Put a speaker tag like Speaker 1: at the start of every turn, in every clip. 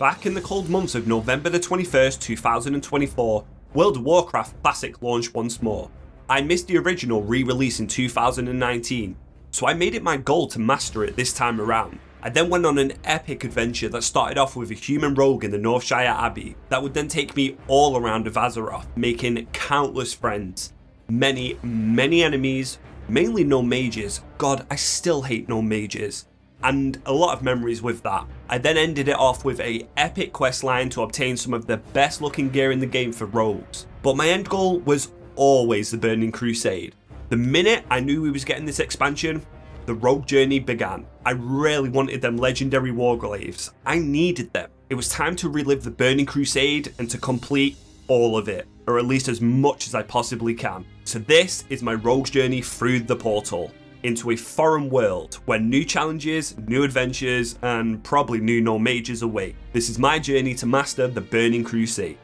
Speaker 1: Back in the cold months of November the 21st, 2024, World of Warcraft Classic launched once more. I missed the original re-release in 2019, so I made it my goal to master it this time around. I then went on an epic adventure that started off with a human rogue in the Northshire Abbey that would then take me all around of Azeroth, making countless friends, many enemies, mainly no mages. God, I still hate no mages. And a lot of memories with that. I then ended it off with a epic questline to obtain some of the best looking gear in the game for rogues. But my end goal was always the Burning Crusade. The minute I knew we was getting this expansion, the rogue journey began. I really wanted them legendary warglaives. I needed them. It was time to relive the Burning Crusade and to complete all of it, or at least as much as I possibly can. So this is my rogue's journey through the portal into a foreign world where new challenges, new adventures, and probably new no mages await. This is my journey to master the Burning Crusade.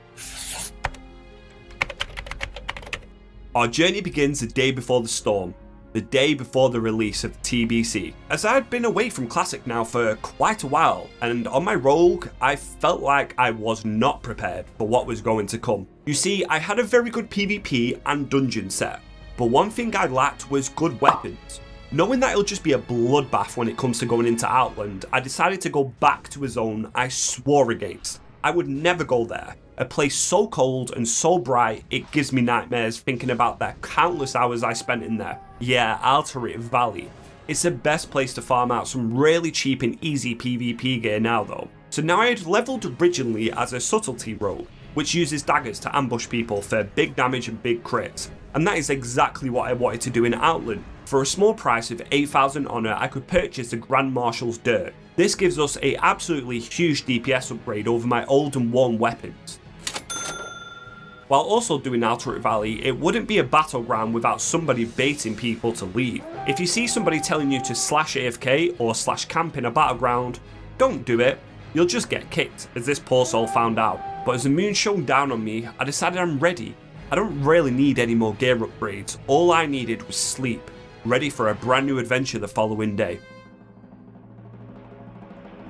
Speaker 1: Our journey begins the day before the storm, the day before the release of the TBC. As I had been away from Classic now for quite a while, and on my rogue, I felt like I was not prepared for what was going to come. You see, I had a very good PvP and dungeon set, but one thing I lacked was good weapons. Knowing that it'll just be a bloodbath when it comes to going into Outland, I decided to go back to a zone I swore against. I would never go there. A place so cold and so bright, it gives me nightmares thinking about the countless hours I spent in there. Yeah, Alterite Valley. It's the best place to farm out some really cheap and easy PvP gear now though. So now I had leveled originally as a subtlety rogue, which uses daggers to ambush people for big damage and big crits. And that is exactly what I wanted to do in Outland. For a small price of 8,000 honour, I could purchase the Grand Marshal's Dirt. This gives us a absolutely huge DPS upgrade over my old and worn weapons. While also doing Alterite Valley, it wouldn't be a battleground without somebody baiting people to leave. If you see somebody telling you to slash AFK or slash camp in a battleground, don't do it. You'll just get kicked, as this poor soul found out. But as the moon shone down on me, I decided I'm ready. I don't really need any more gear upgrades. All I needed was sleep, ready for a brand new adventure the following day.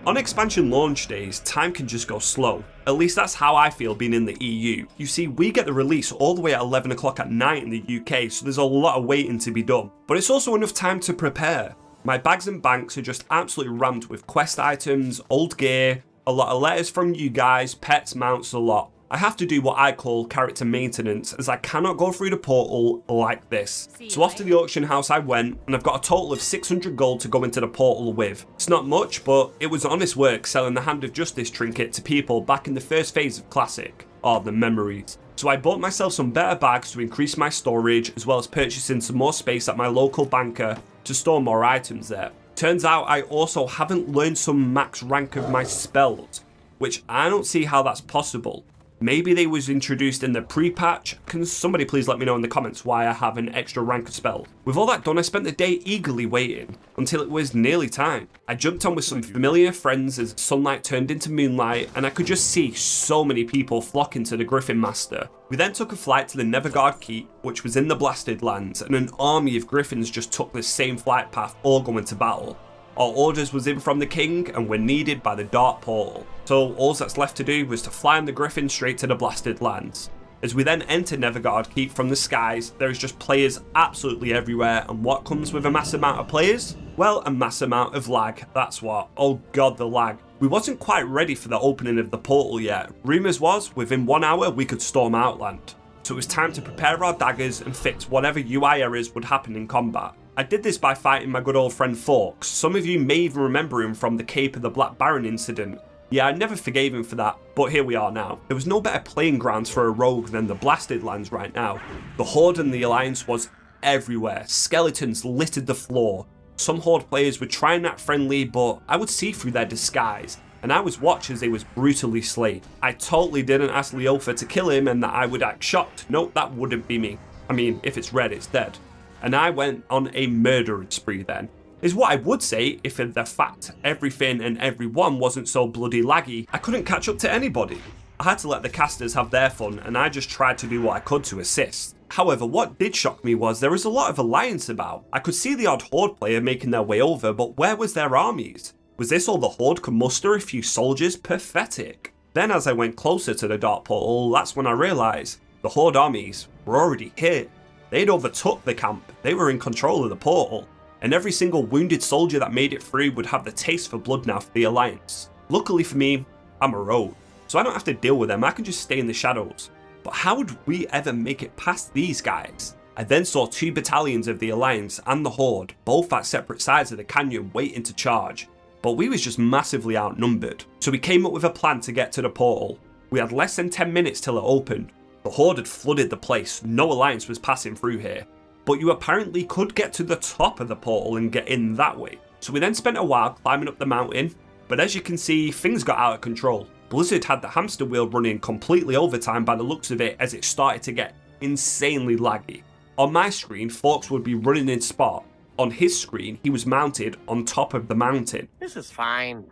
Speaker 1: On expansion launch days, time can just go slow. At least that's how I feel being in the EU. You see, we get the release all the way at 11 o'clock at night in the UK, so there's a lot of waiting to be done. But it's also enough time to prepare. My bags and banks are just absolutely rammed with quest items, old gear, a lot of letters from you guys, pets, mounts, a lot. I have to do what I call character maintenance, as I cannot go through the portal like this. So off to the auction house I went, and I've got a total of 600 gold to go into the portal with. It's not much, but it was honest work selling the Hand of Justice trinket to people back in the first phase of Classic. Oh, the memories. So I bought myself some better bags to increase my storage, as well as purchasing some more space at my local banker to store more items there. Turns out I also haven't learned some max rank of my spells, which I don't see how that's possible. Maybe they was introduced in the pre-patch. Can somebody please let me know in the comments why I have an extra rank of spell? With all that done, I spent the day eagerly waiting until it was nearly time. I jumped on with some familiar friends as sunlight turned into moonlight, and I could just see so many people flocking to the Griffin Master. We then took a flight to the Neverguard Keep, which was in the Blasted Lands, and an army of griffins just took the same flight path, all going to battle. Our orders was in from the king and were needed by the Dark Portal. So all that's left to do was to fly on the Griffin straight to the Blasted Lands. As we then enter Neverguard Keep from the skies, there is just players absolutely everywhere, and what comes with a mass amount of players? Well, a mass amount of lag, that's what. Oh god, the lag. We wasn't quite ready for the opening of the portal yet. Rumours was, within 1 hour we could storm Outland. So it was time to prepare our daggers and fix whatever UI errors would happen in combat. I did this by fighting my good old friend Forks. Some of you may even remember him from the Cape of the Black Baron incident. Yeah, I never forgave him for that, but here we are now. There was no better playing grounds for a rogue than the Blasted Lands right now. The Horde and the Alliance was everywhere. Skeletons littered the floor. Some Horde players were trying to act friendly, but I would see through their disguise, and I was watched as they was brutally slain. I totally didn't ask Leofa to kill him and that I would act shocked. Nope, that wouldn't be me. I mean, if it's red, it's dead. And I went on a murdering spree then. Is what I would say if in the fact everything and everyone wasn't so bloody laggy, I couldn't catch up to anybody. I had to let the casters have their fun, and I just tried to do what I could to assist. However, what did shock me was there was a lot of alliance about. I could see the odd Horde player making their way over, but where was their armies? Was this all the Horde could muster? A few soldiers? Pathetic. Then as I went closer to the Dark Portal, that's when I realised the Horde armies were already here. They'd overtook the camp, they were in control of the portal, and every single wounded soldier that made it through would have the taste for blood now for the Alliance. Luckily for me, I'm a rogue, so I don't have to deal with them, I can just stay in the shadows. But how would we ever make it past these guys? I then saw 2 battalions of the Alliance and the Horde, both at separate sides of the canyon waiting to charge, but we was just massively outnumbered. So we came up with a plan to get to the portal. We had less than 10 minutes till it opened. The Horde had flooded the place, no Alliance was passing through here, but you apparently could get to the top of the portal and get in that way. So we then spent a while climbing up the mountain, but as you can see, things got out of control. Blizzard had the hamster wheel running completely overtime by the looks of it as it started to get insanely laggy. On my screen, Forks would be running in spot. On his screen, he was mounted on top of the mountain.
Speaker 2: This is fine.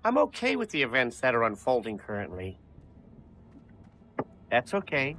Speaker 2: I'm okay with the events that are unfolding currently. That's okay.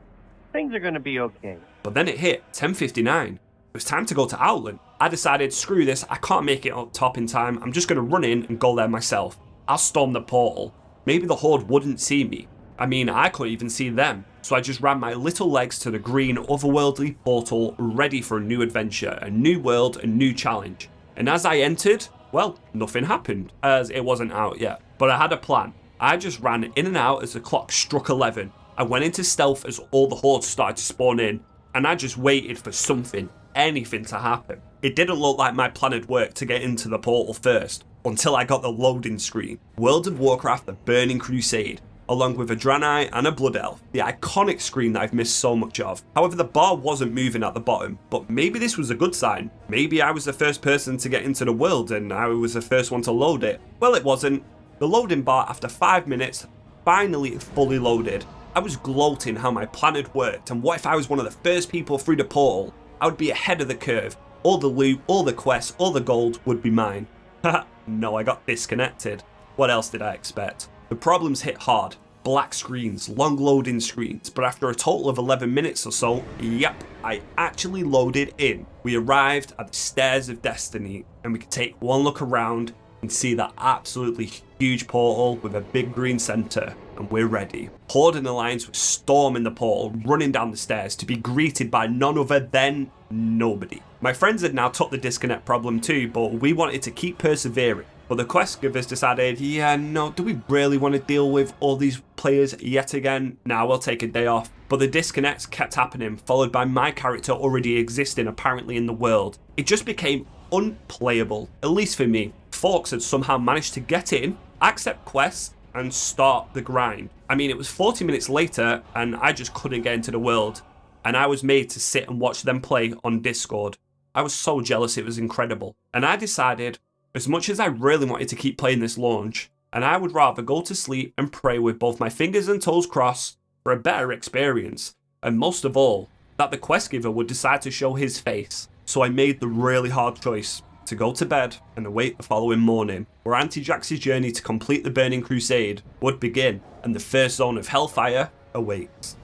Speaker 2: Things are gonna be okay.
Speaker 1: But then it hit 10:59. It was time to go to Outland. I decided, screw this, I can't make it up top in time. I'm just gonna run in and go there myself. I'll storm the portal. Maybe the Horde wouldn't see me. I mean, I couldn't even see them. So I just ran my little legs to the green otherworldly portal, ready for a new adventure, a new world, a new challenge. And as I entered, well, nothing happened, as it wasn't out yet. But I had a plan. I just ran in and out as the clock struck 11. I went into stealth as all the Hordes started to spawn in, and I just waited for something, anything to happen. It didn't look like my plan had worked to get into the portal first, until I got the loading screen. World of Warcraft, the Burning Crusade, along with a Draenei and a Blood Elf, the iconic screen that I've missed so much of. However, the bar wasn't moving at the bottom, but maybe this was a good sign. Maybe I was the first person to get into the world and I was the first one to load it. Well, it wasn't. The loading bar, after 5 minutes, finally fully loaded. I was gloating how my plan had worked, and what if I was one of the first people through the portal? I would be ahead of the curve. All the loot, all the quests, all the gold would be mine. Haha, no, I got disconnected. What else did I expect? The problems hit hard. Black screens, long loading screens, but after a total of 11 minutes or so, yep, I actually loaded in. We arrived at the Stairs of Destiny, and we could take one look around and see that absolutely huge portal with a big green center, and we're ready. Horde and Alliance were storming the portal, running down the stairs to be greeted by none other than nobody. My friends had now took the disconnect problem too, but we wanted to keep persevering. But the quest givers decided, yeah, no, do we really want to deal with all these players yet again? Nah, we'll take a day off. But the disconnects kept happening, followed by my character already existing apparently in the world. It just became unplayable, at least for me. Forks had somehow managed to get in, accept quests, and start the grind. I mean, it was 40 minutes later, and I just couldn't get into the world. And I was made to sit and watch them play on Discord. I was so jealous, it was incredible. And I decided, as much as I really wanted to keep playing this launch, and I would rather go to sleep and pray with both my fingers and toes crossed for a better experience. And most of all, that the quest giver would decide to show his face. So I made the really hard choice to go to bed and await the following morning, where Antijax's journey to complete the Burning Crusade would begin, and the first zone of Hellfire awaits.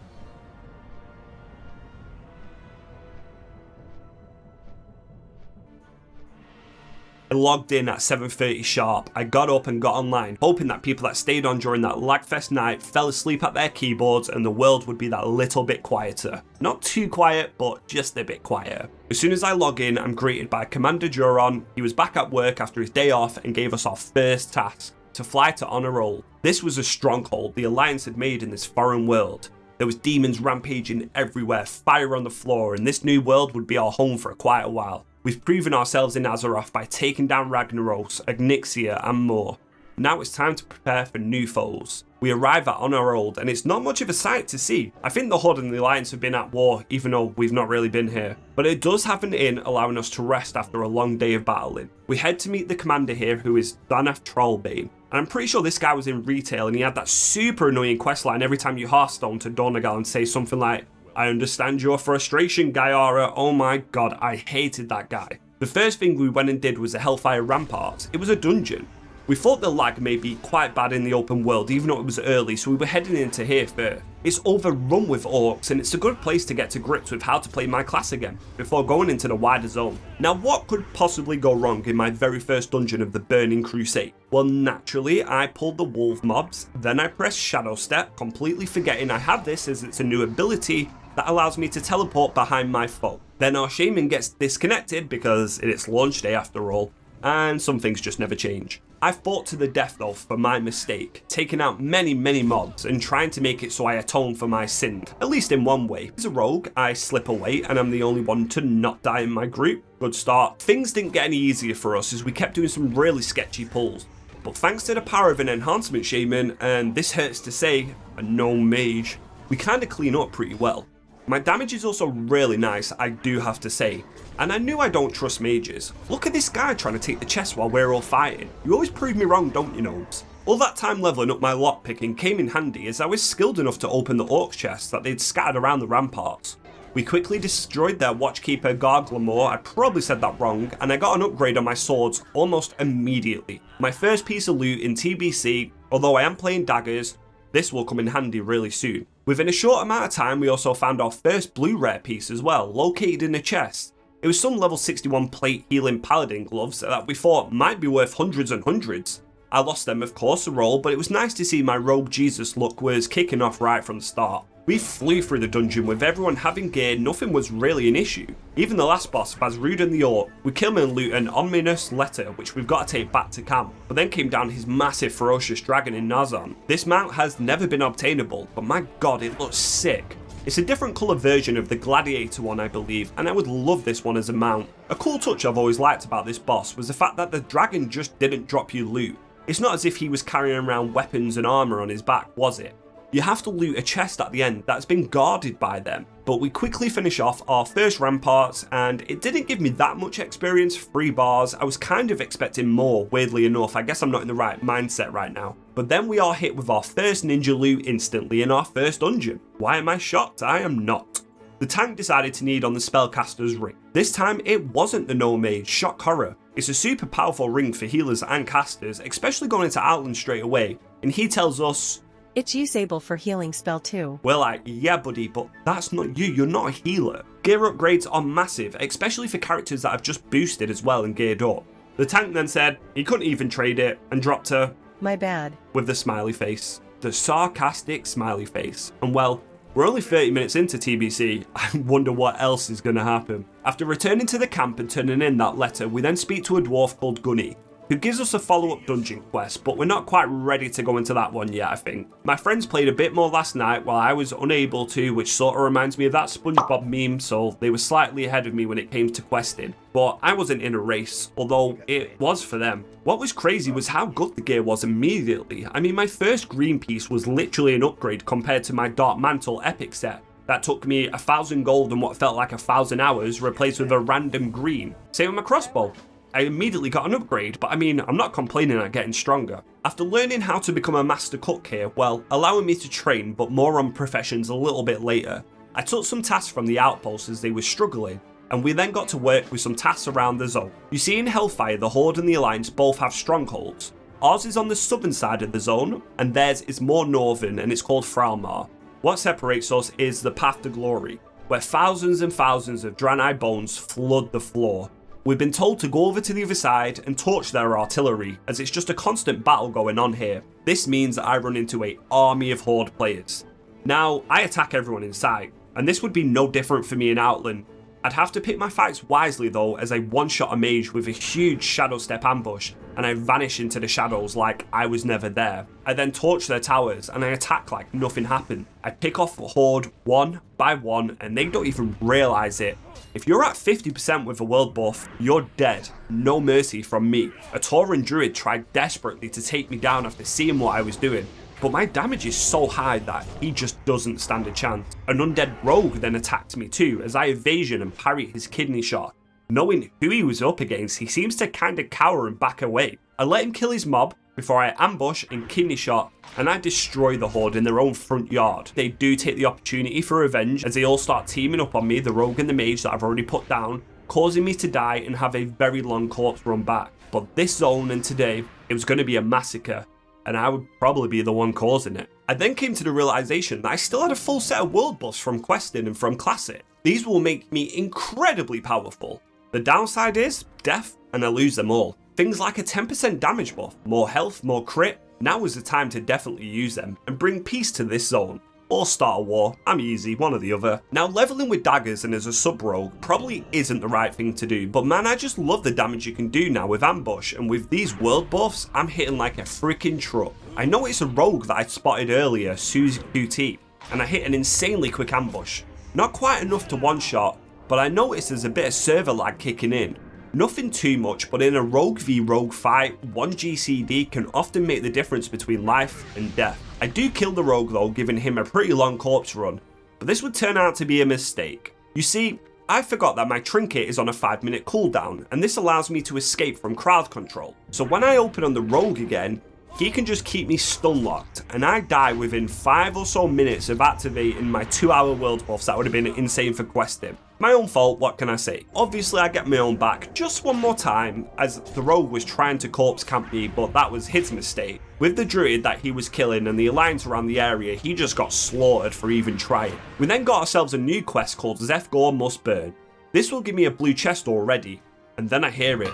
Speaker 1: I logged in at 7:30 sharp. I got up and got online, hoping that people that stayed on during that lagfest night fell asleep at their keyboards and the world would be that little bit quieter. Not too quiet, but just a bit quieter. As soon as I log in, I'm greeted by Commander Duron. He was back at work after his day off and gave us our first task, to fly to Honor Roll. This was a stronghold the Alliance had made in this foreign world. There was demons rampaging everywhere, fire on the floor, and this new world would be our home for quite a while. We've proven ourselves in Azeroth by taking down Ragnaros, Agnixia, and more. Now it's time to prepare for new foes. We arrive at Honor Old, and it's not much of a sight to see. I think the Horde and the Alliance have been at war, even though we've not really been here. But it does have an inn allowing us to rest after a long day of battling. We head to meet the commander here, who is Danath Trollbane. And I'm pretty sure this guy was in retail, and he had that super annoying questline every time you Hearthstone to Donegal and say something like, "I understand your frustration, Gaiara." Oh my god, I hated that guy. The first thing we went and did was the Hellfire Ramparts. It was a dungeon. We thought the lag may be quite bad in the open world even though it was early, so we were heading into here first. It's overrun with orcs and it's a good place to get to grips with how to play my class again before going into the wider zone. Now what could possibly go wrong in my very first dungeon of the Burning Crusade? Well, naturally I pulled the wolf mobs, then I pressed shadow step, completely forgetting I have this as it's a new ability that allows me to teleport behind my foe. Then our shaman gets disconnected because it's launch day after all, and some things just never change. I fought to the death though for my mistake, taking out many mobs and trying to make it so I atone for my sin, at least in one way. As a rogue, I slip away and I'm the only one to not die in my group. Good start. Things didn't get any easier for us as we kept doing some really sketchy pulls. But thanks to the power of an enhancement shaman, and this hurts to say, a gnome mage, we kinda clean up pretty well. My damage is also really nice, I do have to say. And I knew I don't trust mages. Look at this guy trying to take the chest while we're all fighting. You always prove me wrong, don't you, gnomes? All that time leveling up my lockpicking came in handy as I was skilled enough to open the orc chests that they'd scattered around the ramparts. We quickly destroyed their watchkeeper Garglamore, I probably said that wrong, and I got an upgrade on my swords almost immediately. My first piece of loot in TBC, although I am playing daggers, this will come in handy really soon. Within a short amount of time we also found our first blue rare piece as well, located in a chest. It was some level 61 plate healing paladin gloves that we thought might be worth hundreds and hundreds. I lost them of course to roll, but it was nice to see my rogue Jesus look was kicking off right from the start. We flew through the dungeon with everyone having gear, nothing was really an issue. Even the last boss, Bazrud and the Orc, we killed him and loot an ominous letter which we've got to take back to camp, but then came down his massive ferocious dragon in Nazan. This mount has never been obtainable, but my god it looks sick. It's a different colour version of the gladiator one I believe, and I would love this one as a mount. A cool touch I've always liked about this boss was the fact that the dragon just didn't drop you loot. It's not as if he was carrying around weapons and armour on his back, was it? You have to loot a chest at the end that's been guarded by them. But we quickly finish off our first ramparts and it didn't give me that much experience, 3 bars. I was kind of expecting more, weirdly enough. I guess I'm not in the right mindset right now. But then we are hit with our first ninja loot instantly in our first dungeon. Why am I shocked? I am not. The tank decided to need on the spellcaster's ring. This time it wasn't the no mage, shock horror. It's a super powerful ring for healers and casters, especially going into Outland straight away. And he tells us,
Speaker 3: it's usable for healing spell too.
Speaker 1: Well, yeah buddy, but that's not you, you're not a healer. Gear upgrades are massive, especially for characters that have just boosted as well and geared up. The tank then said he couldn't even trade it and dropped her,
Speaker 3: my bad,
Speaker 1: with the smiley face. The sarcastic smiley face. And well, we're only 30 minutes into TBC, I wonder what else is going to happen. After returning to the camp and turning in that letter, we then speak to a dwarf called Gunny, who gives us a follow-up dungeon quest, but we're not quite ready to go into that one yet, I think. My friends played a bit more last night while I was unable to, which sort of reminds me of that SpongeBob meme, so they were slightly ahead of me when it came to questing. But I wasn't in a race, although it was for them. What was crazy was how good the gear was immediately. I mean, my first green piece was literally an upgrade compared to my Dark Mantle epic set. That took me 1,000 gold and what felt like 1,000 hours, replaced with a random green. Same with my crossbow. I immediately got an upgrade, but I mean, I'm not complaining at getting stronger. After learning how to become a master cook here, well, allowing me to train, but more on professions a little bit later, I took some tasks from the outposts as they were struggling, and we then got to work with some tasks around the zone. You see in Hellfire, the Horde and the Alliance both have strongholds. Ours is on the southern side of the zone, and theirs is more northern, and it's called Fralmar. What separates us is the Path to Glory, where thousands and thousands of Draenei bones flood the floor. We've been told to go over to the other side and torch their artillery, as it's just a constant battle going on here. This means that I run into an army of Horde players. Now, I attack everyone in sight, and this would be no different for me in Outland. I'd have to pick my fights wisely though, as I one-shot a mage with a huge shadow step ambush, and I vanish into the shadows like I was never there. I then torch their towers, and I attack like nothing happened. I pick off the Horde one by one, and they don't even realise it. If you're at 50% with a world buff, you're dead. No mercy from me. A Tauren druid tried desperately to take me down after seeing what I was doing, but my damage is so high that he just doesn't stand a chance. An undead rogue then attacked me too, as I evasion and parry his kidney shot. Knowing who he was up against, he seems to kinda cower and back away. I let him kill his mob before I ambush and kidney shot, and I destroy the Horde in their own front yard. They do take the opportunity for revenge as they all start teaming up on me, the rogue and the mage that I've already put down, causing me to die and have a very long corpse run back. But this zone and today, it was going to be a massacre, and I would probably be the one causing it. I then came to the realization that I still had a full set of world buffs from questing and from classic. These will make me incredibly powerful. The downside is death, and I lose them all. Things like a 10% damage buff, more health, more crit. Now is the time to definitely use them and bring peace to this zone. Or start a war, I'm easy, one or the other. Now leveling with daggers and as a sub-rogue probably isn't the right thing to do, but man, I just love the damage you can do now with ambush, and with these world buffs, I'm hitting like a freaking truck. I know it's a rogue that I spotted earlier, Susie QT, and I hit an insanely quick ambush. Not quite enough to one-shot, but I noticed there's a bit of server lag kicking in. Nothing too much, but in a rogue v rogue fight, 1 GCD can often make the difference between life and death. I do kill the rogue though, giving him a pretty long corpse run, but this would turn out to be a mistake. You see, I forgot that my trinket is on a 5-minute cooldown, and this allows me to escape from crowd control. So when I open on the rogue again, he can just keep me stun locked, and I die within 5 or so minutes of activating my 2-hour world buffs. That would have been insane for questing. My own fault, what can I say? Obviously I get my own back just one more time, as the rogue was trying to corpse camp me, but that was his mistake. With the druid that he was killing and the alliance around the area, he just got slaughtered for even trying. We then got ourselves a new quest called Zefgor Must Burn. This will give me a blue chest already, and then I hear it.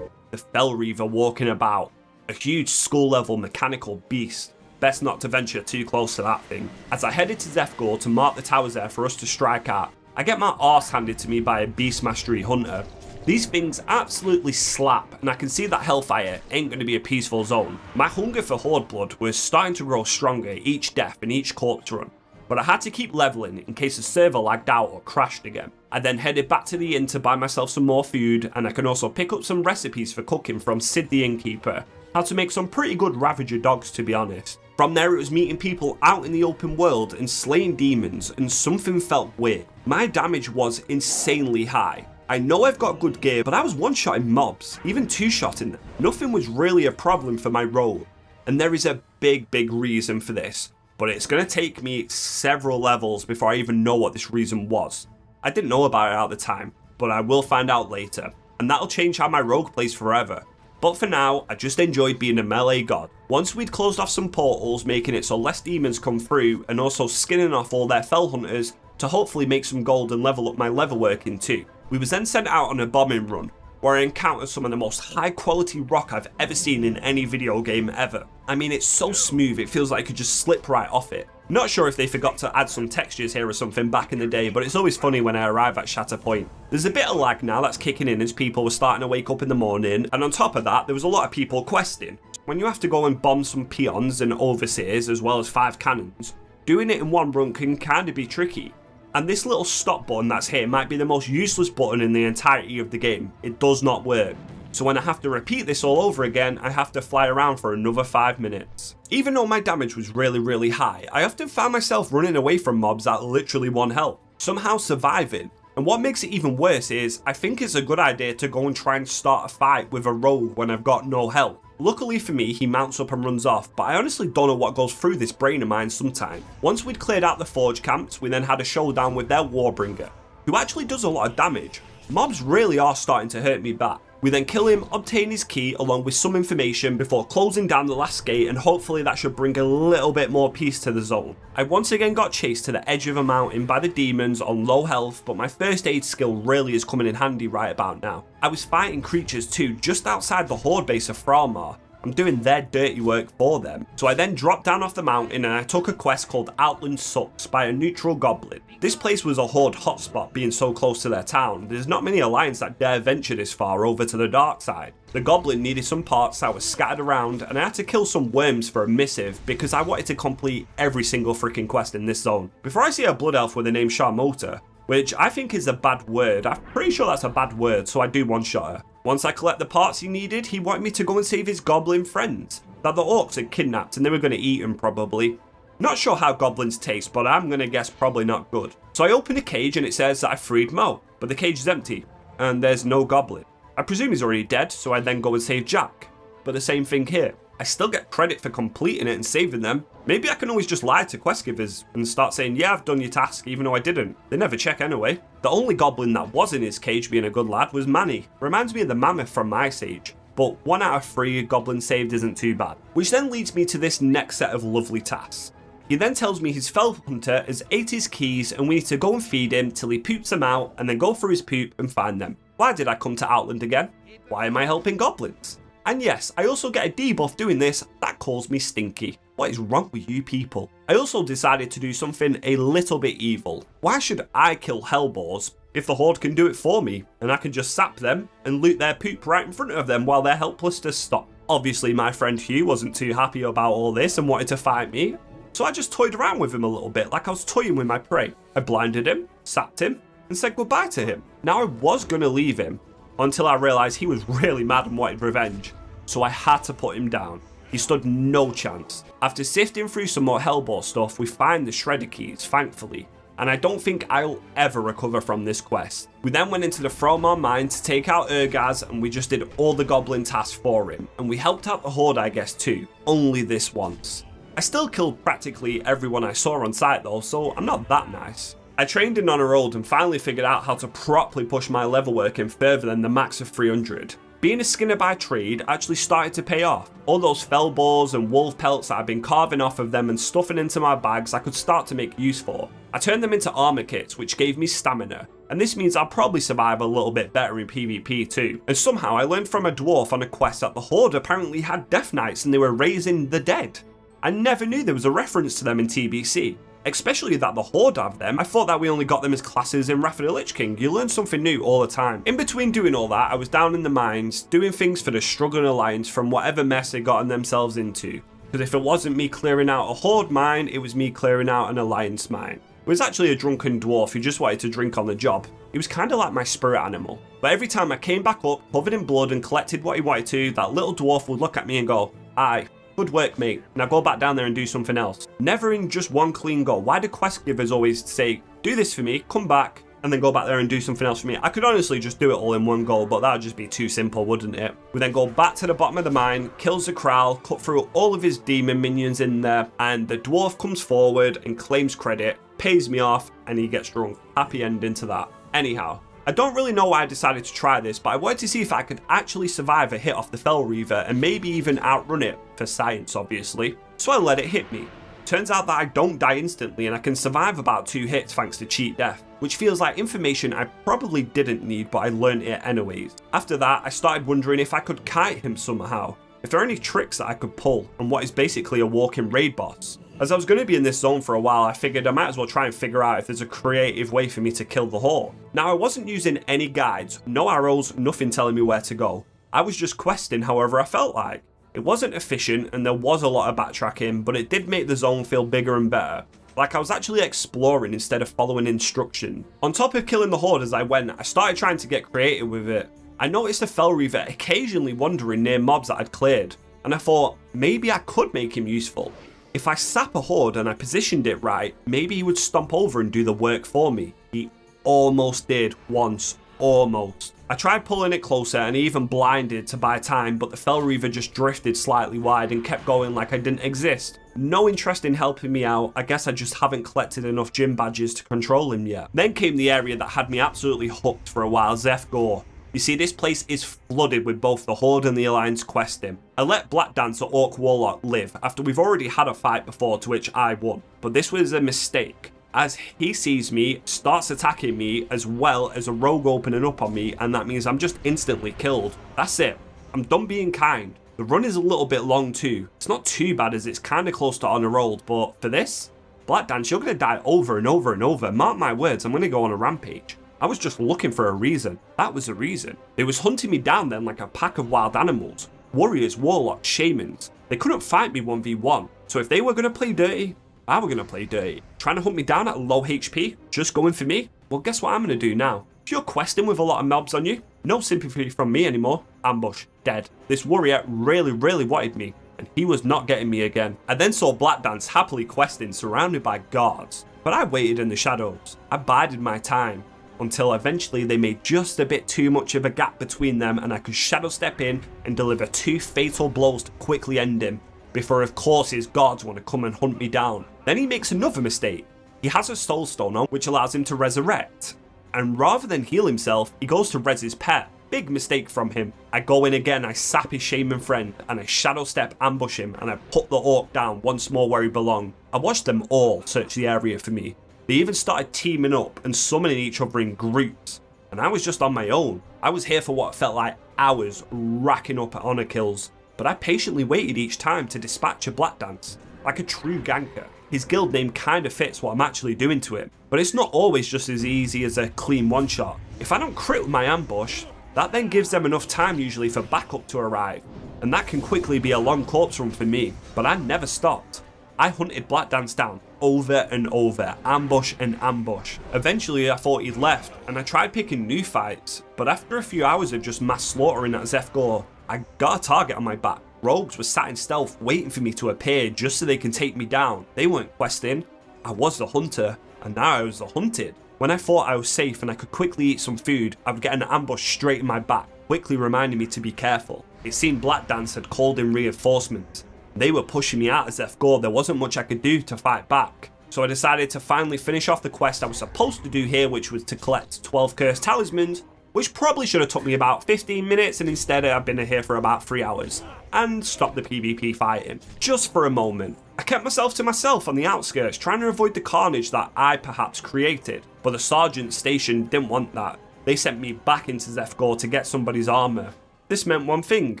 Speaker 1: The Fell Reaver walking about, a huge school-level mechanical beast. Best not to venture too close to that thing. As I headed to Zefgor to mark the towers there for us to strike at, I get my arse handed to me by a beast mastery hunter. These things absolutely slap, and I can see that Hellfire ain't going to be a peaceful zone. My hunger for horde blood was starting to grow stronger each death and each corpse run, but I had to keep leveling in case the server lagged out or crashed again. I then headed back to the inn to buy myself some more food, and I can also pick up some recipes for cooking from Sid the innkeeper. How to make some pretty good Ravager dogs, to be honest. From there it was meeting people out in the open world and slaying demons, and something felt weird. My damage was insanely high. I know I've got good gear, but I was one-shotting mobs, even two-shotting them. Nothing was really a problem for my role, and there is a big reason for this, but it's going to take me several levels before I even know what this reason was. I didn't know about it at the time, but I will find out later, and that'll change how my rogue plays forever. But for now, I just enjoyed being a melee god. Once we'd closed off some portals, making it so less demons come through, and also skinning off all their fell hunters to hopefully make some gold and level up my level working too. We was then sent out on a bombing run, where I encountered some of the most high quality rock I've ever seen in any video game ever. I mean, it's so smooth, it feels like you could just slip right off it. Not sure if they forgot to add some textures here or something back in the day, but it's always funny when I arrive at Shatter Point. There's a bit of lag now that's kicking in as people were starting to wake up in the morning, and on top of that, there was a lot of people questing. When you have to go and bomb some peons and overseers as well as 5 cannons, doing it in one run can kinda be tricky. And this little stop button that's here might be the most useless button in the entirety of the game. It does not work. So when I have to repeat this all over again, I have to fly around for another 5 minutes. Even though my damage was really high, I often found myself running away from mobs at literally 1 health, somehow surviving. And what makes it even worse is, I think it's a good idea to go and try and start a fight with a rogue when I've got no health. Luckily for me, he mounts up and runs off, but I honestly don't know what goes through this brain of mine sometimes. Once we'd cleared out the forge camps, we then had a showdown with their warbringer, who actually does a lot of damage. Mobs really are starting to hurt me back. We then kill him, obtain his key along with some information before closing down the last gate, and hopefully that should bring a little bit more peace to the zone. I once again got chased to the edge of a mountain by the demons on low health, but my first aid skill really is coming in handy right about now. I was fighting creatures too just outside the horde base of Thralmar. I'm doing their dirty work for them. So I then dropped down off the mountain and I took a quest called Outland Sucks by a neutral goblin. This place was a horde hotspot being so close to their town. There's not many alliance that dare venture this far over to the dark side. The goblin needed some parts that were scattered around, and I had to kill some worms for a missive because I wanted to complete every single freaking quest in this zone. Before I see a blood elf with the name Charmota, which I think is a bad word. I'm pretty sure that's a bad word, so I do one-shot her. Once I collect the parts he needed, he wanted me to go and save his goblin friends that the orcs had kidnapped and they were going to eat him probably. Not sure how goblins taste, but I'm going to guess probably not good. So I open a cage and it says that I freed Mo, but the cage is empty and there's no goblin. I presume he's already dead, so I then go and save Jack. But the same thing here. I still get credit for completing it and saving them. Maybe I can always just lie to quest givers and start saying, yeah, I've done your task, even though I didn't. They never check anyway. The only goblin that was in his cage being a good lad was Manny. Reminds me of the mammoth from Ice Age. but 1 out of 3 goblins saved isn't too bad. Which then leads me to this next set of lovely tasks. He then tells me his fell hunter has ate his keys and we need to go and feed him till he poops them out and then go through his poop and find them. Why did I come to Outland again? Why am I helping goblins? And yes, I also get a debuff doing this that calls me stinky. What is wrong with you people? I also decided to do something a little bit evil. Why should I kill hellboars if the horde can do it for me and I can just sap them and loot their poop right in front of them while they're helpless to stop? Obviously my friend Hugh wasn't too happy about all this and wanted to fight me. So I just toyed around with him a little bit, like I was toying with my prey. I blinded him, sapped him, and said goodbye to him. Now I was going to leave him, until I realised he was really mad and wanted revenge. So I had to put him down. He stood no chance. After sifting through some more hellboar stuff, we find the shredder keys, thankfully. And I don't think I'll ever recover from this quest. We then went into the Fromar mine to take out Urgaz, and we just did all the goblin tasks for him. And we helped out the horde I guess too, only this once. I still killed practically everyone I saw on site though, so I'm not that nice. I trained in on a road and finally figured out how to properly push my level working further than the max of 300. Being a skinner by trade actually started to pay off. All those fell boars and wolf pelts that I've been carving off of them and stuffing into my bags I could start to make use for. I turned them into armor kits which gave me stamina, and this means I'll probably survive a little bit better in PvP too. And somehow I learned from a dwarf on a quest that the horde apparently had death knights and they were raising the dead. I never knew there was a reference to them in TBC. Especially that the horde have them. I thought that we only got them as classes in Wrath of the Lich King. You learn something new all the time. In between doing all that, I was down in the mines, doing things for the struggling alliance from whatever mess they'd gotten themselves into. Because if it wasn't me clearing out a horde mine, it was me clearing out an alliance mine. It was actually a drunken dwarf who just wanted to drink on the job. He was kind of like my spirit animal. But every time I came back up, covered in blood and collected what he wanted to, that little dwarf would look at me and go, "Aye. Good work, mate. Now go back down there and do something else." Never in just one clean go. Why do quest givers always say, "Do this for me, come back, and then go back there and do something else for me"? I could honestly just do it all in one go, but that would just be too simple, wouldn't it? We then go back to the bottom of the mine, kills the Kral, cut through all of his demon minions in there, and the dwarf comes forward and claims credit, pays me off, and he gets drunk. Happy ending to that. Anyhow, I don't really know why I decided to try this, but I wanted to see if I could actually survive a hit off the Fell Reaver and maybe even outrun it, for science obviously. So I let it hit me. Turns out that I don't die instantly and I can survive about 2 hits thanks to cheat death, which feels like information I probably didn't need, but I learned it anyways. After that, I started wondering if I could kite him somehow, if there are any tricks that I could pull on what is basically a walking raid boss. As I was going to be in this zone for a while, I figured I might as well try and figure out if there's a creative way for me to kill the horde. Now I wasn't using any guides, no arrows, nothing telling me where to go. I was just questing however I felt like. It wasn't efficient and there was a lot of backtracking, but it did make the zone feel bigger and better. Like I was actually exploring instead of following instruction. On top of killing the horde as I went, I started trying to get creative with it. I noticed the Fell Reaver occasionally wandering near mobs that I'd cleared, and I thought maybe I could make him useful. If I sap a horde and I positioned it right, maybe he would stomp over and do the work for me. He almost did once, almost. I tried pulling it closer and even blinded to buy time, but the Fell Reaver just drifted slightly wide and kept going like I didn't exist. No interest in helping me out. I guess I just haven't collected enough gym badges to control him yet. Then came the area that had me absolutely hooked for a while, Zeph Gore. You see, this place is flooded with both the Horde and the Alliance questing. I let Black Dancer Orc Warlock live after we've already had a fight before to which I won. But this was a mistake, as he sees me, starts attacking me as well as a rogue opening up on me, and that means I'm just instantly killed. That's it. I'm done being kind. The run is a little bit long too. It's not too bad as it's kind of close to honor rolled, but for this, Black Dance, you're going to die over and over and over. Mark my words, I'm going to go on a rampage. I was just looking for a reason. That was a reason. It was hunting me down then like a pack of wild animals. Warriors, warlocks, shamans. They couldn't fight me 1v1. So if they were going to play dirty, I were going to play dirty. Trying to hunt me down at low HP, just going for me? Well, guess what I'm going to do now? If you're questing with a lot of mobs on you, no sympathy from me anymore. Ambush. Dead. This warrior really wanted me, and he was not getting me again. I then saw Black Dance happily questing surrounded by guards. But I waited in the shadows. I bided my time, until eventually they made just a bit too much of a gap between them and I could shadow step in and deliver 2 fatal blows to quickly end him, before of course his guards want to come and hunt me down. Then he makes another mistake. He has a soul stone on which allows him to resurrect, and rather than heal himself, he goes to res his pet. Big mistake from him. I go in again, I sap his shaman friend, and I shadow step ambush him, and I put the orc down once more where he belonged. I watched them all search the area for me. They even started teaming up and summoning each other in groups. And I was just on my own. I was here for what felt like hours, racking up honor kills. But I patiently waited each time to dispatch a Black Dance, like a true ganker. His guild name kinda fits what I'm actually doing to him. But it's not always just as easy as a clean one-shot. If I don't crit with my ambush, that then gives them enough time usually for backup to arrive, and that can quickly be a long corpse run for me, but I never stopped. I hunted Black Dance down over and over, ambush and ambush. Eventually I thought he'd left, and I tried picking new fights, but after a few hours of just mass slaughtering at Zefgor, I got a target on my back. Rogues were sat in stealth waiting for me to appear just so they can take me down. They weren't questing. I was the hunter, and now I was the hunted. When I thought I was safe and I could quickly eat some food, I would get an ambush straight in my back, quickly reminding me to be careful. It seemed Black Dance had called in reinforcements. They were pushing me out of Zefgor, there wasn't much I could do to fight back. So I decided to finally finish off the quest I was supposed to do here, which was to collect 12 cursed talismans, which probably should have took me about 15 minutes, and instead I've been here for about 3 hours. And stop the PvP fighting. Just for a moment. I kept myself to myself on the outskirts, trying to avoid the carnage that I perhaps created. But the sergeant station didn't want that. They sent me back into Zefgor to get somebody's armor. This meant one thing: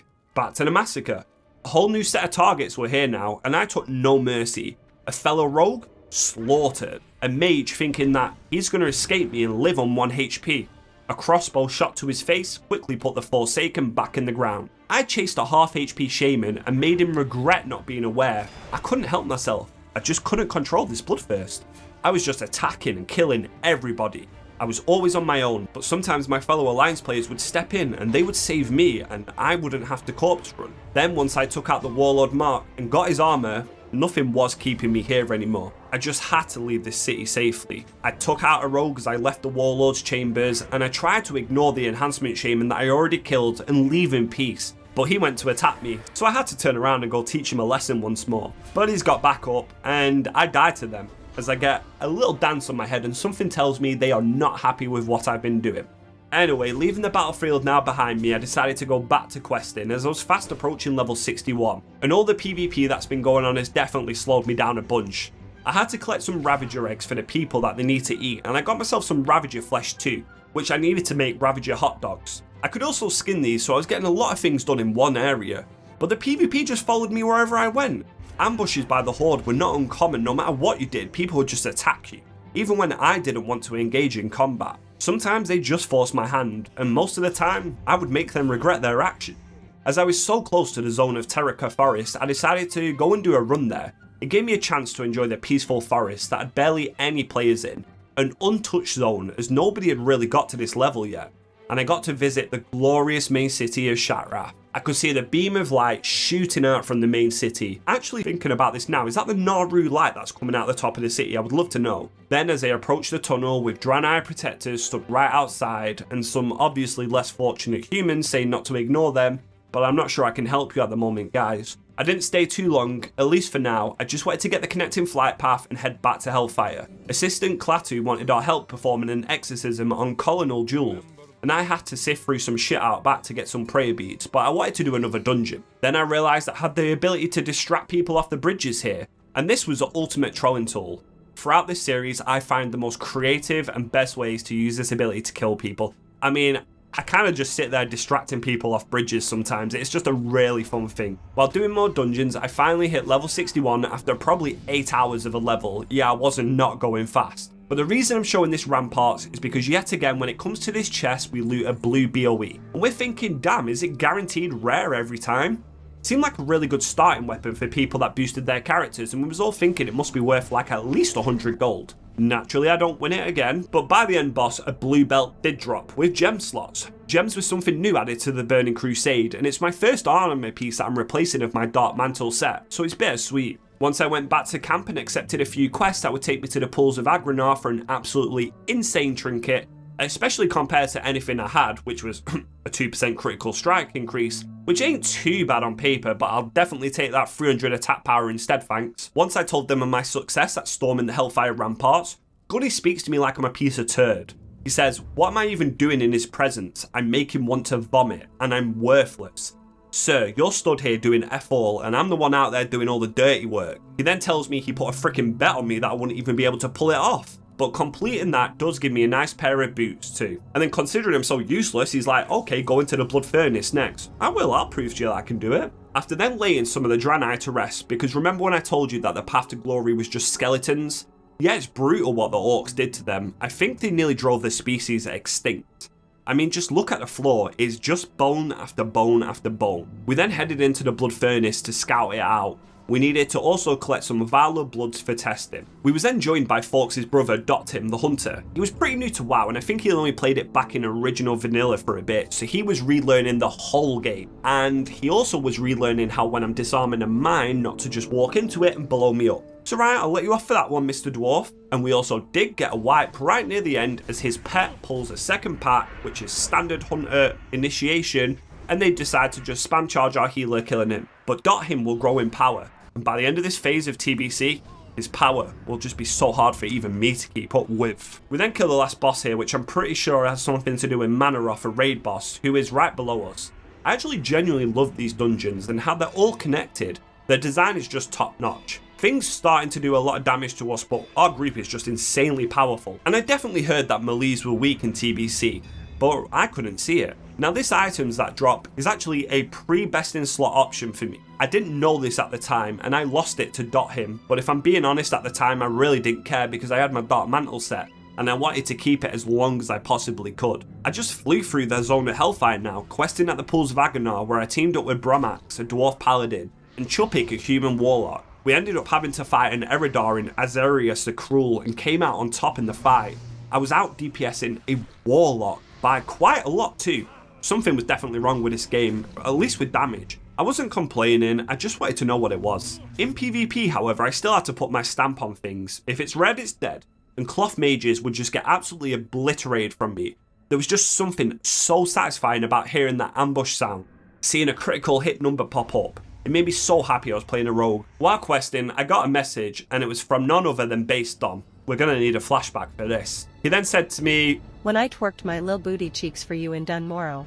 Speaker 1: back to the Massacre. A whole new set of targets were here now, and I took no mercy. A fellow rogue? Slaughtered. A mage thinking that he's going to escape me and live on 1 HP. A crossbow shot to his face quickly put the Forsaken back in the ground. I chased a half HP shaman and made him regret not being aware. I couldn't help myself. I just couldn't control this bloodthirst. I was just attacking and killing everybody. I was always on my own, but sometimes my fellow Alliance players would step in and they would save me and I wouldn't have to corpse run. Then once I took out the Warlord Mark and got his armor, nothing was keeping me here anymore. I just had to leave this city safely. I took out a rogue as I left the Warlord's chambers, and I tried to ignore the enhancement shaman that I already killed and leave in peace. But he went to attack me, so I had to turn around and go teach him a lesson once more. But he's got back up, and I died to them, as I get a little dance on my head and something tells me they are not happy with what I've been doing. Anyway, leaving the battlefield now behind me, I decided to go back to questing as I was fast approaching level 61, and all the PvP that's been going on has definitely slowed me down a bunch. I had to collect some Ravager eggs for the people that they need to eat, and I got myself some Ravager flesh too, which I needed to make Ravager hot dogs. I could also skin these, so I was getting a lot of things done in one area, but the PvP just followed me wherever I went. Ambushes by the Horde were not uncommon. No matter what you did, people would just attack you, even when I didn't want to engage in combat. Sometimes they just forced my hand, and most of the time, I would make them regret their action. As I was so close to the zone of Terrokar forest, I decided to go and do a run there. It gave me a chance to enjoy the peaceful forest that had barely any players in, an untouched zone as nobody had really got to this level yet, and I got to visit the glorious main city of Shatrath. I could see the beam of light shooting out from the main city. Actually thinking about this now, is that the Naru light that's coming out the top of the city? I would love to know. Then as I approached the tunnel with Draenei protectors stood right outside and some obviously less fortunate humans saying not to ignore them, but I'm not sure I can help you at the moment, guys. I didn't stay too long, at least for now. I just wanted to get the connecting flight path and head back to Hellfire. Assistant Klaatu wanted our help performing an exorcism on Colonel Jules, and I had to sift through some shit out back to get some prayer beads, but I wanted to do another dungeon. Then I realised I had the ability to distract people off the bridges here, and this was the ultimate trolling tool. Throughout this series, I find the most creative and best ways to use this ability to kill people. I mean, I kind of just sit there distracting people off bridges sometimes. It's just a really fun thing. While doing more dungeons, I finally hit level 61 after probably 8 hours of a level. Yeah, I wasn't not going fast. But the reason I'm showing this Ramparts is because yet again, when it comes to this chest, we loot a blue BOE. And we're thinking, damn, is it guaranteed rare every time? It seemed like a really good starting weapon for people that boosted their characters, and we was all thinking it must be worth like at least 100 gold. Naturally, I don't win it again, but by the end boss, a blue belt did drop with gem slots. Gems was something new added to the Burning Crusade, and it's my first armor piece that I'm replacing of my Dark Mantle set, so it's bittersweet. Once I went back to camp and accepted a few quests that would take me to the pools of Agrenar for an absolutely insane trinket, especially compared to anything I had, which was a 2% critical strike increase, which ain't too bad on paper, but I'll definitely take that 300 attack power instead, thanks. Once I told them of my success at storming the Hellfire Ramparts, Goody speaks to me like I'm a piece of turd. He says, "What am I even doing in his presence? I make him want to vomit, and I'm worthless. Sir, you're stood here doing F all, and I'm the one out there doing all the dirty work." He then tells me he put a freaking bet on me that I wouldn't even be able to pull it off. But completing that does give me a nice pair of boots too. And then considering I'm so useless, he's like, "Okay, go into the blood furnace next." I will, I'll prove to you that I can do it. After then laying some of the Draenei to rest, because remember when I told you that the path to glory was just skeletons? Yeah, it's brutal what the orcs did to them. I think they nearly drove the species extinct. I mean, just look at the floor, it's just bone after bone after bone. We then headed into the blood furnace to scout it out. We needed to also collect some Valor bloods for testing. We was then joined by Fawkes' brother, Tim, the hunter. He was pretty new to WoW, and I think he only played it back in original vanilla for a bit, so he was relearning the whole game. And he also was relearning how when I'm disarming a mine, not to just walk into it and blow me up. So right, I'll let you off for that one, Mr. Dwarf. And we also did get a wipe right near the end as his pet pulls a second pack, which is standard hunter initiation, and they decide to just spam charge our healer, killing him. But him will grow in power. And by the end of this phase of TBC, his power will just be so hard for even me to keep up with. We then kill the last boss here, which I'm pretty sure has something to do with Manaroth, a raid boss, who is right below us. I actually genuinely love these dungeons and how they're all connected. Their design is just top notch. Things starting to do a lot of damage to us, but our group is just insanely powerful. And I definitely heard that melees were weak in TBC, but I couldn't see it. Now this items that drop is actually a pre-best in slot option for me. I didn't know this at the time and I lost it to him, but if I'm being honest at the time I really didn't care because I had my Dark Mantle set and I wanted to keep it as long as I possibly could. I just flew through the zone of Hellfire now, questing at the Pools of Agonar where I teamed up with Bromax, a Dwarf Paladin, and Chupik, a human Warlock. We ended up having to fight an Eridar in Azarius the Cruel and came out on top in the fight. I was out DPSing a Warlock by quite a lot too. Something was definitely wrong with this game, at least with damage. I wasn't complaining, I just wanted to know what it was. In PvP, however, I still had to put my stamp on things. If it's red, it's dead. And cloth mages would just get absolutely obliterated from me. There was just something so satisfying about hearing that ambush sound. Seeing a critical hit number pop up. It made me so happy I was playing a rogue. While questing, I got a message, and it was from none other than Base Dom. We're gonna need a flashback for this. He then said to me,
Speaker 3: "When I twerked my lil booty cheeks for you in Dunmorrow."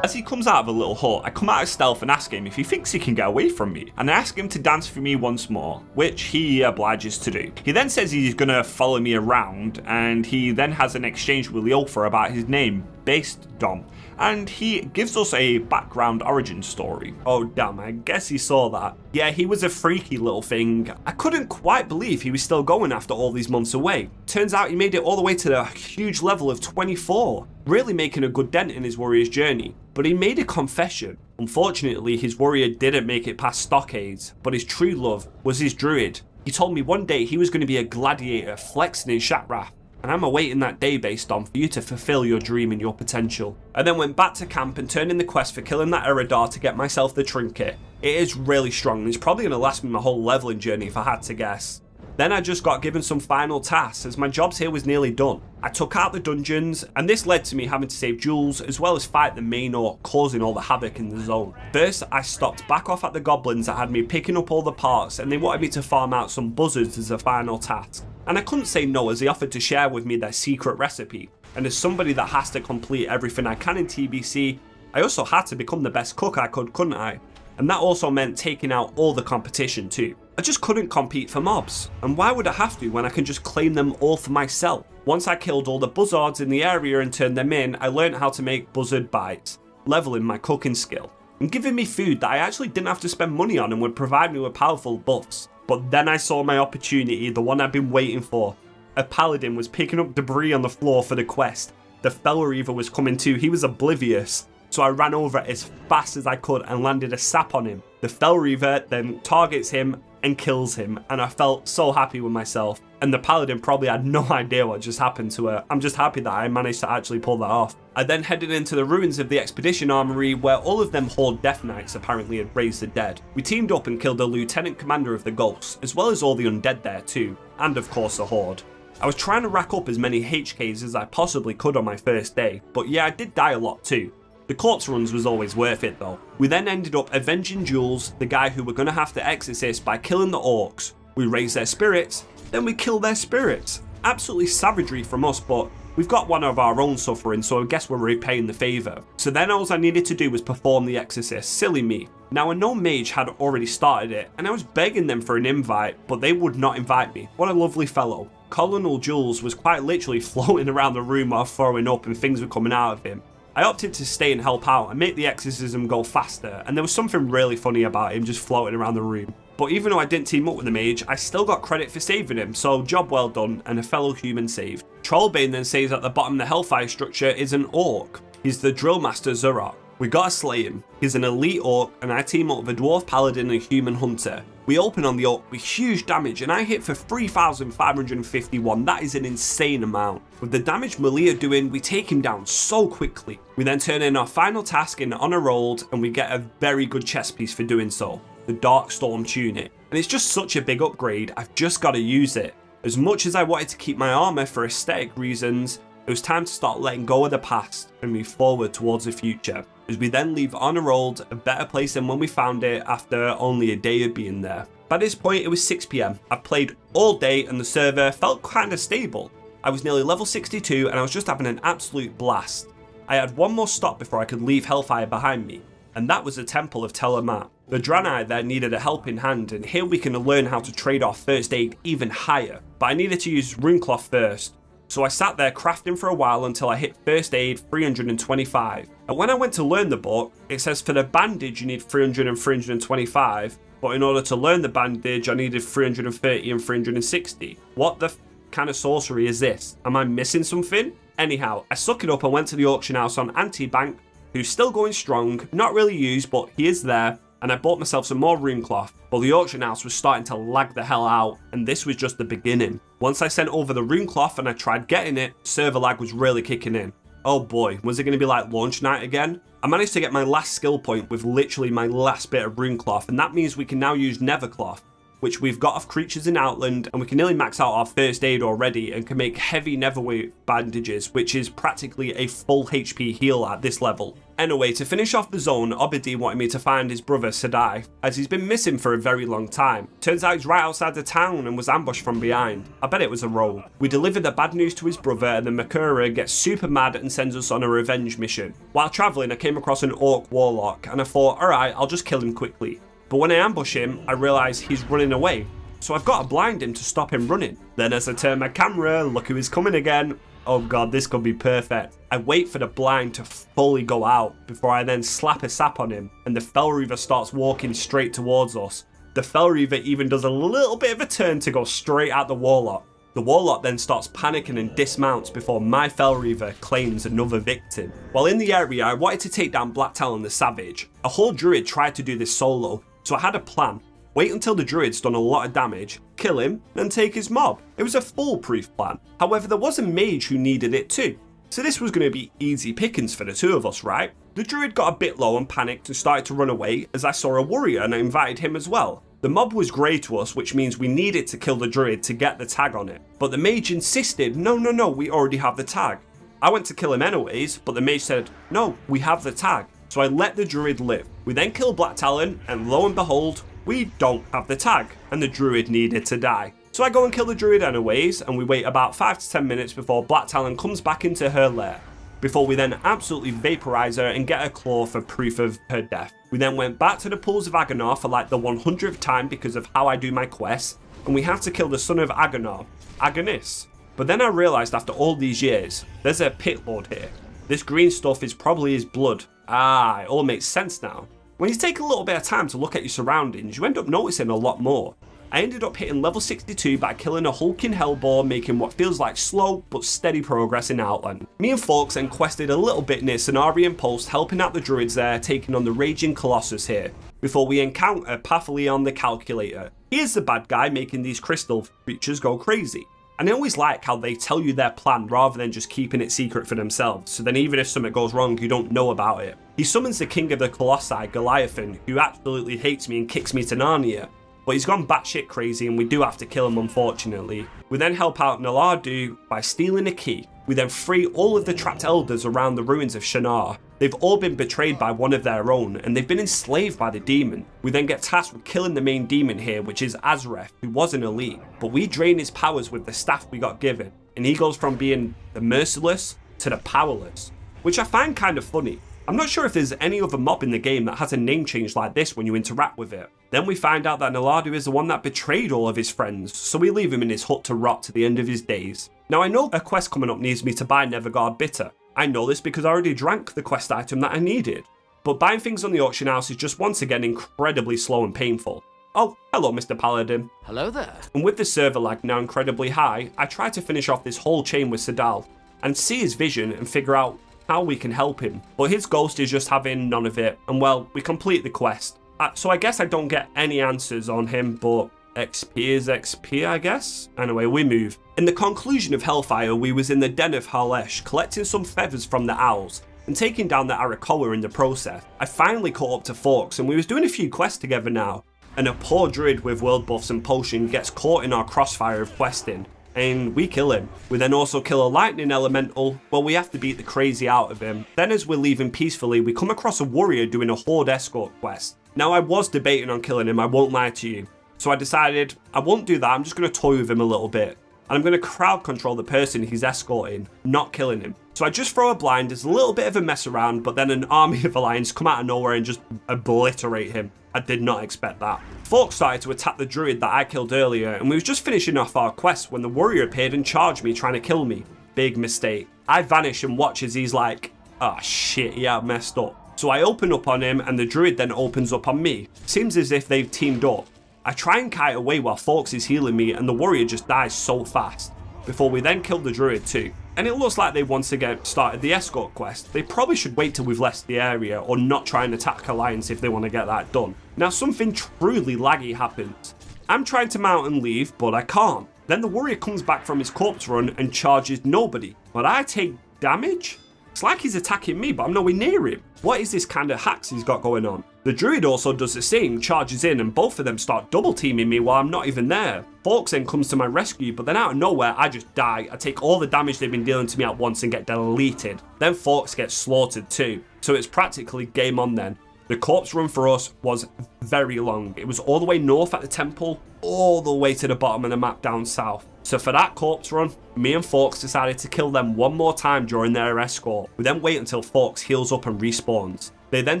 Speaker 1: As he comes out of a little hut, I come out of stealth and ask him if he thinks he can get away from me. And I ask him to dance for me once more, which he obliges to do. He then says he's gonna follow me around, and he then has an exchange with Leofa about his name, Based Dom. And he gives us a background origin story. Oh damn, I guess he saw that. Yeah, he was a freaky little thing. I couldn't quite believe he was still going after all these months away. Turns out he made it all the way to the huge level of 24, really making a good dent in his warrior's journey. But he made a confession. Unfortunately, his warrior didn't make it past Stockades, but his true love was his druid. He told me one day he was going to be a gladiator flexing in Shatrath. And I'm awaiting that day Based on for you to fulfill your dream and your potential. I then went back to camp and turned in the quest for killing that Eridar to get myself the trinket. It is really strong and it's probably going to last me my whole leveling journey if I had to guess. Then I just got given some final tasks as my jobs here was nearly done. I took out the dungeons and this led to me having to save jewels as well as fight the main orc causing all the havoc in the zone. First I stopped back off at the goblins that had me picking up all the parts and they wanted me to farm out some buzzards as a final task. And I couldn't say no as they offered to share with me their secret recipe. And as somebody that has to complete everything I can in TBC, I also had to become the best cook I could, couldn't I? And that also meant taking out all the competition too. I just couldn't compete for mobs. And why would I have to when I can just claim them all for myself? Once I killed all the buzzards in the area and turned them in, I learned how to make buzzard bites, leveling my cooking skill, and giving me food that I actually didn't have to spend money on and would provide me with powerful buffs. But then I saw my opportunity, the one I've been waiting for. A paladin was picking up debris on the floor for the quest. The Fell Reaver was coming too, he was oblivious. So I ran over as fast as I could and landed a sap on him. The Fell Reaver then targets him and kills him, and I felt so happy with myself. And the paladin probably had no idea what just happened to her. I'm just happy that I managed to actually pull that off. I then headed into the ruins of the expedition armory where all of them Horde Death Knights apparently had raised the dead. We teamed up and killed the lieutenant commander of the Ghosts, as well as all the undead there too, and of course the Horde. I was trying to rack up as many HKs as I possibly could on my first day, but yeah, I did die a lot too. The corpse runs was always worth it though. We then ended up avenging Jules, the guy who were going to have to exorcist by killing the orcs. We raised their spirits, Then we kill their spirits. Absolutely savagery from us, but we've got one of our own suffering, so I guess we're repaying the favour. So then all I needed to do was perform the exorcist. Silly me. Now I know Mage had already started it, and I was begging them for an invite, but they would not invite me. What a lovely fellow. Colonel Jules was quite literally floating around the room while throwing up and things were coming out of him. I opted to stay and help out and make the exorcism go faster, and there was something really funny about him just floating around the room. But even though I didn't team up with the mage, I still got credit for saving him, so job well done and a fellow human saved. Trollbane then says at the bottom of the Hellfire structure is an orc. He's the drill master Zurok. We gotta slay him. He's an elite orc and I team up with a dwarf paladin and a human hunter. We open on the orc with huge damage and I hit for 3,551, that is an insane amount. With the damage Malia doing, we take him down so quickly. We then turn in our final task in Honor Rolled and we get a very good chest piece for doing so. The Darkstorm tunic. And it's just such a big upgrade, I've just got to use it. As much as I wanted to keep my armor for aesthetic reasons, it was time to start letting go of the past and move forward towards the future, as we then leave Honor Rolled a better place than when we found it after only a day of being there. By this point it was 6 PM, I've played all day and the server felt kinda stable. I was nearly level 62 and I was just having an absolute blast. I had one more stop before I could leave Hellfire behind me, and that was the Temple of Telemat. The Draenei there needed a helping hand, and here we can learn how to trade our first aid even higher, but I needed to use Runecloth first. So I sat there crafting for a while until I hit first aid 325. And when I went to learn the book, it says for the bandage you need 300 and 325, but in order to learn the bandage I needed 330 and 360. What the kind of sorcery is this? Am I missing something? Anyhow, I suck it up and went to the auction house on Antibank, who's still going strong, not really used but he is there, and I bought myself some more Runecloth, but the auction house was starting to lag the hell out, and this was just the beginning. Once I sent over the Runecloth and I tried getting it, server lag was really kicking in. Oh boy, was it going to be like launch night again? I managed to get my last skill point with literally my last bit of Runecloth, and that means we can now use Nethercloth, which we've got off creatures in Outland, and we can nearly max out our first aid already and can make heavy Netherweight bandages, which is practically a full HP heal at this level. Anyway, to finish off the zone, Obadi wanted me to find his brother Sadai, as he's been missing for a very long time. Turns out he's right outside the town and was ambushed from behind. I bet it was a roll. We deliver the bad news to his brother and then Makura gets super mad and sends us on a revenge mission. While travelling, I came across an orc warlock and I thought, alright, I'll just kill him quickly. But when I ambush him, I realise he's running away. So I've got to blind him to stop him running. Then as I turn my camera, look who is coming again. Oh god, this could be perfect. I wait for the blind to fully go out before I then slap a sap on him and the Fel Reaver starts walking straight towards us. The Fel Reaver even does a little bit of a turn to go straight at the Warlock. The Warlock then starts panicking and dismounts before my Fel Reaver claims another victim. While in the area, I wanted to take down Black Talon the Savage. A whole druid tried to do this solo, so I had a plan. Wait until the druid's done a lot of damage, kill him, and take his mob. It was a foolproof plan. However, there was a mage who needed it too. So this was going to be easy pickings for the two of us, right? The druid got a bit low and panicked and started to run away as I saw a warrior and I invited him as well. The mob was grey to us, which means we needed to kill the druid to get the tag on it. But the mage insisted, no, we already have the tag. I went to kill him anyways, but the mage said, no, we have the tag. So I let the druid live. We then killed Black Talon, and lo and behold, we don't have the tag, and the druid needed to die. So I go and kill the druid anyways, and we wait about 5 to 10 minutes before Black Talon comes back into her lair, before we then absolutely vaporize her and get her claw for proof of her death. We then went back to the pools of Agonor for like the 100th time because of how I do my quests, and we have to kill the son of Agonor, Agonis. But then I realised after all these years, there's a pit lord here. This green stuff is probably his blood. Ah, it all makes sense now. When you take a little bit of time to look at your surroundings, you end up noticing a lot more. I ended up hitting level 62 by killing a hulking hellboar, making what feels like slow but steady progress in Outland. Me and Folks then quested a little bit near Cenarian Post, helping out the druids there, taking on the Raging Colossus here, before we encounter Pathleon the Calculator. He is the bad guy making these crystal creatures go crazy. And I always like how they tell you their plan rather than just keeping it secret for themselves, so then even if something goes wrong, you don't know about it. He summons the king of the Colossi, Goliathan, who absolutely hates me and kicks me to Narnia, but he's gone batshit crazy and we do have to kill him unfortunately. We then help out Nalardu by stealing a key. We then free all of the trapped elders around the ruins of Shannara. They've all been betrayed by one of their own, and they've been enslaved by the demon. We then get tasked with killing the main demon here, which is Azref, who was an elite, but we drain his powers with the staff we got given, and he goes from being the merciless to the powerless, which I find kind of funny. I'm not sure if there's any other mob in the game that has a name change like this when you interact with it. Then we find out that Naladu is the one that betrayed all of his friends, so we leave him in his hut to rot to the end of his days. Now I know a quest coming up needs me to buy Neverguard Bitter. I know this because I already drank the quest item that I needed. But buying things on the auction house is just once again incredibly slow and painful. Oh, hello Mr. Paladin.
Speaker 4: Hello there.
Speaker 1: And with the server lag now incredibly high, I try to finish off this whole chain with Sadal and see his vision and figure out how we can help him. But his ghost is just having none of it, and well, we complete the quest. So I guess I don't get any answers on him, but XP is XP, I guess? Anyway, we move. In the conclusion of Hellfire, we was in the den of Halesh, collecting some feathers from the owls, and taking down the Arakoa in the process. I finally caught up to Forks, and we was doing a few quests together now, and a poor druid with world buffs and potion gets caught in our crossfire of questing, and we kill him. We then also kill a lightning elemental. Well, we have to beat the crazy out of him. Then as we're leaving peacefully, we come across a warrior doing a horde escort quest. Now I was debating on killing him, I won't lie to you. So I decided I won't do that, I'm just going to toy with him a little bit. And I'm going to crowd control the person he's escorting, not killing him. So I just throw a blind, there's a little bit of a mess around, but then an army of Alliance come out of nowhere and just obliterate him. I did not expect that. Folk started to attack the druid that I killed earlier, and we was just finishing off our quest when the warrior appeared and charged me trying to kill me. Big mistake. I vanish and watch as he's like, ah shit, yeah, I messed up. So I open up on him and the druid then opens up on me. Seems as if they've teamed up. I try and kite away while Forks is healing me and the warrior just dies so fast, before we then kill the druid too. And it looks like they once again started the escort quest. They probably should wait till we've left the area or not try and attack Alliance if they want to get that done. Now something truly laggy happens. I'm trying to mount and leave, but I can't. Then the warrior comes back from his corpse run and charges nobody. But I take damage? It's like he's attacking me, but I'm nowhere near him. What is this kind of hacks he's got going on? The druid also does the same, charges in, and both of them start double teaming me while I'm not even there. Forks then comes to my rescue, but then out of nowhere, I just die. I take all the damage they've been dealing to me at once and get deleted. Then Forks gets slaughtered too, so it's practically game on then. The corpse run for us was very long. It was all the way north at the temple, all the way to the bottom of the map down south. So for that corpse run, me and Forks decided to kill them one more time during their escort. We then wait until Forks heals up and respawns. They then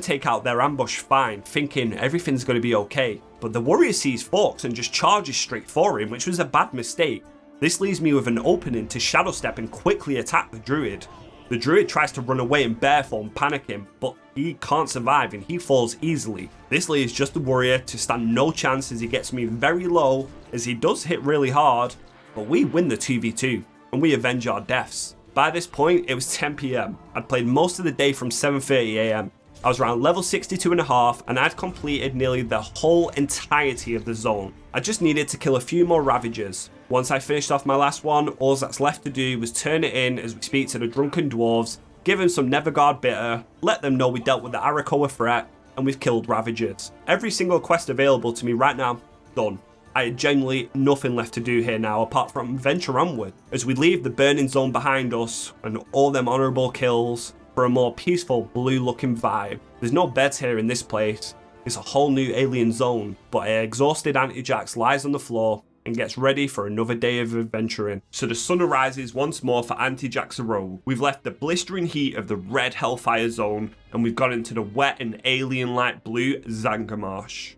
Speaker 1: take out their ambush fine, thinking everything's going to be okay. But the warrior sees Forks and just charges straight for him, which was a bad mistake. This leaves me with an opening to shadow step and quickly attack the druid. The druid tries to run away in bear form, panicking, but he can't survive and he falls easily. This leaves just the warrior to stand no chance as he gets me very low, as he does hit really hard, but we win the 2v2 and we avenge our deaths. By this point, it was 10 PM. I'd played most of the day from 7:30 AM. I was around level 62.5 and I'd completed nearly the whole entirety of the zone. I just needed to kill a few more Ravagers. Once I finished off my last one, all that's left to do was turn it in as we speak to the drunken dwarves, give them some Neverguard Bitter, let them know we dealt with the Arakoa threat, and we've killed Ravagers. Every single quest available to me right now, done. I had genuinely nothing left to do here now apart from venture onward as we leave the burning zone behind us and all them honourable kills for a more peaceful blue looking vibe. There's no beds here in this place. It's a whole new alien zone, but an exhausted Antijax lies on the floor and gets ready for another day of adventuring. So the sun arises once more for Antijax Row. We've left the blistering heat of the red Hellfire zone and we've gone into the wet and alien light blue Zangarmarsh.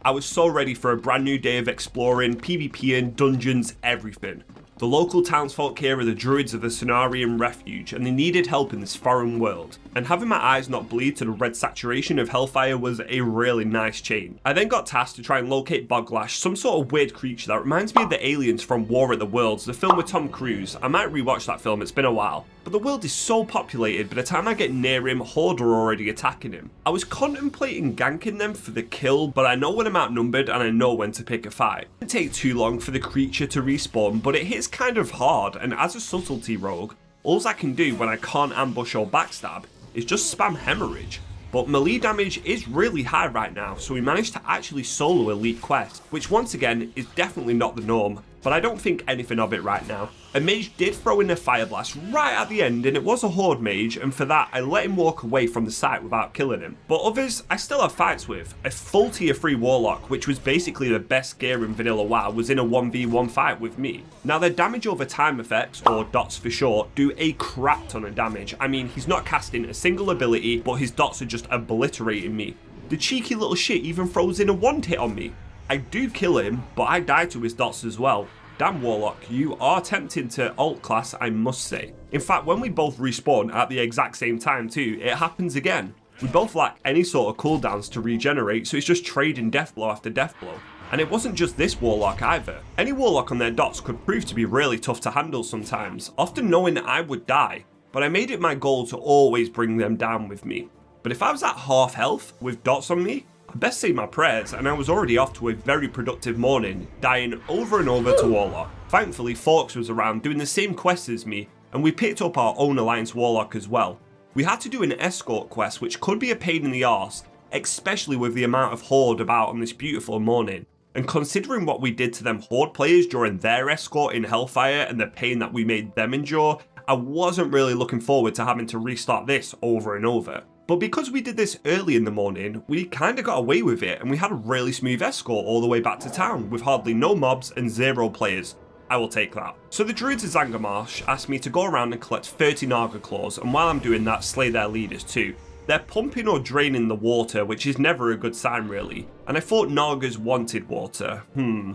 Speaker 1: I was so ready for a brand new day of exploring, PvPing, dungeons, everything. The local townsfolk here are the druids of the Cenarian Refuge, and they needed help in this foreign world. And having my eyes not bleed to the red saturation of Hellfire was a really nice change. I then got tasked to try and locate Boglash, some sort of weird creature that reminds me of the aliens from War at the Worlds, the film with Tom Cruise. I might rewatch that film, it's been a while. But the world is so populated, by the time I get near him, Horde are already attacking him. I was contemplating ganking them for the kill, but I know when I'm outnumbered and I know when to pick a fight. It didn't take too long for the creature to respawn, but it hits kind of hard, and as a subtlety rogue, all I can do when I can't ambush or backstab is just spam hemorrhage. But melee damage is really high right now, so we managed to actually solo elite quest, which once again is definitely not the norm. but I don't think anything of it right now. A mage did throw in a fire blast right at the end, and it was a horde mage, and for that I let him walk away from the site without killing him. But others I still have fights with. A full tier 3 warlock, which was basically the best gear in vanilla WoW, was in a 1v1 fight with me. Now their damage over time effects, or dots for short, do a crap ton of damage. I mean, he's not casting a single ability, but his dots are just obliterating me. The cheeky little shit even throws in a one hit on me. I do kill him, but I die to his dots as well. Damn Warlock, you are tempting to alt class, I must say. In fact, when we both respawn at the exact same time too, it happens again. We both lack any sort of cooldowns to regenerate, so it's just trading death blow after death blow. And it wasn't just this Warlock either. Any Warlock on their dots could prove to be really tough to handle sometimes, often knowing that I would die, but I made it my goal to always bring them down with me. But if I was at half health with dots on me, I best say my prayers, and I was already off to a very productive morning, dying over and over to Warlock. Thankfully, Forks was around doing the same quest as me, and we picked up our own Alliance Warlock as well. We had to do an escort quest, which could be a pain in the arse, especially with the amount of Horde about on this beautiful morning. And considering what we did to them Horde players during their escort in Hellfire and the pain that we made them endure, I wasn't really looking forward to having to restart this over and over. But because we did this early in the morning, we kinda got away with it, and we had a really smooth escort all the way back to town with hardly no mobs and 0 players. I will take that. So the druids of Zangarmarsh asked me to go around and collect 30 Naga claws, and while I'm doing that, slay their leaders too. They're pumping or draining the water, which is never a good sign really, and I thought Nagas wanted water.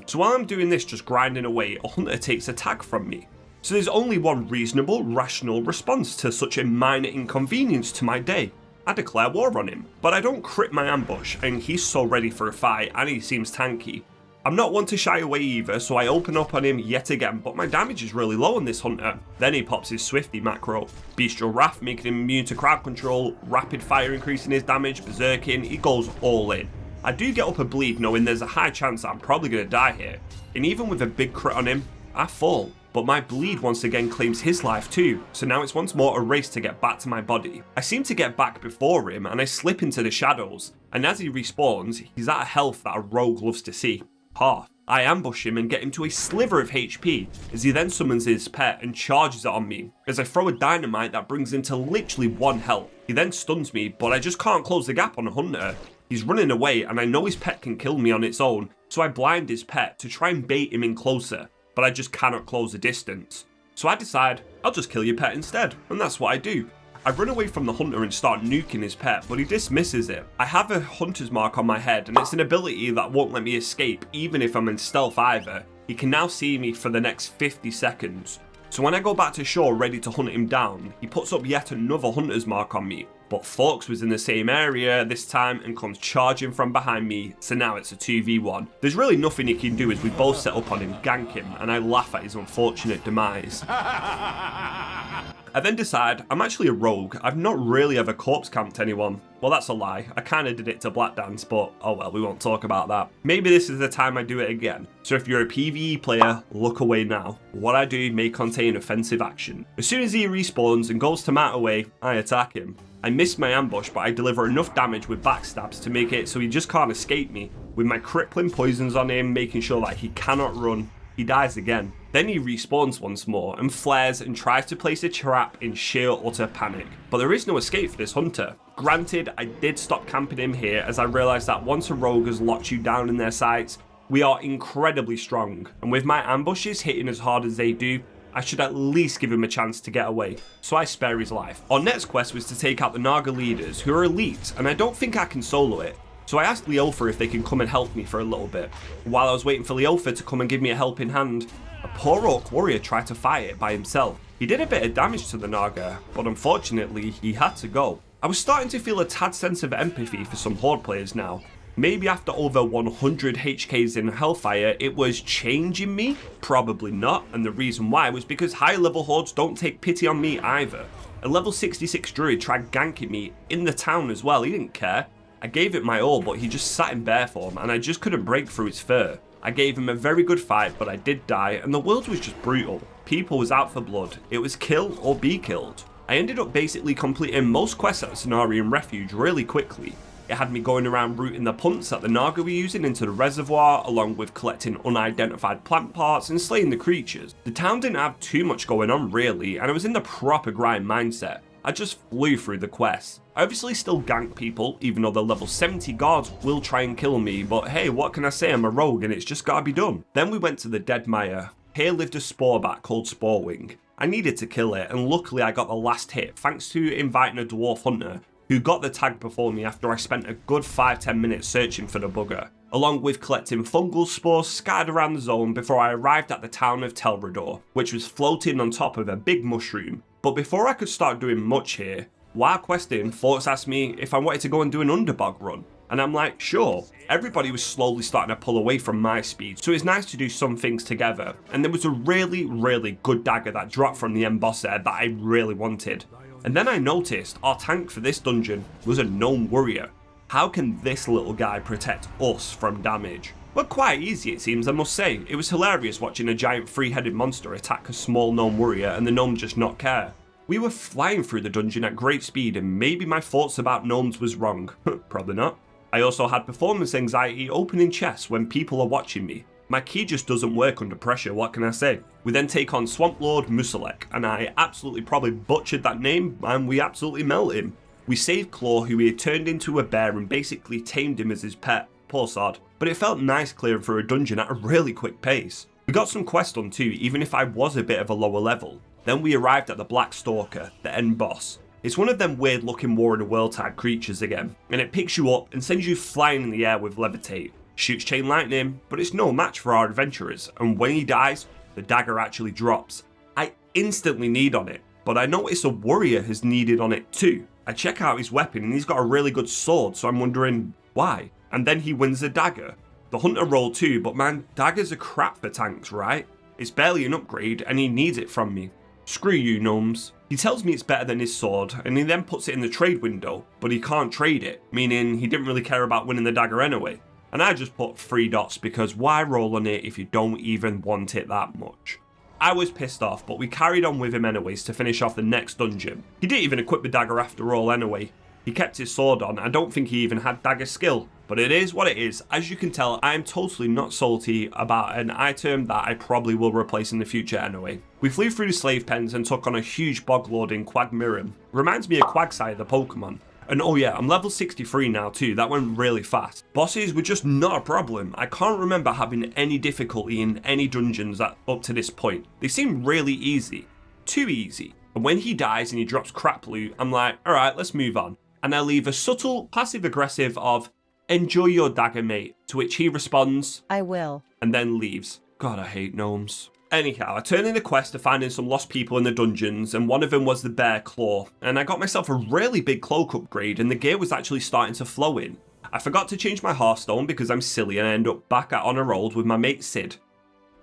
Speaker 1: So while I'm doing this, just grinding away, a hunter takes a tag from me. So there's only one reasonable, rational response to such a minor inconvenience to my day. I declare war on him, but I don't crit my ambush, and he's so ready for a fight, and he seems tanky. I'm not one to shy away either, so I open up on him yet again, but my damage is really low on this hunter. Then he pops his Swifty macro. Bestial Wrath making him immune to crowd control, Rapid Fire increasing his damage, Berserking, he goes all in. I do get up a bleed knowing there's a high chance that I'm probably going to die here, and even with a big crit on him, I fall. But my bleed once again claims his life too, so now it's once more a race to get back to my body. I seem to get back before him and I slip into the shadows, and as he respawns, he's at a health that a rogue loves to see. Half. I ambush him and get him to a sliver of HP, as he then summons his pet and charges it on me, as I throw a dynamite that brings him to literally 1 health. He then stuns me, but I just can't close the gap on a hunter. He's running away and I know his pet can kill me on its own, so I blind his pet to try and bait him in closer, but I just cannot close the distance. So I decide, I'll just kill your pet instead, and that's what I do. I run away from the hunter and start nuking his pet, but he dismisses it. I have a hunter's mark on my head, and it's an ability that won't let me escape, even if I'm in stealth either. He can now see me for the next 50 seconds. So when I go back to shore ready to hunt him down, he puts up yet another hunter's mark on me. But Forks was in the same area this time and comes charging from behind me, so now it's a 2v1. There's really nothing he can do as we both set up on him, gank him, and I laugh at his unfortunate demise. I then decide I'm actually a rogue. I've not really ever corpse camped anyone. Well, that's a lie. I kinda did it to Black Dance, but oh well, we won't talk about that. Maybe this is the time I do it again. So if you're a PvE player, look away now. What I do may contain offensive action. As soon as he respawns and goes to mount away, I attack him. I miss my ambush, but I deliver enough damage with backstabs to make it so he just can't escape me. With my crippling poisons on him, making sure that he cannot run, he dies again. Then he respawns once more and flares and tries to place a trap in sheer utter panic. But there is no escape for this hunter. Granted, I did stop camping him here as I realised that once a rogue has locked you down in their sights, we are incredibly strong. And with my ambushes hitting as hard as they do, I should at least give him a chance to get away, so I spare his life. Our next quest was to take out the Naga leaders, who are elite, and I don't think I can solo it. So I asked Leofa if they can come and help me for a little bit. While I was waiting for Leofa to come and give me a helping hand, a poor orc warrior tried to fight it by himself. He did a bit of damage to the Naga, but unfortunately he had to go. I was starting to feel a tad sense of empathy for some Horde players now. Maybe after over 100 HKs in Hellfire, it was changing me? Probably not, and the reason why was because high level Hordes don't take pity on me either. A level 66 druid tried ganking me in the town as well, he didn't care. I gave it my all, but he just sat in bear form and I just couldn't break through his fur. I gave him a very good fight, but I did die, and the world was just brutal. People was out for blood, it was kill or be killed. I ended up basically completing most quests at Cenarian Refuge really quickly. It had me going around routing the punts that the Naga were using into the reservoir, along with collecting unidentified plant parts and slaying the creatures. The town didn't have too much going on really, and I was in the proper grind mindset. I just flew through the quests. I obviously still gank people, even though the level 70 guards will try and kill me, but hey, what can I say, I'm a rogue and it's just gotta be done. Then we went to the Dead Mire. Here lived a spore bat called Sporewing. I needed to kill it, and luckily I got the last hit thanks to inviting a dwarf hunter who got the tag before me after I spent a good 5-10 minutes searching for the bugger, along with collecting fungal spores scattered around the zone before I arrived at the town of Terrokar, which was floating on top of a big mushroom. But before I could start doing much here, while questing, Forts asked me if I wanted to go and do an underbog run, and I'm like, sure. Everybody was slowly starting to pull away from my speed, so it's nice to do some things together, and there was a really good dagger that dropped from the end boss there that I really wanted. And then I noticed our tank for this dungeon was a gnome warrior. How can this little guy protect us from damage? Well, quite easy it seems, I must say. It was hilarious watching a giant three-headed monster attack a small gnome warrior and the gnome just not care. We were flying through the dungeon at great speed, and maybe my thoughts about gnomes was wrong. Probably not. I also had performance anxiety opening chests when people are watching me. My key just doesn't work under pressure, what can I say? We then take on Swamp Lord Musalek, and I absolutely probably butchered that name, and we absolutely melt him. We saved Claw, who he had turned into a bear and basically tamed him as his pet. Poor sod. But it felt nice clearing through a dungeon at a really quick pace. We got some quests done too, even if I was a bit of a lower level. Then we arrived at the Black Stalker, the end boss. It's one of them weird looking War in the World type creatures again, and it picks you up and sends you flying in the air with levitate. Shoots chain lightning, but it's no match for our adventurers, and when he dies, the dagger actually drops. I instantly need on it, but I notice a warrior has needed on it too. I check out his weapon and he's got a really good sword, so I'm wondering why. And then he wins the dagger. The hunter rolled too, but man, daggers are crap for tanks, right? It's barely an upgrade and he needs it from me. Screw you, gnomes. He tells me it's better than his sword, and he then puts it in the trade window, but he can't trade it, meaning he didn't really care about winning the dagger anyway. And I just put 3 dots because why roll on it if you don't even want it that much? I was pissed off, but we carried on with him anyways to finish off the next dungeon. He didn't even equip the dagger after all anyway. He kept his sword on. I don't think he even had dagger skill, but it is what it is. As you can tell, I am totally not salty about an item that I probably will replace in the future anyway. We flew through the slave pens and took on a huge boglord in Quagmirian. Reminds me of Quagsire, the Pokemon. And oh yeah, I'm level 63 now too, that went really fast. Bosses were just not a problem. I can't remember having any difficulty in any dungeons up to this point. They seem really easy. Too easy. And when he dies and he drops crap loot, I'm like, alright, let's move on. And I leave a subtle passive aggressive of, enjoy your dagger mate, to which he responds,
Speaker 3: I will.
Speaker 1: And then leaves. God, I hate gnomes. Anyhow, I turned in a quest to finding some lost people in the dungeons, and one of them was the Bear Claw, and I got myself a really big cloak upgrade, and the gear was actually starting to flow in. I forgot to change my Hearthstone because I'm silly and I end up back at Honor Rolled with my mate Sid.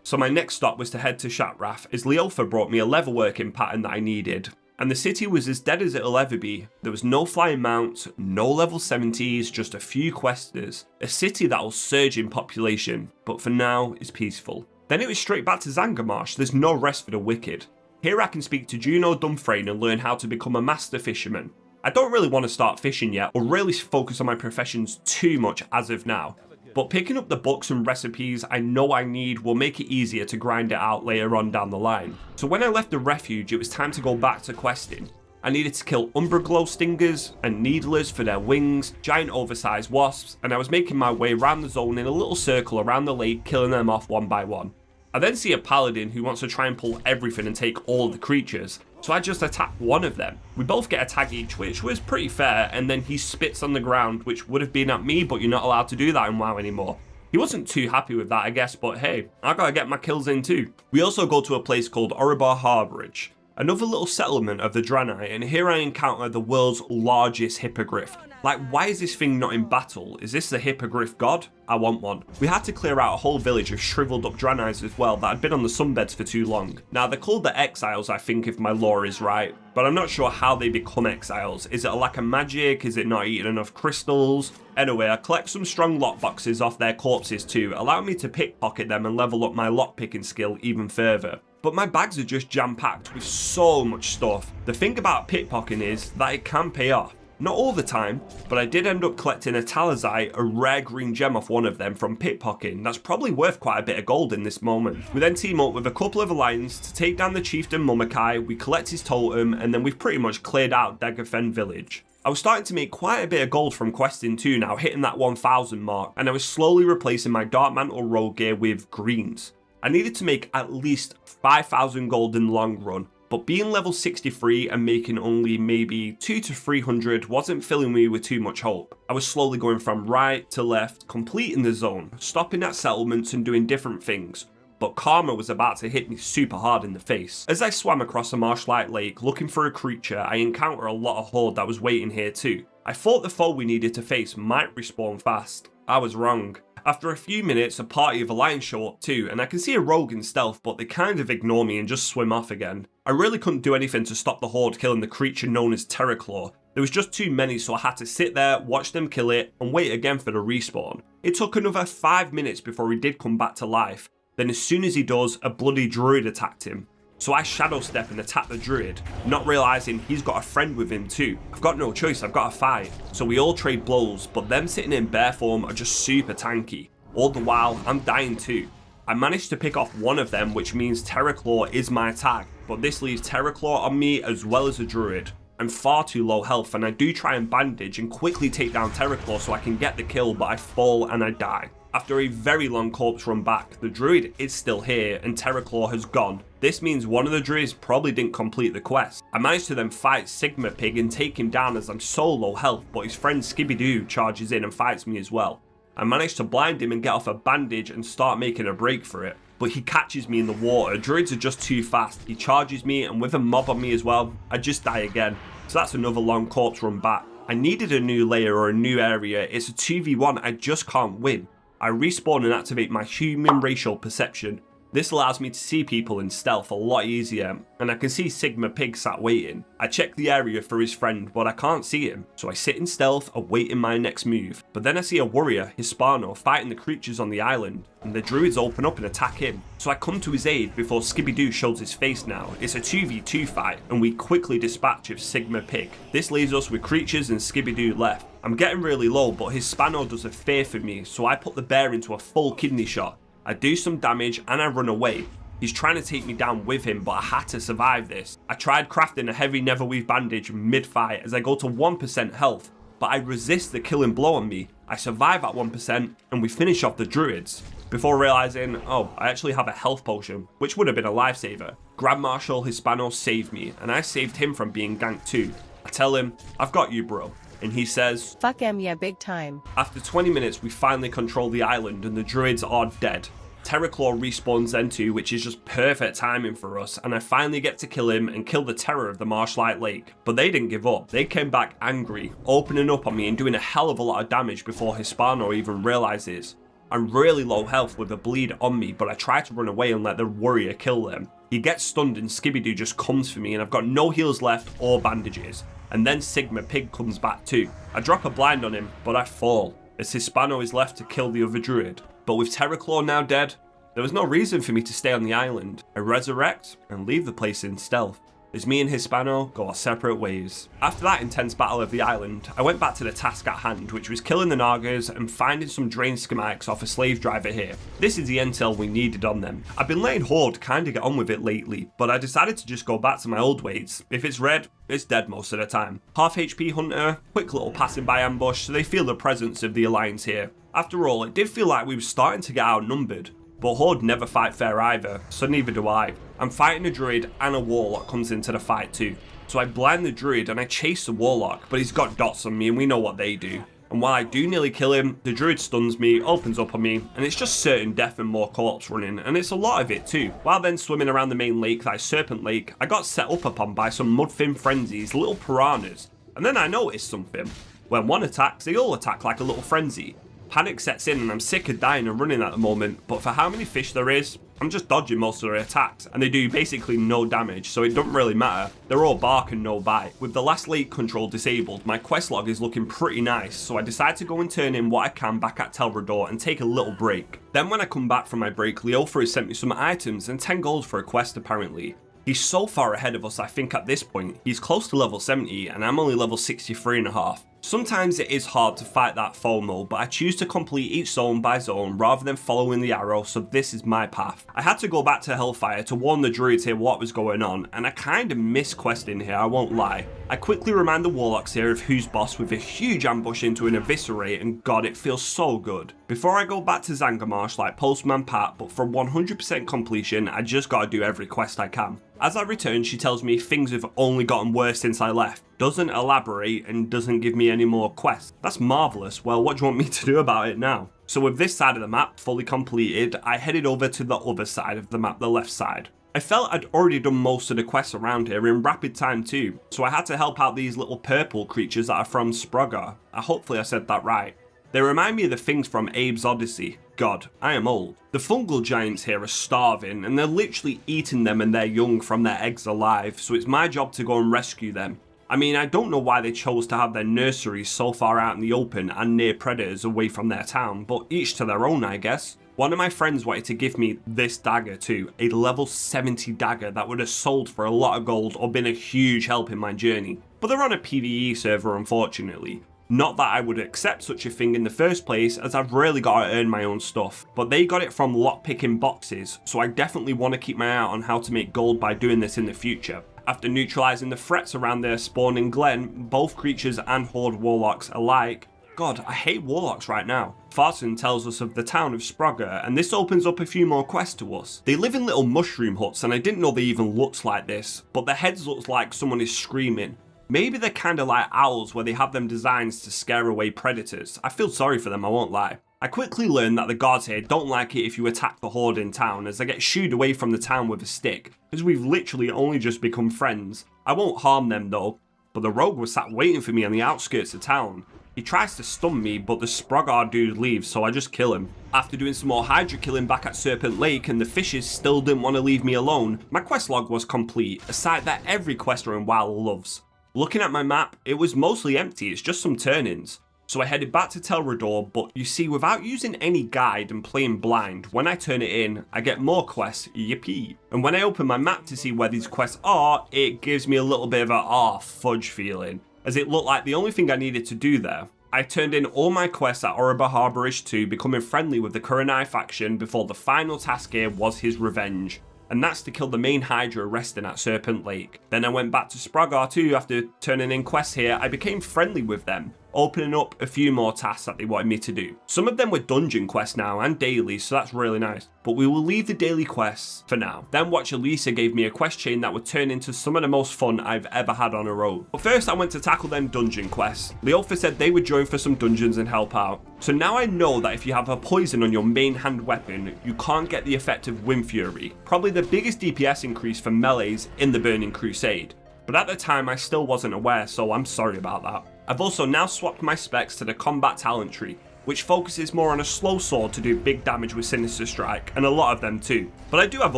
Speaker 1: So my next stop was to head to Shatrath, as Leofa brought me a level working pattern that I needed. And the city was as dead as it'll ever be. There was no flying mounts, no level 70s, just a few questers. A city that'll surge in population, but for now is peaceful. Then it was straight back to Zangarmarsh. There's no rest for the wicked. Here I can speak to Juno Dunfrain and learn how to become a master fisherman. I don't really want to start fishing yet, or really focus on my professions too much as of now. But picking up the books and recipes I know I need will make it easier to grind it out later on down the line. So when I left the refuge, it was time to go back to questing. I needed to kill Umbra Glow Stingers and Needlers for their wings, giant oversized wasps, and I was making my way around the zone in a little circle around the lake, killing them off one by one. I then see a paladin who wants to try and pull everything and take all the creatures, so I just attack one of them. We both get a tag each, which was pretty fair, and then he spits on the ground, which would have been at me, but you're not allowed to do that in WoW anymore. He wasn't too happy with that, I guess, but hey, I gotta get my kills in too. We also go to a place called Oribor Harborage, another little settlement of the Draenei, and here I encounter the world's largest hippogriff. Like, why is this thing not in battle? Is this the hippogriff god? I want one. We had to clear out a whole village of shriveled up Draenei as well that had been on the sunbeds for too long. Now, they're called the Exiles, I think, if my lore is right, but I'm not sure how they become exiles. Is it a lack of magic? Is it not eating enough crystals? Anyway, I collect some strong lockboxes off their corpses too, allowing me to pickpocket them and level up my lockpicking skill even further. But my bags are just jam-packed with so much stuff. The thing about pickpocketing is that it can pay off. Not all the time, but I did end up collecting a talazite, a rare green gem off one of them from pickpocketing. That's probably worth quite a bit of gold in this moment. We then team up with a couple of alliance to take down the chieftain Mummakai, we collect his totem, and then we've pretty much cleared out Daggerfen village. I was starting to make quite a bit of gold from questing too now, hitting that 1000 mark, and I was slowly replacing my Dark Mantle rogue gear with greens. I needed to make at least 5000 gold in the long run, but being level 63 and making only maybe 200 to 300 wasn't filling me with too much hope. I was slowly going from right to left, completing the zone, stopping at settlements and doing different things. But karma was about to hit me super hard in the face. As I swam across a marsh-like lake looking for a creature, I encountered a lot of horde that was waiting here too. I thought the foe we needed to face might respawn fast. I was wrong. After a few minutes, a party of alliance show up too, and I can see a rogue in stealth, but they kind of ignore me and just swim off again. I really couldn't do anything to stop the horde killing the creature known as Terrokar. There was just too many, so I had to sit there, watch them kill it, and wait again for the respawn. It took another 5 minutes before he did come back to life. Then as soon as he does, a bloody druid attacked him. So I shadow step and attack the druid, not realising he's got a friend with him too. I've got no choice, I've got to fight. So we all trade blows, but them sitting in bear form are just super tanky. All the while, I'm dying too. I managed to pick off one of them, which means Terrokar is my tag, but this leaves Terrokar on me as well as a druid. I'm far too low health and I do try and bandage and quickly take down Terrokar so I can get the kill, but I fall and I die. After a very long corpse run back, the druid is still here and Terrokar has gone. This means one of the druids probably didn't complete the quest. I managed to then fight Sigma Pig and take him down as I'm so low health, but his friend Skibidoo charges in and fights me as well. I managed to blind him and get off a bandage and start making a break for it, but he catches me in the water. Druids are just too fast. He charges me and with a mob on me as well, I just die again. So that's another long corpse run back. I needed a new layer or a new area. It's a 2v1, I just can't win. I respawn and activate my human racial perception. This allows me to see people in stealth a lot easier, and I can see Sigma Pig sat waiting. I check the area for his friend, but I can't see him, so I sit in stealth awaiting my next move. But then I see a warrior, Hispano, fighting the creatures on the island, and the druids open up and attack him. So I come to his aid before Skibidoo shows his face now. It's a 2v2 fight, and we quickly dispatch of Sigma Pig. This leaves us with creatures and Skibidoo left. I'm getting really low, but Hispano does a fear for me, so I put the bear into a full kidney shot. I do some damage and I run away. He's trying to take me down with him, but I had to survive this. I tried crafting a heavy Neverweave bandage mid-fight as I go to 1% health, but I resist the killing blow on me. I survive at 1% and we finish off the druids. Before realising, oh, I actually have a health potion, which would have been a lifesaver. Grand Marshal Hispano saved me, and I saved him from being ganked too. I tell him, I've got you, bro. And he says,
Speaker 3: Fuck em, yeah, big time.
Speaker 1: After 20 minutes, we finally control the island and the druids are dead. Terrokar respawns then too, which is just perfect timing for us, and I finally get to kill him and kill the terror of the Marshlight Lake. But they didn't give up. They came back angry, opening up on me and doing a hell of a lot of damage before Hispano even realizes. I'm really low health with a bleed on me, but I try to run away and let the warrior kill them. He gets stunned and Skibidoo just comes for me and I've got no heals left or bandages. And then Sigma Pig comes back too. I drop a blind on him, but I fall, as Hispano is left to kill the other druid. But with Terrokar now dead, there was no reason for me to stay on the island. I resurrect and leave the place in stealth, as me and Hispano go our separate ways. After that intense battle of the island, I went back to the task at hand, which was killing the Nagas and finding some drain schematics off a slave driver here. This is the intel we needed on them. I've been letting Horde kinda get on with it lately, but I decided to just go back to my old ways. If it's red, it's dead most of the time. Half HP Hunter, quick little passing by ambush so they feel the presence of the Alliance here. After all, it did feel like we were starting to get outnumbered. But Horde never fight fair either, so neither do I. I'm fighting a druid and a warlock comes into the fight too. So I blind the druid and I chase the warlock, but he's got dots on me and we know what they do. And while I do nearly kill him, the druid stuns me, opens up on me, and it's just certain death and more corpse running, and it's a lot of it too. While then swimming around the main lake, that is Serpent Lake, I got set up upon by some mudfin frenzies, little piranhas. And then I noticed something. When one attacks, they all attack like a little frenzy. Panic sets in and I'm sick of dying and running at the moment, but for how many fish there is, I'm just dodging most of their attacks, and they do basically no damage, so it doesn't really matter. They're all bark and no bite. With the last lake control disabled, my quest log is looking pretty nice, so I decide to go and turn in what I can back at Telrador and take a little break. Then when I come back from my break, Leofa has sent me some items and 10 gold for a quest apparently. He's so far ahead of us, I think at this point, he's close to level 70 and I'm only level 63.5. Sometimes it is hard to fight that FOMO, but I choose to complete each zone by zone rather than following the arrow, so this is my path. I had to go back to Hellfire to warn the druids here what was going on, and I kinda missed questing here, I won't lie. I quickly remind the warlocks here of who's boss with a huge ambush into an eviscerate, and god, it feels so good. Before I go back to Zangarmarsh like Postman Pat, but for 100% completion, I just gotta do every quest I can. As I return, she tells me things have only gotten worse since I left, doesn't elaborate and doesn't give me any more quests. That's marvellous. Well, what do you want me to do about it now? So with this side of the map fully completed, I headed over to the other side of the map, the left side. I felt I'd already done most of the quests around here in rapid time too, so I had to help out these little purple creatures that are from Sproggar. Hopefully I said that right. They remind me of the things from Abe's Odyssey. God, I am old. The fungal giants here are starving and they're literally eating them and their young from their eggs alive, so it's my job to go and rescue them. I mean, I don't know why they chose to have their nurseries so far out in the open and near predators away from their town, but each to their own, I guess. One of my friends wanted to give me this dagger too, a level 70 dagger that would have sold for a lot of gold or been a huge help in my journey. But they're on a PvE server, unfortunately. Not that I would accept such a thing in the first place, as I've rarely got to earn my own stuff, but they got it from lockpicking boxes, so I definitely want to keep my eye out on how to make gold by doing this in the future. After neutralising the threats around their spawning glen, both creatures and horde warlocks alike. God, I hate warlocks right now. Farson tells us of the town of Sproggar, and this opens up a few more quests to us. They live in little mushroom huts, and I didn't know they even looked like this, but their heads look like someone is screaming. Maybe they're kinda like owls where they have them designs to scare away predators. I feel sorry for them, I won't lie. I quickly learned that the guards here don't like it if you attack the horde in town, as they get shooed away from the town with a stick, as we've literally only just become friends. I won't harm them though, but the rogue was sat waiting for me on the outskirts of town. He tries to stun me, but the Sproggar dude leaves, so I just kill him. After doing some more Hydra killing back at Serpent Lake and the fishes still didn't want to leave me alone, my quest log was complete, a sight that every quester in WoW loves. Looking at my map, it was mostly empty, it's just some turn-ins. So I headed back to Terrokar, but you see, without using any guide and playing blind, when I turn it in, I get more quests, yippee. And when I open my map to see where these quests are, it gives me a little bit of a fudge feeling, as it looked like the only thing I needed to do there. I turned in all my quests at Orba Harborish 2, becoming friendly with the Kurenai faction before the final task here was his revenge. And that's to kill the main Hydra resting at Serpent Lake. Then I went back to Sproggar too after turning in quests here. I became friendly with them, opening up a few more tasks that they wanted me to do. Some of them were dungeon quests now and daily, so that's really nice. But we will leave the daily quests for now. Then Watch Elisa gave me a quest chain that would turn into some of the most fun I've ever had on a road. But first I went to tackle them dungeon quests. Leofa said they would join for some dungeons and help out. So now I know that if you have a poison on your main hand weapon, you can't get the effect of Wind Fury, probably the biggest DPS increase for melees in the Burning Crusade. But at the time I still wasn't aware, so I'm sorry about that. I've also now swapped my specs to the combat talent tree, which focuses more on a slow sword to do big damage with Sinister Strike, and a lot of them too. But I do have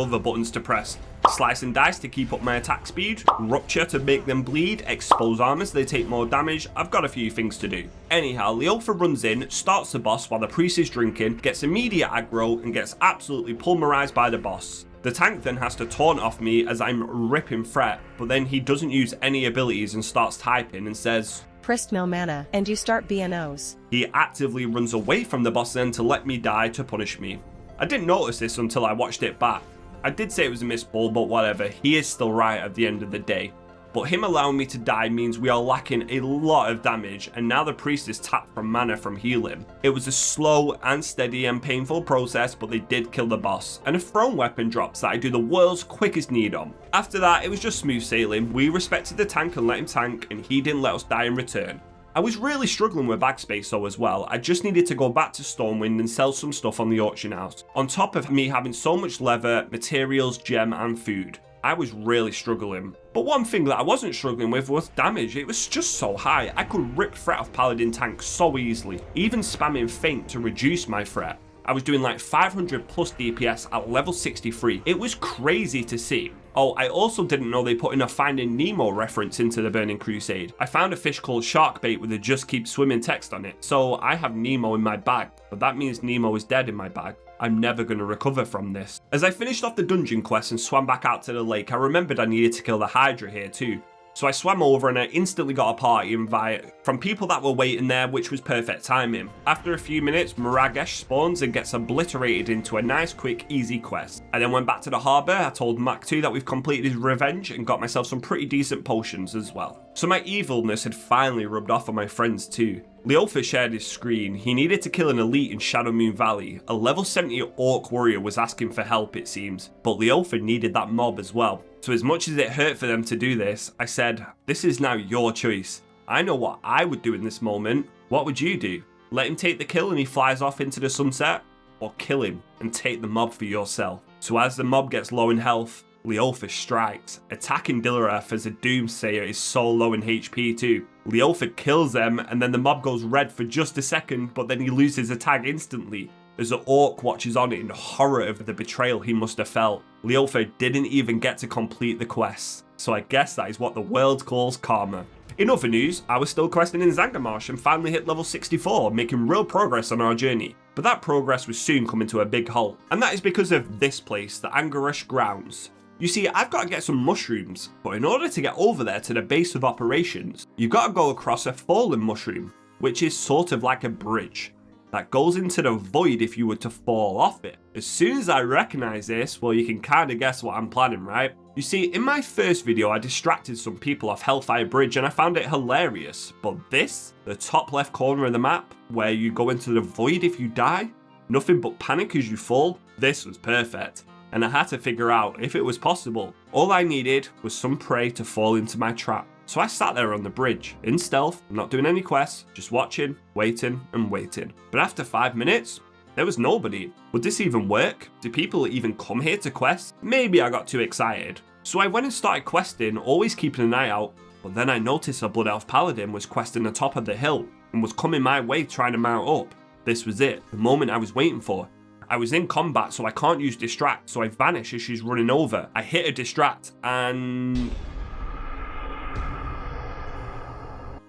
Speaker 1: other buttons to press. Slice and Dice to keep up my attack speed, Rupture to make them bleed, Expose armor so they take more damage. I've got a few things to do. Anyhow, Leofa runs in, starts the boss while the priest is drinking, gets immediate aggro and gets absolutely pulverized by the boss. The tank then has to taunt off me as I'm ripping threat, but then he doesn't use any abilities and starts typing and says,
Speaker 3: Prist no mana, and you start BNOs.
Speaker 1: He actively runs away from the boss then to let me die to punish me. I didn't notice this until I watched it back. I did say it was a missed ball, but whatever, he is still right at the end of the day. But him allowing me to die means we are lacking a lot of damage, and now the priest is tapped from mana from healing. It was a slow and steady and painful process, but they did kill the boss, and a thrown weapon drops that I do the world's quickest need on. After that, it was just smooth sailing. We respected the tank and let him tank, and he didn't let us die in return. I was really struggling with bag space though as well. I just needed to go back to Stormwind and sell some stuff on the auction house. On top of me having so much leather, materials, gem and food. I was really struggling. But one thing that I wasn't struggling with was damage. It was just so high. I could rip threat off Paladin tanks so easily, even spamming Feint to reduce my threat. I was doing like 500 plus DPS at level 63. It was crazy to see. Oh, I also didn't know they put in a Finding Nemo reference into the Burning Crusade. I found a fish called Sharkbait with a Just Keep Swimming text on it, so I have Nemo in my bag, but that means Nemo is dead in my bag. I'm never going to recover from this. As I finished off the dungeon quest and swam back out to the lake, I remembered I needed to kill the Hydra here too. So I swam over and I instantly got a party invite from people that were waiting there, which was perfect timing. After a few minutes, Miragesh spawns and gets obliterated into a nice, quick, easy quest. I then went back to the harbour. I told Mac 2 that we've completed his revenge and got myself some pretty decent potions as well. So my evilness had finally rubbed off on my friends too. Leofa shared his screen. He needed to kill an elite in Shadow Moon Valley. A level 70 orc warrior was asking for help, it seems, but Leofa needed that mob as well. So as much as it hurt for them to do this, I said, this is now your choice. I know what I would do in this moment. What would you do? Let him take the kill and he flies off into the sunset? Or kill him and take the mob for yourself? So as the mob gets low in health, Leofa strikes. Attacking Dilarath as a Doomsayer is so low in HP too. Leofa kills them and then the mob goes red for just a second, but then he loses a tag instantly. As the orc watches on in horror of the betrayal he must have felt. Leofa didn't even get to complete the quest. So I guess that is what the world calls karma. In other news, I was still questing in Zangarmarsh and finally hit level 64, making real progress on our journey. But that progress was soon coming to a big halt. And that is because of this place, the Angarish Grounds. You see, I've got to get some mushrooms, but in order to get over there to the base of operations, you've got to go across a fallen mushroom, which is sort of like a bridge that goes into the void if you were to fall off it. As soon as I recognize this, well, you can kind of guess what I'm planning, right? You see, in my first video, I distracted some people off Hellfire Bridge and I found it hilarious. But this, the top left corner of the map, where you go into the void if you die, nothing but panic as you fall, this was perfect. And I had to figure out if it was possible. All I needed was some prey to fall into my trap. So I sat there on the bridge, in stealth, not doing any quests, just watching, waiting and waiting. But after 5 minutes, there was nobody. Would this even work? Do people even come here to quest? Maybe I got too excited. So I went and started questing, always keeping an eye out, but then I noticed a Blood Elf Paladin was questing the top of the hill and was coming my way trying to mount up. This was it, the moment I was waiting for. I was in combat, so I can't use distract, so I vanish as she's running over. I hit a distract and...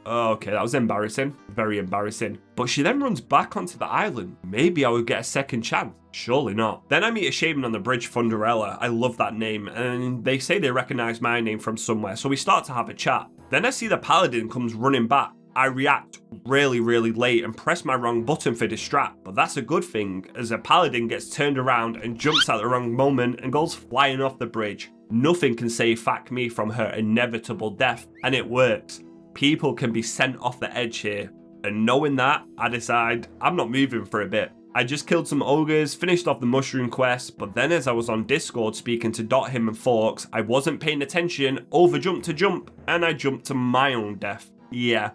Speaker 1: okay, that was embarrassing. Very embarrassing. But she then runs back onto the island. Maybe I would get a second chance. Surely not. Then I meet a shaman on the bridge, Thunderella. I love that name. And they say they recognize my name from somewhere. So we start to have a chat. Then I see the paladin comes running back. I react really late and press my wrong button for distract. But that's a good thing, as a paladin gets turned around and jumps at the wrong moment and goes flying off the bridge. Nothing can save Fak me from her inevitable death. And it works. People can be sent off the edge here, and knowing that, I decide I'm not moving for a bit. I just killed some ogres, finished off the mushroom quest, but then as I was on Discord speaking to Dothim and Forks, I wasn't paying attention, overjumped to jump, and I jumped to my own death. Yeah.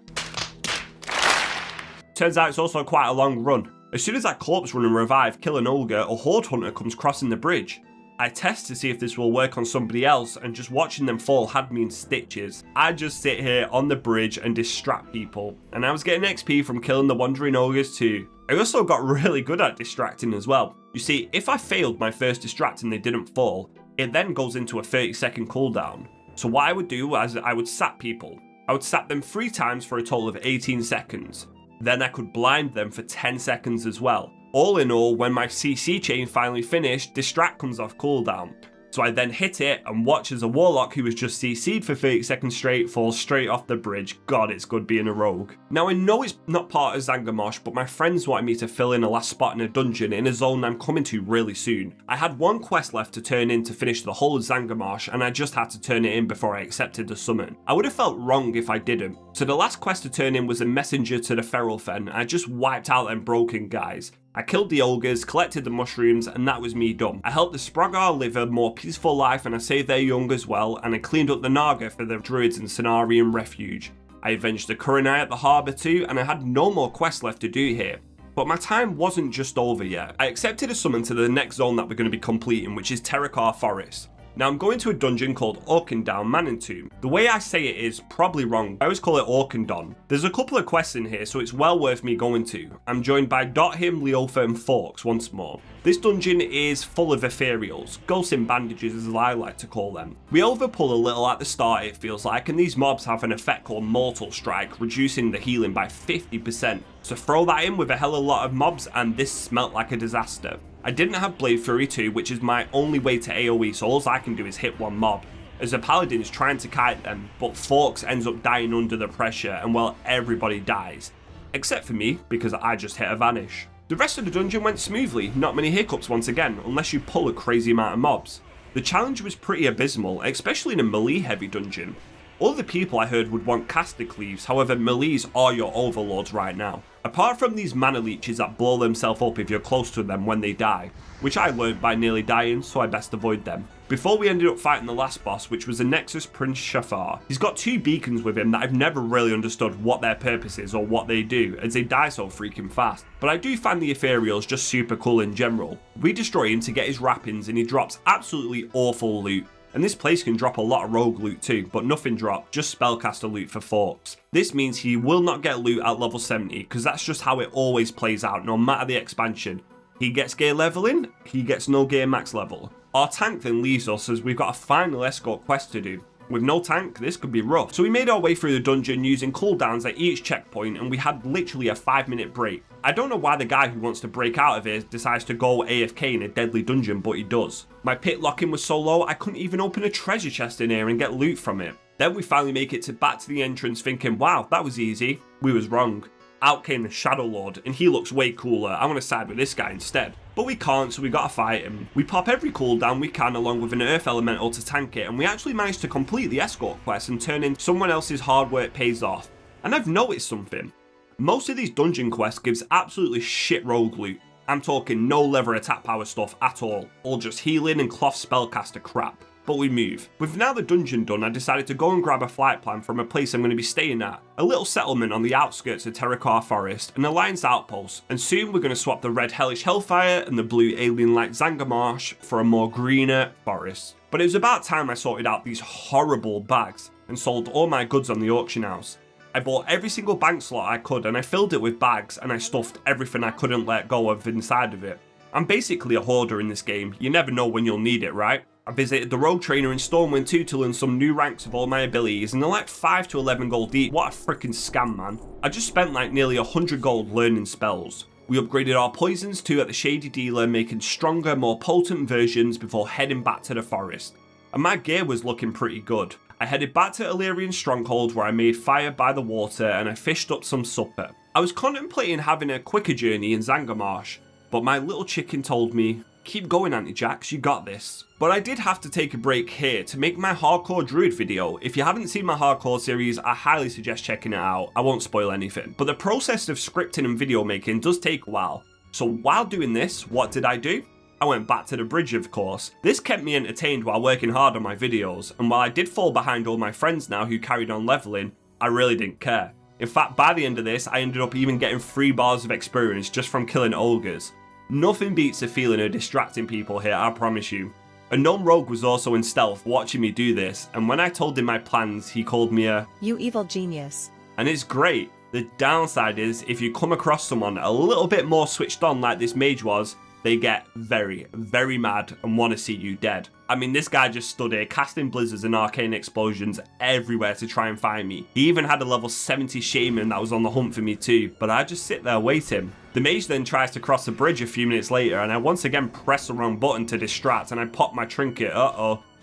Speaker 1: Turns out it's also quite a long run. As soon as that corpse run and revive, kill an ogre, a horde hunter comes crossing the bridge. I test to see if this will work on somebody else, and just watching them fall had me in stitches. I just sit here on the bridge and distract people, and I was getting XP from killing the wandering ogres too. I also got really good at distracting as well. You see, if I failed my first distract and they didn't fall, it then goes into a 30-second cooldown. So what I would do was I would sap people. I would sap them 3 times for a total of 18 seconds. Then I could blind them for 10 seconds as well. All in all, when my CC chain finally finished, distract comes off cooldown. So I then hit it and watch as a warlock who was just CC'd for 30 seconds straight falls straight off the bridge. God, it's good being a rogue. Now I know it's not part of Zangarmarsh, but my friends wanted me to fill in a last spot in a dungeon in a zone I'm coming to really soon. I had one quest left to turn in to finish the whole of Zangarmarsh, and I just had to turn it in before I accepted the summon. I would have felt wrong if I didn't. So the last quest to turn in was a messenger to the Feral Fen. I just wiped out them broken guys. I killed the ogres, collected the mushrooms, and that was me done. I helped the Sprogar live a more peaceful life and I saved their young as well, and I cleaned up the Naga for the druids in Cenarian Refuge. I avenged the Kuranai at the harbour too, and I had no more quests left to do here. But my time wasn't just over yet. I accepted a summon to the next zone that we're going to be completing, which is Terrokar Forest. Now I'm going to a dungeon called Orkendown Manentomb. The way I say it is probably wrong. I always call it Orkendon. There's a couple of quests in here, so it's well worth me going to. I'm joined by Dothim, Leofa and Forks once more. This dungeon is full of ethereals, ghosts in bandages as I like to call them. We overpull a little at the start it feels like, and these mobs have an effect called Mortal Strike, reducing the healing by 50%. So throw that in with a hell of a lot of mobs and this smelt like a disaster. I didn't have Blade Fury 2, which is my only way to AoE, so all I can do is hit one mob, as the paladin is trying to kite them, but Forks ends up dying under the pressure, and well, everybody dies. Except for me, because I just hit a vanish. The rest of the dungeon went smoothly, not many hiccups once again, unless you pull a crazy amount of mobs. The challenge was pretty abysmal, especially in a melee heavy dungeon. All the people I heard would want caster cleaves, however melees are your overlords right now. Apart from these mana leeches that blow themselves up if you're close to them when they die, which I learned by nearly dying, so I best avoid them. Before we ended up fighting the last boss, which was the Nexus Prince Shafar. He's got 2 beacons with him that I've never really understood what their purpose is or what they do, as they die so freaking fast. But I do find the ethereals just super cool in general. We destroy him to get his wrappings and he drops absolutely awful loot. And this place can drop a lot of rogue loot too, but nothing dropped, just spellcaster loot for Forks. This means he will not get loot at level 70, because that's just how it always plays out, no matter the expansion. He gets gear leveling, he gets no gear max level. Our tank then leaves us as we've got a final escort quest to do. With no tank, this could be rough. So we made our way through the dungeon using cooldowns at each checkpoint, and we had literally a 5-minute break. I don't know why the guy who wants to break out of here decides to go AFK in a deadly dungeon, but he does. My pit locking was so low, I couldn't even open a treasure chest in here and get loot from it. Then we finally make it back to the entrance thinking, wow, that was easy. We was wrong. Out came the Shadow Lord, and he looks way cooler. I want to side with this guy instead. But we can't, so we gotta fight him. We pop every cooldown we can along with an Earth Elemental to tank it, and we actually managed to complete the escort quest and turn in someone else's hard work pays off. And I've noticed something. Most of these dungeon quests gives absolutely shit rogue loot. I'm talking no lever attack power stuff at all just healing and cloth spellcaster crap. But we move. With now the dungeon done, I decided to go and grab a flight plan from a place I'm going to be staying at. A little settlement on the outskirts of Terrokar Forest, an Alliance outpost, and soon we're going to swap the red hellish Hellfire and the blue alien-like Zangarmarsh for a more greener forest. But it was about time I sorted out these horrible bags and sold all my goods on the auction house. I bought every single bank slot I could and I filled it with bags and I stuffed everything I couldn't let go of inside of it. I'm basically a hoarder in this game, you never know when you'll need it, right? I visited the Rogue Trainer in Stormwind 2 to learn some new ranks of all my abilities, and they're like 5 to 11 gold each. What a freaking scam, man. I just spent like nearly 100 gold learning spells. We upgraded our poisons too at the Shady Dealer, making stronger, more potent versions before heading back to the forest. And my gear was looking pretty good. I headed back to Illyrian Stronghold where I made fire by the water and I fished up some supper. I was contemplating having a quicker journey in Zangarmarsh, but my little chicken told me, keep going Antijax, you got this. But I did have to take a break here to make my Hardcore Druid video. If you haven't seen my Hardcore series, I highly suggest checking it out. I won't spoil anything. But the process of scripting and video making does take a while. So while doing this, what did I do? I went back to the bridge, of course. This kept me entertained while working hard on my videos, and while I did fall behind all my friends now who carried on leveling, I really didn't care. In fact, by the end of this, I ended up even getting 3 bars of experience just from killing ogres. Nothing beats the feeling of distracting people here, I promise you. A gnome rogue was also in stealth watching me do this, and when I told him my plans, he called me a
Speaker 3: You evil genius.
Speaker 1: And it's great. The downside is, if you come across someone a little bit more switched on like this mage was, they get very, very mad and want to see you dead. I mean, this guy just stood here casting blizzards and arcane explosions everywhere to try and find me. He even had a level 70 shaman that was on the hunt for me too, but I just sit there waiting. The mage then tries to cross the bridge a few minutes later and I once again press the wrong button to distract and I pop my trinket,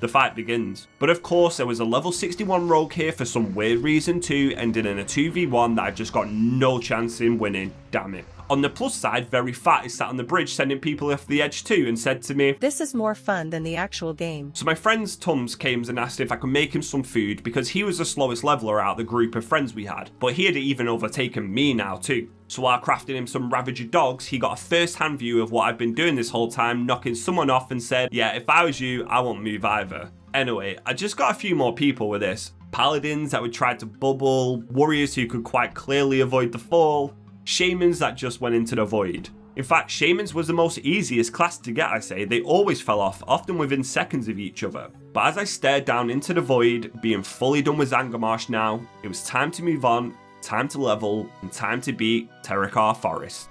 Speaker 1: the fight begins. But of course there was a level 61 rogue here for some weird reason too, ending in a 2v1 that I've just got no chance in winning, damn it. On the plus side, Very Fat is sat on the bridge sending people off the edge too and said to me,
Speaker 3: This is more fun than the actual game.
Speaker 1: So my friend Tums came and asked if I could make him some food because he was the slowest leveler out of the group of friends we had, but he had even overtaken me now too. So while crafting him some Ravager dogs, he got a first-hand view of what I've been doing this whole time, knocking someone off and said, yeah, if I was you, I won't move either. Anyway, I just got a few more people with this. Paladins that would try to bubble, warriors who could quite clearly avoid the fall, shamans that just went into the void. In fact, shamans was the most easiest class to get, I say. They always fell off, often within seconds of each other. But as I stared down into the void, being fully done with Zangarmarsh now, it was time to move on, time to level, and time to beat Terrokar Forest.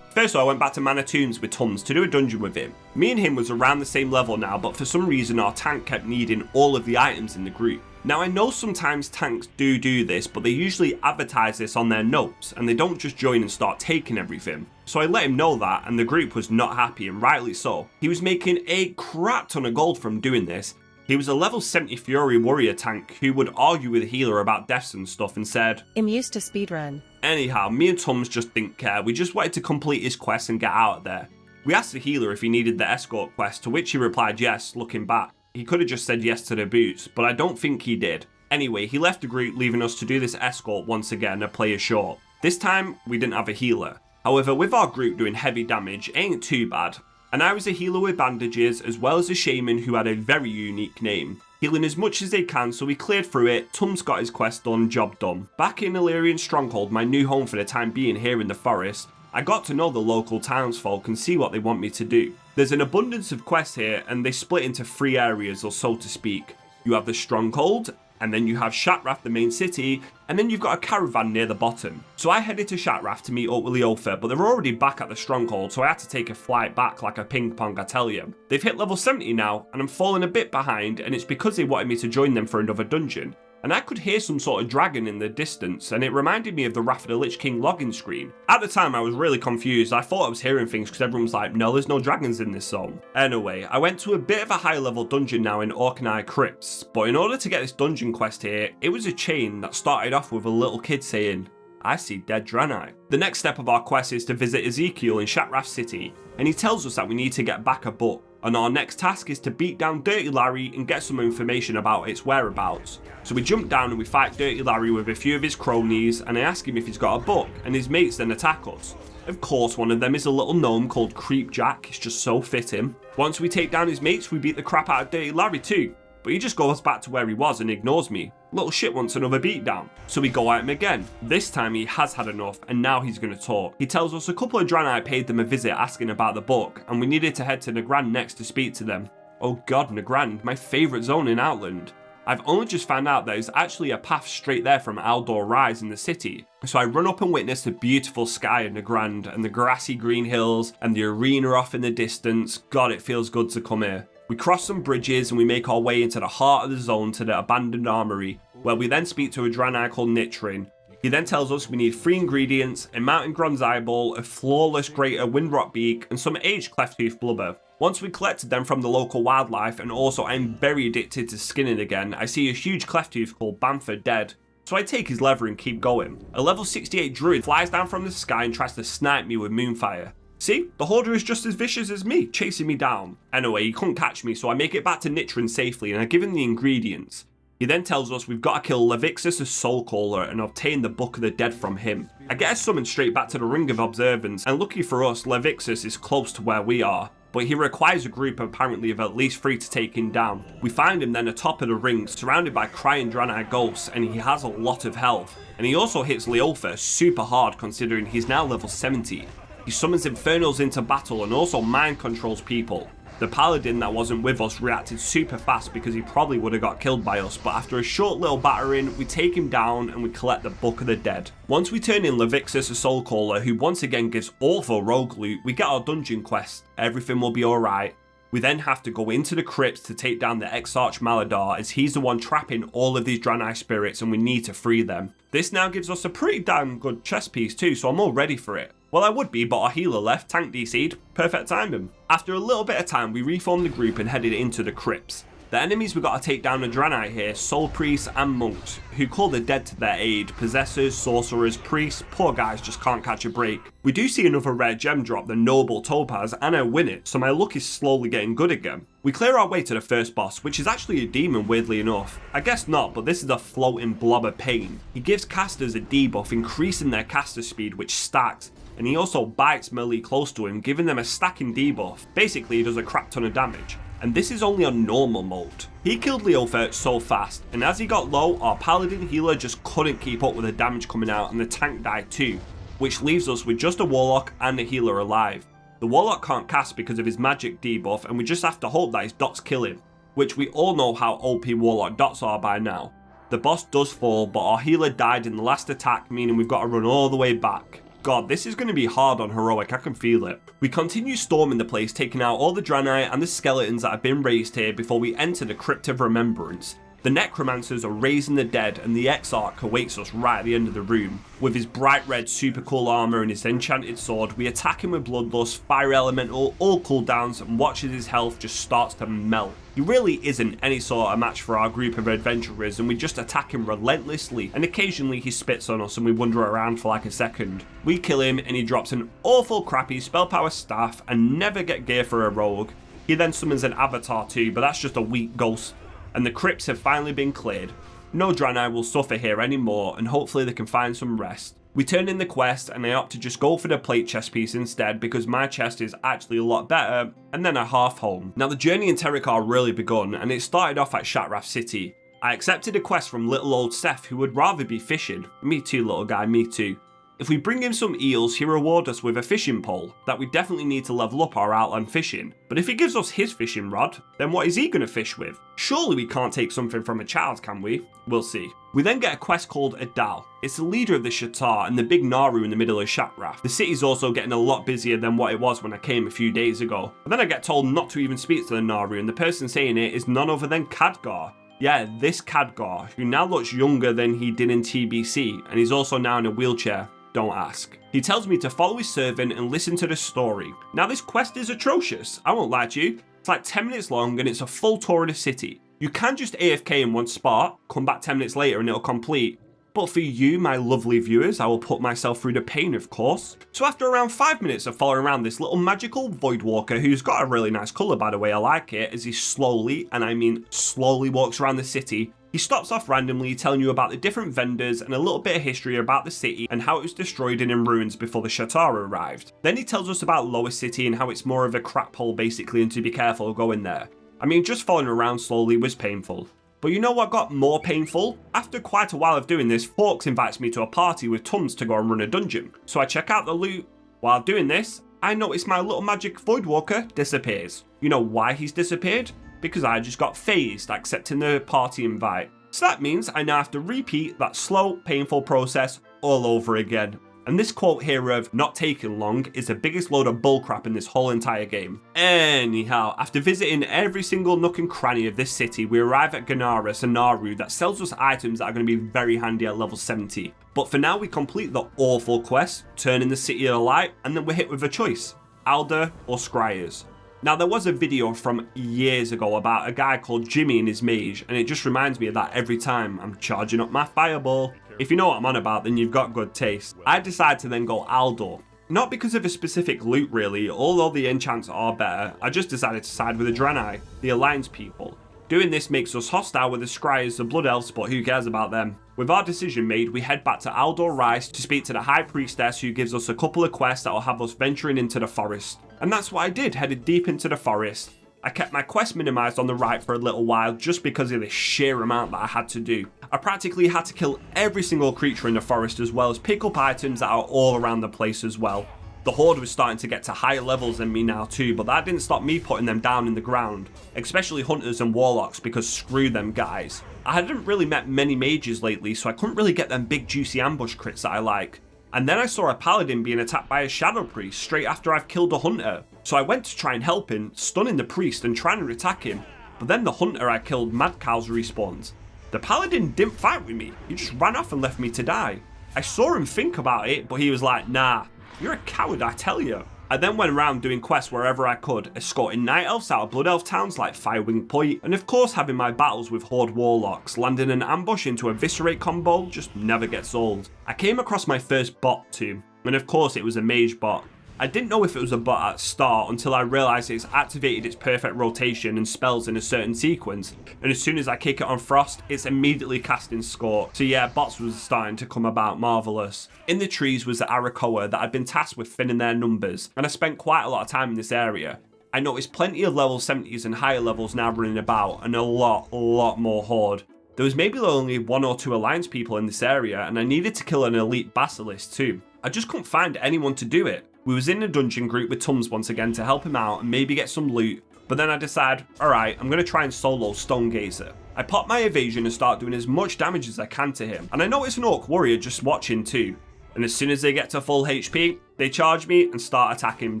Speaker 1: First I went back to Mana Tombs with Tums to do a dungeon with him. Me and him was around the same level now, but for some reason our tank kept needing all of the items in the group. Now I know sometimes tanks do this, but they usually advertise this on their notes and they don't just join and start taking everything. So I let him know that, and the group was not happy, and rightly so. He was making a crap ton of gold from doing this. He was a level 70 Fury warrior tank who would argue with a healer about deaths and stuff and said,
Speaker 3: I'm used to speedrun.
Speaker 1: Anyhow, me and Tums just didn't care. We just wanted to complete his quest and get out of there. We asked the healer if he needed the escort quest, to which he replied yes. Looking back, he could have just said yes to the boots, but I don't think he did. Anyway, he left the group, leaving us to do this escort once again, a player short. This time, we didn't have a healer. However, with our group doing heavy damage, it ain't too bad. And I was a healer with bandages, as well as a shaman who had a very unique name. Healing as much as they can, so we cleared through it. Tums got his quest done, job done. Back in Illyrian Stronghold, my new home for the time being here in the forest, I got to know the local townsfolk and see what they want me to do. There's an abundance of quests here, and they split into 3 areas, or so to speak. You have the Stronghold, and then you have Shatrath, the main city, and then you've got a caravan near the bottom. So I headed to Shatrath to meet up with Leofa, but they're already back at the Stronghold, so I had to take a flight back like a ping pong, I tell you. They've hit level 70 now, and I'm falling a bit behind, and it's because they wanted me to join them for another dungeon. And I could hear some sort of dragon in the distance, and it reminded me of the Wrath of the Lich King login screen. At the time I was really confused. I thought I was hearing things because everyone was like, no, there's no dragons in this zone. Anyway, I went to a bit of a higher level dungeon now in Orkney Crypts, but in order to get this dungeon quest here, it was a chain that started off with a little kid saying, I see dead Draenei. The next step of our quest is to visit Ezekiel in Shatrath City, and he tells us that we need to get back a book. And our next task is to beat down Dirty Larry and get some information about its whereabouts. So we jump down and we fight Dirty Larry with a few of his cronies, and I ask him if he's got a book, and his mates then attack us. Of course, one of them is a little gnome called Creep Jack. It's just so fitting. Once we take down his mates, we beat the crap out of Dirty Larry too. But he just goes back to where he was and ignores me. Little shit wants another beatdown. So we go at him again. This time he has had enough, and now he's going to talk. He tells us a couple of Draenei paid them a visit asking about the book, and we needed to head to Nagrand next to speak to them. Oh god, Nagrand, my favourite zone in Outland. I've only just found out there's actually a path straight there from Aldor Rise in the city. So I run up and witness the beautiful sky of Nagrand, and the grassy green hills, and the arena off in the distance. God, it feels good to come here. We cross some bridges and we make our way into the heart of the zone to the abandoned armory, where we then speak to a Draenei called Nitrin. He then tells us we need 3 ingredients, a mountain bronze eyeball, a flawless greater windrock beak, and some aged cleft-tooth blubber. Once we collected them from the local wildlife, and also I'm very addicted to skinning again, I see a huge cleft-tooth called Bamford dead. So I take his leather and keep going. A level 68 druid flies down from the sky and tries to snipe me with moonfire. See, the Hoarder is just as vicious as me, chasing me down. Anyway, he couldn't catch me, so I make it back to Nitrin safely and I give him the ingredients. He then tells us we've got to kill Levixus, the Soul Caller, and obtain the Book of the Dead from him. I get us summoned straight back to the Ring of Observance, and lucky for us, Levixus is close to where we are. But he requires a group apparently of at least 3 to take him down. We find him then atop of the ring, surrounded by crying Draenei ghosts, and he has a lot of health. And he also hits Leofa super hard considering he's now level 70. He summons Infernals into battle and also mind controls people. The Paladin that wasn't with us reacted super fast because he probably would have got killed by us, but after a short little battering, we take him down and we collect the Book of the Dead. Once we turn in Levixus, the Soul Caller, who once again gives awful rogue loot, we get our dungeon quest. Everything will be alright. We then have to go into the crypts to take down the Exarch Maladar, as he's the one trapping all of these Draenei spirits and we need to free them. This now gives us a pretty damn good chess piece too, so I'm all ready for it. Well, I would be, but our healer left, tank DC'd, perfect timing. After a little bit of time, we reformed the group and headed into the crypts. The enemies we got to take down are Draenei here, soul priests and monks, who call the dead to their aid. Possessors, sorcerers, priests, poor guys just can't catch a break. We do see another rare gem drop, the Noble Topaz, and I win it, so my luck is slowly getting good again. We clear our way to the first boss, which is actually a demon weirdly enough. I guess not, but this is a floating blob of pain. He gives casters a debuff, increasing their caster speed, which stacks. And he also bites melee close to him, giving them a stacking debuff. Basically, he does a crap ton of damage. And this is only on normal mode. He killed Leofa so fast, and as he got low, our paladin healer just couldn't keep up with the damage coming out, and the tank died too, which leaves us with just a warlock and a healer alive. The warlock can't cast because of his magic debuff, and we just have to hope that his dots kill him, which we all know how OP warlock dots are by now. The boss does fall, but our healer died in the last attack, meaning we've got to run all the way back. God, this is going to be hard on heroic, I can feel it. We continue storming the place, taking out all the Draenei and the skeletons that have been raised here before we enter the Crypt of Remembrance. The necromancers are raising the dead, and the Exarch awaits us right at the end of the room. With his bright red super cool armor and his enchanted sword, we attack him with Bloodlust, Fire Elemental, all cooldowns, and watch as his health just starts to melt. He really isn't any sort of match for our group of adventurers, and we just attack him relentlessly, and occasionally he spits on us and we wander around for like a second. We kill him and he drops an awful crappy spell power staff and never get gear for a rogue. He then summons an avatar too, but that's just a weak ghost. And the crypts have finally been cleared. No Draenei will suffer here anymore, and hopefully they can find some rest. We turn in the quest and I opt to just go for the plate chest piece instead because my chest is actually a lot better, and then I half home. Now the journey in Terrokar really begun, and it started off at Shatrath City. I accepted a quest from little old Seth, who would rather be fishing. Me too, little guy, me too. If we bring him some eels, he rewards us with a fishing pole that we definitely need to level up our outland fishing. But if he gives us his fishing rod, then what is he going to fish with? Surely we can't take something from a child, can we? We'll see. We then get a quest called Adal. It's the leader of the Shatar and the big Naru in the middle of Shatrath. The city's also getting a lot busier than what it was when I came a few days ago. But then I get told not to even speak to the Naru, and the person saying it is none other than Khadgar. Yeah, this Khadgar, who now looks younger than he did in TBC, and he's also now in a wheelchair. Don't ask. He tells me to follow his servant and listen to the story. Now this quest is atrocious, I won't lie to you. It's like 10 minutes long and it's a full tour of the city. You can just AFK in one spot, come back 10 minutes later and it'll complete. But for you, my lovely viewers, I will put myself through the pain, of course. So after around 5 minutes of following around this little magical Voidwalker, who's got a really nice colour by the way, I like it, as he slowly, and I mean slowly, walks around the city, he stops off randomly telling you about the different vendors and a little bit of history about the city and how it was destroyed and in ruins before the Shatar arrived. Then he tells us about Lower City and how it's more of a crap hole basically, and to be careful going there. I mean, just following around slowly was painful. But you know what got more painful? After quite a while of doing this, Forks invites me to a party with Tums to go and run a dungeon. So I check out the loot. While doing this, I notice my little magic Voidwalker disappears. You know why he's disappeared? Because I just got phased accepting the party invite. So that means I now have to repeat that slow, painful process all over again. And this quote here of not taking long is the biggest load of bullcrap in this whole entire game. Anyhow, after visiting every single nook and cranny of this city, we arrive at Ganaris, a Naru that sells us items that are going to be very handy at level 70. But for now we complete the awful quest, turning the city alight, and then we're hit with a choice, Alder or Scryers. Now there was a video from years ago about a guy called Jimmy and his mage, and it just reminds me of that every time I'm charging up my fireball. If you know what I'm on about, then you've got good taste. I decided to then go Aldor. Not because of a specific loot really, although the enchants are better, I just decided to side with the Draenei, the Alliance people. Doing this makes us hostile with the Scryers, the Blood Elves, but who cares about them? With our decision made, we head back to Aldor Rice to speak to the High Priestess, who gives us a couple of quests that will have us venturing into the forest. And that's what I did, headed deep into the forest. I kept my quest minimized on the right for a little while just because of the sheer amount that I had to do. I practically had to kill every single creature in the forest as well as pick up items that are all around the place as well. The Horde was starting to get to higher levels than me now too, but that didn't stop me putting them down in the ground, especially hunters and warlocks, because screw them guys. I hadn't really met many mages lately, so I couldn't really get them big juicy ambush crits that I like. And then I saw a paladin being attacked by a shadow priest straight after I've killed a hunter. So I went to try and help him, stunning the priest and trying to attack him. But then the hunter I killed Mad Cows respawns. The paladin didn't fight with me, he just ran off and left me to die. I saw him think about it, but he was like, nah, you're a coward, I tell you. I then went around doing quests wherever I could, escorting night elves out of Blood Elf towns like Firewing Point, and of course having my battles with Horde warlocks. Landing an ambush into a Viscerate combo just never gets old. I came across my first bot too, and of course it was a mage bot. I didn't know if it was a bot at start until I realised it's activated its perfect rotation and spells in a certain sequence, and as soon as I kick it on Frost, it's immediately casting Scorch. So yeah, bots was starting to come about marvellous. In the trees was the Arakoa that I'd been tasked with thinning their numbers, and I spent quite a lot of time in this area. I noticed plenty of level 70s and higher levels now running about, and a lot more Horde. There was maybe only 1 or 2 Alliance people in this area, and I needed to kill an elite Basilisk too. I just couldn't find anyone to do it. We was in a dungeon group with Tums once again to help him out and maybe get some loot, but then I decided, alright, I'm going to try and solo Stonegazer. I pop my evasion and start doing as much damage as I can to him, and I notice an Orc warrior just watching too. And as soon as they get to full HP, they charge me and start attacking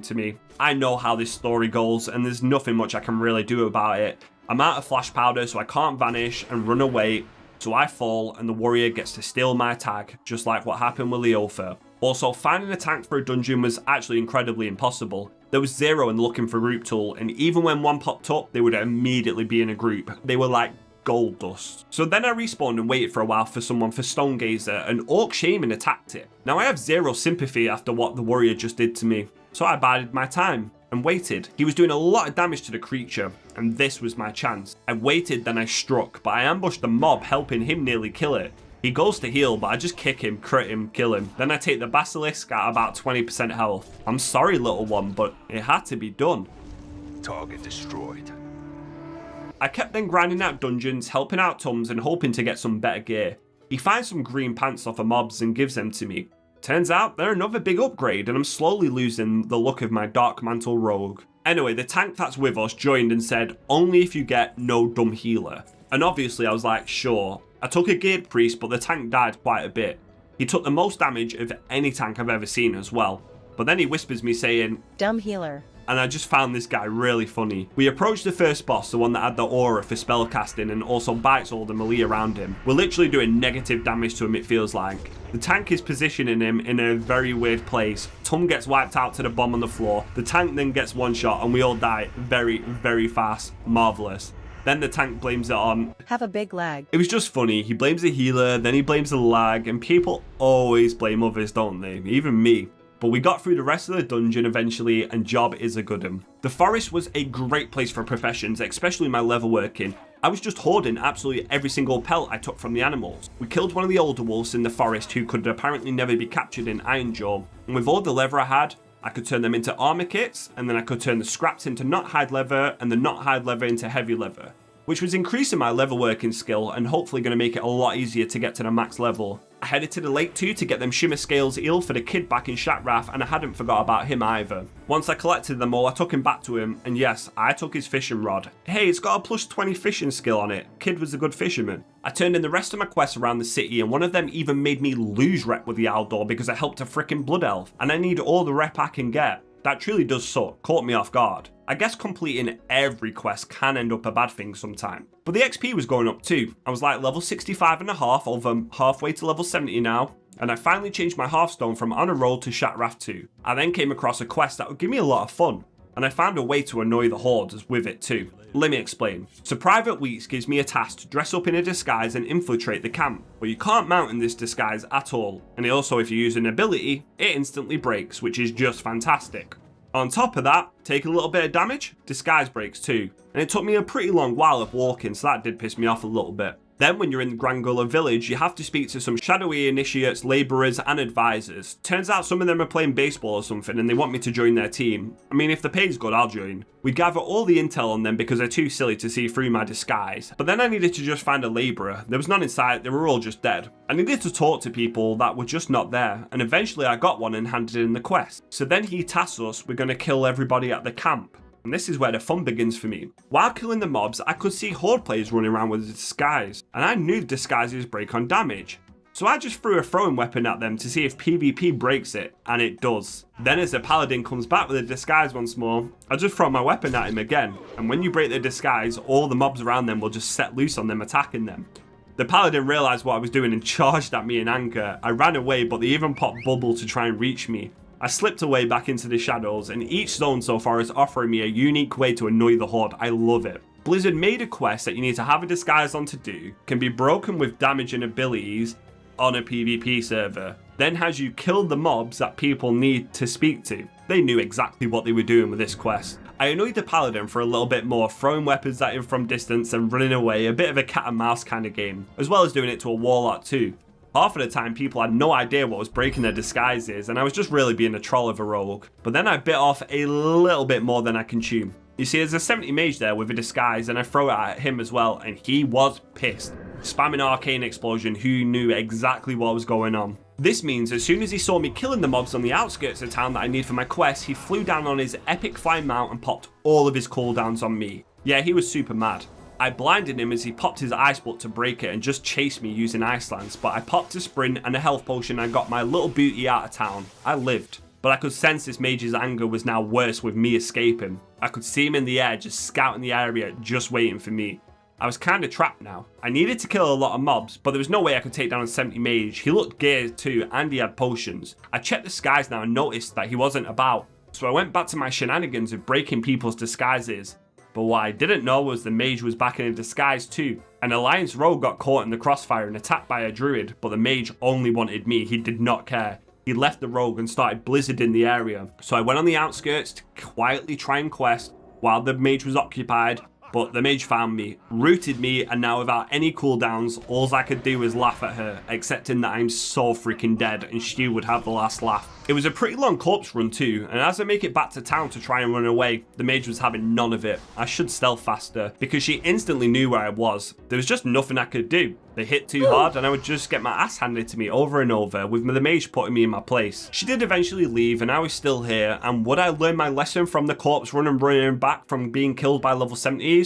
Speaker 1: to me. I know how this story goes, and there's nothing much I can really do about it. I'm out of flash powder, so I can't vanish and run away, so I fall and the warrior gets to steal my tag, just like what happened with Leofa. Also, finding a tank for a dungeon was actually incredibly impossible. There was zero in looking for group tool, and even when one popped up, they would immediately be in a group. They were like gold dust. So then I respawned and waited for a while for someone for Stonegazer, and Orc Shaman attacked it. Now I have zero sympathy after what the warrior just did to me, so I bided my time and waited. He was doing a lot of damage to the creature, and this was my chance. I waited, then I struck, but I ambushed the mob, helping him nearly kill it. He goes to heal, but I just kick him, crit him, kill him. Then I take the Basilisk at about 20% health. I'm sorry, little one, but it had to be done.
Speaker 4: Target destroyed.
Speaker 1: I kept then grinding out dungeons, helping out Tums, and hoping to get some better gear. He finds some green pants off of mobs and gives them to me. Turns out they're another big upgrade, and I'm slowly losing the look of my Dark Mantle rogue. Anyway, the tank that's with us joined and said, only if you get no dumb healer. And obviously I was like, sure. I took a geared priest, but the tank died quite a bit. He took the most damage of any tank I've ever seen as well. But then he whispers me saying,
Speaker 3: Dumb healer.
Speaker 1: And I just found this guy really funny. We approached the first boss, the one that had the aura for spellcasting and also bites all the melee around him. We're literally doing negative damage to him, it feels like. The tank is positioning him in a very weird place. Tum gets wiped out to the bomb on the floor. The tank then gets one shot and we all die very, very fast. Marvelous. Then the tank blames it on.
Speaker 3: Have a big lag.
Speaker 1: It was just funny. He blames the healer, then he blames the lag, and people always blame others, don't they? Even me. But we got through the rest of the dungeon eventually, and job is a good one. The forest was a great place for professions, especially my level working. I was just hoarding absolutely every single pelt I took from the animals. We killed one of the older wolves in the forest who could apparently never be captured in Ironjaw. And with all the leather I had, I could turn them into armor kits, and then I could turn the scraps into not hide leather, and the not hide leather into heavy leather, which was increasing my level working skill and hopefully going to make it a lot easier to get to the max level. I headed to the lake too to get them shimmer scales eel for the kid back in Shatrath, and I hadn't forgot about him either. Once I collected them all, I took him back to him, and yes, I took his fishing rod. Hey, it's got a plus 20 fishing skill on it. Kid was a good fisherman. I turned in the rest of my quests around the city, and one of them even made me lose rep with the Aldor because I helped a freaking blood elf, and I need all the rep I can get. That truly does suck, caught me off guard. I guess completing every quest can end up a bad thing sometime. But the XP was going up too. I was like level 65.5 over halfway to level 70 now, and I finally changed my Hearthstone from On a Roll to Shatrath 2. I then came across a quest that would give me a lot of fun, and I found a way to annoy the hordes with it too. Let me explain. So Private Weeks gives me a task to dress up in a disguise and infiltrate the camp, but you can't mount in this disguise at all, and also if you use an ability, it instantly breaks, which is just fantastic. On top of that, take a little bit of damage, disguise breaks too, and it took me a pretty long while of walking, so that did piss me off a little bit. Then when you're in the Grangula village, you have to speak to some shadowy initiates, labourers and advisors. Turns out some of them are playing baseball or something and they want me to join their team. I mean, if the pay's good, I'll join. We gather all the intel on them because they're too silly to see through my disguise. But then I needed to just find a labourer. There was none in sight, they were all just dead. I needed to talk to people that were just not there, and eventually I got one and handed in the quest. So then he tasks us, we're going to kill everybody at the camp. And this is where the fun begins for me. While killing the mobs, I could see horde players running around with a disguise, and I knew disguises break on damage. So I just threw a throwing weapon at them to see if PvP breaks it, and it does. Then as the paladin comes back with a disguise once more, I just throw my weapon at him again, and when you break the disguise, all the mobs around them will just set loose on them, attacking them. The paladin realised what I was doing and charged at me in anger. I ran away, but they even popped bubble to try and reach me. I slipped away back into the shadows, and each zone so far is offering me a unique way to annoy the horde. I love it. Blizzard made a quest that you need to have a disguise on to do, can be broken with damage and abilities on a PvP server, then has you kill the mobs that people need to speak to. They knew exactly what they were doing with this quest. I annoyed the paladin for a little bit more, throwing weapons at him from distance and running away, a bit of a cat and mouse kind of game, as well as doing it to a warlock too. Half of the time people had no idea what was breaking their disguises, and I was just really being a troll of a rogue. But then I bit off a little bit more than I can chew. You see, there's a 70 mage there with a disguise, and I throw it at him as well, and he was pissed. Spamming Arcane Explosion, who knew exactly what was going on. This means as soon as he saw me killing the mobs on the outskirts of town that I need for my quest, he flew down on his epic flying mount and popped all of his cooldowns on me. Yeah, he was super mad. I blinded him as he popped his ice bolt to break it and just chased me using ice lance, but I popped a sprint and a health potion and got my little booty out of town. I lived. but I could sense this mage's anger was now worse with me escaping. I could see him in the air just scouting the area, just waiting for me. I was kind of trapped now. I needed to kill a lot of mobs, but there was no way I could take down a 70 mage. He looked geared too, and he had potions. I checked the skies now and noticed that he wasn't about, so I went back to my shenanigans of breaking people's disguises. But what I didn't know was the mage was back in a disguise too. An alliance rogue got caught in the crossfire and attacked by a druid, but the mage only wanted me. He did not care. He left the rogue and started blizzarding the area. So I went on the outskirts to quietly try and quest while the mage was occupied. But the mage found me, rooted me, and now without any cooldowns, all I could do was laugh at her, accepting that I'm so freaking dead and she would have the last laugh. It was a pretty long corpse run too, and as I make it back to town to try and run away, the mage was having none of it. I should stealth faster, because she instantly knew where I was. There was just nothing I could do. They hit too hard and I would just get my ass handed to me over and over, with the mage putting me in my place. She did eventually leave and I was still here, and would I learn my lesson from the corpse run and running back from being killed by level 70s?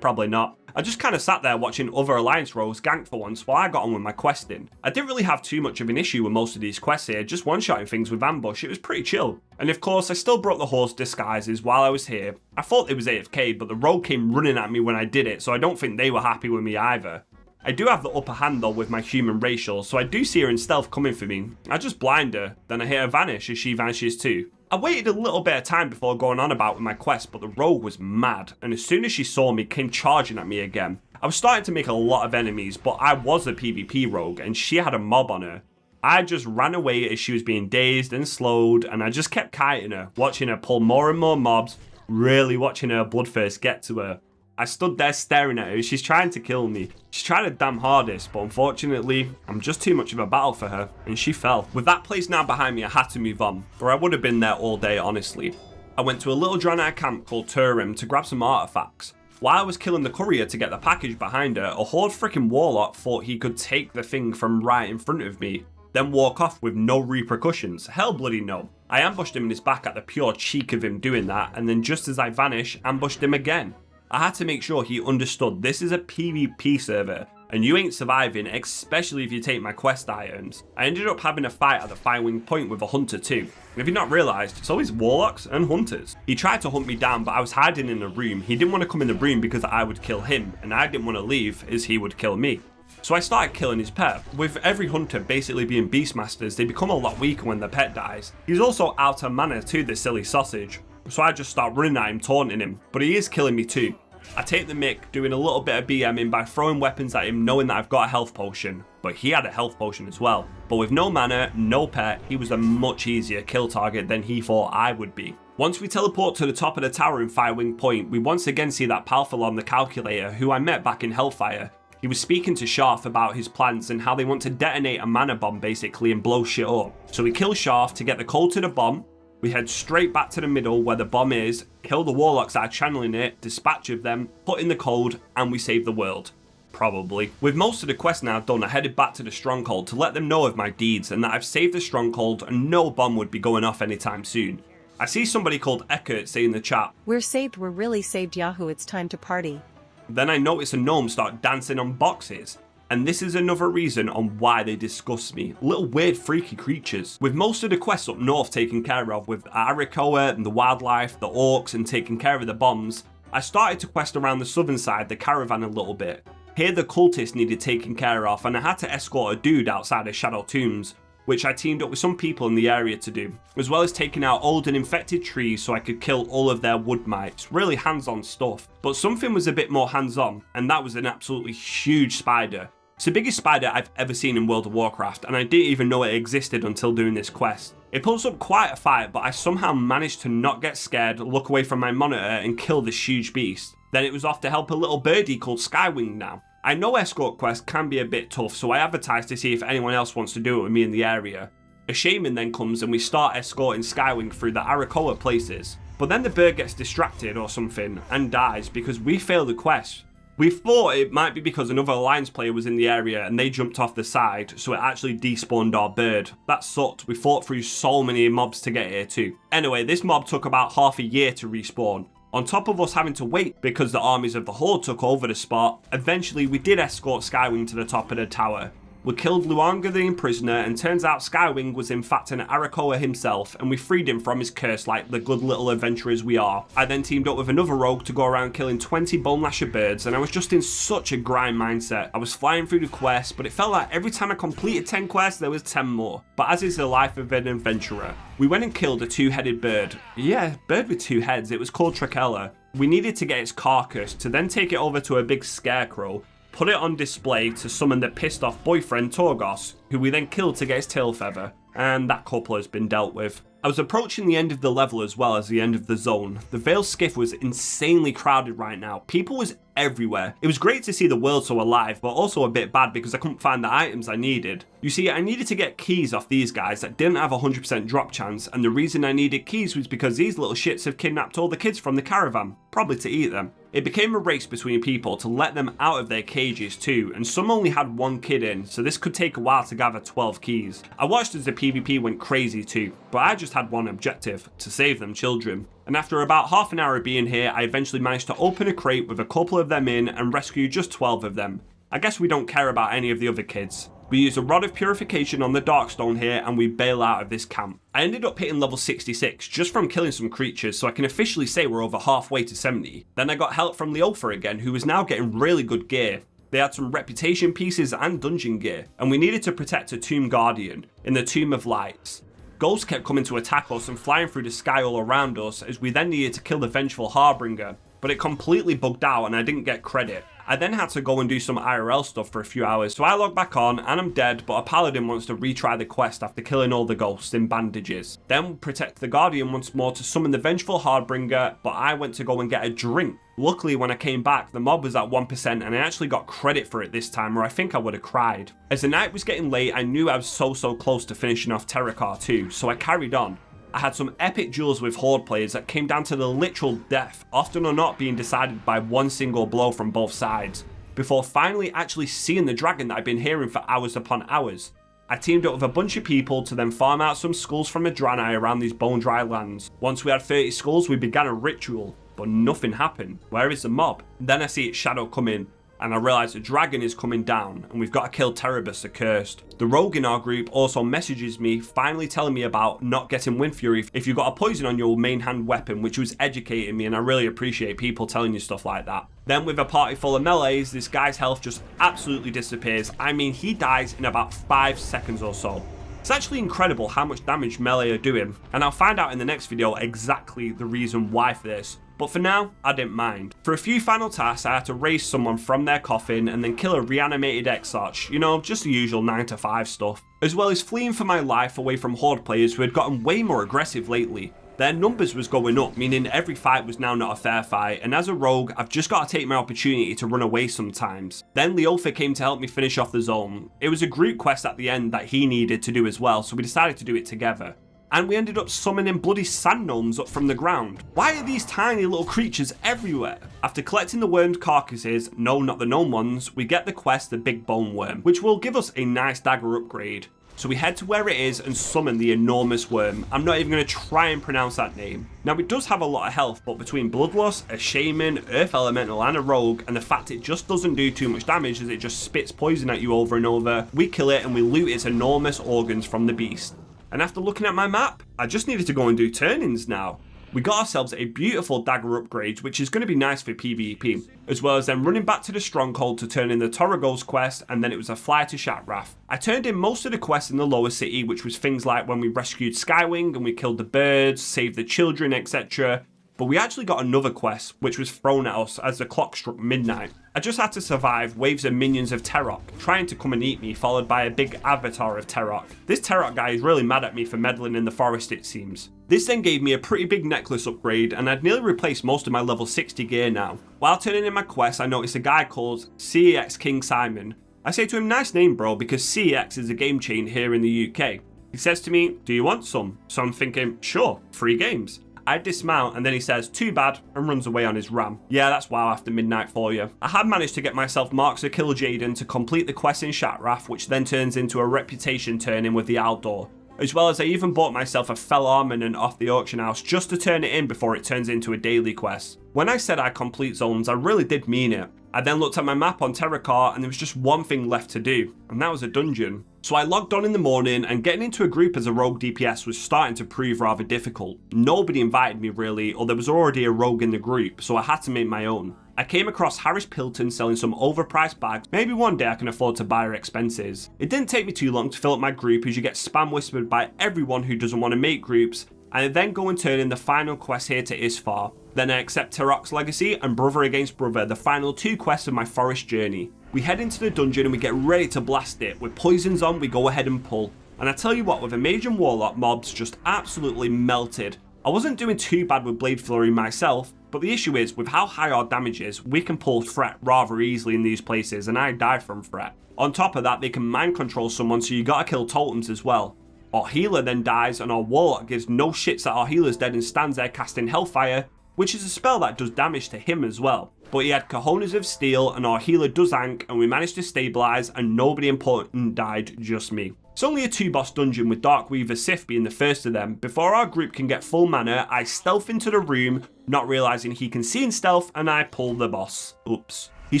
Speaker 1: Probably not. I just kind of sat there watching other alliance rogues gank for once while I got on with my questing. I didn't really have too much of an issue with most of these quests here, just one-shotting things with ambush. It was pretty chill. And of course I still broke the horse disguises while I was here. I thought it was AFK, but the rogue came running at me when I did it, so I don't think they were happy with me either. I do have the upper hand though with my human racial, so I do see her in stealth coming for me. I just blind her, then I hear her vanish as she vanishes too. I waited a little bit of time before going on about with my quest, but the rogue was mad, and as soon as she saw me, came charging at me again. I was starting to make a lot of enemies, but I was a PvP rogue, and she had a mob on her. I just ran away as she was being dazed and slowed, and I just kept kiting her, watching her pull more and more mobs, really watching her bloodthirst get to her. I stood there staring at her. She's trying to kill me. She's trying her damn hardest, but unfortunately, I'm just too much of a battle for her, and she fell. With that place now behind me, I had to move on, or I would have been there all day, honestly. I went to a little Draenei camp called Turim to grab some artifacts. While I was killing the courier to get the package behind her, a horde freaking warlock thought he could take the thing from right in front of me, then walk off with no repercussions. Hell bloody no. I ambushed him in his back at the pure cheek of him doing that, and then just as I vanish, ambushed him again. I had to make sure he understood this is a PvP server, and you ain't surviving, especially if you take my quest items. I ended up having a fight at the Firewing Point with a hunter too. If you've not realised, it's always warlocks and hunters. He tried to hunt me down, but I was hiding in a room. He didn't want to come in the room because I would kill him, and I didn't want to leave as he would kill me. So I started killing his pet. With every hunter basically being beastmasters, they become a lot weaker when their pet dies. He's also out of mana too, this silly sausage. So I just start running at him, taunting him, but he is killing me too. I take the mick, doing a little bit of BMing by throwing weapons at him, knowing that I've got a health potion. But he had a health potion as well. But with no mana, no pet, he was a much easier kill target than he thought I would be. Once we teleport to the top of the tower in Firewing Point, we once again see that Palthal on the calculator, who I met back in Hellfire. He was speaking to Sharth about his plans and how they want to detonate a mana bomb basically and blow shit up. So we kill Sharth to get the code to the bomb. We head straight back to the middle where the bomb is, kill the warlocks that are channeling it, dispatch of them, put in the code, and we save the world. Probably. With most of the quests now done, I headed back to the stronghold to let them know of my deeds and that I've saved the stronghold and no bomb would be going off anytime soon. I see somebody called Eckert say in the chat,
Speaker 3: We're saved, we're really saved, Yahoo, it's time to party.
Speaker 1: Then I notice a gnome start dancing on boxes. And this is another reason on why they disgust me. Little weird freaky creatures. With most of the quests up north taken care of, with Arakoa and the wildlife, the orcs, and taking care of the bombs, I started to quest around the southern side, the caravan a little bit. Here the cultists needed taking care of, and I had to escort a dude outside of Shadow Tombs, which I teamed up with some people in the area to do, as well as taking out old and infected trees so I could kill all of their wood mites. Really hands-on stuff. But something was a bit more hands-on, and that was an absolutely huge spider. It's the biggest spider I've ever seen in World of Warcraft, and I didn't even know it existed until doing this quest. It pulls up quite a fight, but I somehow managed to not get scared, look away from my monitor, and kill this huge beast. Then it was off to help a little birdie called Skywing now. I know escort quests can be a bit tough, so I advertised to see if anyone else wants to do it with me in the area. A shaman then comes and we start escorting Skywing through the Arakoa places. But then the bird gets distracted or something and dies because we failed the quest. We thought it might be because another alliance player was in the area and they jumped off the side, so it actually despawned our bird. That sucked. We fought through so many mobs to get here too. Anyway, this mob took about half a year to respawn. On top of us having to wait because the armies of the Horde took over the spot, eventually we did escort Skywing to the top of the tower. We killed Luanga the Imprisoner, and turns out Skywing was in fact an Arakoa himself, and we freed him from his curse like the good little adventurers we are. I then teamed up with another rogue to go around killing 20 Bone Lasher birds, and I was just in such a grind mindset. I was flying through the quests, but it felt like every time I completed 10 quests, there was 10 more. But as is the life of an adventurer, we went and killed a two-headed bird. Yeah, bird with two heads. It was called Trakella. We needed to get its carcass to then take it over to a big scarecrow, put it on display to summon the pissed off boyfriend Torgos, who we then killed to get his tail feather, and that couple has been dealt with. I was approaching the end of the level as well as the end of the zone. The Veiled Skiff was insanely crowded right now. People was everywhere. It was great to see the world so alive, but also a bit bad because I couldn't find the items I needed. You see, I needed to get keys off these guys that didn't have a 100% drop chance, and the reason I needed keys was because these little shits have kidnapped all the kids from the caravan, probably to eat them. It became a race between people to let them out of their cages too, and some only had one kid in, so this could take a while to gather 12 keys. I watched as the PvP went crazy too, but I just had one objective: to save them children. And after about half an hour of being here, I eventually managed to open a crate with a couple of them in and rescue just 12 of them. I guess we don't care about any of the other kids. We use a Rod of Purification on the Darkstone here and we bail out of this camp. I ended up hitting level 66 just from killing some creatures, so I can officially say we're over halfway to 70. Then I got help from Leofa again, who was now getting really good gear. They had some reputation pieces and dungeon gear, and we needed to protect a Tomb Guardian in the Tomb of Lights. Ghosts kept coming to attack us and flying through the sky all around us, as we then needed to kill the Vengeful Harbinger, but it completely bugged out and I didn't get credit. I then had to go and do some IRL stuff for a few hours, so I log back on and I'm dead, but a paladin wants to retry the quest after killing all the ghosts in bandages. Then protect the Guardian once more to summon the Vengeful Harbinger, but I went to go and get a drink. Luckily, when I came back, the mob was at 1% and I actually got credit for it this time, or I think I would have cried. As the night was getting late, I knew I was so close to finishing off Terrokar too, so I carried on. I had some epic duels with Horde players that came down to the literal death, often or not being decided by one single blow from both sides, before finally actually seeing the dragon that I've been hearing for hours upon hours. I teamed up with a bunch of people to then farm out some skulls from Adranai around these bone dry lands. Once we had 30 skulls, we began a ritual, but nothing happened. Where is the mob? Then I see its shadow come in, and I realise the dragon is coming down, and we've got to kill Terebus accursed. The rogue in our group also messages me, finally telling me about not getting Wind Fury if you've got a poison on your main hand weapon, which was educating me, and I really appreciate people telling you stuff like that. Then with a party full of melees, this guy's health just absolutely disappears. I mean, he dies in about 5 seconds or so. It's actually incredible how much damage melee are doing, and I'll find out in the next video exactly the reason why for this. But for now, I didn't mind. For a few final tasks, I had to raise someone from their coffin and then kill a reanimated Exarch, you know, just the usual 9 to 5 stuff. As well as fleeing for my life away from Horde players who had gotten way more aggressive lately. Their numbers was going up, meaning every fight was now not a fair fight, and as a rogue, I've just got to take my opportunity to run away sometimes. Then Leofa came to help me finish off the zone. It was a group quest at the end that he needed to do as well, so we decided to do it together. And we ended up summoning bloody sand gnomes up from the ground. Why are these tiny little creatures everywhere? After collecting the wormed carcasses, no, not the gnome ones, we get the quest, the Big Bone Worm, which will give us a nice dagger upgrade. So we head to where it is and summon the enormous worm. I'm not even going to try and pronounce that name. Now it does have a lot of health, but between Bloodlust, a Shaman, Earth Elemental and a Rogue, and the fact it just doesn't do too much damage as it just spits poison at you over and over, we kill it and we loot its enormous organs from the beast. And after looking at my map, I just needed to go and do turn-ins now. We got ourselves a beautiful dagger upgrade, which is going to be nice for PvP, as well as then running back to the stronghold to turn in the Toragos quest, and then it was a fly to Shatrath. I turned in most of the quests in the lower city, which was things like when we rescued Skywing and we killed the birds, saved the children, etc. But we actually got another quest, which was thrown at us as the clock struck midnight. I just had to survive waves of minions of Terrok, trying to come and eat me, followed by a big avatar of Terrok. This Terrok guy is really mad at me for meddling in the forest, it seems. This then gave me a pretty big necklace upgrade, and I'd nearly replaced most of my level 60 gear now. While turning in my quest, I noticed a guy called CEX King Simon. I say to him, nice name bro, because CEX is a game chain here in the UK. He says to me, do you want some? So I'm thinking, sure, free games. I dismount and then he says, too bad, and runs away on his ram. Yeah, that's WoW after midnight for you. I had managed to get myself Marks of Kill Jaden to complete the quest in Shatrath, which then turns into a reputation turn-in with the Aldor. as well as I even bought myself a fell armament off the auction house just to turn it in before it turns into a daily quest. When I said I complete zones, I really did mean it. I then looked at my map on Terrokar and there was just one thing left to do, and that was a dungeon. So I logged on in the morning, and getting into a group as a rogue DPS was starting to prove rather difficult. Nobody invited me really, or there was already a rogue in the group, so I had to make my own. I came across Harris Pilton selling some overpriced bags. Maybe one day I can afford to buy her expenses. It didn't take me too long to fill up my group, as you get spam whispered by everyone who doesn't want to make groups, and I then go and turn in the final quest here to Isfar. Then I accept Terok's Legacy and Brother Against Brother, the final 2 quests of my forest journey. We head into the dungeon and we get ready to blast it. With poisons on, we go ahead and pull. And I tell you what, with a mage and warlock, mobs just absolutely melted. I wasn't doing too bad with Blade Flurry myself, but the issue is, with how high our damage is, we can pull threat rather easily in these places, and I die from threat. On top of that, they can mind control someone, so you gotta kill totems as well. Our healer then dies, and our warlock gives no shits that our healer's dead and stands there casting Hellfire, which is a spell that does damage to him as well. But he had cojones of steel, and our healer does ank, and we managed to stabilize, and nobody important died, just me. It's only a 2-boss dungeon, with Darkweaver Sif being the first of them. Before our group can get full mana, I stealth into the room, not realizing he can see in stealth, and I pull the boss. Oops. He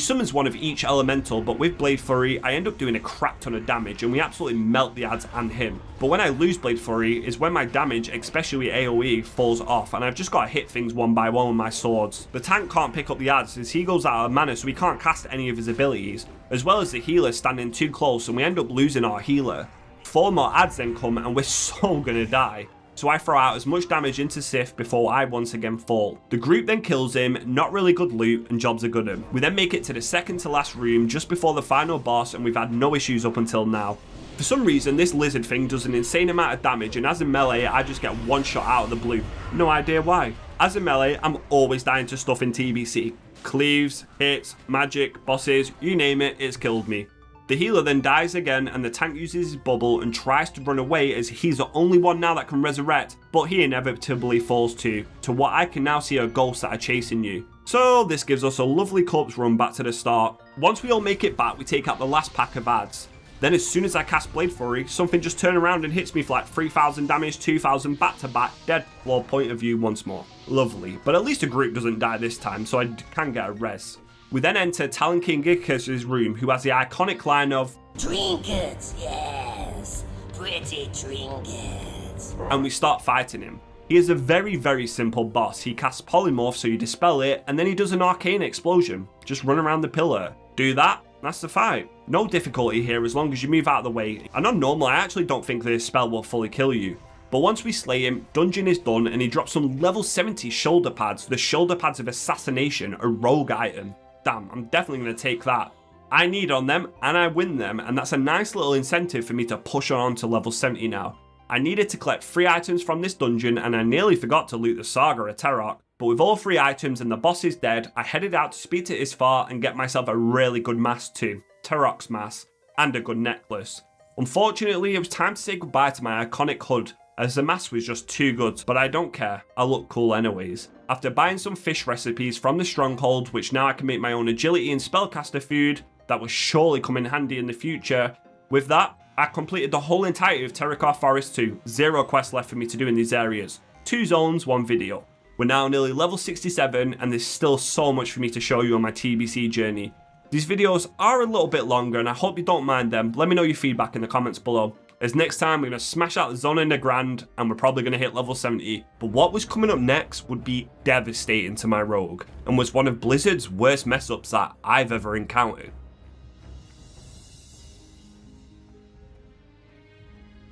Speaker 1: summons one of each elemental, but with Blade Flurry, I end up doing a crap ton of damage, and we absolutely melt the ads and him. But when I lose Blade Flurry is when my damage, especially AoE, falls off, and I've just got to hit things one by one with my swords. The tank can't pick up the ads as he goes out of mana, so he can't cast any of his abilities, as well as the healer standing too close, and we end up losing our healer. 4 more ads then come, and we're so gonna die. So I throw out as much damage into Sif before I once again fall. The group then kills him, not really good loot, and jobs are good. We then make it to the second to last room just before the final boss, and we've had no issues up until now. For some reason, this lizard thing does an insane amount of damage, and as a melee, I just get one shot out of the blue. No idea why. As a melee, I'm always dying to stuff in TBC. Cleaves, hits, magic, bosses, you name it, it's killed me. The healer then dies again, and the tank uses his bubble and tries to run away, as he's the only one now that can resurrect, but he inevitably falls too, to what I can now see are ghosts that are chasing you. So this gives us a lovely corpse run back to the start. Once we all make it back, we take out the last pack of ads. Then as soon as I cast Blade Flurry, something just turns around and hits me for like 3,000 damage, 2,000 back to back, dead. Well, point of view once more. Lovely, but at least the group doesn't die this time, so I can get a res. We then enter Talon King Icarus' room, who has the iconic line of
Speaker 5: "Trinkets, yes, pretty trinkets,"
Speaker 1: and we start fighting him. He is a very, very simple boss. He casts Polymorph so you dispel it, and then he does an arcane explosion. Just run around the pillar. Do that, that's the fight. No difficulty here as long as you move out of the way. And on normal, I actually don't think this spell will fully kill you. But once we slay him, dungeon is done, and he drops some level 70 shoulder pads. The shoulder pads of assassination, a rogue item. Damn, I'm definitely going to take that. I need on them, and I win them, and that's a nice little incentive for me to push on to level 70 now. I needed to collect 3 items from this dungeon, and I nearly forgot to loot the Saga of Terrok. But with all 3 items and the boss is dead, I headed out to speak to Isfar and get myself a really good mask too. Terrok's mask, and a good necklace. Unfortunately, it was time to say goodbye to my iconic hood, as the mask was just too good, but I don't care, I look cool anyways. After buying some fish recipes from the stronghold, which now I can make my own agility and spellcaster food, that will surely come in handy in the future. With that, I completed the whole entirety of Terrokar Forest 2, 0 quests left for me to do in these areas. 2 zones, 1 video. We're now nearly level 67, and there's still so much for me to show you on my TBC journey. These videos are a little bit longer, and I hope you don't mind them. Let me know your feedback in the comments below. As next time we're going to smash out the Zone in the Grand, and we're probably going to hit level 70. But what was coming up next would be devastating to my rogue, and was one of Blizzard's worst mess ups that I've ever encountered.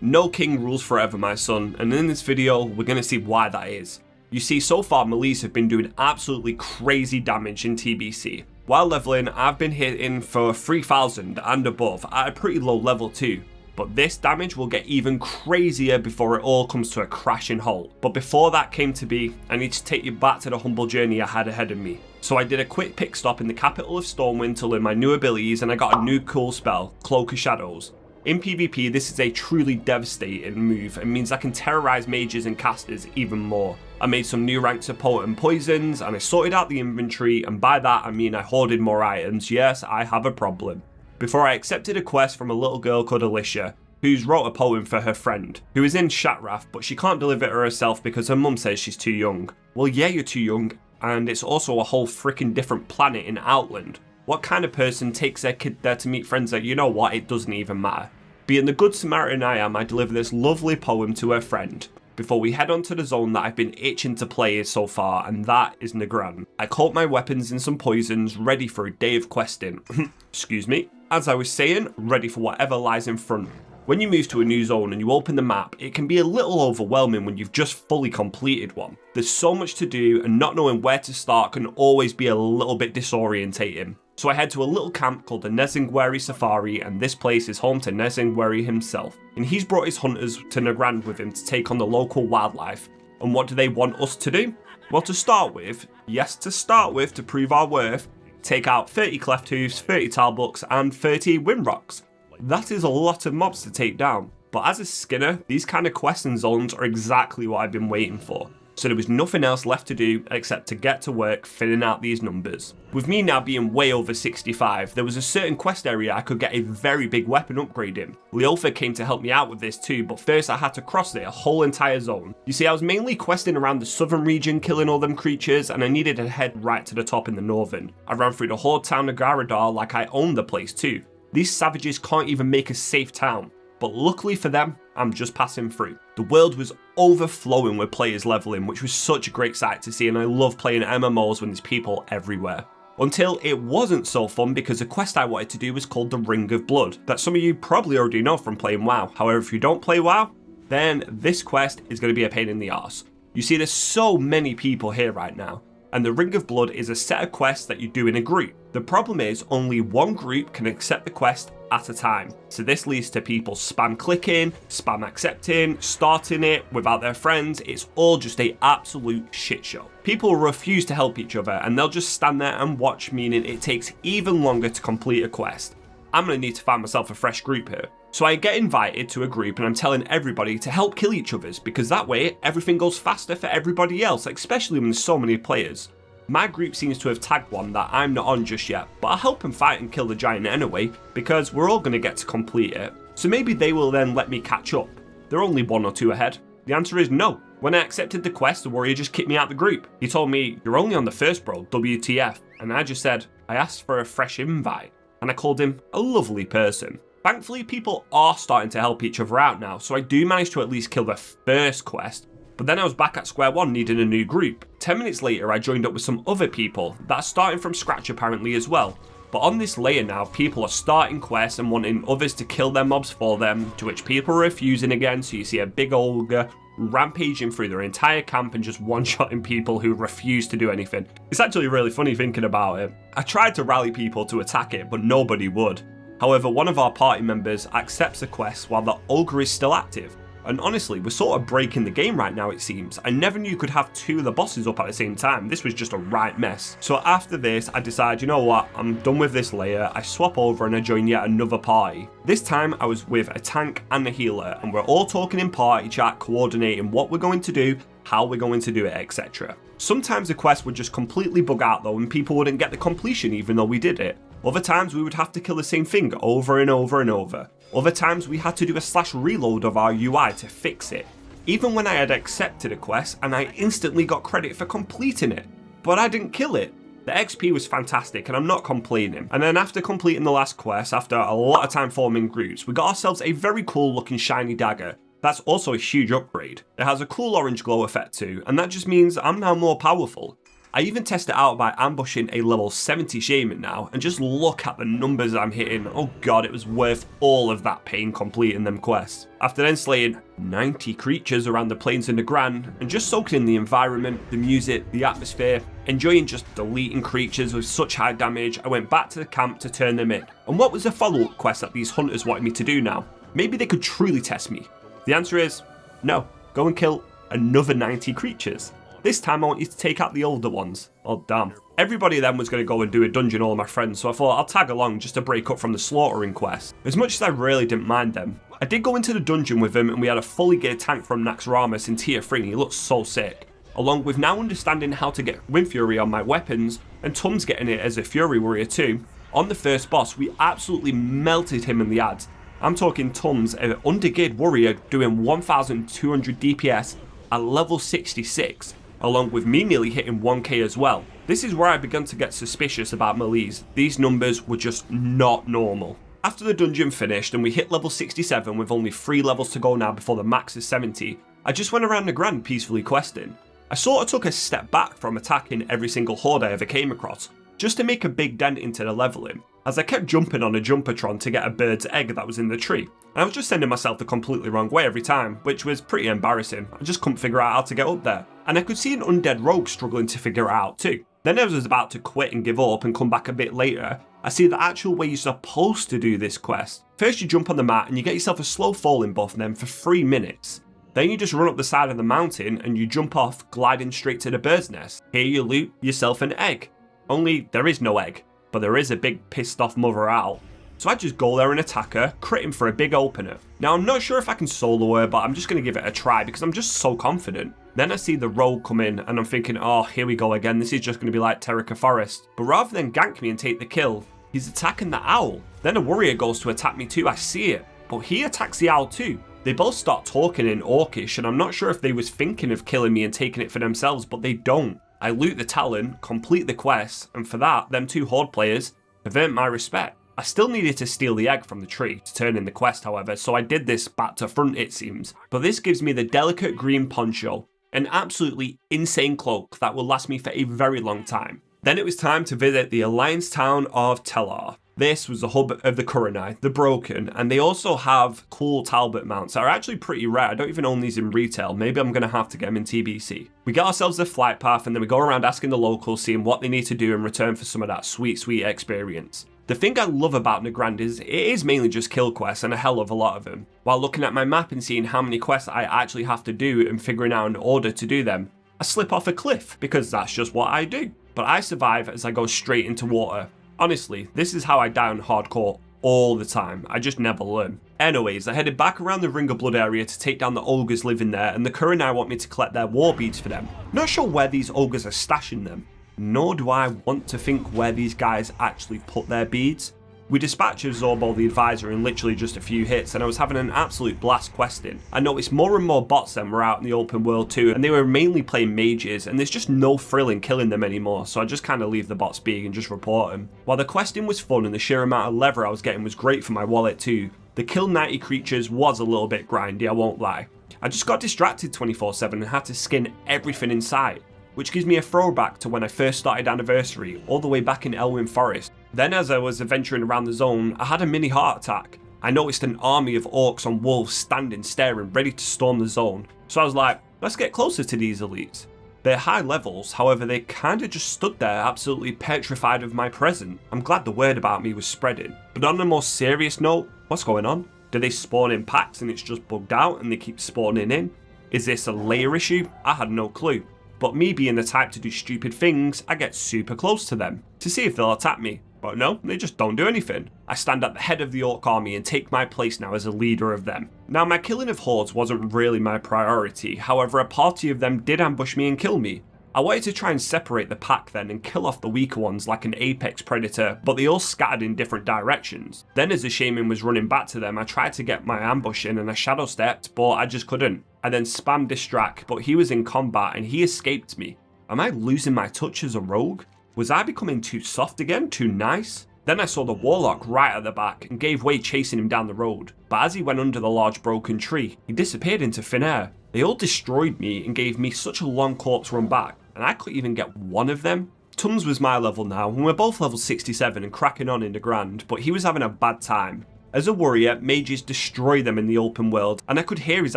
Speaker 1: No king rules forever, my son, and in this video we're going to see why that is. You see, so far melees have been doing absolutely crazy damage in TBC. While leveling, I've been hitting for 3,000 and above at a pretty low level too. But this damage will get even crazier before it all comes to a crashing halt. But before that came to be, I need to take you back to the humble journey I had ahead of me. So I did a quick pit stop in the capital of Stormwind to learn my new abilities, and I got a new cool spell, Cloak of Shadows. In PvP, this is a truly devastating move and means I can terrorize mages and casters even more. I made some new ranks of potent poisons, and I sorted out the inventory, and by that I mean I hoarded more items. Yes, I have a problem. Before I accepted a quest from a little girl called Alicia, who's wrote a poem for her friend, who is in Shatrath, but she can't deliver it herself because her mum says she's too young. Well, yeah, you're too young, and it's also a whole freaking different planet in Outland. What kind of person takes their kid there to meet friends that, you know what, it doesn't even matter? Being the good Samaritan I am, I deliver this lovely poem to her friend before we head on to the zone that I've been itching to play so far, and that is Negran. I caught my weapons in some poisons, ready for a day of questing. Excuse me. As I was saying, ready for whatever lies in front. When you move to a new zone and you open the map, it can be a little overwhelming when you've just fully completed one. There's so much to do, and not knowing where to start can always be a little bit disorientating. So I head to a little camp called the Nezingweri Safari, and this place is home to Nezingweri himself. And he's brought his hunters to Nagrand with him to take on the local wildlife. And what do they want us to do? Well, to start with, to prove our worth, take out 30 Cleft Hoofs, 30 Talbuks, and 30 Windrocks. That is a lot of mobs to take down. But as a skinner, these kind of quests and zones are exactly what I've been waiting for. So there was nothing else left to do except to get to work filling out these numbers. With me now being way over 65, there was a certain quest area I could get a very big weapon upgrade in. Leolfa came to help me out with this too, but first I had to cross a whole entire zone. You see, I was mainly questing around the southern region, killing all them creatures, and I needed to head right to the top in the northern. I ran through the whole town of Garadar like I owned the place too. These savages can't even make a safe town. But luckily for them, I'm just passing through. The world was overflowing with players leveling, which was such a great sight to see, and I love playing MMOs when there's people everywhere. Until it wasn't so fun because the quest I wanted to do was called the Ring of Blood, that some of you probably already know from playing WoW. However, if you don't play WoW, then this quest is going to be a pain in the arse. You see, there's so many people here right now, and the Ring of Blood is a set of quests that you do in a group. The problem is only one group can accept the quest at a time. So this leads to people spam clicking, spam accepting, starting it without their friends. It's all just an absolute shit show. People refuse to help each other and they'll just stand there and watch, meaning it takes even longer to complete a quest. I'm going to need to find myself a fresh group here. So I get invited to a group and I'm telling everybody to help kill each other's, because that way everything goes faster for everybody else, especially when there's so many players. My group seems to have tagged one that I'm not on just yet, but I'll help them fight and kill the giant anyway, because we're all going to get to complete it. So maybe they will then let me catch up. They're only 1 or 2 ahead. The answer is no. When I accepted the quest, the warrior just kicked me out the group. He told me, "You're only on the first, bro, WTF?" And I just said, "I asked for a fresh invite." And I called him a lovely person. Thankfully, people are starting to help each other out now, so I do manage to at least kill the first quest. But then I was back at square one needing a new group. 10 minutes later, I joined up with some other people that are starting from scratch apparently as well. But on this layer now, people are starting quests and wanting others to kill their mobs for them, to which people are refusing again, so you see a big ogre rampaging through their entire camp and just one-shotting people who refuse to do anything. It's actually really funny thinking about it. I tried to rally people to attack it, but nobody would. However, one of our party members accepts a quest while the ogre is still active. And honestly, we're sort of breaking the game right now, it seems. I never knew you could have 2 of the bosses up at the same time. This was just a right mess. So after this, I decide, you know what, I'm done with this layer. I swap over and I join yet another party. This time I was with a tank and a healer, and we're all talking in party chat, coordinating what we're going to do, how we're going to do it, etc. Sometimes the quest would just completely bug out though, and people wouldn't get the completion even though we did it. Other times we would have to kill the same thing over and over and over. Other times we had to do a /reload of our UI to fix it. Even when I had accepted a quest and I instantly got credit for completing it, but I didn't kill it. The XP was fantastic and I'm not complaining. And then after completing the last quest, after a lot of time forming groups, we got ourselves a very cool looking shiny dagger. That's also a huge upgrade. It has a cool orange glow effect too, and that just means I'm now more powerful. I even test it out by ambushing a level 70 shaman now, and just look at the numbers I'm hitting. Oh god, it was worth all of that pain completing them quests. After then slaying 90 creatures around the plains of Negran, and just soaking in the environment, the music, the atmosphere, enjoying just deleting creatures with such high damage, I went back to the camp to turn them in. And what was the follow-up quest that these hunters wanted me to do now? Maybe they could truly test me. The answer is no. Go and kill another 90 creatures. This time I want you to take out the older ones. Oh damn. Everybody then was going to go and do a dungeon, all my friends, so I thought I'll tag along just to break up from the slaughtering quest. As much as I really didn't mind them, I did go into the dungeon with him and we had a fully geared tank from Naxxramas in tier 3 and he looked so sick. Along with now understanding how to get Wind Fury on my weapons, and Tom's getting it as a Fury warrior too. On the first boss, we absolutely melted him in the ads. I'm talking Tums, an undergeared warrior doing 1200 DPS at level 66, along with me nearly hitting 1k as well. This is where I began to get suspicious about melees. These numbers were just not normal. After the dungeon finished and we hit level 67 with only 3 levels to go now before the max is 70, I just went around the Grand peacefully questing. I sort of took a step back from attacking every single horde I ever came across, just to make a big dent into the leveling, as I kept jumping on a Jumpertron to get a bird's egg that was in the tree. And I was just sending myself the completely wrong way every time, which was pretty embarrassing. I just couldn't figure out how to get up there. And I could see an undead rogue struggling to figure it out too. Then as I was about to quit and give up and come back a bit later, I see the actual way you're supposed to do this quest. First you jump on the mat and you get yourself a slow falling buff then for 3 minutes. Then you just run up the side of the mountain and you jump off, gliding straight to the bird's nest. Here you loot yourself an egg. Only there is no egg, but there is a big pissed off mother owl. So I just go there and attack her, crit him for a big opener. Now I'm not sure if I can solo her, but I'm just going to give it a try because I'm just so confident. Then I see the rogue come in and I'm thinking, oh, here we go again, this is just going to be like Terrokar Forest. But rather than gank me and take the kill, he's attacking the owl. Then a warrior goes to attack me too, I see it, but he attacks the owl too. They both start talking in Orcish and I'm not sure if they was thinking of killing me and taking it for themselves, but they don't. I loot the talent, complete the quest, and for that, them 2 horde players have earned my respect. I still needed to steal the egg from the tree to turn in the quest, however, so I did this back to front it seems. But this gives me the delicate green poncho, an absolutely insane cloak that will last me for a very long time. Then it was time to visit the Alliance town of Tellar. This was the hub of the Kurenai, the Broken, and they also have cool Talbot mounts that are actually pretty rare. I don't even own these in retail. Maybe I'm going to have to get them in TBC. We get ourselves a flight path and then we go around asking the locals, seeing what they need to do in return for some of that sweet, sweet experience. The thing I love about Nagrand is it is mainly just kill quests and a hell of a lot of them. While looking at my map and seeing how many quests I actually have to do and figuring out an order to do them, I slip off a cliff because that's just what I do. But I survive as I go straight into water. Honestly, this is how I die on hardcore all the time. I just never learn. Anyways, I headed back around the Ring of Blood area to take down the ogres living there, and the Kurenai want me to collect their war beads for them. Not sure where these ogres are stashing them, nor do I want to think where these guys actually put their beads. We dispatched Zorbo the advisor in literally just a few hits and I was having an absolute blast questing. I noticed more and more bots then were out in the open world too, and they were mainly playing mages and there's just no thrill in killing them anymore, so I just kind of leave the bots be and just report them. While the questing was fun and the sheer amount of lever I was getting was great for my wallet too, the kill 90 creatures was a little bit grindy, I won't lie. I just got distracted 24/7 and had to skin everything in sight, which gives me a throwback to when I first started Anniversary, all the way back in Elwyn Forest. Then as I was adventuring around the zone, I had a mini heart attack. I noticed an army of orcs on wolves standing staring, ready to storm the zone. So I was like, let's get closer to these elites. They're high levels, however they kinda just stood there absolutely petrified of my presence. I'm glad the word about me was spreading. But on a more serious note, what's going on? Do they spawn in packs and it's just bugged out and they keep spawning in? Is this a layer issue? I had no clue. But me being the type to do stupid things, I get super close to them to see if they'll attack me. But no, they just don't do anything. I stand at the head of the orc army and take my place now as a leader of them. Now my killing of hordes wasn't really my priority, however a party of them did ambush me and kill me. I wanted to try and separate the pack then and kill off the weaker ones like an apex predator, but they all scattered in different directions. Then as the shaman was running back to them, I tried to get my ambush in and I shadow stepped, but I just couldn't. I then spammed distract, but he was in combat and he escaped me. Am I losing my touch as a rogue? Was I becoming too soft again, too nice? Then I saw the warlock right at the back and gave way chasing him down the road, but as he went under the large broken tree, he disappeared into thin air. They all destroyed me and gave me such a long corpse run back, and I couldn't even get one of them. Tums was my level now, and we're both level 67 and cracking on in the Grand, but he was having a bad time. As a warrior, mages destroy them in the open world, and I could hear his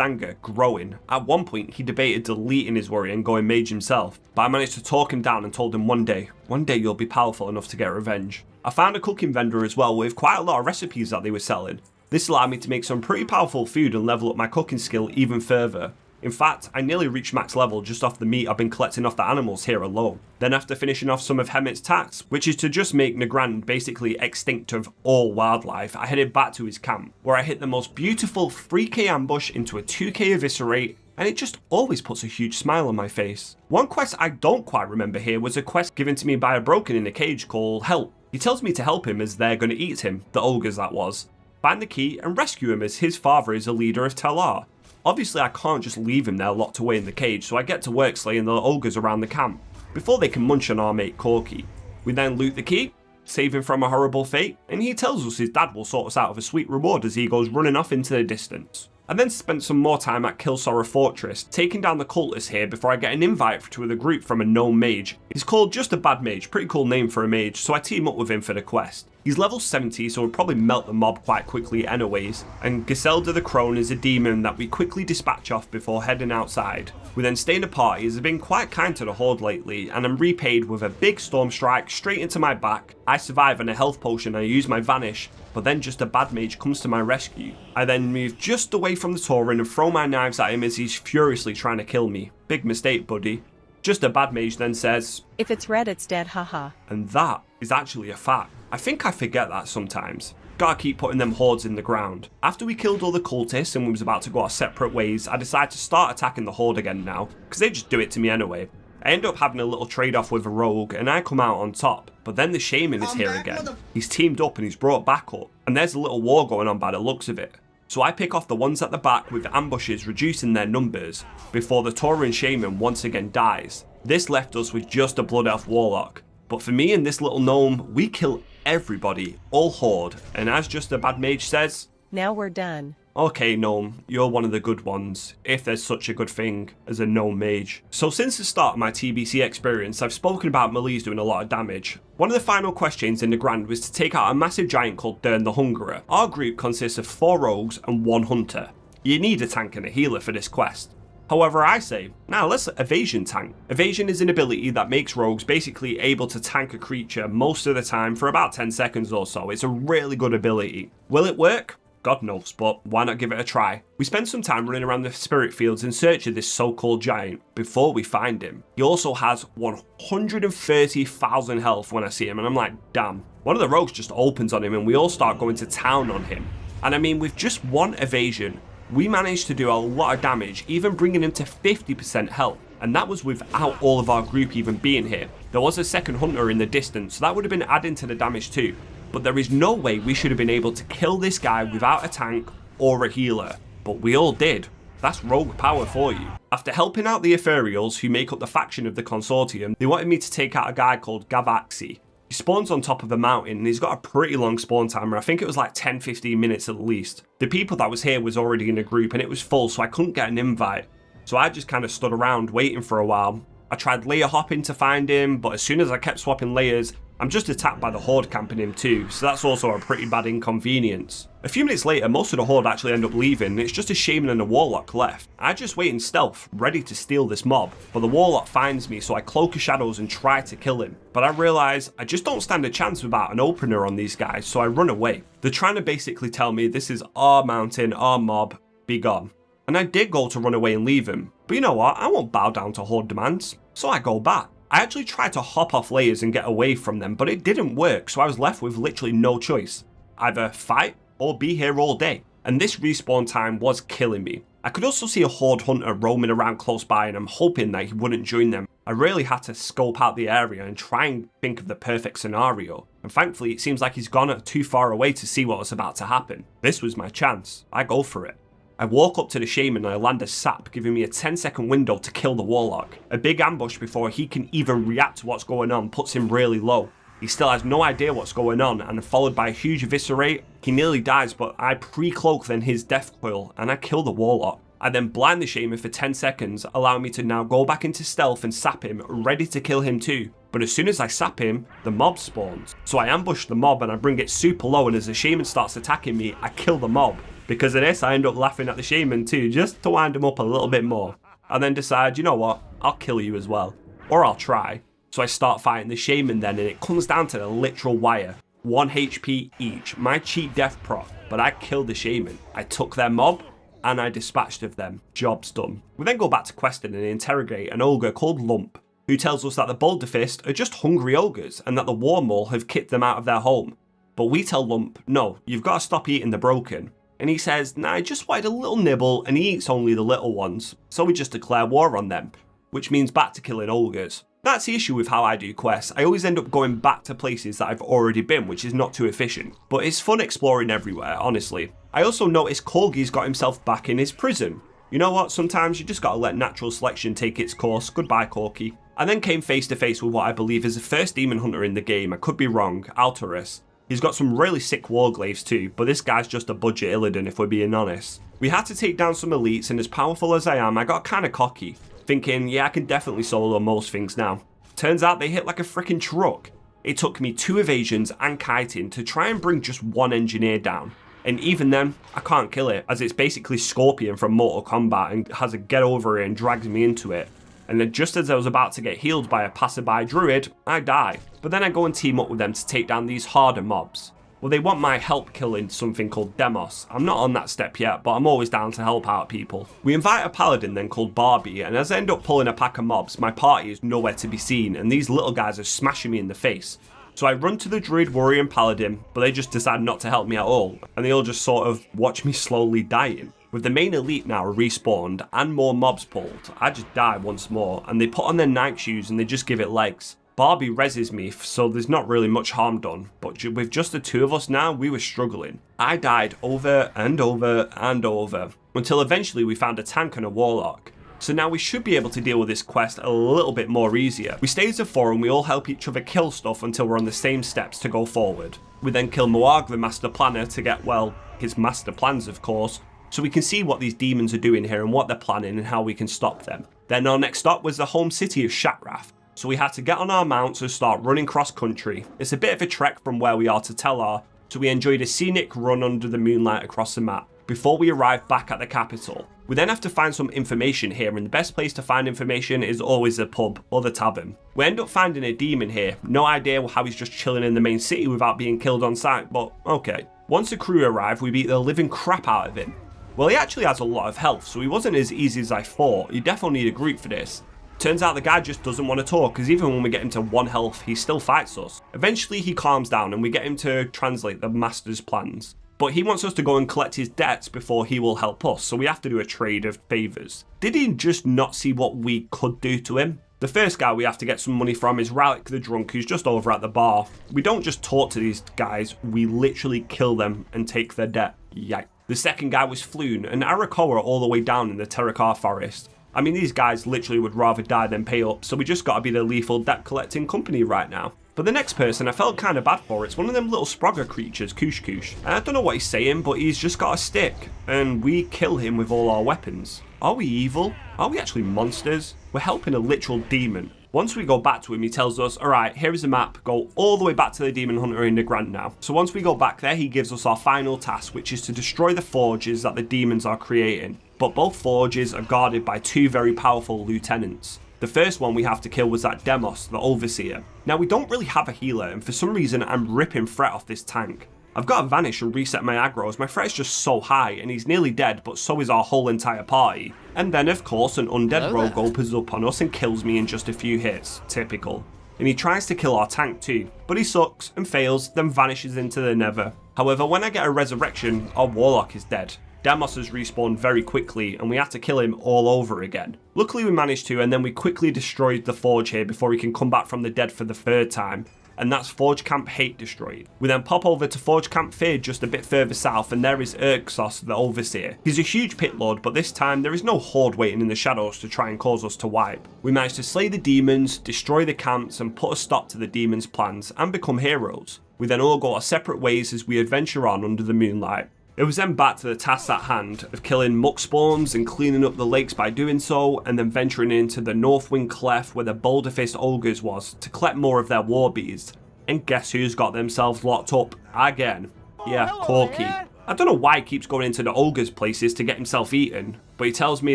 Speaker 1: anger growing. At one point, he debated deleting his warrior and going mage himself, but I managed to talk him down and told him one day you'll be powerful enough to get revenge. I found a cooking vendor as well with quite a lot of recipes that they were selling. This allowed me to make some pretty powerful food and level up my cooking skill even further. In fact, I nearly reached max level just off the meat I've been collecting off the animals here alone. Then after finishing off some of Hemmett's tax, which is to just make Nagrand basically extinct of all wildlife, I headed back to his camp, where I hit the most beautiful 3k ambush into a 2k eviscerate, and it just always puts a huge smile on my face. One quest I don't quite remember here was a quest given to me by a broken in a cage called Help. He tells me to help him as they're going to eat him, the ogres that was. find the key and rescue him as his father is a leader of Terrokar. Obviously I can't just leave him there locked away in the cage, so I get to work slaying the ogres around the camp, before they can munch on our mate Corky. We then loot the key, save him from a horrible fate, and he tells us his dad will sort us out of a sweet reward as he goes running off into the distance. I then spent some more time at Kilsora Fortress, taking down the cultists here before I get an invite to the group from a gnome mage. He's called Just a Bad Mage, pretty cool name for a mage, so I team up with him for the quest. He's level 70, so we'll probably melt the mob quite quickly anyways, and Giselda the Crone is a demon that we quickly dispatch off before heading outside. We then stay in a party as I've been quite kind to the Horde lately, and I'm repaid with a big storm strike straight into my back. I survive on a health potion and I use my vanish, but then Just a Bad Mage comes to my rescue. I then move just away from the Tauren and throw my knives at him as he's furiously trying to kill me. Big mistake, buddy. Just a Bad Mage then says,
Speaker 3: "If it's red, it's dead, haha."
Speaker 1: and that is actually a fact. I think I forget that sometimes. Gotta keep putting them hordes in the ground. After we killed all the cultists and we was about to go our separate ways, I decided to start attacking the horde again now, because they just do it to me anyway. I end up having a little trade-off with a rogue and I come out on top, but then the shaman is here again. He's teamed up and he's brought back up, and there's a little war going on by the looks of it. So I pick off the ones at the back with ambushes reducing their numbers, before the Tauren shaman once again dies. This left us with just a Blood Elf Warlock, but for me and this little gnome, we kill everybody, all horde, and as Just a Bad Mage says,
Speaker 3: "Now we're done."
Speaker 1: okay gnome, you're one of the good ones, if there's such a good thing as a gnome mage. So since the start of my TBC experience, I've spoken about melees doing a lot of damage. One of the final quest chains in the Grand was to take out a massive giant called Dern the Hungerer. Our group consists of 4 rogues and 1 hunter. You need a tank and a healer for this quest. However, I say, now let's evasion tank. Evasion is an ability that makes rogues basically able to tank a creature most of the time for about 10 seconds or so. It's a really good ability. Will it work? God knows, but why not give it a try? We spend some time running around the spirit fields in search of this so-called giant before we find him. He also has 130,000 health when I see him, and I'm like, damn. One of the rogues just opens on him and we all start going to town on him. And I mean, with just 1 evasion, we managed to do a lot of damage, even bringing him to 50% health. And that was without all of our group even being here. There was a second hunter in the distance, so that would have been adding to the damage too. But there is no way we should have been able to kill this guy without a tank or a healer. But we all did. That's rogue power for you. After helping out the Ethereals, who make up the faction of the Consortium, they wanted me to take out a guy called Gavaxi. He spawns on top of a mountain and he's got a pretty long spawn timer. I think it was like 10-15 minutes at least. The people that was here was already in a group and it was full, so I couldn't get an invite. So I just kind of stood around waiting for a while. I tried layer hopping to find him, but as soon as I kept swapping layers, I'm just attacked by the horde camping him too, so that's also a pretty bad inconvenience. A few minutes later, most of the horde actually end up leaving, and it's just a shaman and a warlock left. I just wait in stealth, ready to steal this mob, but the warlock finds me, so I cloak of shadows and try to kill him. But I realise I just don't stand a chance without an opener on these guys, so I run away. They're trying to basically tell me this is our mountain, our mob, be gone. And I did go to run away and leave him, but you know what, I won't bow down to horde demands, so I go back. I actually tried to hop off layers and get away from them, but it didn't work, so I was left with literally no choice. Either fight or be here all day. And this respawn time was killing me. I could also see a horde hunter roaming around close by and I'm hoping that he wouldn't join them. I really had to scope out the area and try and think of the perfect scenario. And thankfully it seems like he's gone too far away to see what was about to happen. This was my chance. I go for it. I walk up to the shaman and I land a sap, giving me a 10-second window to kill the warlock. A big ambush before he can even react to what's going on puts him really low. He still has no idea what's going on, and followed by a huge eviscerate, he nearly dies, but I pre-cloak then his death coil and I kill the warlock. I then blind the shaman for 10 seconds, allowing me to now go back into stealth and sap him, ready to kill him too. But as soon as I sap him, the mob spawns. So I ambush the mob and I bring it super low, and as the shaman starts attacking me, I kill the mob. Because of this, I end up laughing at the shaman too, just to wind him up a little bit more. I then decide, you know what, I'll kill you as well. Or I'll try. So I start fighting the shaman then, and it comes down to the literal wire. 1 HP each, my cheat death proc, but I killed the shaman. I took their mob, and I dispatched of them. Job's done. We then go back to questing and interrogate an ogre called Lump, who tells us that the Boulderfist are just hungry ogres, and that the War Mole have kicked them out of their home. But we tell Lump, no, you've got to stop eating the broken. And he says, nah, I just wanted a little nibble, and he eats only the little ones. So we just declare war on them, which means back to killing ogres. That's the issue with how I do quests. I always end up going back to places that I've already been, which is not too efficient. But it's fun exploring everywhere, honestly. I also noticed Corgi's got himself back in his prison. You know what, sometimes you just gotta let natural selection take its course. Goodbye, Corgi. I then came face to face with what I believe is the first demon hunter in the game. I could be wrong, OSRS. He's got some really sick warglaives too, but this guy's just a budget Illidan if we're being honest. We had to take down some elites, and as powerful as I am, I got kinda cocky, thinking, yeah, I can definitely solo most things now. Turns out they hit like a freaking truck. It took me 2 evasions and kiting to try and bring just 1 engineer down. And even then, I can't kill it, as it's basically Scorpion from Mortal Kombat and has a get over it and drags me into it. And then just as I was about to get healed by a passerby druid, I die. But then I go and team up with them to take down these harder mobs. Well, they want my help killing something called Demos. I'm not on that step yet, but I'm always down to help out people. We invite a paladin then called Barbie, and as I end up pulling a pack of mobs, my party is nowhere to be seen, and these little guys are smashing me in the face. So I run to the druid, warrior and paladin, but they just decide not to help me at all, and they all just sort of watch me slowly dying. With the main elite now respawned and more mobs pulled, I just die once more, and they put on their Nike shoes and they just give it legs. Barbie reses me, so there's not really much harm done, but with just the 2 of us now, we were struggling. I died over and over and over, until eventually we found a tank and a warlock. So now we should be able to deal with this quest a little bit more easier. We stay as a 4 and we all help each other kill stuff until we're on the same steps to go forward. We then kill Moag, the master planner, to get, well, his master plans of course, so we can see what these demons are doing here and what they're planning and how we can stop them. Then our next stop was the home city of Shatrath. So we had to get on our mounts and start running cross country. It's a bit of a trek from where we are to Tellar, so we enjoyed a scenic run under the moonlight across the map before we arrived back at the capital. We then have to find some information here, and the best place to find information is always the pub or the tavern. We end up finding a demon here, no idea how he's just chilling in the main city without being killed on sight, but okay. Once the crew arrived, we beat the living crap out of him. Well, he actually has a lot of health, so he wasn't as easy as I thought. You definitely need a group for this. Turns out the guy just doesn't want to talk, because even when we get him to 1 health, he still fights us. Eventually he calms down and we get him to translate the master's plans. But he wants us to go and collect his debts before he will help us, so we have to do a trade of favours. Did he just not see what we could do to him? The first guy we have to get some money from is Ralik the Drunk, who's just over at the bar. We don't just talk to these guys, we literally kill them and take their debt. Yikes. The second guy was Floon, and Arakoa all the way down in the Terrokar forest. I mean, these guys literally would rather die than pay up, so we just gotta be the lethal debt collecting company right now. But the next person I felt kind of bad for, it's one of them little Sprogger creatures, Kush. And I don't know what he's saying, but he's just got a stick, and we kill him with all our weapons. Are we evil? Are we actually monsters? We're helping a literal demon. Once we go back to him, he tells us, alright, here is a map, go all the way back to the Demon Hunter in the Grant now. So once we go back there, he gives us our final task, which is to destroy the forges that the demons are creating. But both forges are guarded by 2 very powerful lieutenants. The first one we have to kill was that Demos, the Overseer. Now we don't really have a healer, and for some reason I'm ripping threat off this tank. I've got to vanish and reset my aggro as my threat is just so high, and he's nearly dead, but so is our whole entire party. And then of course an undead rogue opens up on us and kills me in just a few hits, typical. And he tries to kill our tank too, but he sucks and fails, then vanishes into the nether. However, when I get a resurrection, our warlock is dead. Demos has respawned very quickly and we have to kill him all over again. Luckily we managed to, and then we quickly destroyed the forge here before he can come back from the dead for the 3rd time. And that's Forge Camp Hate destroyed. We then pop over to Forge Camp Fear just a bit further south, and there is Urxos, the Overseer. He's a huge pit lord, but this time there is no horde waiting in the shadows to try and cause us to wipe. We managed to slay the demons, destroy the camps, and put a stop to the demons' plans, and become heroes. We then all go our separate ways as we adventure on under the moonlight. It was then back to the task at hand of killing muck spawns and cleaning up the lakes by doing so, and then venturing into the Northwind Cleft where the boulder-faced ogres was to collect more of their war beasts. And guess who's got themselves locked up again? Yeah, Corky. I don't know why he keeps going into the ogres' places to get himself eaten, but he tells me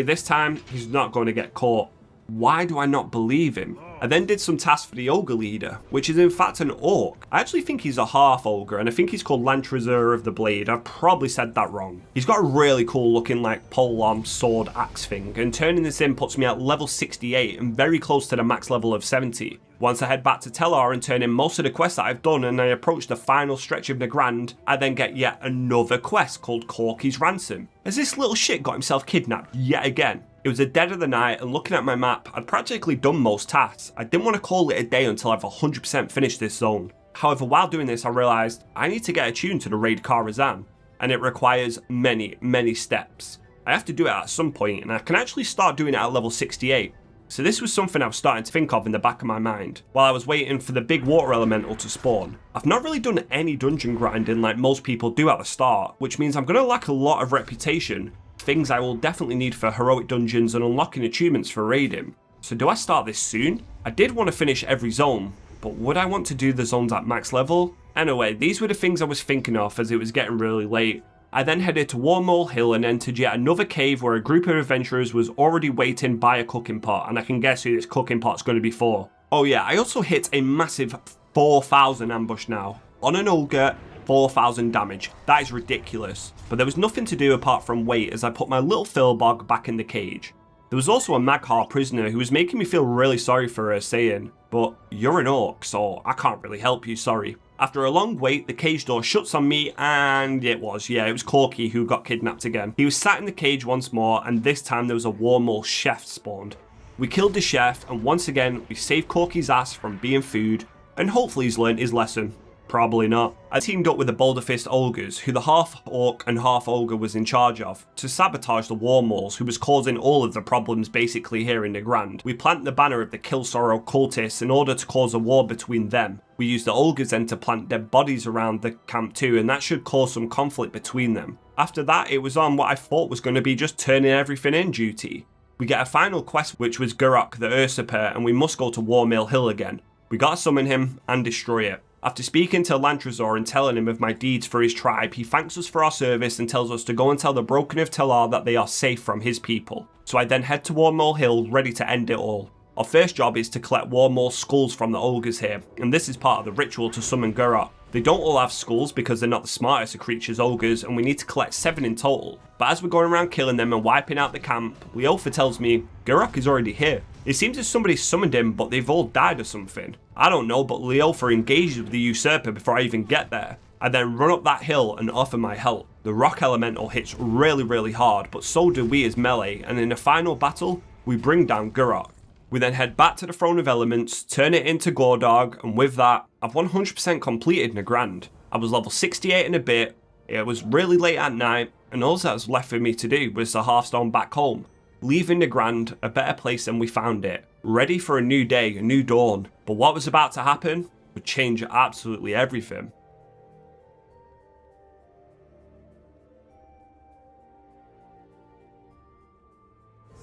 Speaker 1: this time he's not going to get caught. Why do I not believe him? I then did some tasks for the ogre leader, which is in fact an orc. I actually think he's a half ogre, and I think he's called Lantrezer of the Blade. I've probably said that wrong. He's got a really cool looking like polearm sword axe thing, and turning this in puts me at level 68 and very close to the max level of 70. Once I head back to Terrokar and turn in most of the quests that I've done and I approach the final stretch of Nagrand, I then get yet another quest called Corky's Ransom, as this little shit got himself kidnapped yet again. It was the dead of the night, and looking at my map, I'd practically done most tasks. I didn't want to call it a day until I've 100% finished this zone. However, while doing this, I realised I need to get attuned to the raid Karazhan, and it requires many steps. I have to do it at some point, and I can actually start doing it at level 68. So this was something I was starting to think of in the back of my mind, while I was waiting for the big water elemental to spawn. I've not really done any dungeon grinding like most people do at the start, which means I'm going to lack a lot of reputation, things I will definitely need for heroic dungeons and unlocking achievements for raiding. So do I start this soon? I did want to finish every zone, but would I want to do the zones at max level? Anyway, these were the things I was thinking of as it was getting really late. I then headed to Warmole Hill and entered yet another cave where a group of adventurers was already waiting by a cooking pot, and I can guess who this cooking pot's going to be for. Oh yeah, I also hit a massive 4,000 ambush now. On an ogre, 4,000 damage. That is ridiculous. But there was nothing to do apart from wait as I put my little Philbog back in the cage. There was also a Maghar prisoner who was making me feel really sorry for her, saying, "But you're an orc, so I can't really help you, sorry." After a long wait, the cage door shuts on me, and it was Corky who got kidnapped again. He was sat in the cage once more, and this time there was a Warmole chef spawned. We killed the chef, and once again, we saved Corky's ass from being food, and hopefully he's learned his lesson. Probably not. I teamed up with the Boulder Fist Ogres, who the half orc and half ogre was in charge of, to sabotage the Warmoles, who was causing all of the problems basically here in Nagrand. We plant the banner of the Kill Sorrow cultists in order to cause a war between them. We use the ogres then to plant dead bodies around the camp too, and that should cause some conflict between them. After that, it was on what I thought was going to be just turning everything in duty. We get a final quest, which was Gurok the Usurper, and we must go to Warmole Hill again. We gotta summon him and destroy it. After speaking to Lantrazor and telling him of my deeds for his tribe, he thanks us for our service and tells us to go and tell the Broken of Tellar that they are safe from his people. So I then head to Warmole Hill, ready to end it all. Our first job is to collect Warmole's skulls from the ogres here, and this is part of the ritual to summon Gurok. They don't all have skulls because they're not the smartest of creatures, ogres, and we need to collect 7 in total. But as we're going around killing them and wiping out the camp, Leofa tells me Gurok is already here. It seems as somebody summoned him, but they've all died or something. I don't know, but Leofa engages with the usurper before I even get there. I then run up that hill and offer my help. The rock elemental hits really hard, but so do we as melee, and in the final battle, we bring down Gurok. We then head back to the Throne of Elements, turn it into Gordog, and with that, I've 100% completed Nagrand. I was level 68 and a bit, it was really late at night, and all that was left for me to do was the Hearthstone back home. Leaving Nagrand a better place than we found it, ready for a new day, a new dawn. But what was about to happen would change absolutely everything.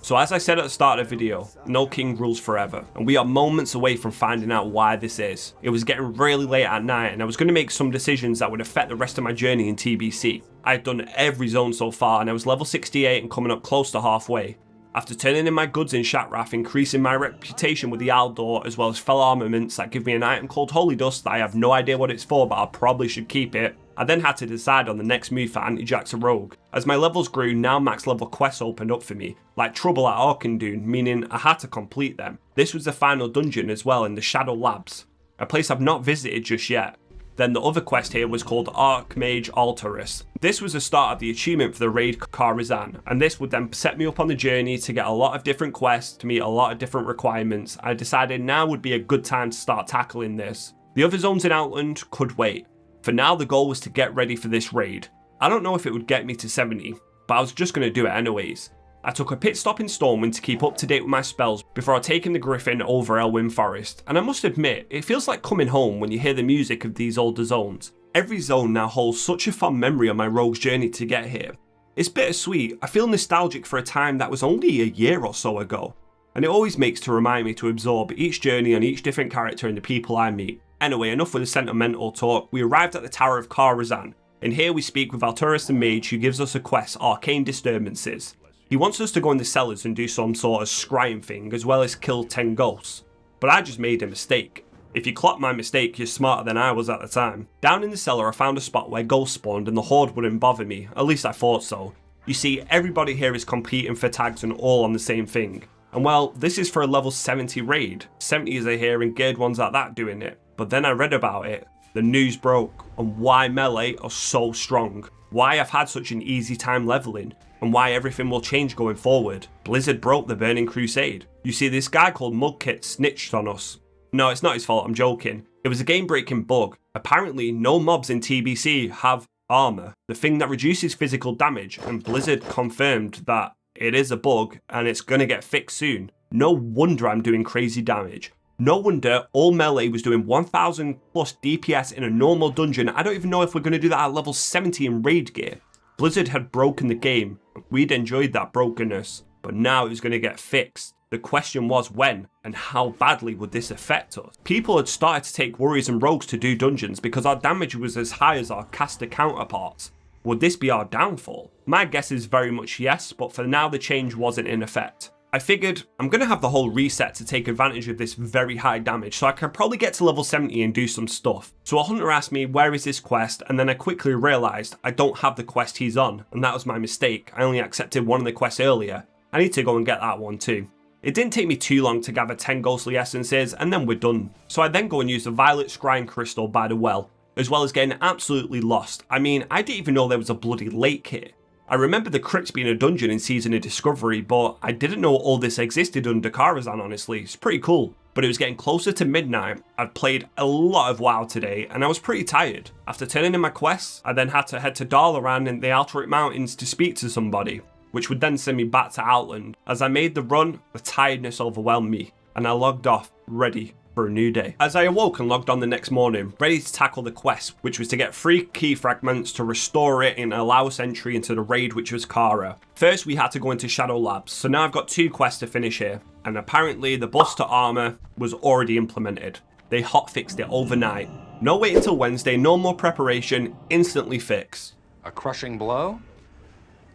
Speaker 1: So as I said at the start of the video, no king rules forever, and we are moments away from finding out why this is. It was getting really late at night, and I was going to make some decisions that would affect the rest of my journey in TBC. I had done every zone so far, and I was level 68 and coming up close to halfway. After turning in my goods in Shatrath, increasing my reputation with the Aldor, as well as fell armaments that give me an item called Holy Dust that I have no idea what it's for, but I probably should keep it, I then had to decide on the next move for Antijax and Rogue. As my levels grew, now max level quests opened up for me, like Trouble at Arkandun, meaning I had to complete them. This was the final dungeon as well in the Shadow Labs, a place I've not visited just yet. Then the other quest here was called Archmage Altaris. This was the start of the achievement for the raid Karazhan, and this would then set me up on the journey to get a lot of different quests, to meet a lot of different requirements. I decided now would be a good time to start tackling this. The other zones in Outland could wait. For now, the goal was to get ready for this raid. I don't know if it would get me to 70, but I was just going to do it anyways. I took a pit stop in Stormwind to keep up to date with my spells before taking the Griffin over Elwyn Forest, and I must admit, it feels like coming home when you hear the music of these older zones. Every zone now holds such a fond memory on my rogue's journey to get here. It's bittersweet. I feel nostalgic for a time that was only a year or so ago, and it always makes to remind me to absorb each journey on each different character and the people I meet. Anyway, enough with the sentimental talk. We arrived at the Tower of Karazhan, and here we speak with Altaris the Mage, who gives us a quest, Arcane Disturbances. He wants us to go in the cellars and do some sort of scrying thing, as well as kill 10 ghosts. But I just made a mistake. If you clock my mistake, you're smarter than I was at the time. Down in the cellar, I found a spot where ghosts spawned and the horde wouldn't bother me, at least I thought so. You see, everybody here is competing for tags and all on the same thing. And well, this is for a level 70 raid. 70s are here and geared ones like that doing it. But then I read about it, the news broke on why melee are so strong, why I've had such an easy time leveling, and why everything will change going forward. Blizzard broke the Burning Crusade. You see, this guy called Mudkit snitched on us. No, it's not his fault, I'm joking. It was a game-breaking bug. Apparently, no mobs in TBC have armor, the thing that reduces physical damage, and Blizzard confirmed that it is a bug and it's gonna get fixed soon. No wonder I'm doing crazy damage. No wonder all melee was doing 1000 plus DPS in a normal dungeon. I don't even know if we're gonna do that at level 70 in raid gear. Blizzard had broken the game. We'd enjoyed that brokenness, but now it was gonna get fixed. The question was when and how badly would this affect us? People had started to take warriors and rogues to do dungeons because our damage was as high as our caster counterparts. Would this be our downfall? My guess is very much yes, but for now the change wasn't in effect. I figured I'm going to have the whole reset to take advantage of this very high damage, so I can probably get to level 70 and do some stuff. So a hunter asked me, where is this quest? And then I quickly realised I don't have the quest he's on, and that was my mistake. I only accepted one of the quests earlier. I need to go and get that one too. It didn't take me too long to gather 10 ghostly essences, and then we're done. So I then go and use the violet scrying crystal by the well, as well as getting absolutely lost. I mean, I didn't even know there was a bloody lake here. I remember the crypts being a dungeon in Season of Discovery, but I didn't know all this existed under Karazhan, honestly. It's pretty cool. But it was getting closer to midnight. I'd played a lot of WoW today, and I was pretty tired. After turning in my quests, I then had to head to Dalaran in the Alteric Mountains to speak to somebody, which would then send me back to Outland. As I made the run, the tiredness overwhelmed me, and I logged off, ready for a new day. As I awoke and logged on the next morning, ready to tackle the quest, which was to get 3 key fragments to restore it and allow us entry into the raid, which was Kara. First, we had to go into Shadow Labs, so now I've got 2 quests to finish here, and apparently the boost to armor was already implemented. They hotfixed it overnight. No wait until Wednesday, no more preparation, instantly fix.
Speaker 4: A crushing blow?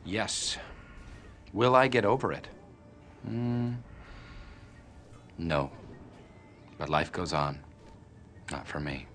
Speaker 4: Yes. Will I get over it? No. But life goes on. Not for me.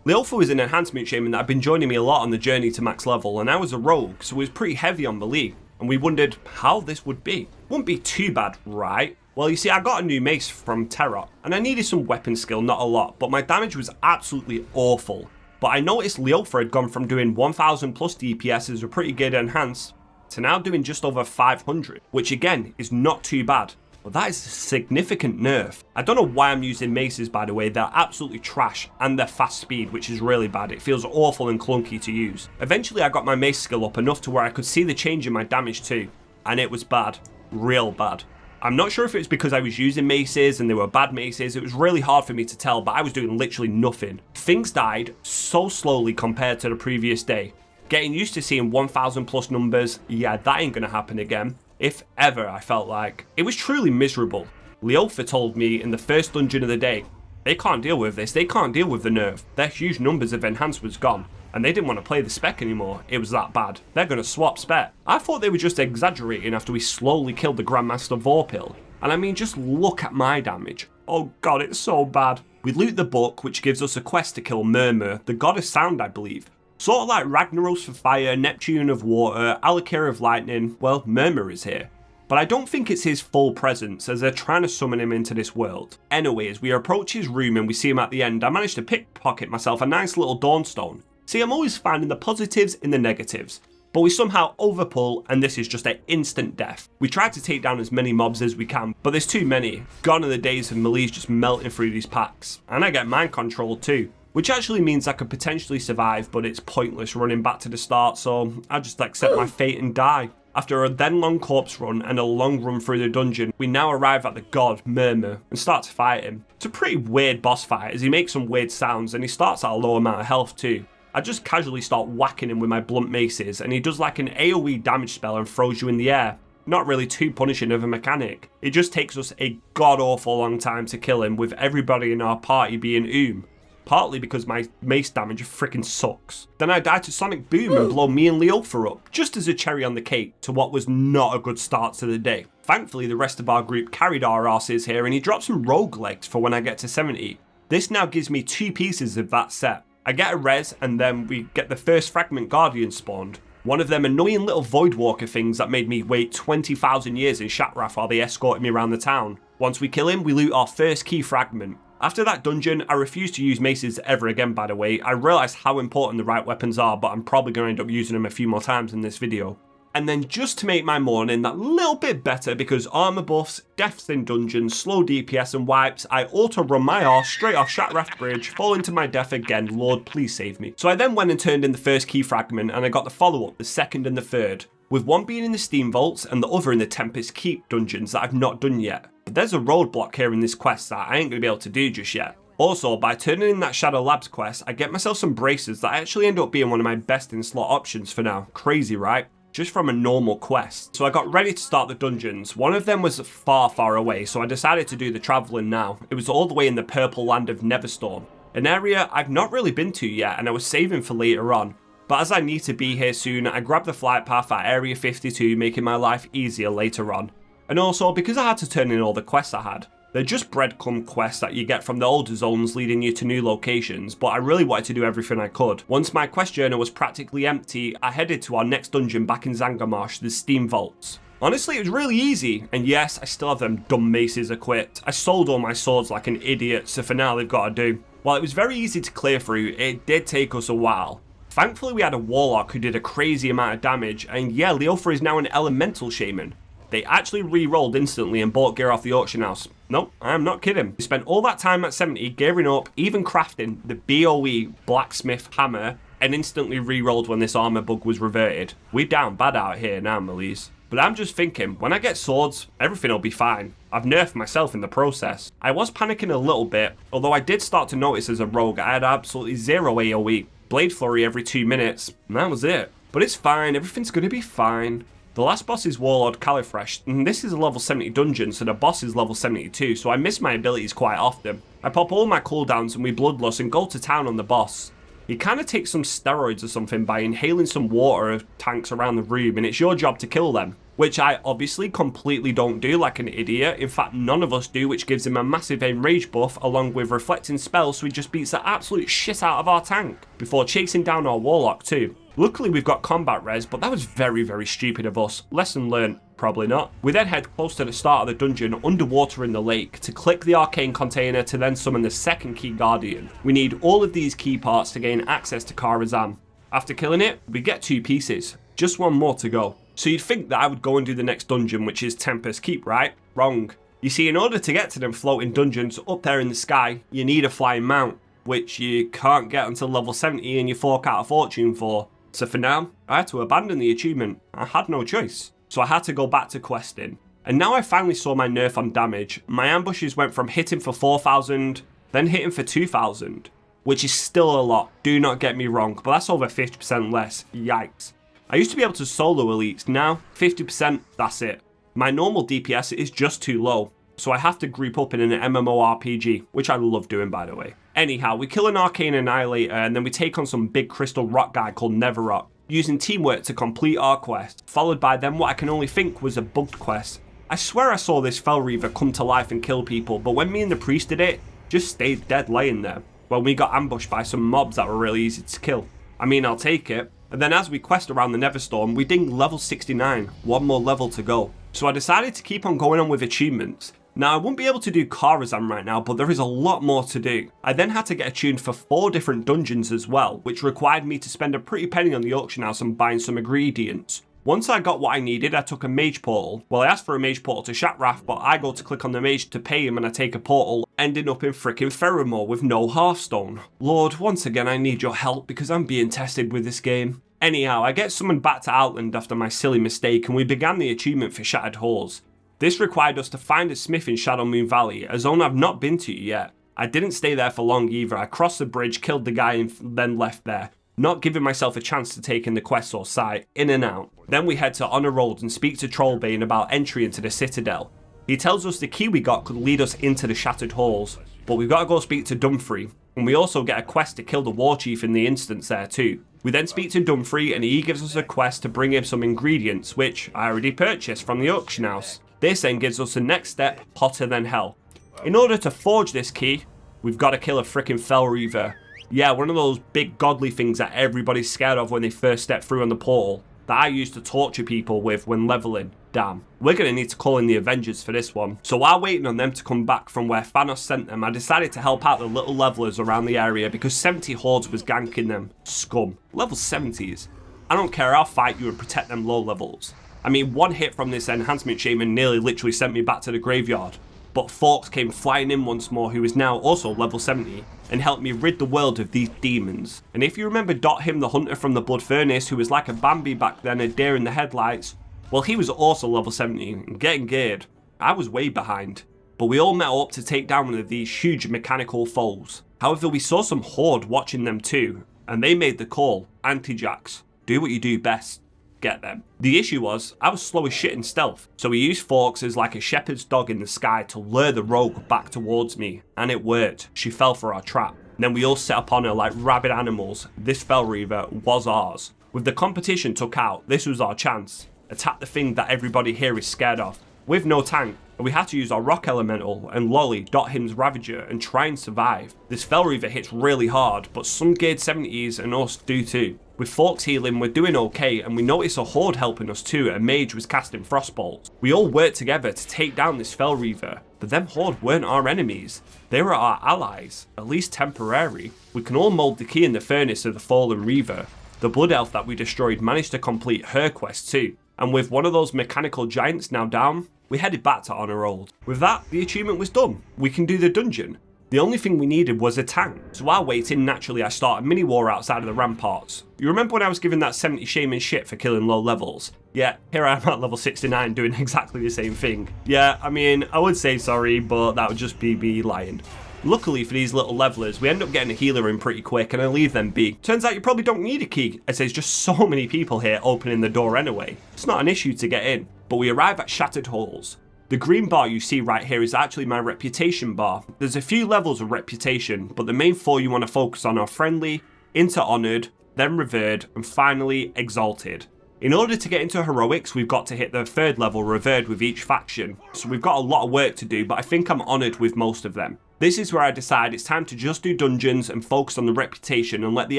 Speaker 1: Leofa was an enhancement shaman that had been joining me a lot on the journey to max level, and I was a rogue, so it was pretty heavy on melee, and we wondered how this would be. Wouldn't be too bad, right? Well, you see, I got a new mace from Terrokar, and I needed some weapon skill, not a lot, but my damage was absolutely awful. But I noticed Leofa had gone from doing 1000 plus DPS as a pretty good enhanced, to now doing just over 500, which again is not too bad. But that is a significant nerf. I don't know why I'm using maces, by the way. They're absolutely trash, and they're fast speed, which is really bad. It feels awful and clunky to use. Eventually I got my mace skill up enough to where I could see the change in my damage too, and it was bad. Real bad. I'm not sure if it was because I was using maces and they were bad maces. It was really hard for me to tell, but I was doing literally nothing. Things died so slowly compared to the previous day. Getting used to seeing 1000 plus numbers, yeah, that ain't gonna happen again. If ever, I felt like. It was truly miserable. Leofa told me in the first dungeon of the day, they can't deal with this, they can't deal with the nerf. Their huge numbers of enhanced was gone, and they didn't want to play the spec anymore. It was that bad. They're gonna swap spec. I thought they were just exaggerating after we slowly killed the Grandmaster Vorpil. And I mean, just look at my damage. Oh god, it's so bad. We loot the book, which gives us a quest to kill Murmur, the god of sound, I believe. Sort of like Ragnaros for fire, Neptune of water, Alakir of lightning. Well, Murmur is here. But I don't think it's his full presence, as they're trying to summon him into this world. Anyways, we approach his room and we see him at the end. I managed to pickpocket myself a nice little Dawnstone. See, I'm always finding the positives in the negatives. But we somehow overpull, and this is just an instant death. We try to take down as many mobs as we can, but there's too many. Gone are the days of melees just melting through these packs. And I get mind control too, which actually means I could potentially survive, but it's pointless running back to the start, so I just accept my fate and die. After a then long corpse run and a long run through the dungeon, we now arrive at the god, Murmur, and start to fight him. It's a pretty weird boss fight, as he makes some weird sounds, and he starts at a low amount of health too. I just casually start whacking him with my blunt maces, and he does like an AoE damage spell and throws you in the air. Not really too punishing of a mechanic. It just takes us a god-awful long time to kill him, with everybody in our party being partly because my mace damage freaking sucks. Then I die to Sonic Boom and blow me and Leofa up, just as a cherry on the cake to what was not a good start to the day. Thankfully, the rest of our group carried our asses here, and he dropped some warglaives for when I get to 70. This now gives me 2 pieces of that set. I get a res, and then we get the first fragment guardian spawned. One of them annoying little Voidwalker things that made me wait 20,000 years in Shatrath while they escorted me around the town. Once we kill him, we loot our first key fragment. After that dungeon, I refuse to use maces ever again, by the way. I realised how important the right weapons are, but I'm probably going to end up using them a few more times in this video. And then just to make my morning that little bit better, because armor buffs, deaths in dungeons, slow DPS and wipes, I auto-run my arse straight off Shatrath Bridge, fall into my death again, Lord please save me. So I then went and turned in the first key fragment, and I got the follow-up, the second and the third, with one being in the Steam Vaults and the other in the Tempest Keep dungeons that I've not done yet. But there's a roadblock here in this quest that I ain't going to be able to do just yet. Also, by turning in that Shadow Labs quest, I get myself some braces that actually end up being one of my best in slot options for now. Crazy, right? Just from a normal quest. So I got ready to start the dungeons. One of them was far away, so I decided to do the travelling now. It was all the way in the purple land of Neverstorm, an area I've not really been to yet, and I was saving for later on. But as I need to be here soon, I grabbed the flight path at Area 52, making my life easier later on. And also, because I had to turn in all the quests I had, they're just breadcrumb quests that you get from the older zones leading you to new locations, but I really wanted to do everything I could. Once my quest journal was practically empty, I headed to our next dungeon back in Zangarmarsh, the Steam Vaults. Honestly, it was really easy, and yes, I still have them dumb maces equipped. I sold all my swords like an idiot, so for now they've got to do. While it was very easy to clear through, it did take us a while. Thankfully we had a Warlock who did a crazy amount of damage, and yeah, Leofa is now an Elemental Shaman. They actually re-rolled instantly and bought gear off the auction house. Nope, I'm not kidding. We spent all that time at 70 gearing up, even crafting the BOE Blacksmith Hammer, and instantly re-rolled when this armor bug was reverted. We down bad out here now, Melise. But I'm just thinking, when I get swords, everything will be fine. I've nerfed myself in the process. I was panicking a little bit, although I did start to notice as a rogue I had absolutely zero AoE. Blade Flurry every 2 minutes, and that was it. But it's fine, everything's going to be fine. The last boss is Warlord Califresh, and this is a level 70 dungeon, so the boss is level 72, so I miss my abilities quite often. I pop all my cooldowns and we bloodlust and go to town on the boss. You kind of take some steroids or something by inhaling some water of tanks around the room, and it's your job to kill them. Which I obviously completely don't do like an idiot, in fact none of us do, which gives him a massive enrage buff along with reflecting spells, so he just beats the absolute shit out of our tank, before chasing down our Warlock too. Luckily we've got combat res, but that was very stupid of us. Lesson learned, probably not. We then head close to the start of the dungeon underwater in the lake to click the arcane container to then summon the second key guardian. We need all of these key parts to gain access to Karazhan. After killing it, we get 2 pieces. Just one more to go. So you'd think that I would go and do the next dungeon, which is Tempest Keep, right? Wrong. You see, in order to get to them floating dungeons up there in the sky, you need a flying mount, which you can't get until level 70 and you fork out a fortune for. So for now, I had to abandon the achievement. I had no choice. So I had to go back to questing. And now I finally saw my nerf on damage. My ambushes went from hitting for 4,000, then hitting for 2,000, which is still a lot, do not get me wrong, but that's over 50% less. Yikes. I used to be able to solo elites, now 50%, that's it. My normal DPS is just too low, so I have to group up in an MMORPG, which I love doing by the way. Anyhow, we kill an Arcane Annihilator and then we take on some big crystal rock guy called Neverrock, using teamwork to complete our quest, followed by then what I can only think was a bugged quest. I swear I saw this Fel Reaver come to life and kill people, but when me and the priest did it, just stayed dead laying there. Well, we got ambushed by some mobs that were really easy to kill. I mean, I'll take it. And then as we quest around the Neverstorm, we ding level 69, one more level to go. So I decided to keep on going on with achievements. Now I won't be able to do Karazhan right now, but there is a lot more to do. I then had to get attuned for 4 different dungeons as well, which required me to spend a pretty penny on the auction house and buying some ingredients. Once I got what I needed, I took a mage portal. Well, I asked for a mage portal to Shatrath, but I go to click on the mage to pay him and I take a portal, ending up in frickin' Ferromore with no Hearthstone. Lord, once again I need your help because I'm being tested with this game. Anyhow, I get summoned back to Outland after my silly mistake and we began the achievement for Shattered Halls. This required us to find a smith in Shadowmoon Valley, a zone I've not been to yet. I didn't stay there for long either. I crossed the bridge, killed the guy and then left there, not giving myself a chance to take in the quest or site, in and out. Then we head to Honor Road and speak to Trollbane about entry into the Citadel. He tells us the key we got could lead us into the Shattered Halls, but we've got to go speak to Dumfrey, and we also get a quest to kill the War Chief in the instance there too. We then speak to Dumfrey and he gives us a quest to bring him some ingredients, which I already purchased from the auction house. This then gives us the next step, hotter than hell. In order to forge this key, we've got to kill a frickin' Fel Reaver. Yeah, one of those big godly things that everybody's scared of when they first step through on the portal. that I used to torture people with when leveling. Damn. We're going to need to call in the Avengers for this one. So while waiting on them to come back from where Thanos sent them, I decided to help out the little levelers around the area because 70 hordes was ganking them. Scum. Level 70s. I don't care, I'll fight you and protect them low levels. I mean, one hit from this enhancement shaman nearly literally sent me back to the graveyard. But Forks came flying in once more, who is now also level 70, and helped me rid the world of these demons. And if you remember Him the Hunter from the Blood Furnace, who was like a Bambi back then, a deer in the headlights, well, he was also level 70 and getting geared. I was way behind. But we all met up to take down one of these huge mechanical foes. However, we saw some horde watching them too, and they made the call, Antijax. Do what you do best. Get them. The issue was, I was slow as shit in stealth, so we used Forks as like a shepherd's dog in the sky to lure the rogue back towards me, and it worked. She fell for our trap. And then we all set upon her like rabid animals. This Fel Reaver was ours. With the competition took out, this was our chance. Attack the thing that everybody here is scared of. With no tank, and we had to use our rock elemental and Lolly, Him's Ravager, and try and survive. This Fel Reaver hits really hard, but some geared 70s and us do too. With Forks healing, we're doing okay, and we noticed a horde helping us too. A mage was casting frostbolts. We all worked together to take down this Fel Reaver, but them horde weren't our enemies. They were our allies, at least temporary. We can all mold the key in the furnace of the fallen Reaver. The blood elf that we destroyed managed to complete her quest too, and with one of those mechanical giants now down, we headed back to Honor Old. With that, the achievement was done. We can do the dungeon. The only thing we needed was a tank. So while waiting, naturally I started mini war outside of the ramparts. You remember when I was given that 70 shaman shit for killing low levels? Yeah, here I am at level 69 doing exactly the same thing. Yeah, I mean, I would say sorry, but that would just be me lying. Luckily for these little levelers, we end up getting a healer in pretty quick and I leave them be. Turns out you probably don't need a key, as there's just so many people here opening the door anyway. It's not an issue to get in, but we arrive at Shattered Halls. The green bar you see right here is actually my reputation bar. There's a few levels of reputation, but the main 4 you want to focus on are friendly, into honored, then revered, and finally exalted. In order to get into heroics, we've got to hit the 3rd level revered with each faction. So we've got a lot of work to do, but I think I'm honored with most of them. This is where I decide it's time to just do dungeons and focus on the reputation and let the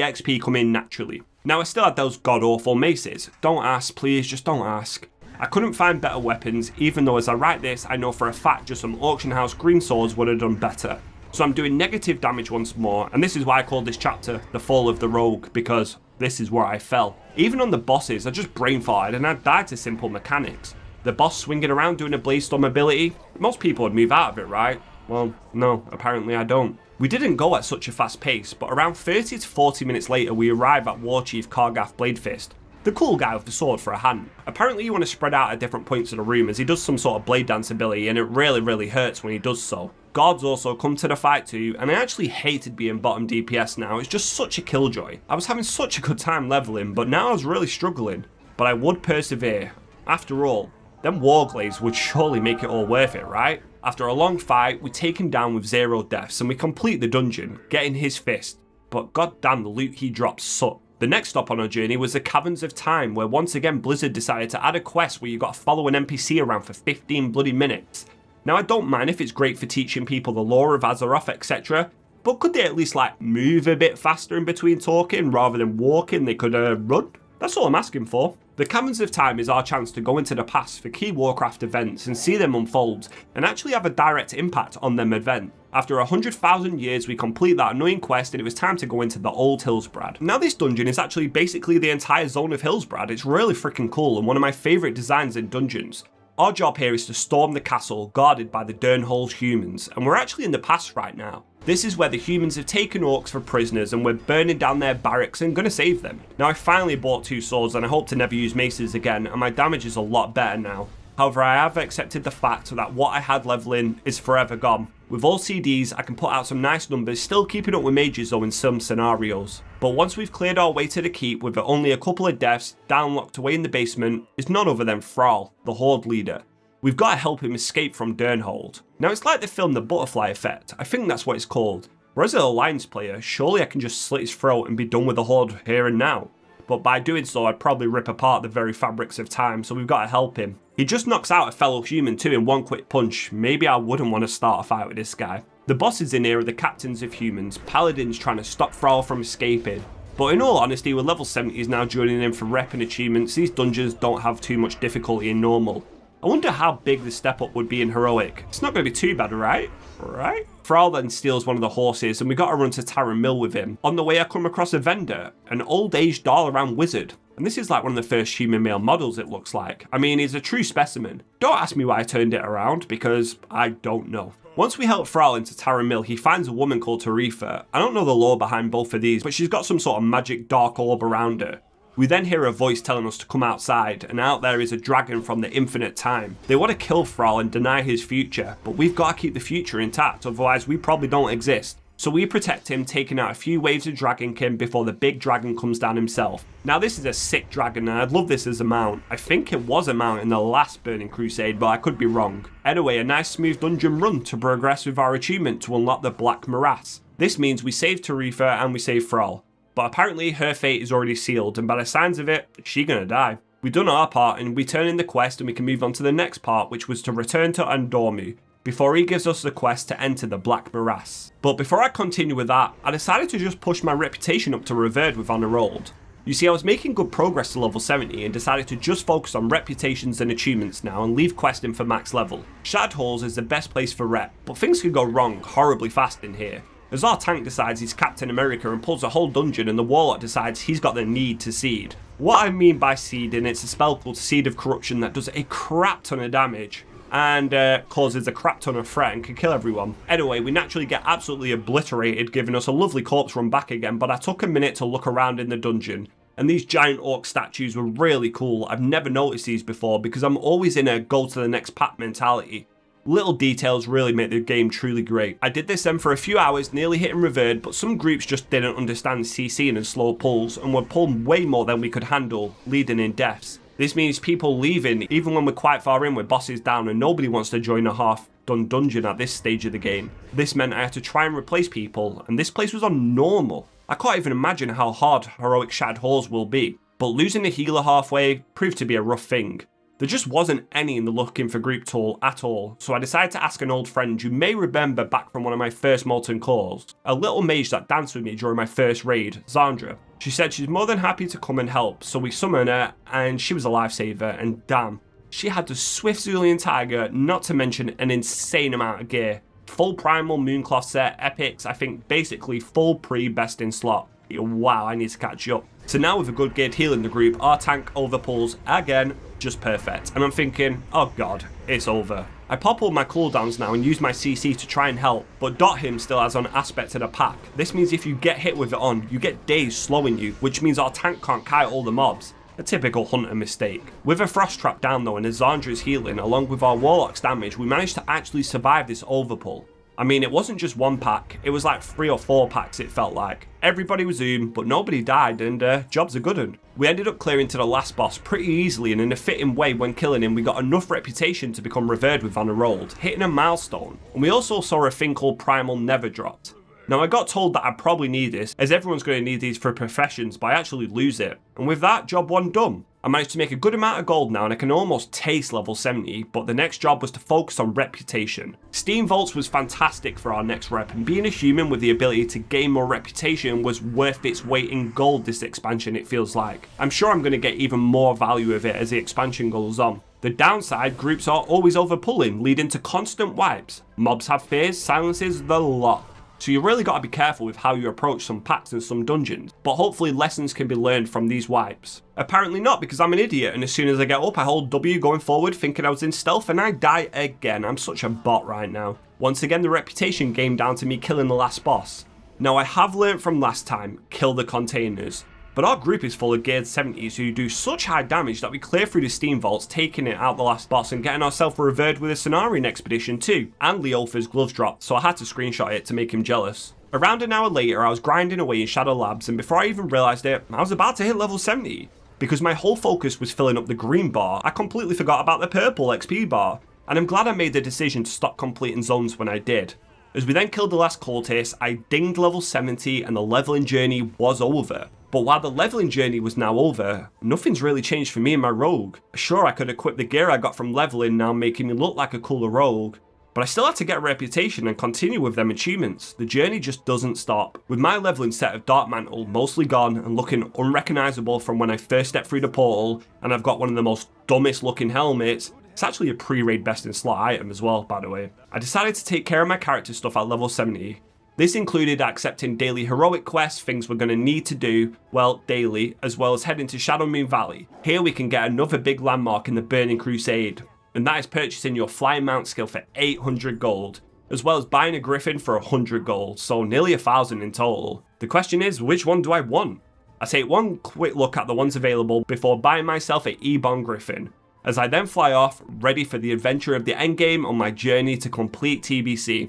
Speaker 1: XP come in naturally. Now I still had those god awful maces. Don't ask, please, just don't ask. I couldn't find better weapons, even though as I write this, I know for a fact just some auction house green swords would have done better. So I'm doing negative damage once more, and this is why I called this chapter The Fall of the Rogue, because this is where I fell. Even on the bosses, I just brain farted and I died to simple mechanics. The boss swinging around doing a blaze storm ability, most people would move out of it, right? Well, no, apparently I don't. We didn't go at such a fast pace, but around 30 to 40 minutes later we arrive at War Chief Kargath Bladefist. The cool guy with the sword for a hand. Apparently you want to spread out at different points of the room as he does some sort of blade dance ability and it really hurts when he does so. Guards also come to the fight too, and I actually hated being bottom DPS now. It's just such a killjoy. I was having such a good time leveling, but now I was really struggling. But I would persevere. After all, them warglaives would surely make it all worth it, right? After a long fight, we take him down with 0 deaths and we complete the dungeon, getting his fist. But goddamn, the loot he dropped sucked. The next stop on our journey was the Caverns of Time, where once again Blizzard decided to add a quest where you got to follow an NPC around for 15 bloody minutes. Now I don't mind if it's great for teaching people the lore of Azeroth, etc, but could they at least like move a bit faster in between talking rather than walking? They could run? That's all I'm asking for. The Caverns of Time is our chance to go into the past for key warcraft events and see them unfold and actually have a direct impact on them event. After 100,000 years we complete that annoying quest and it was time to go into the old Hillsbrad. Now this dungeon is actually basically the entire zone of Hillsbrad. It's really freaking cool and one of my favourite designs in dungeons. Our job here is to storm the castle guarded by the Durnhol's humans, and we're actually in the past right now. This is where the humans have taken orcs for prisoners and we're burning down their barracks and gonna save them. Now I finally bought 2 swords and I hope to never use maces again, and my damage is a lot better now. However, I have accepted the fact that what I had leveling is forever gone. With all CDs, I can put out some nice numbers, still keeping up with mages though in some scenarios. But once we've cleared our way to the keep with only a couple of deaths, down locked away in the basement, is none other than Thrall, the Horde leader. We've got to help him escape from Durnhold. Now it's like the film The Butterfly Effect, I think that's what it's called. Whereas an Alliance player, surely I can just slit his throat and be done with the Horde here and now. But by doing so, I'd probably rip apart the very fabrics of time, so we've got to help him. He just knocks out a fellow human too in one quick punch. Maybe I wouldn't want to start a fight with this guy. The bosses in here are the captains of humans, paladins trying to stop Thrall from escaping, But in all honesty, with level 70s now joining in for rep and achievements, these dungeons don't have too much difficulty in normal. I wonder how big the step up would be in heroic. It's not going to be too bad, right? Right? Thrall then steals one of the horses and we got to run to Tara Mill with him. On the way I come across a vendor, an old-aged Dalaran wizard. And this is like one of the first human male models it looks like. I mean, he's a true specimen. Don't ask me why I turned it around, because I don't know. Once we help Thrall into Tara Mill, he finds a woman called Tarifa. I don't know the lore behind both of these, but she's got some sort of magic dark orb around her. We then hear a voice telling us to come outside, and out there is a dragon from the infinite time. They want to kill Thrall and deny his future, but we've got to keep the future intact, otherwise we probably don't exist. So we protect him, taking out a few waves of dragonkin before the big dragon comes down himself. Now this is a sick dragon and I'd love this as a mount. I think it was a mount in the last Burning Crusade, but I could be wrong. Anyway, a nice smooth dungeon run to progress with our achievement to unlock the Black Morass. This means we save Tarifa and we save Thrall. But apparently her fate is already sealed, and by the signs of it, she's gonna die. We've done our part and we turn in the quest and we can move on to the next part, which was to return to Andormu, before he gives us the quest to enter the Black Morass. But before I continue with that, I decided to just push my reputation up to revered with Honor Rolled. You see, I was making good progress to level 70 and decided to just focus on reputations and achievements now and leave questing for max level. Shattered Halls is the best place for rep, but things could go wrong horribly fast in here. As our tank decides he's Captain America and pulls a whole dungeon, and the warlock decides he's got the need to seed. What I mean by seeding, it's a spell called Seed of Corruption that does a crap ton of damage and causes a crap ton of threat and can kill everyone. Anyway, we naturally get absolutely obliterated, giving us a lovely corpse run back again, but I took a minute to look around in the dungeon, and these giant orc statues were really cool. I've never noticed these before because I'm always in a go to the next pack mentality. Little details really make the game truly great. I did this then for a few hours, nearly hitting revered, but some groups just didn't understand CCing and slow pulls and would pull way more than we could handle, leading in deaths. This means people leaving even when we're quite far in with bosses down and nobody wants to join a half-done dungeon at this stage of the game. This meant I had to try and replace people, and this place was on normal. I can't even imagine how hard heroic Shattered Halls will be, but losing a healer halfway proved to be a rough thing. There just wasn't any in the looking for group tool at all, so I decided to ask an old friend you may remember back from one of my first Molten Cores, a little mage that danced with me during my first raid, Zandra. She said she's more than happy to come and help, so we summoned her and she was a lifesaver, and damn, she had the Swift Zulian Tiger, not to mention an insane amount of gear. Full primal Mooncloth set, epics, I think basically full pre-best in slot. Wow, I need to catch up. So now with a good geared heal in the group, our tank overpulls again, just perfect. And I'm thinking, oh god, it's over. I pop all my cooldowns now and use my CC to try and help, but Dot Him still has an aspect of the pack. This means if you get hit with it on, you get dazed slowing you, which means our tank can't kite all the mobs. A typical hunter mistake. With a frost trap down though and as Zandra's healing, along with our warlock's damage, we managed to actually survive this overpull. I mean, it wasn't just one pack, it was like 3 or 4 packs it felt like. Everybody was zoomed, but nobody died, and job's a good one. We ended up clearing to the last boss pretty easily, and in a fitting way when killing him, we got enough reputation to become revered with Honor Rolled, hitting a milestone. And we also saw a thing called Primal Never Dropped. Now I got told that I'd probably need this, as everyone's going to need these for professions, but I actually lose it. And with that, job 1 done. I managed to make a good amount of gold now and I can almost taste level 70, but the next job was to focus on reputation. Steam Vaults was fantastic for our next rep, and being a human with the ability to gain more reputation was worth its weight in gold this expansion, it feels like. I'm sure I'm going to get even more value of it as the expansion goes on. The downside, groups are always overpulling, leading to constant wipes. Mobs have fears, silences, the lot. So you really got to be careful with how you approach some packs and some dungeons, but hopefully lessons can be learned from these wipes. Apparently not, because I'm an idiot, and as soon as I get up I hold W going forward thinking I was in stealth and I die again. I'm such a bot right now. Once again the reputation game down to me killing the last boss. Now I have learnt from last time, kill the containers. But our group is full of geared 70s who do such high damage that we clear through the Steam Vaults, taking it out the last boss and getting ourselves revered with a Cenarian expedition too. And Leofa's gloves dropped, so I had to screenshot it to make him jealous. Around an hour later I was grinding away in Shadow Labs, and before I even realised it, I was about to hit level 70. Because my whole focus was filling up the green bar, I completely forgot about the purple XP bar. And I'm glad I made the decision to stop completing zones when I did. As we then killed the last cultist, I dinged level 70 and the leveling journey was over. But while the leveling journey was now over, nothing's really changed for me and my rogue. Sure, I could equip the gear I got from leveling now, making me look like a cooler rogue, But I still had to get a reputation and continue with them achievements. The journey just doesn't stop. With my leveling set of Dark Mantle mostly gone and looking unrecognisable from when I first stepped through the portal, and I've got one of the most dumbest looking helmets. It's actually a pre-raid best in slot item as well, by the way. I decided to take care of my character stuff at level 70. This included accepting daily heroic quests, things we're going to need to do, well, daily, as well as heading to Shadowmoon Valley. Here we can get another big landmark in the Burning Crusade, and that is purchasing your flying mount skill for 800 gold, as well as buying a griffin for 100 gold, so nearly 1,000 in total. The question is, which one do I want? I take one quick look at the ones available before buying myself a E-Bond griffin, as I then fly off, ready for the adventure of the endgame on my journey to complete TBC.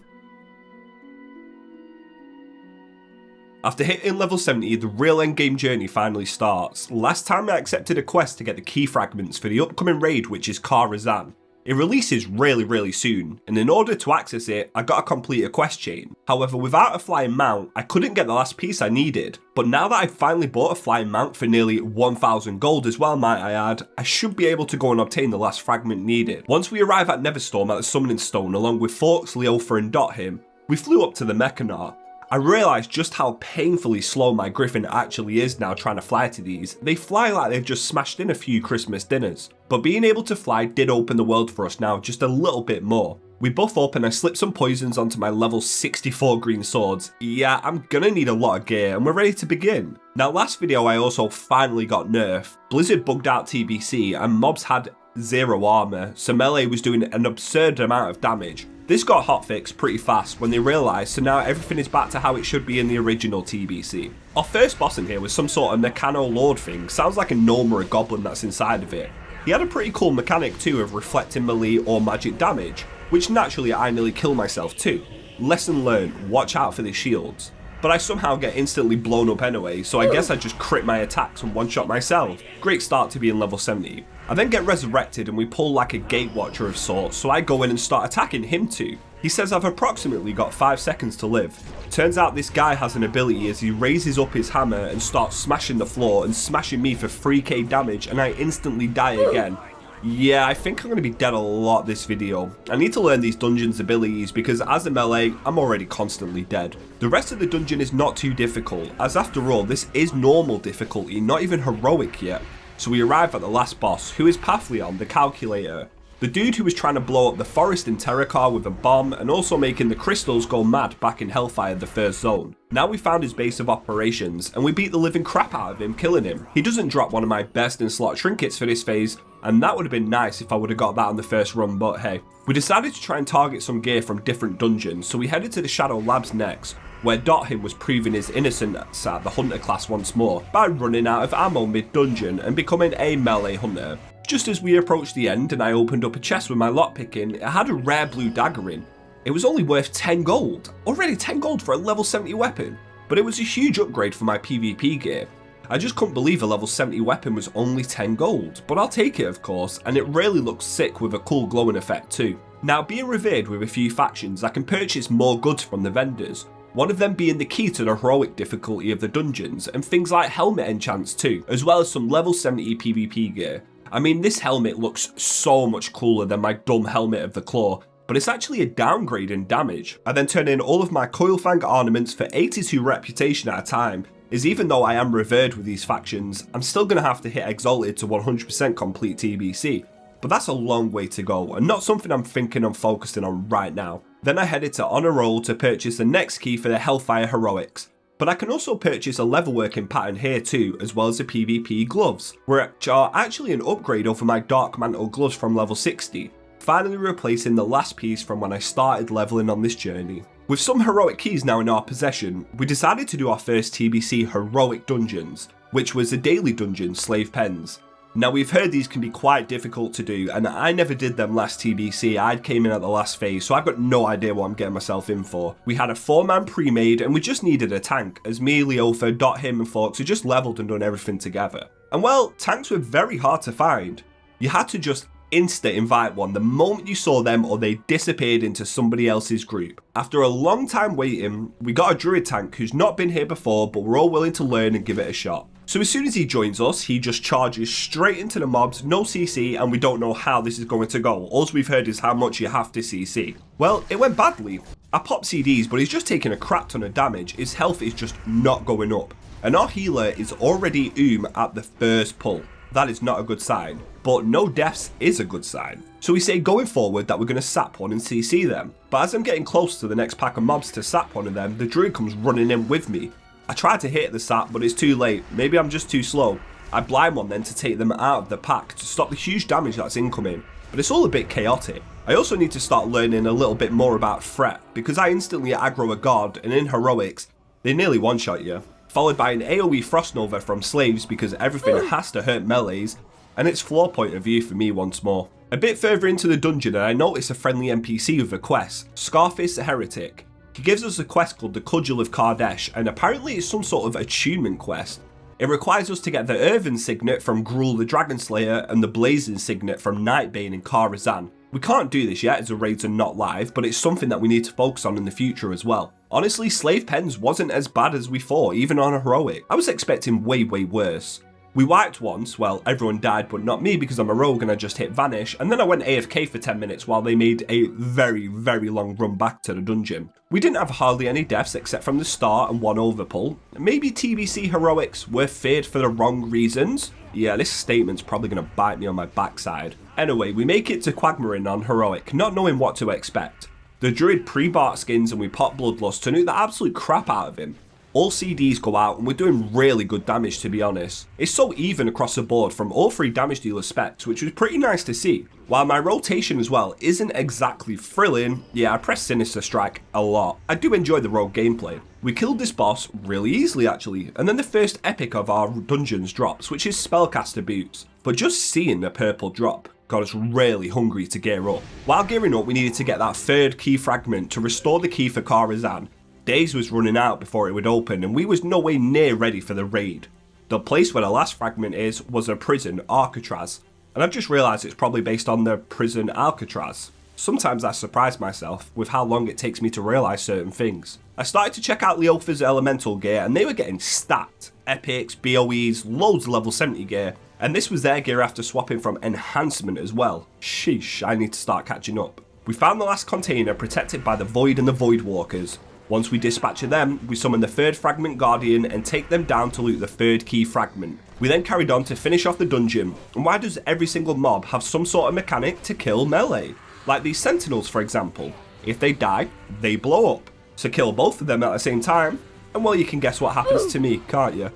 Speaker 1: After hitting level 70, the real endgame journey finally starts. Last time I accepted a quest to get the key fragments for the upcoming raid, which is Karazhan. It releases really soon, and in order to access it, I gotta complete a quest chain. However, without a flying mount, I couldn't get the last piece I needed. But now that I've finally bought a flying mount for nearly 1,000 gold as well, might I add, I should be able to go and obtain the last fragment needed. Once we arrive at Neverstorm at the Summoning Stone along with Forks, Leofa and Dothim, we flew up to the Mechanar. I realised just how painfully slow my griffin actually is now trying to fly to these. They fly like they've just smashed in a few Christmas dinners. But being able to fly did open the world for us now just a little bit more. We buff up and I slip some poisons onto my level 64 green swords. Yeah, I'm gonna need a lot of gear and we're ready to begin. Now last video I also finally got nerfed. Blizzard bugged out TBC and mobs had 0 armour, so melee was doing an absurd amount of damage. This got hotfixed pretty fast when they realised, so now everything is back to how it should be in the original TBC. Our first boss in here was some sort of Mechano Lord thing, sounds like a gnome or a goblin that's inside of it. He had a pretty cool mechanic too of reflecting melee or magic damage, which naturally I nearly kill myself too. Lesson learned, watch out for the shields. But I somehow get instantly blown up anyway, so I guess I just crit my attacks and one-shot myself. Great start to being level 70. I then get resurrected and we pull like a gate watcher of sorts, so I go in and start attacking him too. He says I've approximately got 5 seconds to live. Turns out this guy has an ability as he raises up his hammer and starts smashing the floor and smashing me for 3k damage, and I instantly die again. Yeah, I think I'm going to be dead a lot this video. I need to learn these dungeons abilities because as a melee, I'm already constantly dead. The rest of the dungeon is not too difficult, as after all, this is normal difficulty, not even heroic yet. So we arrive at the last boss, who is Pathleon, the Calculator. The dude who was trying to blow up the forest in Terrokar with a bomb and also making the crystals go mad back in Hellfire, the first zone. Now we found his base of operations and we beat the living crap out of him, killing him. He doesn't drop one of my best in slot trinkets for this phase, and that would have been nice if I would have got that on the first run, but hey. We decided to try and target some gear from different dungeons, so we headed to the Shadow Labs next, where Dothim was proving his innocence at the Hunter class once more by running out of ammo mid-dungeon and becoming a melee hunter. Just as we approached the end and I opened up a chest with my lockpicking, it had a rare blue dagger in. It was only worth 10 gold, already 10 gold for a level 70 weapon, but it was a huge upgrade for my PvP gear. I just couldn't believe a level 70 weapon was only 10 gold, but I'll take it of course, and it really looks sick with a cool glowing effect too. Now being revered with a few factions, I can purchase more goods from the vendors, one of them being the key to the heroic difficulty of the dungeons, and things like helmet enchants too, as well as some level 70 PvP gear. I mean, this helmet looks so much cooler than my dumb helmet of the claw, but it's actually a downgrade in damage. I then turn in all of my Coilfang ornaments for 82 reputation at a time, as even though I am revered with these factions, I'm still going to have to hit Exalted to 100% complete TBC. But that's a long way to go, and not something I'm thinking on focusing on right now. Then I headed to Honor Roll to purchase the next key for the Hellfire Heroics. But I can also purchase a level working pattern here too, as well as the PvP gloves, which are actually an upgrade over my Dark Mantle gloves from level 60, finally replacing the last piece from when I started leveling on this journey. With some heroic keys now in our possession, we decided to do our first TBC heroic dungeons, which was a daily dungeon, Slave Pens. Now we've heard these can be quite difficult to do, and I never did them last TBC. I came in at the last phase, so I've got no idea what I'm getting myself in for. We had a 4-man pre-made and we just needed a tank, as me, Leofa, Dothim and Forks had just leveled and done everything together. And well, tanks were very hard to find. You had to just insta-invite one the moment you saw them or they disappeared into somebody else's group. After a long time waiting, we got a druid tank who's not been here before, but we're all willing to learn and give it a shot. So as soon as he joins us, he just charges straight into the mobs, no CC, and we don't know how this is going to go. All we've heard is how much you have to CC. Well, it went badly. I popped CDs, but he's just taking a crap ton of damage. His health is just not going up. And our healer is already at the first pull. That is not a good sign, but no deaths is a good sign. So we say going forward that we're going to sap one and CC them. But as I'm getting close to the next pack of mobs to sap one of them, the druid comes running in with me. I tried to hit the sap, but it's too late. Maybe I'm just too slow. I blind one then to take them out of the pack to stop the huge damage that's incoming. But it's all a bit chaotic. I also need to start learning a little bit more about threat, because I instantly aggro a god, and in heroics, they nearly one-shot you. Followed by an AoE Frost Nova from slaves because everything has to hurt melees, and it's floor point of view for me once more. A bit further into the dungeon and I notice a friendly NPC with a quest, Scarface the Heretic. He gives us a quest called the Cudgel of Kardesh, and apparently it's some sort of attunement quest. It requires us to get the Earthen Signet from Gruul the Dragon Slayer and the Blazing Signet from Nightbane and Karazhan. We can't do this yet as the raids are not live, but it's something that we need to focus on in the future as well. Honestly, Slave Pens wasn't as bad as we thought, even on a heroic. I was expecting way worse. We wiped once, well everyone died but not me because I'm a rogue and I just hit vanish, and then I went AFK for 10 minutes while they made a very long run back to the dungeon. We didn't have hardly any deaths except from the start and one overpull. Maybe TBC heroics were feared for the wrong reasons? Yeah, this statement's probably going to bite me on my backside. Anyway, we make it to Quagmarin on heroic, not knowing what to expect. The druid pre-Bart skins and we pop Bloodlust to nuke the absolute crap out of him. All CDs go out and we're doing really good damage, to be honest. It's so even across the board from all three damage dealer specs, which was pretty nice to see. While my rotation as well isn't exactly thrilling, yeah, I press Sinister Strike a lot. I do enjoy the rogue gameplay. We killed this boss really easily actually, and then the first epic of our dungeons drops, which is Spellcaster Boots. But just seeing the purple drop got us really hungry to gear up. While gearing up, we needed to get that third key fragment to restore the key for Karazhan. Days was running out before it would open and we was nowhere near ready for the raid. The place where the last fragment is was a prison, Alcatraz, and I've just realised it's probably based on the prison Alcatraz. Sometimes I surprise myself with how long it takes me to realise certain things. I started to check out Leofa's elemental gear and they were getting stacked. Epics, BOEs, loads of level 70 gear, and this was their gear after swapping from enhancement as well. Sheesh, I need to start catching up. We found the last container protected by the Void and the Void Walkers. Once we dispatch them, we summon the third fragment guardian and take them down to loot the third key fragment. We then carried on to finish off the dungeon, and why does every single mob have some sort of mechanic to kill melee? Like these sentinels for example, if they die, they blow up. So kill both of them at the same time, and well you can guess what happens to me, can't you?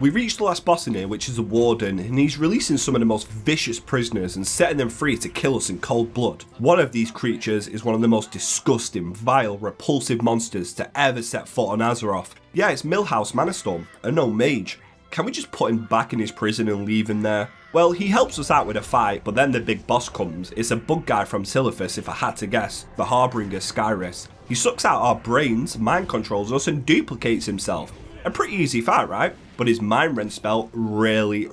Speaker 1: We reached the last boss in here, which is a warden, and he's releasing some of the most vicious prisoners and setting them free to kill us in cold blood. One of these creatures is one of the most disgusting, vile, repulsive monsters to ever set foot on Azeroth. Yeah, it's Millhouse Manastorm, a no mage. Can we just put him back in his prison and leave him there? Well, he helps us out with a fight, but then the big boss comes. It's a bug guy from Silithus, if I had to guess, the Harbinger Skyrus. He sucks out our brains, mind controls us, and duplicates himself. A pretty easy fight, right? But his Mind Rend spell really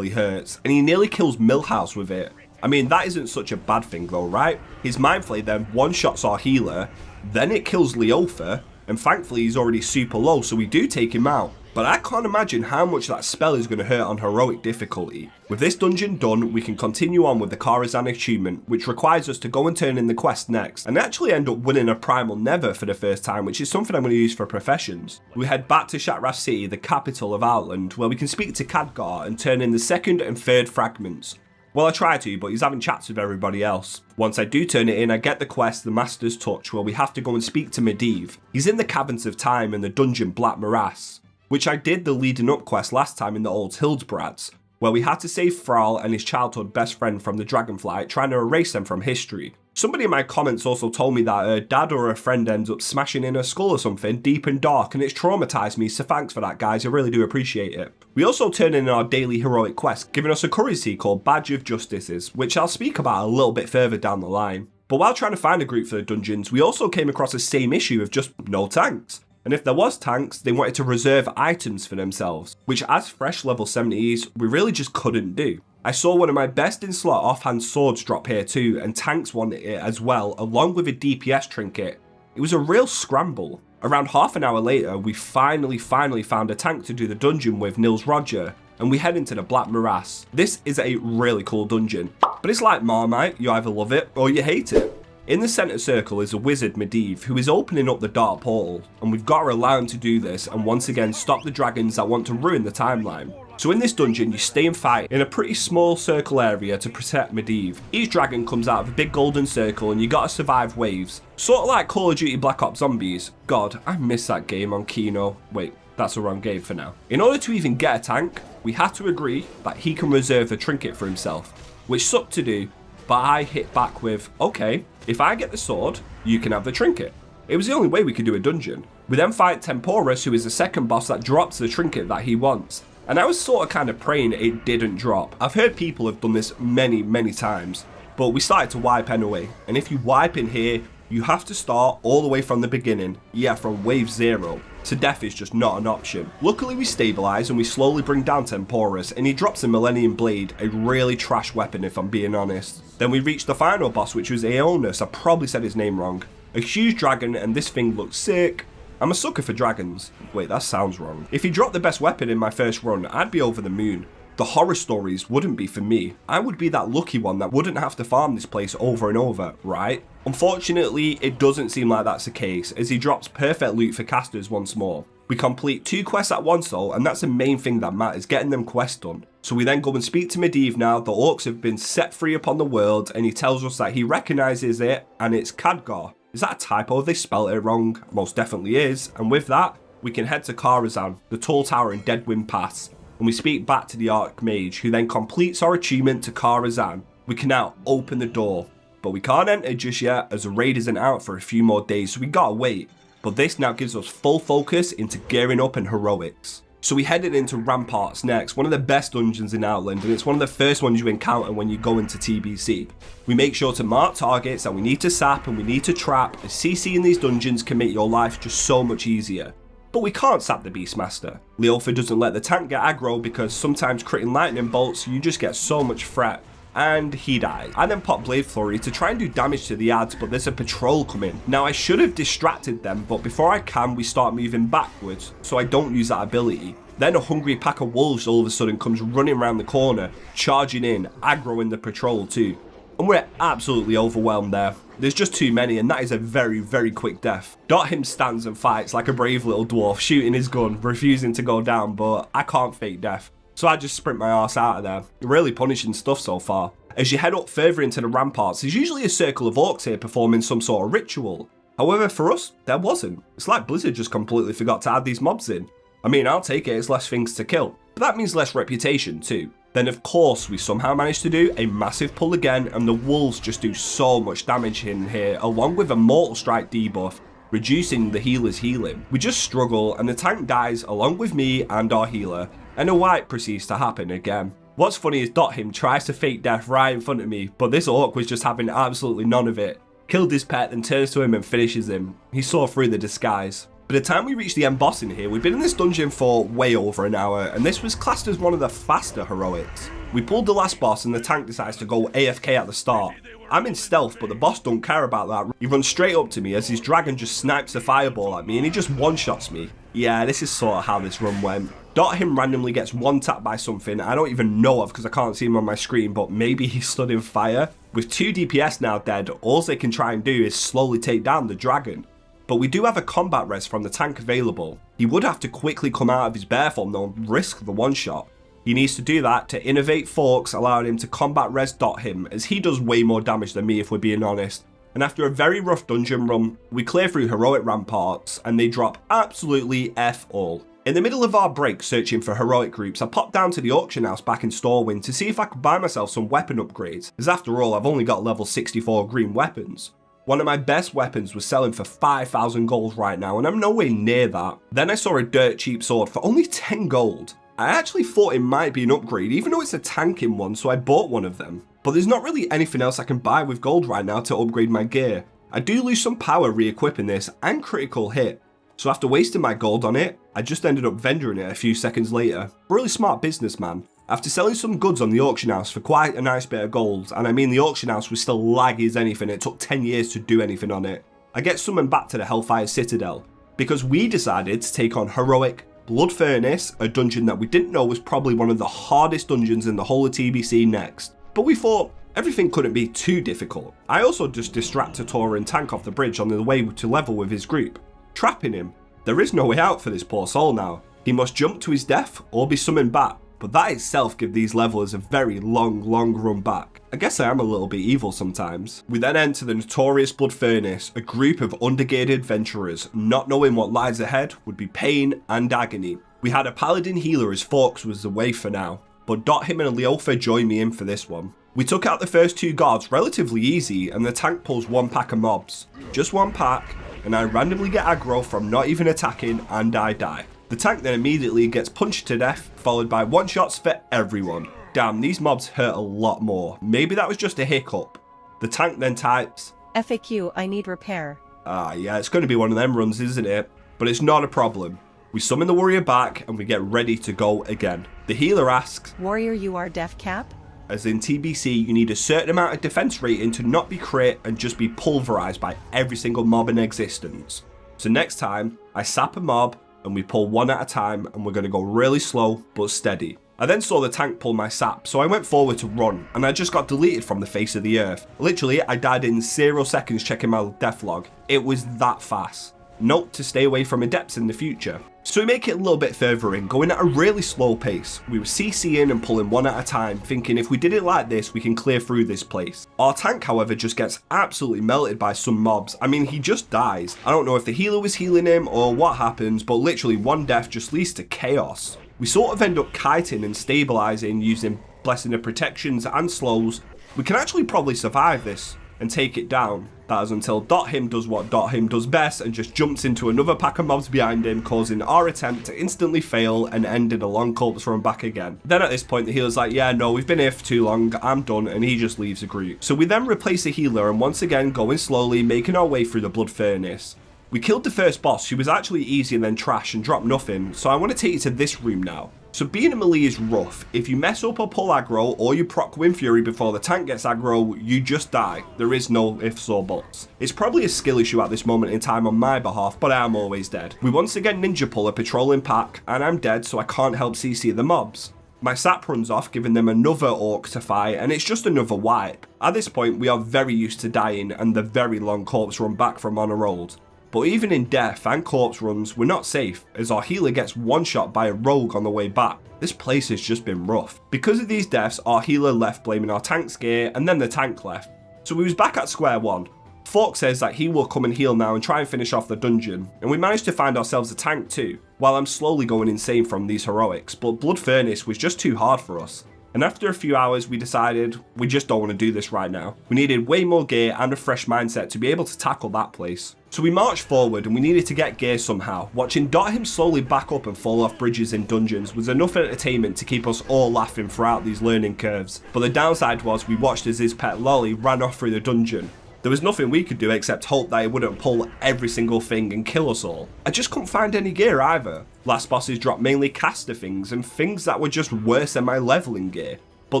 Speaker 1: hurts, and he nearly kills Millhouse with it. I mean, that isn't such a bad thing though, right? His Mind Flay then one-shots our healer, then it kills Leofa, and thankfully he's already super low, so we do take him out. But I can't imagine how much that spell is going to hurt on heroic difficulty. With this dungeon done, we can continue on with the Karazhan achievement, which requires us to go and turn in the quest next, and actually end up winning a Primal Nether for the first time, which is something I'm going to use for professions. We head back to Shattrath City, the capital of Outland, where we can speak to Khadgar and turn in the second and third fragments. Well, I try to, but he's having chats with everybody else. Once I do turn it in, I get the quest, the Master's Touch, where we have to go and speak to Medivh. He's in the Caverns of Time in the dungeon Black Morass, which I did the leading up quest last time in the old Hildebrand's, where we had to save Thrall and his childhood best friend from the Dragonflight, trying to erase them from history. Somebody in my comments also told me that her dad or her friend ends up smashing in her skull or something deep and dark, and it's traumatized me, so thanks for that guys, I really do appreciate it. We also turn in our daily heroic quest, giving us a currency called Badge of Justices, which I'll speak about a little bit further down the line. But while trying to find a group for the dungeons, we also came across the same issue of just no tanks. And if there was tanks, they wanted to reserve items for themselves, which as fresh level 70s, we really just couldn't do. I saw one of my best in slot offhand swords drop here too, and tanks wanted it as well, along with a DPS trinket. It was a real scramble. Around half an hour later, we finally found a tank to do the dungeon with Nils Roger, and we head into the Black Morass. This is a really cool dungeon, but it's like Marmite, you either love it or you hate it. In the centre circle is a wizard, Medivh, who is opening up the dark portal, and we've got to allow him to do this and once again stop the dragons that want to ruin the timeline. So in this dungeon, you stay and fight in a pretty small circle area to protect Medivh. Each dragon comes out of a big golden circle and you gotta survive waves. Sort of like Call of Duty Black Ops Zombies. God, I miss that game on Kino. Wait, that's the wrong game for now. In order to even get a tank, we have to agree that he can reserve the trinket for himself, which sucked to do, but I hit back with, okay, if I get the sword, you can have the trinket. It was the only way we could do a dungeon. We then fight Temporus, who is the second boss that drops the trinket that he wants. And I was sort of kind of praying it didn't drop. I've heard people have done this many times, but we started to wipe anyway. And if you wipe in here, you have to start all the way from the beginning. Yeah, from wave 0. So death is just not an option. Luckily we stabilise and we slowly bring down Temporus, and he drops a Millennium Blade, a really trash weapon if I'm being honest. Then we reach the final boss, which was Aeonus. I probably said his name wrong. A huge dragon, and this thing looks sick. I'm a sucker for dragons. Wait, that sounds wrong. If he dropped the best weapon in my first run, I'd be over the moon. The horror stories wouldn't be for me. I would be that lucky one that wouldn't have to farm this place over and over, right? Unfortunately, it doesn't seem like that's the case, as he drops perfect loot for casters once more. We complete 2 quests at once though, and that's the main thing that matters, getting them quests done. So we then go and speak to Medivh now. The orcs have been set free upon the world, and he tells us that he recognises it, and it's Khadgar. Is that a typo? They spelled it wrong. Most definitely is. And with that, we can head to Karazhan, the tall tower in Deadwind Pass, and we speak back to the Archmage, who then completes our achievement to Karazhan. We can now open the door, but we can't enter just yet as the raid isn't out for a few more days, so we gotta wait. But this now gives us full focus into gearing up and heroics. So we headed into Ramparts next, one of the best dungeons in Outland, and it's one of the first ones you encounter when you go into TBC. We make sure to mark targets that we need to sap and we need to trap, as CC in these dungeons can make your life just so much easier. But we can't sap the Beastmaster. Leofa doesn't let the tank get aggro because sometimes critting lightning bolts, you just get so much fret. And he dies. I then pop Blade Flurry to try and do damage to the ads, but there's a patrol coming. Now I should have distracted them, but before I can, we start moving backwards, so I don't use that ability. Then a hungry pack of wolves all of a sudden comes running around the corner, charging in, aggroing the patrol too. And we're absolutely overwhelmed there. There's just too many, and that is a very quick death. Him stands and fights like a brave little dwarf, shooting his gun, refusing to go down, but I can't fake death. So I just sprint my arse out of there. Really punishing stuff so far. As you head up further into the ramparts, there's usually a circle of orcs here performing some sort of ritual. However, for us, there wasn't. It's like Blizzard just completely forgot to add these mobs in. I mean, I'll take it, it's less things to kill. But that means less reputation too. Then of course, we somehow managed to do a massive pull again, and the wolves just do so much damage in here, along with a Mortal Strike debuff, reducing the healer's healing. We just struggle, and the tank dies along with me and our healer, and a wipe proceeds to happen again. What's funny is Him tries to fake death right in front of me, but this orc was just having absolutely none of it. Killed his pet, then turns to him and finishes him. He saw through the disguise. By the time we reach the end boss in here, we've been in this dungeon for way over an hour, and this was classed as one of the faster heroics. We pulled the last boss and the tank decides to go AFK at the start. I'm in stealth, but the boss don't care about that. He runs straight up to me as his dragon just snipes a fireball at me, and he just one-shots me. Yeah, this is sort of how this run went. Him randomly gets one-tapped by something I don't even know of because I can't see him on my screen, but maybe he stood in fire. With 2 DPS now dead, all they can try and do is slowly take down the dragon. But we do have a combat res from the tank available. He would have to quickly come out of his bear form though and risk the one-shot. He needs to do that to innovate Forks, allowing him to combat res Him, as he does way more damage than me if we're being honest. And after a very rough dungeon run, we clear through heroic ramparts and they drop absolutely F all. In the middle of our break searching for heroic groups, I popped down to the auction house back in Storwind to see if I could buy myself some weapon upgrades, as after all I've only got level 64 green weapons. One of my best weapons was selling for 5,000 gold right now, and I'm nowhere near that. Then I saw a dirt cheap sword for only 10 gold. I actually thought it might be an upgrade, even though it's a tanking one, so I bought one of them. But there's not really anything else I can buy with gold right now to upgrade my gear. I do lose some power re-equipping this and critical hit. So after wasting my gold on it, I just ended up vendoring it a few seconds later. Really smart businessman. After selling some goods on the auction house for quite a nice bit of gold, and I mean the auction house was still laggy as anything, it took 10 years to do anything on it, I get summoned back to the Hellfire Citadel. because we decided to take on Heroic Blood Furnace, a dungeon that we didn't know was probably one of the hardest dungeons in the whole of TBC next. But we thought everything couldn't be too difficult. I also just distracted Tauren tank off the bridge on the way to level with his group, trapping him. There is no way out for this poor soul now. He must jump to his death or be summoned back, but that itself gives these levelers a very long run back. I guess I am a little bit evil sometimes. We then enter the notorious Blood Furnace, a group of undergeared adventurers. Not knowing what lies ahead would be pain and agony. We had a paladin healer as Forks was away for now, but Dot him and Leofa joined me in for this one. We took out the first 2 guards relatively easy, and the tank pulls 1 pack of mobs. Just 1 pack, and I randomly get aggro from not even attacking, and I die. The tank then immediately gets punched to death, followed by 1-shots for everyone. Damn, these mobs hurt a lot more. Maybe that was just a hiccup. The tank then types,
Speaker 3: FAQ, I need repair.
Speaker 1: Yeah, it's going to be one of them runs, isn't it? But it's not a problem. We summon the warrior back, and we get ready to go again. The healer asks,
Speaker 3: Warrior, you are def cap?
Speaker 1: as in TBC, you need a certain amount of defense rating to not be crit and just be pulverized by every single mob in existence. So next time, I sap a mob, and we pull 1 at a time, and we're going to go really slow but steady. I then saw the tank pull my sap, so I went forward to run, and I just got deleted from the face of the earth. Literally, I died in 0 seconds checking my death log. It was that fast. Note to stay away from adepts in the future. So we make it a little bit further in, going at a really slow pace. We were CCing and pulling 1 at a time, thinking if we did it like this, we can clear through this place. Our tank, however, just gets absolutely melted by some mobs. I mean, he just dies. I don't know if the healer was healing him or what happens, but literally 1 death just leads to chaos. We sort of end up kiting and stabilizing using Blessing of Protections and slows. We can actually probably survive this and take it down. That is until Dot him does what Dot him does best and just jumps into another pack of mobs behind him, causing our attempt to instantly fail and end in a long corpse run back again. Then at this point the healer's like, yeah, no, we've been here for too long, I'm done, and he just leaves the group. So we then replace the healer and once again going slowly, making our way through the Blood Furnace. We killed the first boss, who was actually easy and then trash and dropped nothing, so I want to take you to this room now. So being a melee is rough. If you mess up or pull aggro, or you proc Wind Fury before the tank gets aggro, you just die. There is no ifs or buts. It's probably a skill issue at this moment in time on my behalf, but I am always dead. We once again ninja pull a patrolling pack, and I'm dead, so I can't help CC the mobs. My sap runs off, giving them another orc to fight, and it's just another wipe. At this point, we are very used to dying and the very long corpse run back from on a rolled. But even in death and corpse runs, we're not safe, as our healer gets 1-shot by a rogue on the way back. This place has just been rough. Because of these deaths, our healer left blaming our tank's gear, and then the tank left. So we was back at square one. Fork says that he will come and heal now and try and finish off the dungeon, and we managed to find ourselves a tank too, while I'm slowly going insane from these heroics, but Blood Furnace was just too hard for us. And after a few hours, we decided we just don't want to do this right now. We needed way more gear and a fresh mindset to be able to tackle that place. So we marched forward and we needed to get gear somehow. Watching Dot him slowly back up and fall off bridges in dungeons was enough entertainment to keep us all laughing throughout these learning curves. But the downside was we watched as his pet Lolly ran off through the dungeon. There was nothing we could do except hope that he wouldn't pull every single thing and kill us all. I just couldn't find any gear either. Last bosses dropped mainly caster things and things that were just worse than my leveling gear. But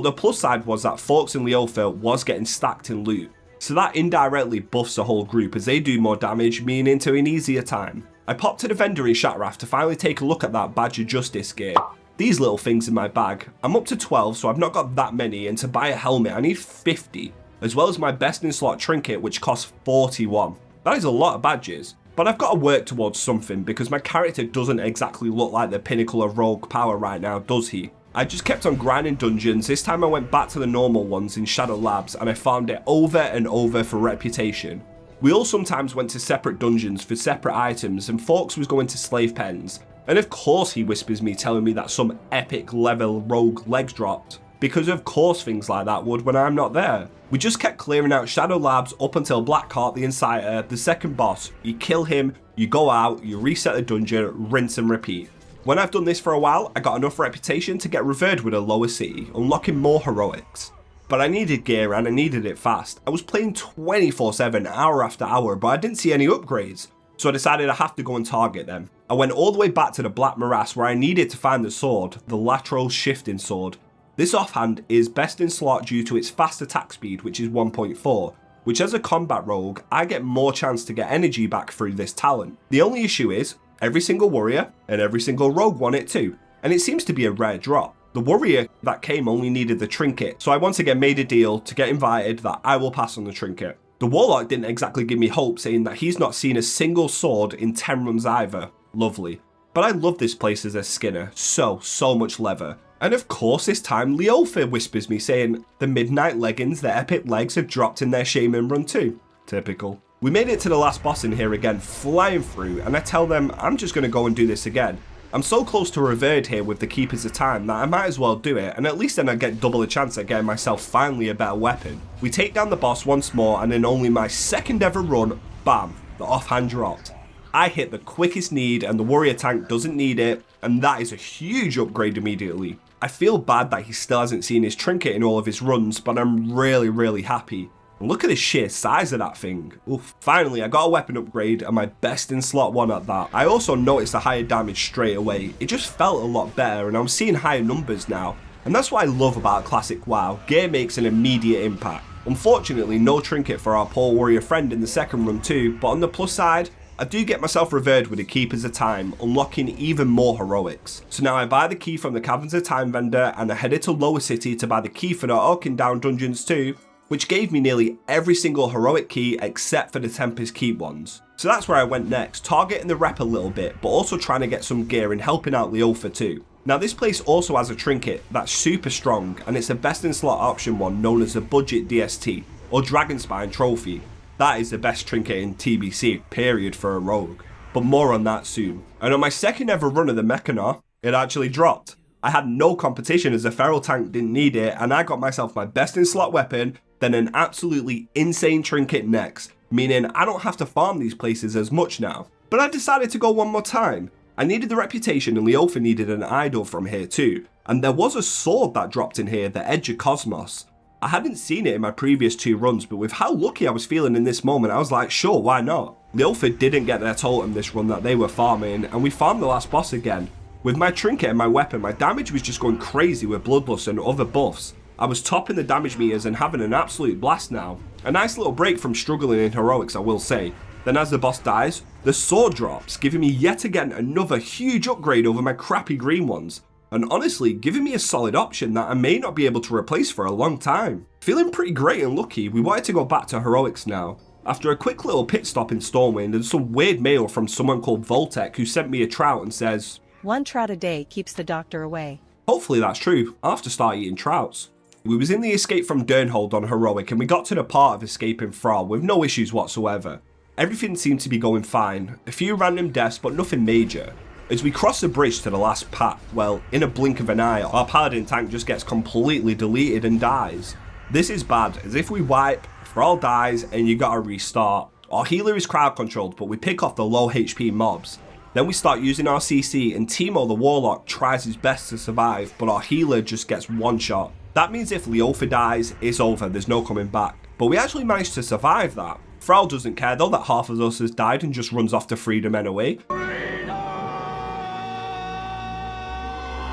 Speaker 1: the plus side was that Forks and Leofa was getting stacked in loot. So that indirectly buffs the whole group as they do more damage, meaning to an easier time. I popped to the vendor in Shatraft to finally take a look at that Badge of Justice gear. These little things in my bag. I'm up to 12, so I've not got that many, and to buy a helmet I need 50. As well as my best in slot trinket, which costs 41. That is a lot of badges, but I've got to work towards something because my character doesn't exactly look like the pinnacle of rogue power right now, does he? I just kept on grinding dungeons. This time I went back to the normal ones in Shadow Labs and I farmed it over and over for reputation. We all sometimes went to separate dungeons for separate items, and Forks was going to slave pens. And of course he whispers me telling me that some epic level rogue legs dropped. Because of course things like that would when I'm not there. We just kept clearing out Shadow Labs up until Blackheart the Inciter, the second boss. You kill him, you go out, you reset the dungeon, rinse and repeat. When I've done this for a while, I got enough reputation to get revered with a lower city, unlocking more heroics. But I needed gear and I needed it fast. I was playing 24/7, hour after hour, but I didn't see any upgrades. So I decided I have to go and target them. I went all the way back to the Black Morass where I needed to find the sword, the lateral shifting sword. This offhand is best in slot due to its fast attack speed, which is 1.4, which as a combat rogue, I get more chance to get energy back through this talent. The only issue is, every single warrior and every single rogue want it too, and it seems to be a rare drop. The warrior that came only needed the trinket, so I once again made a deal to get invited that I will pass on the trinket. The warlock didn't exactly give me hope, saying that he's not seen a single sword in 10 runs either. Lovely. But I love this place as a skinner, so much leather. And of course this time Leofa whispers me saying, the midnight leggings, the epic legs have dropped in their shaman run too. Typical. We made it to the last boss in here again, flying through, and I tell them I'm just going to go and do this again. I'm so close to revered here with the Keepers of Time that I might as well do it, and at least then I get double a chance at getting myself finally a better weapon. We take down the boss once more, and in only my second ever run, bam, the offhand dropped. I hit the quickest need and the warrior tank doesn't need it, and that is a huge upgrade immediately. I feel bad that he still hasn't seen his trinket in all of his runs, but I'm really happy. Look at the sheer size of that thing. Oof. Finally, I got a weapon upgrade and my best in slot 1 at that. I also noticed a higher damage straight away. It just felt a lot better and I'm seeing higher numbers now. And that's what I love about classic WoW. Gear makes an immediate impact. Unfortunately, no trinket for our poor warrior friend in the second run too, but on the plus side, I do get myself revered with the Keepers of Time, unlocking even more heroics. So now I buy the key from the Caverns of Time vendor and I headed to Lower City to buy the key for the Orkin Down dungeons too, which gave me nearly every single heroic key except for the Tempest Keep ones. So that's where I went next, targeting the rep a little bit, but also trying to get some gear and helping out Leofa too. Now this place also has a trinket that's super strong, and it's a best in slot option one known as the Budget DST, or Dragonspine Trophy. That is the best trinket in TBC, period, for a rogue. But more on that soon. And on my second ever run of the Mechanar, it actually dropped. I had no competition as the Feral Tank didn't need it, and I got myself my best in slot weapon, then an absolutely insane trinket next, meaning I don't have to farm these places as much now. But I decided to go one more time. I needed the reputation and Leofa needed an idol from here too, and there was a sword that dropped in here, the Edge of Cosmos. I hadn't seen it in my previous 2 runs, but with how lucky I was feeling in this moment, I was like, sure, why not? Leofa didn't get their totem this run that they were farming, and we farmed the last boss again. With my trinket and my weapon, my damage was just going crazy with Bloodlust and other buffs. I was topping the damage meters and having an absolute blast now. A nice little break from struggling in heroics, I will say. Then as the boss dies, the sword drops, giving me yet again another huge upgrade over my crappy green ones. And honestly, giving me a solid option that I may not be able to replace for a long time. Feeling pretty great and lucky, we wanted to go back to heroics now. After a quick little pit stop in Stormwind and some weird mail from someone called Voltec who sent me a trout and says,
Speaker 3: 1 trout a day keeps the doctor away.
Speaker 1: Hopefully that's true, I'll have to start eating trouts. We was in the escape from Durnhold on heroic and we got to the part of escaping Thrall with no issues whatsoever. Everything seemed to be going fine, a few random deaths but nothing major. As we cross the bridge to the last path, well, in a blink of an eye, our paladin tank just gets completely deleted and dies. This is bad, as if we wipe, Thrall dies and you gotta restart. Our healer is crowd controlled, but we pick off the low HP mobs. Then we start using our CC and Timo the Warlock tries his best to survive, but our healer just gets one shot. That means if Leofa dies, it's over, there's no coming back. But we actually managed to survive that. Thrall doesn't care though that half of us has died and just runs off to freedom anyway.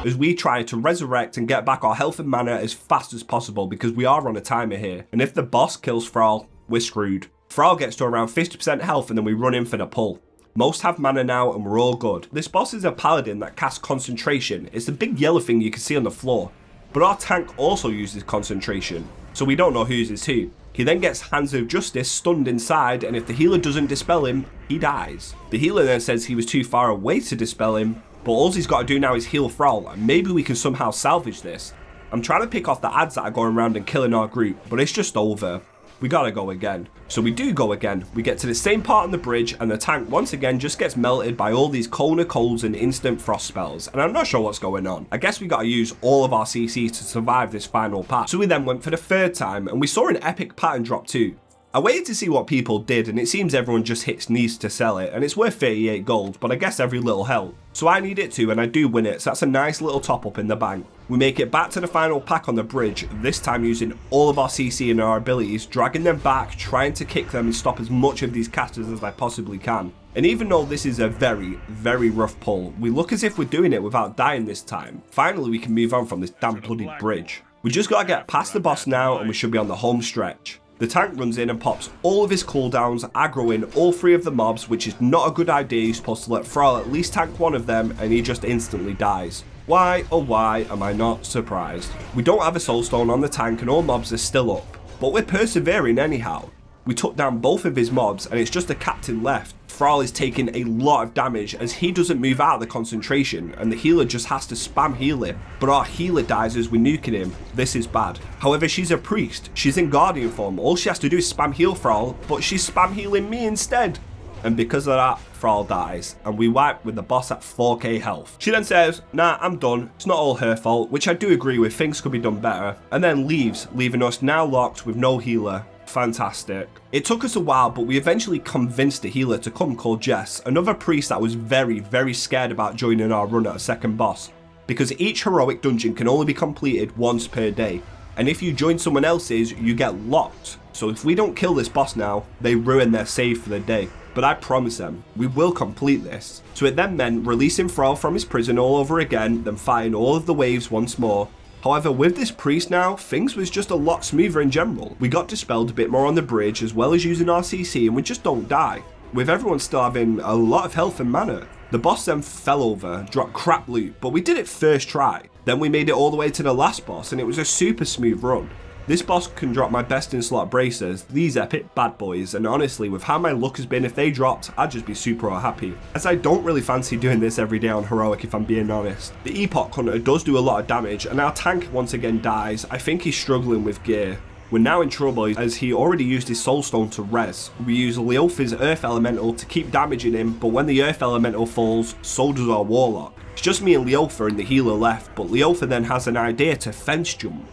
Speaker 1: As we try to resurrect and get back our health and mana as fast as possible because we are on a timer here. And if the boss kills Thrall, we're screwed. Thrall gets to around 50% health and then we run in for the pull. Most have mana now and we're all good. This boss is a paladin that casts concentration. It's the big yellow thing you can see on the floor. But our tank also uses concentration, so we don't know whose is who. He then gets Hands of Justice stunned inside, and if the healer doesn't dispel him, he dies. The healer then says he was too far away to dispel him, but all he's got to do now is heal Thrall, and maybe we can somehow salvage this. I'm trying to pick off the ads that are going around and killing our group, but it's just over. We gotta go again. So we do go again. We get to the same part on the bridge and the tank once again just gets melted by all these Kona Coals and instant frost spells. And I'm not sure what's going on. I guess we gotta use all of our CC to survive this final pass. So we then went for the 3rd time and we saw an epic pattern drop too. I waited to see what people did and it seems everyone just hits knees to sell it and it's worth 38 gold, but I guess every little helps. So I need it too and I do win it, so that's a nice little top up in the bank. We make it back to the final pack on the bridge, this time using all of our CC and our abilities, dragging them back, trying to kick them and stop as much of these casters as I possibly can. And even though this is a very rough pull, we look as if we're doing it without dying this time. Finally we can move on from this damn bloody bridge. We just gotta get past the boss now and we should be on the home stretch. The tank runs in and pops all of his cooldowns, aggroing all 3 of the mobs, which is not a good idea. You're supposed to let Thrall at least tank 1 of them, and he just instantly dies. Why, oh why, am I not surprised? We don't have a soulstone on the tank and all mobs are still up, but we're persevering anyhow. We took down both of his mobs and it's just a captain left. Thrall is taking a lot of damage as he doesn't move out of the concentration and the healer just has to spam heal him. But our healer dies as we're nuking him. This is bad. However, she's a priest. She's in guardian form. All she has to do is spam heal Thrall, but she's spam healing me instead. And because of that, Thrall dies, and we wipe with the boss at 4k health. She then says, nah, I'm done, it's not all her fault, which I do agree with, things could be done better, and then leaves, leaving us now locked with no healer. Fantastic. It took us a while, but we eventually convinced a healer to come called Jess, another priest that was very scared about joining our run at a second boss, because each heroic dungeon can only be completed once per day, and if you join someone else's, you get locked. So if we don't kill this boss now, they ruin their save for the day. But I promise them, we will complete this. So it then meant releasing Thrall from his prison all over again, then fighting all of the waves once more. However, with this priest now, things was just a lot smoother in general. We got dispelled a bit more on the bridge, as well as using our CC, and we just don't die, with everyone still having a lot of health and mana. The boss then fell over, dropped crap loot, but we did it first try. Then we made it all the way to the last boss, and it was a super smooth run. This boss can drop my best in slot bracers, these epic bad boys, and honestly with how my luck has been, if they dropped, I'd just be super happy. As I don't really fancy doing this every day on heroic if I'm being honest. The Epoch Hunter does do a lot of damage and our tank once again dies. I think he's struggling with gear. We're now in trouble as he already used his soulstone to res. We use Leofa's Earth Elemental to keep damaging him, but when the Earth Elemental falls, so does our Warlock. It's just me and Leofa and the healer left, but Leofa then has an idea to fence jump.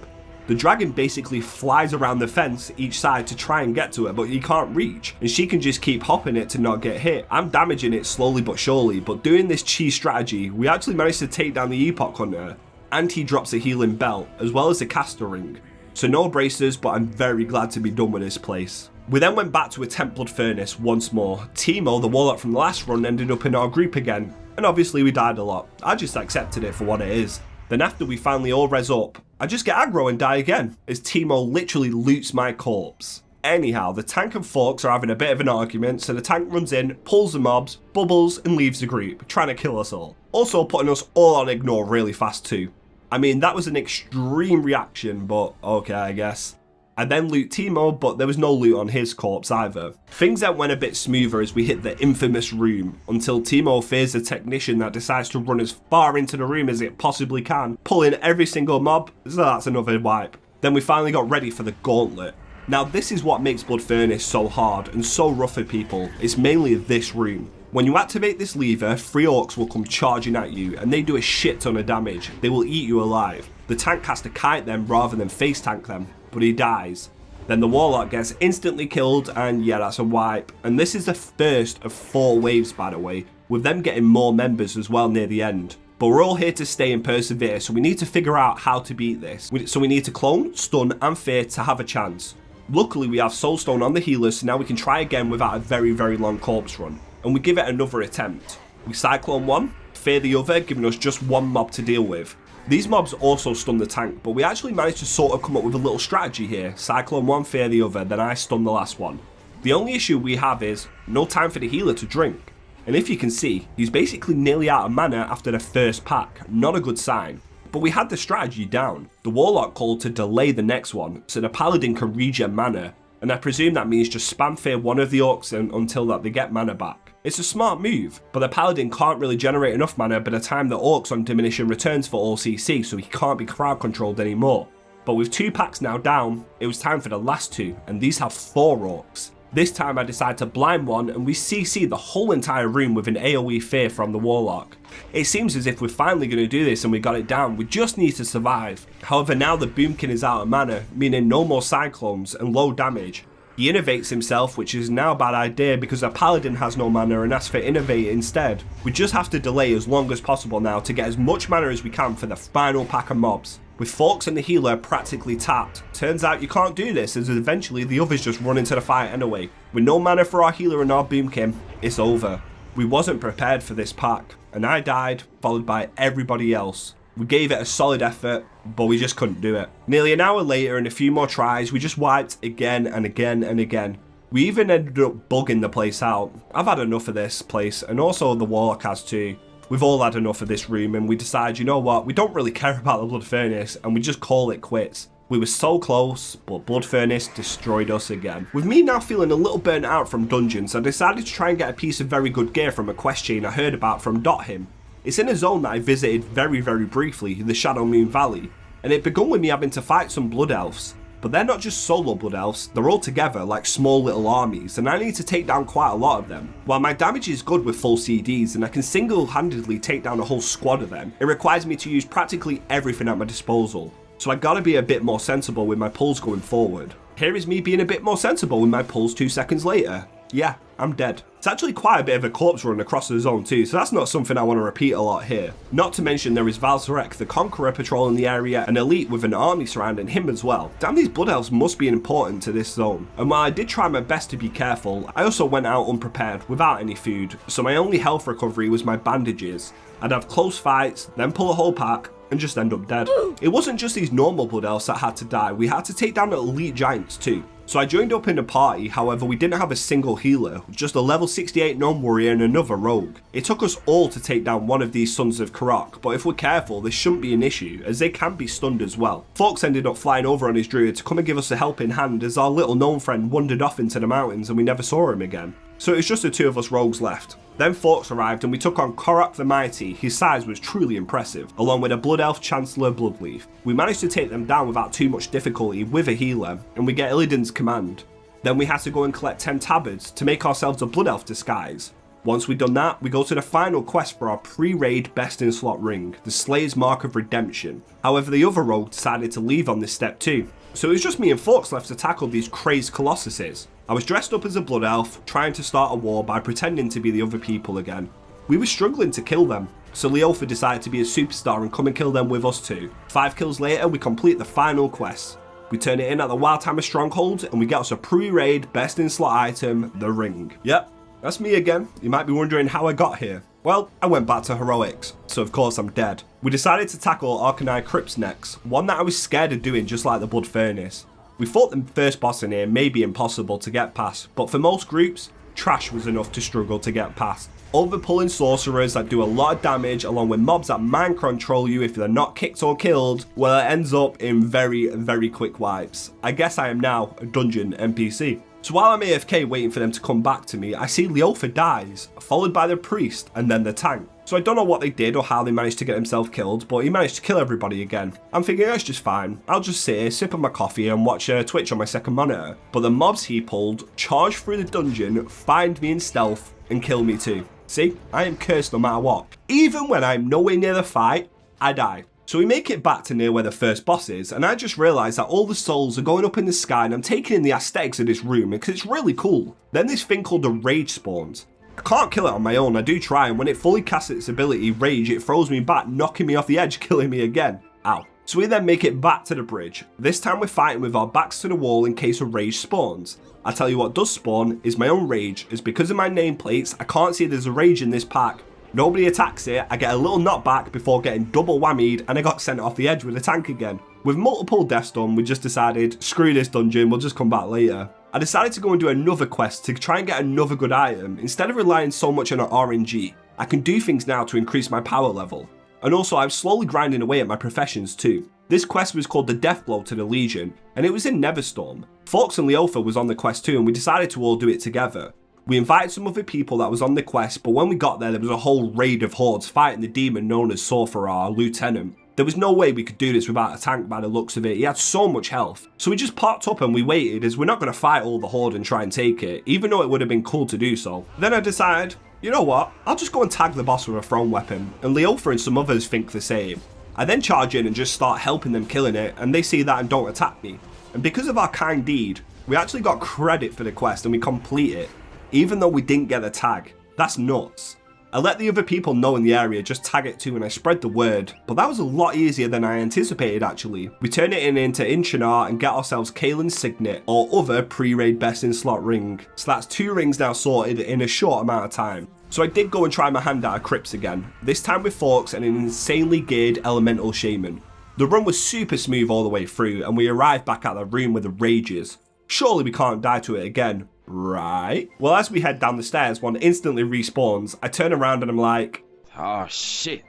Speaker 1: The dragon basically flies around the fence each side to try and get to her, but he can't reach, and she can just keep hopping it to not get hit. I'm damaging it slowly but surely, but doing this cheese strategy, we actually managed to take down the Epoch Hunter, and he drops a healing belt, as well as a caster ring. So no bracers, but I'm very glad to be done with this place. We then went back to a Templed Furnace once more. Teemo, the Warlock from the last run, ended up in our group again, and obviously we died a lot. I just accepted it for what it is. Then after we finally all res up, I just get aggro and die again, as Teemo literally loots my corpse. Anyhow, the tank and Forks are having a bit of an argument, so the tank runs in, pulls the mobs, bubbles, and leaves the group, trying to kill us all. Also putting us all on ignore really fast too. I mean, that was an extreme reaction, but okay, I guess. I then loot Teemo, but there was no loot on his corpse either. Things then went a bit smoother as we hit the infamous room, until Teemo fears a technician that decides to run as far into the room as it possibly can, pulling every single mob, so that's another wipe. Then we finally got ready for the gauntlet. Now this is what makes Blood Furnace so hard and so rough for people, it's mainly this room. When you activate this lever, 3 orcs will come charging at you, and they do a shit ton of damage. They will eat you alive. The tank has to kite them rather than face tank them, but he dies. Then the Warlock gets instantly killed, and yeah, that's a wipe. And this is the first of 4 waves, by the way, with them getting more members as well near the end. But we're all here to stay and persevere, so we need to figure out how to beat this. So we need to clone, stun, and fear to have a chance. Luckily, we have Soulstone on the healers, so now we can try again without a very long corpse run. And we give it another attempt. We Cyclone 1, fear the other, giving us just 1 mob to deal with. These mobs also stun the tank, but we actually managed to sort of come up with a little strategy here. Cyclone 1, fear the other, then I stun the last one. The only issue we have is no time for the healer to drink. And if you can see, he's basically nearly out of mana after the first pack, not a good sign. But we had the strategy down. The Warlock called to delay the next one, so the Paladin can regen mana, and I presume that means just spam fear one of the orcs until that they get mana back. It's a smart move, but the Paladin can't really generate enough mana by the time the orcs on diminishing returns for all CC, so he can't be crowd controlled anymore. But with 2 packs now down, it was time for the last 2, and these have 4 orcs. This time I decide to blind one, and we CC the whole entire room with an AoE fear from the Warlock. It seems as if we're finally going to do this and we got it down, we just need to survive. However, now the Boomkin is out of mana, meaning no more Cyclones and low damage. He innovates himself, which is now a bad idea because the Paladin has no mana and asks for innovate instead. We just have to delay as long as possible now to get as much mana as we can for the final pack of mobs. With Forks and the healer practically tapped, turns out you can't do this as eventually the others just run into the fight anyway. With no mana for our healer and our Boomkin, it's over. We wasn't prepared for this pack, and I died, followed by everybody else. We gave it a solid effort, but we just couldn't do it. Nearly an hour later and a few more tries, we just wiped again and again and again. We even ended up bugging the place out. I've had enough of this place, and also the Warlock has too. We've all had enough of this room, and we decided, you know what, we don't really care about the Blood Furnace, and we just call it quits. We were so close, but Blood Furnace destroyed us again. With me now feeling a little burnt out from dungeons, I decided to try and get a piece of very good gear from a quest chain I heard about from .him. It's in a zone that I visited very briefly, the Shadow Moon Valley, and it begun with me having to fight some Blood Elves. But they're not just solo Blood Elves, they're all together like small little armies, and I need to take down quite a lot of them. While my damage is good with full CDs and I can single-handedly take down a whole squad of them, it requires me to use practically everything at my disposal. So I gotta be a bit more sensible with my pulls going forward. Here is me being a bit more sensible with my pulls 2 seconds later. Yeah, I'm dead. It's actually quite a bit of a corpse run across the zone too, so that's not something I want to repeat a lot here. Not to mention there is Valzarek the Conqueror patrolling the area, an elite with an army surrounding him as well. Damn, these Blood Elves must be important to this zone. And while I did try my best to be careful, I also went out unprepared without any food, so my only health recovery was my bandages. I'd have close fights, then pull a whole pack, and just end up dead. It wasn't just these normal Blood Elves that had to die, we had to take down elite giants too. So I joined up in a party, however we didn't have a single healer, just a level 68 non-warrior and another rogue. It took us all to take down one of these Sons of Karok, but if we're careful this shouldn't be an issue, as they can be stunned as well. Fox ended up flying over on his druid to come and give us a helping hand as our little gnome friend wandered off into the mountains and we never saw him again. So it was just the two of us rogues left. Then Forks arrived and we took on Korok the Mighty. His size was truly impressive, along with a Blood Elf Chancellor Bloodleaf. We managed to take them down without too much difficulty with a healer, and we get Illidan's command. Then we had to go and collect 10 tabards to make ourselves a Blood Elf disguise. Once we'd done that, we go to the final quest for our pre-raid best in slot ring, the Slayer's Mark of Redemption. However, the other rogue decided to leave on this step too, so it was just me and Forks left to tackle these crazed colossuses. I was dressed up as a Blood Elf, trying to start a war by pretending to be the other people again. We were struggling to kill them, so Leofa decided to be a superstar and come and kill them with us too. 5 kills later, we complete the final quest. We turn it in at the Wildtimer Stronghold, and we get us a pre-raid best in slot item, the ring. Yep, that's me again. You might be wondering how I got here. Well, I went back to heroics, so of course I'm dead. We decided to tackle Arcanine Crypts next, one that I was scared of doing just like the Blood Furnace. We thought the first boss in here may be impossible to get past, but for most groups, trash was enough to struggle to get past. Overpulling sorcerers that do a lot of damage along with mobs that mind control you if they're not kicked or killed, well it ends up in very quick wipes. I guess I am now a dungeon NPC. So while I'm AFK waiting for them to come back to me, I see Leofa dies, followed by the priest and then the tank. So I don't know what they did or how they managed to get himself killed, but he managed to kill everybody again. I'm thinking that's just fine. I'll just sit here, sip on my coffee and watch Twitch on my second monitor. But the mobs he pulled charge through the dungeon, find me in stealth and kill me too. See, I am cursed no matter what. Even when I'm nowhere near the fight, I die. So we make it back to near where the first boss is, and I just realised that all the souls are going up in the sky and I'm taking in the aesthetics of this room because it's really cool. Then this thing called the Rage spawns. I can't kill it on my own, I do try, and when it fully casts its ability, Rage, it throws me back, knocking me off the edge, killing me again. Ow. So we then make it back to the bridge. This time we're fighting with our backs to the wall in case a Rage spawns. I tell you what does spawn is my own Rage, as because of my nameplates, I can't see there's a Rage in this pack. Nobody attacks it, I get a little knockback before getting double whammied, and I got sent off the edge with a tank again. With multiple deaths done, we just decided, screw this dungeon, we'll just come back later. I decided to go and do another quest to try and get another good item. Instead of relying so much on an RNG, I can do things now to increase my power level. And also I'm slowly grinding away at my professions too. This quest was called the Death Blow to the Legion, and it was in Neverstorm. Fox and Leofa was on the quest too, and we decided to all do it together. We invited some other people that was on the quest, but when we got there was a whole raid of hordes fighting the demon known as Sorcerer, our lieutenant. There was no way we could do this without a tank by the looks of it, he had so much health. So we just parked up and we waited, as we're not going to fight all the horde and try and take it, even though it would have been cool to do so. Then I decided, you know what, I'll just go and tag the boss with a thrown weapon, and Leofa and some others think the same. I then charge in and just start helping them killing it, and they see that and don't attack me. And because of our kind deed, we actually got credit for the quest and we complete it, even though we didn't get the tag. That's nuts. I let the other people know in the area, just tag it too, and I spread the word, but that was a lot easier than I anticipated actually. We turn it into Inchinar and get ourselves Kalen's Signet or other pre-raid best in slot ring. So that's 2 rings now sorted in a short amount of time. So I did go and try my hand at Crypts again, this time with Forks and an insanely geared Elemental Shaman. The run was super smooth all the way through, and we arrived back at the room with the rages. Surely we can't die to it again. Right. Well, as we head down the stairs, one instantly respawns. I turn around and I'm like,
Speaker 6: oh shit,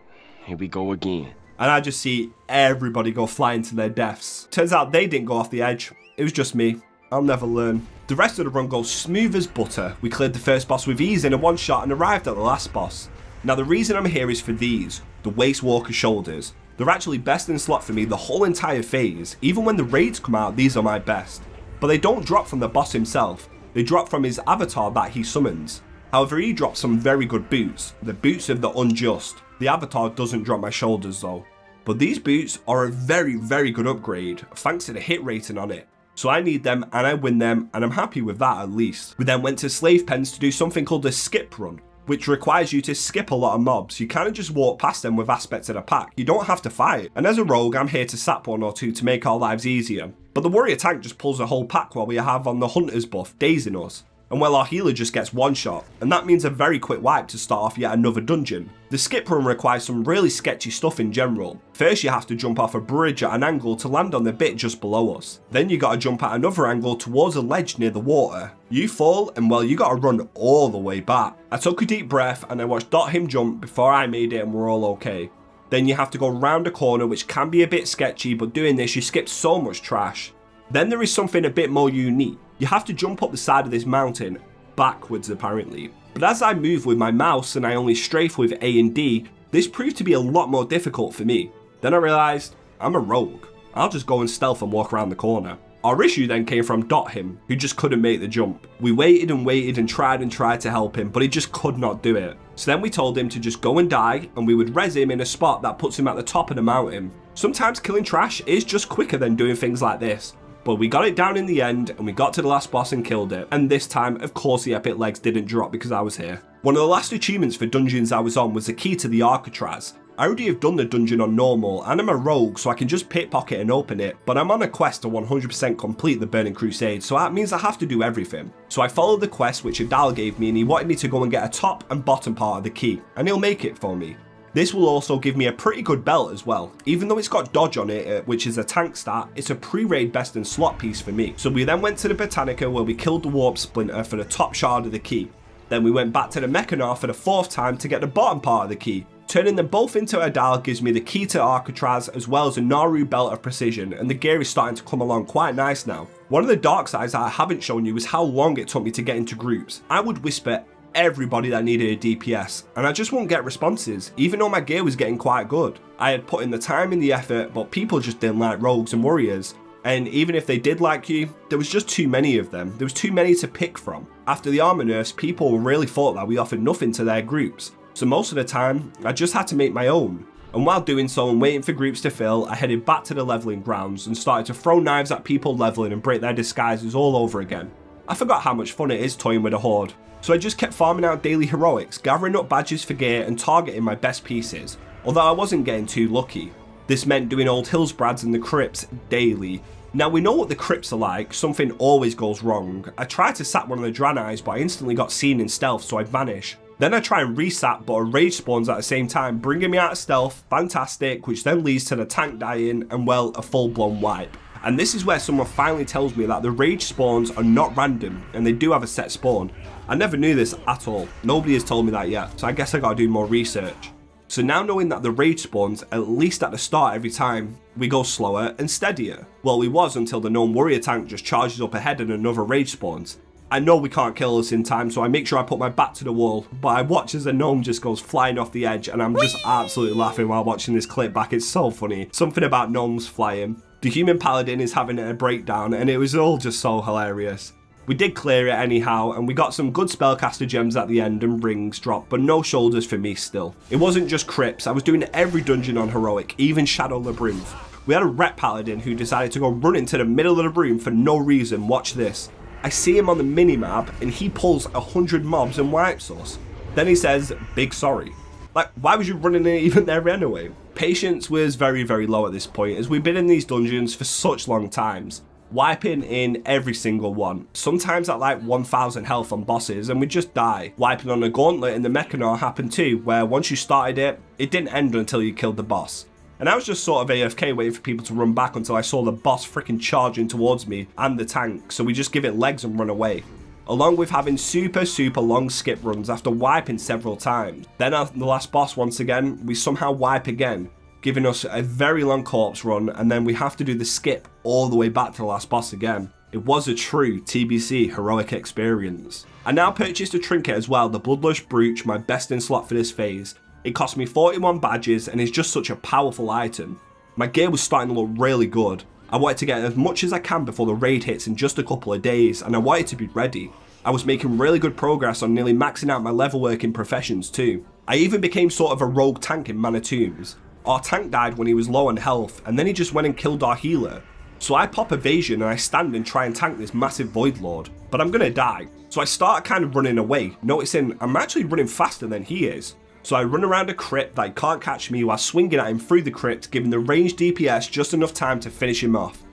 Speaker 6: here we go again.
Speaker 1: And I just see everybody go flying to their deaths. Turns out they didn't go off the edge. It was just me. I'll never learn. The rest of the run goes smooth as butter. We cleared the first boss with ease in a one shot and arrived at the last boss. Now the reason I'm here is for these, the Waste Walker shoulders. They're actually best in slot for me the whole entire phase. Even when the raids come out, these are my best. But they don't drop from the boss himself. They drop from his avatar that he summons. However, he drops some very good boots, the boots of the unjust. The avatar doesn't drop my shoulders though. But these boots are a very good upgrade, thanks to the hit rating on it. So I need them and I win them, and I'm happy with that at least. We then went to slave pens to do something called a skip run, which requires you to skip a lot of mobs. You kind of just walk past them with aspects of the pack. You don't have to fight. And as a rogue, I'm here to sap 1 or 2 to make our lives easier. But the warrior tank just pulls a whole pack while we have on the hunter's buff, dazing us. And well, our healer just gets one shot, and that means a very quick wipe to start off yet another dungeon. The skip run requires some really sketchy stuff in general. First you have to jump off a bridge at an angle to land on the bit just below us. Then you gotta jump at another angle towards a ledge near the water. You fall, and well, you gotta run all the way back. I took a deep breath and I watched him jump before I made it, and we're all okay. Then you have to go round a corner, which can be a bit sketchy, but doing this you skip so much trash. Then there is something a bit more unique. You have to jump up the side of this mountain, backwards apparently. But as I move with my mouse and I only strafe with A and D, this proved to be a lot more difficult for me. Then I realised, I'm a rogue. I'll just go and stealth and walk around the corner. Our issue then came from him, who just couldn't make the jump. We waited and tried to help him, but he just could not do it. So then we told him to just go and die, and we would res him in a spot that puts him at the top of the mountain. Sometimes killing trash is just quicker than doing things like this. But we got it down in the end, and we got to the last boss and killed it. And this time, of course, the epic legs didn't drop because I was here. One of the last achievements for dungeons I was on was the key to the Alcatraz. I already have done the dungeon on normal, and I'm a rogue, so I can just pickpocket and open it, but I'm on a quest to 100% complete the Burning Crusade, so that means I have to do everything. So I followed the quest which Adal gave me, and he wanted me to go and get a top and bottom part of the key, and he'll make it for me. This will also give me a pretty good belt as well. Even though it's got dodge on it, which is a tank stat, it's a pre-raid best in slot piece for me. So we then went to the Botanica where we killed the warp splinter for the top shard of the key. Then we went back to the Mechanar for the 4th time to get the bottom part of the key. Turning them both into Adal gives me the key to Alcatraz as well as a Naru belt of precision, and the gear is starting to come along quite nice now. One of the dark sides that I haven't shown you is how long it took me to get into groups. I would whisper everybody that needed a DPS, and I just won't get responses, even though my gear was getting quite good. I had put in the time and the effort, but people just didn't like rogues and warriors. And even if they did like you, there was just too many of them. There was too many to pick from. After the armor nerfs, people really thought that we offered nothing to their groups. So most of the time, I just had to make my own. And while doing so and waiting for groups to fill, I headed back to the leveling grounds and started to throw knives at people leveling and break their disguises all over again. I forgot how much fun it is toying with a horde. So I just kept farming out daily heroics, gathering up badges for gear and targeting my best pieces, although I wasn't getting too lucky. This meant doing old Hillsbrads and the crypts daily. Now we know what the crypts are like, something always goes wrong. I tried to sap one of the Draenei's, but I instantly got seen in stealth, so I'd vanish. Then I try and resap, but a rage spawns at the same time, bringing me out of stealth, fantastic, which then leads to the tank dying and well, a full-blown wipe. And this is where someone finally tells me that the rage spawns are not random, and they do have a set spawn. I never knew this at all. Nobody has told me that yet, so I guess I gotta do more research. So now knowing that the rage spawns, at least at the start every time, we go slower and steadier. Well, we was until the gnome warrior tank just charges up ahead and another rage spawns. I know we can't kill us in time, so I make sure I put my back to the wall, but I watch as a gnome just goes flying off the edge, and I'm just absolutely laughing while watching this clip back. It's so funny. Something about gnomes flying. The human paladin is having a breakdown, and it was all just so hilarious. We did clear it anyhow, and we got some good spellcaster gems at the end and rings dropped, but no shoulders for me still. It wasn't just crypts, I was doing every dungeon on heroic, even Shadow Labyrinth. We had a rep paladin who decided to go run into the middle of the room for no reason. Watch this. I see him on the minimap and he pulls 100 mobs and wipes us. Then he says, big sorry. Like, why was you running in even there anyway? Patience was very, very low at this point, as we've been in these dungeons for such long times, wiping in every single one, sometimes at like 1000 health on bosses, and we just die. Wiping on a gauntlet in the Mechanar happened too, where once you started it, it didn't end until you killed the boss. And I was just sort of AFK waiting for people to run back until I saw the boss freaking charging towards me and the tank, so we just give it legs and run away. Along with having super long skip runs after wiping several times. Then at the last boss once again, we somehow wipe again, giving us a very long corpse run, and then we have to do the skip all the way back to the last boss again. It was a true TBC heroic experience. I now purchased a trinket as well, the Bloodlust Brooch, my best in slot for this phase. It cost me 41 badges and is just such a powerful item. My gear was starting to look really good. I wanted to get as much as I can before the raid hits in just a couple of days, and I wanted to be ready. I was making really good progress on nearly maxing out my level work in professions too. I even became sort of a rogue tank in Manitombs. Our tank died when he was low on health, and then he just went and killed our healer. So I pop evasion and I stand and try and tank this massive Void Lord, but I'm gonna die. So I start kind of running away, noticing I'm actually running faster than he is. So I run around a crypt that he can't catch me while swinging at him through the crypt, giving the ranged DPS just enough time to finish him off.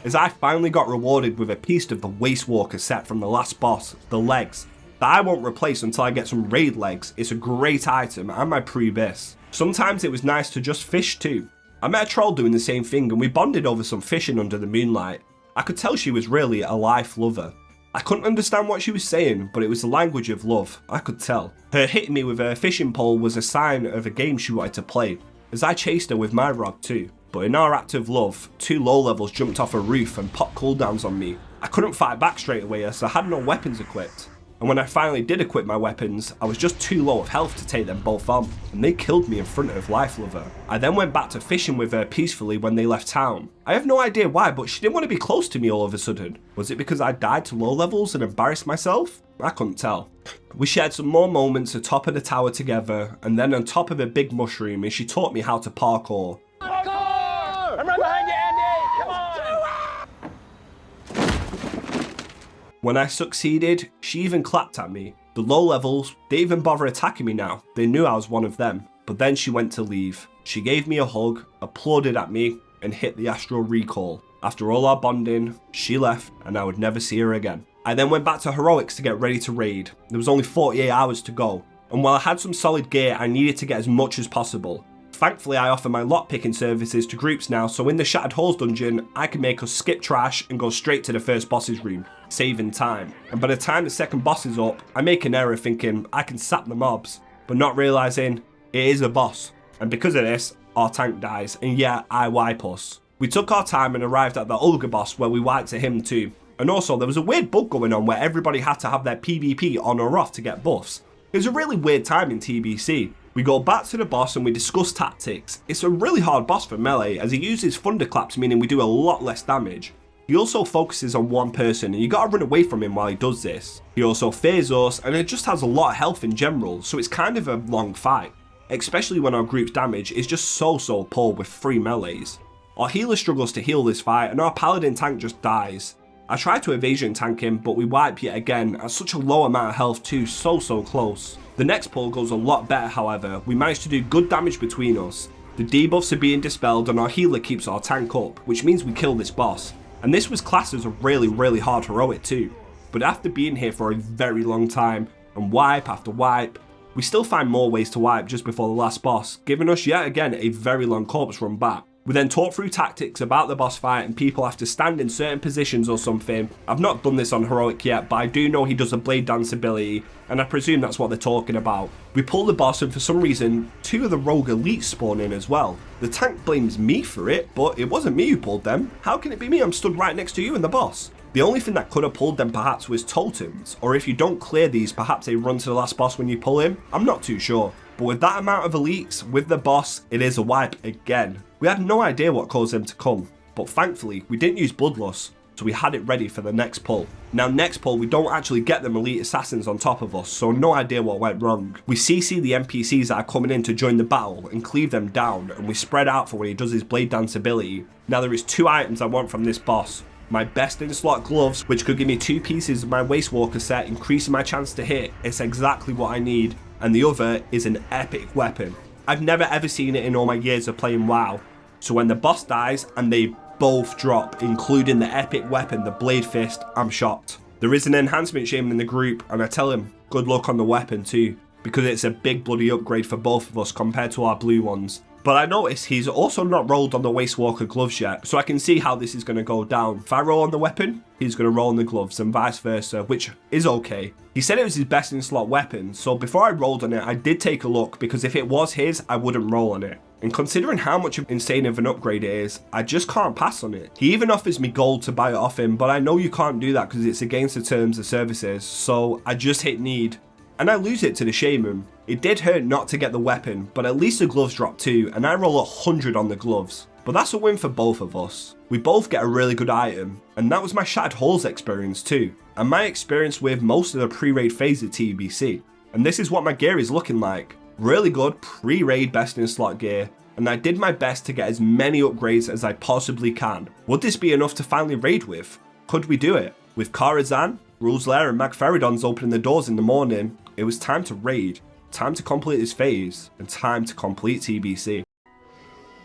Speaker 1: As I finally got rewarded with a piece of the Waste Walker set from the last boss, the legs, that I won't replace until I get some raid legs. It's a great item and my pre-bis. Sometimes it was nice to just fish too. I met a troll doing the same thing and we bonded over some fishing under the moonlight. I could tell she was really a life lover. I couldn't understand what she was saying, but it was the language of love, I could tell. Her hitting me with her fishing pole was a sign of a game she wanted to play, as I chased her with my rod too. But in our act of love, 2 low levels jumped off a roof and popped cooldowns on me. I couldn't fight back straight away as I had no weapons equipped. And when I finally did equip my weapons, I was just too low of health to take them both on, and they killed me in front of Life Lover. I then went back to fishing with her peacefully when they left town. I have no idea why, but she didn't want to be close to me all of a sudden. Was it because I died to low levels and embarrassed myself? I couldn't tell. We shared some more moments atop of the tower together, and then on top of a big mushroom, and she taught me how to parkour.
Speaker 7: Parkour! I'm right behind you, Andy! Come on!
Speaker 1: When I succeeded, she even clapped at me. The low levels, they even bother attacking me now. They knew I was one of them. But then she went to leave. She gave me a hug, applauded at me, and hit the astral recall. After all our bonding, she left and I would never see her again. I then went back to heroics to get ready to raid. There was only 48 hours to go. And while I had some solid gear, I needed to get as much as possible. Thankfully, I offer my lockpicking services to groups now, so in the Shattered Halls dungeon, I can make us skip trash and go straight to the first boss's room, saving time. And by the time the second boss is up, I make an error thinking I can sap the mobs, but not realising it is a boss. And because of this, our tank dies, and yeah, I wipe us. We took our time and arrived at the Ulga boss where we wiped at him too. And also, there was a weird bug going on where everybody had to have their PvP on or off to get buffs. It was a really weird time in TBC. We go back to the boss and we discuss tactics. It's a really hard boss for melee as he uses thunderclaps, meaning we do a lot less damage. He also focuses on one person and you gotta run away from him while he does this. He also fears us and it just has a lot of health in general, so it's kind of a long fight. Especially when our group's damage is just so poor with 3 melees. Our healer struggles to heal this fight and our paladin tank just dies. I try to evasion tank him, but we wipe yet again at such a low amount of health too, so close. The next pull goes a lot better however, we managed to do good damage between us. The debuffs are being dispelled and our healer keeps our tank up, which means we kill this boss. And this was classed as a really hard heroic too. But after being here for a very long time, and wipe after wipe, we still find more ways to wipe just before the last boss, giving us yet again a very long corpse run back. We then talk through tactics about the boss fight and people have to stand in certain positions or something. I've not done this on heroic yet, but I do know he does a blade dance ability and I presume that's what they're talking about. We pull the boss and for some reason 2 of the rogue elites spawn in as well. The tank blames me for it, but it wasn't me who pulled them. How can it be me? I'm stood right next to you and the boss. The only thing that could have pulled them perhaps was totems, or if you don't clear these perhaps they run to the last boss when you pull him. I'm not too sure. But with that amount of elites, with the boss, it is a wipe again. We had no idea what caused them to come, but thankfully we didn't use Bloodlust, so we had it ready for the next pull. Now next pull we don't actually get them elite assassins on top of us, so no idea what went wrong. We CC the NPCs that are coming in to join the battle and cleave them down, and we spread out for when he does his blade dance ability. Now there is 2 items I want from this boss. My best in slot gloves, which could give me 2 pieces of my Waste Walker set, increasing my chance to hit. It's exactly what I need. and the other is an epic weapon. I've never ever seen it in all my years of playing WoW. So when the boss dies and they both drop, including the epic weapon, the Blade Fist, I'm shocked. There is an enhancement shaman in the group, and I tell him good luck on the weapon too, because it's a big bloody upgrade for both of us compared to our blue ones. But I noticed he's also not rolled on the Waste Walker gloves yet, so I can see how this is going to go down. If I roll on the weapon, he's going to roll on the gloves, and vice versa, which is okay. He said it was his best in slot weapon, so before I rolled on it, I did take a look, because if it was his, I wouldn't roll on it. And considering how much insane of an upgrade it is, I just can't pass on it. He even offers me gold to buy it off him, but I know you can't do that because it's against the terms of services, so I just hit need. And I lose it to the shaman. It did hurt not to get the weapon, but at least the gloves drop too, and I roll 100 on the gloves. But that's a win for both of us. We both get a really good item, and that was my Shattered Halls experience too, and my experience with most of the pre-raid phase of TBC. And this is what my gear is looking like. Really good pre-raid best in slot gear, and I did my best to get as many upgrades as I possibly can. Would this be enough to finally raid with? Could we do it? With Karazhan, Rules Lair and Magferidons opening the doors in the morning, it was time to raid, time to complete this phase, and time to complete TBC.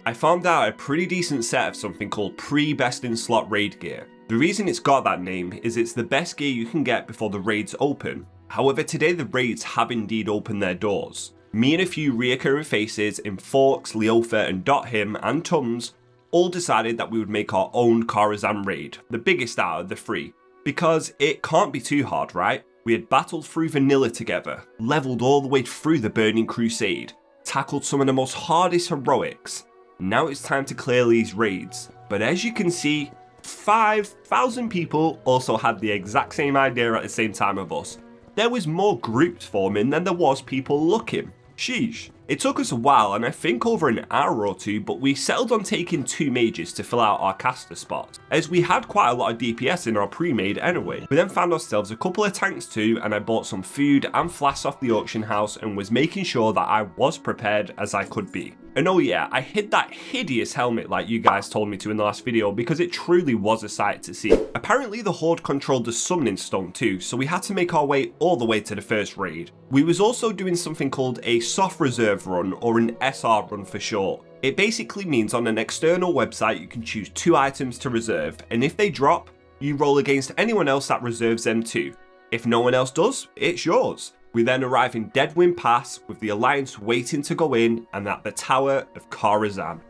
Speaker 1: I found out a pretty decent set of something called pre-best in slot raid gear. The reason it's got that name is it's the best gear you can get before the raids open. However, today the raids have indeed opened their doors. Me and a few reoccurring faces in Forks, Leofa and Dothim and Tums all decided that we would make our own Karazhan raid, the biggest out of the three. Because it can't be too hard, right? We had battled through vanilla together, leveled all the way through the Burning Crusade, tackled some of the most hardest heroics. Now it's time to clear these raids. But as you can see, 5,000 people also had the exact same idea at the same time of us. There was more groups forming than there was people looking. Sheesh. It took us a while, and I think over an hour or two, but we settled on taking 2 mages to fill out our caster spots, as we had quite a lot of DPS in our pre-made anyway. We then found ourselves a couple of tanks too, and I bought some food and flasks off the auction house and was making sure that I was prepared as I could be. And oh yeah, I hid that hideous helmet like you guys told me to in the last video because it truly was a sight to see. Apparently the Horde controlled the summoning stone too, so we had to make our way all the way to the first raid. We was also doing something called a soft reserve run, or an SR run for short. It basically means on an external website you can choose 2 items to reserve, and if they drop, you roll against anyone else that reserves them too. If no one else does, it's yours. We then arrive in Deadwind Pass with the Alliance waiting to go in and at the Tower of Karazhan.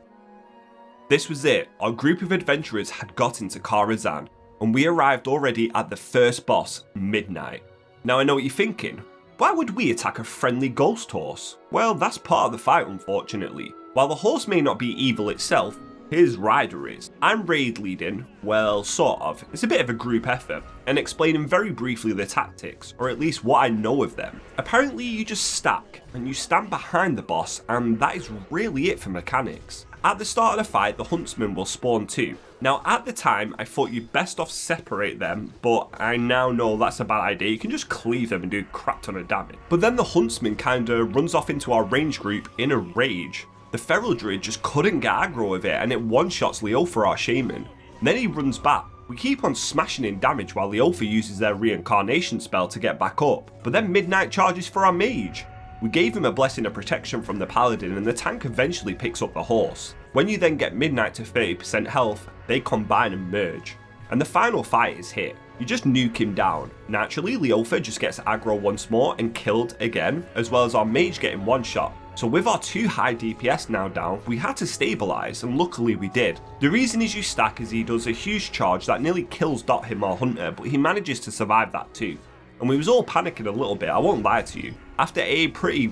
Speaker 1: This was it, our group of adventurers had got into Karazhan, and we arrived already at the first boss, Midnight. Now I know what you're thinking, why would we attack a friendly ghost horse? Well, that's part of the fight unfortunately. While the horse may not be evil itself, his rider is. I'm raid leading, well sort of, it's a bit of a group effort, and explaining very briefly the tactics, or at least what I know of them. Apparently you just stack, and you stand behind the boss, and that is really it for mechanics. At the start of the fight, the huntsman will spawn too. Now at the time, I thought you'd best off separate them, but I now know that's a bad idea. You can just cleave them and do a crap ton of damage. But then the huntsman kinda runs off into our range group in a rage. The feral druid just couldn't get aggro with it and it one-shots Leofa, our shaman. And then he runs back. We keep on smashing in damage while Leofa uses their reincarnation spell to get back up. But then Midnight charges for our mage. We gave him a blessing of protection from the paladin and the tank eventually picks up the horse. When you then get Midnight to 30% health, they combine and merge. And the final fight is here. You just nuke him down. Naturally, Leofa just gets aggro once more and killed again, as well as our mage getting one shot. So with our 2 high DPS now down, we had to stabilise, and luckily we did. The reason is you stack is he does a huge charge that nearly kills Dothim, our hunter, but he manages to survive that too. And we was all panicking a little bit, I won't lie to you. After a pretty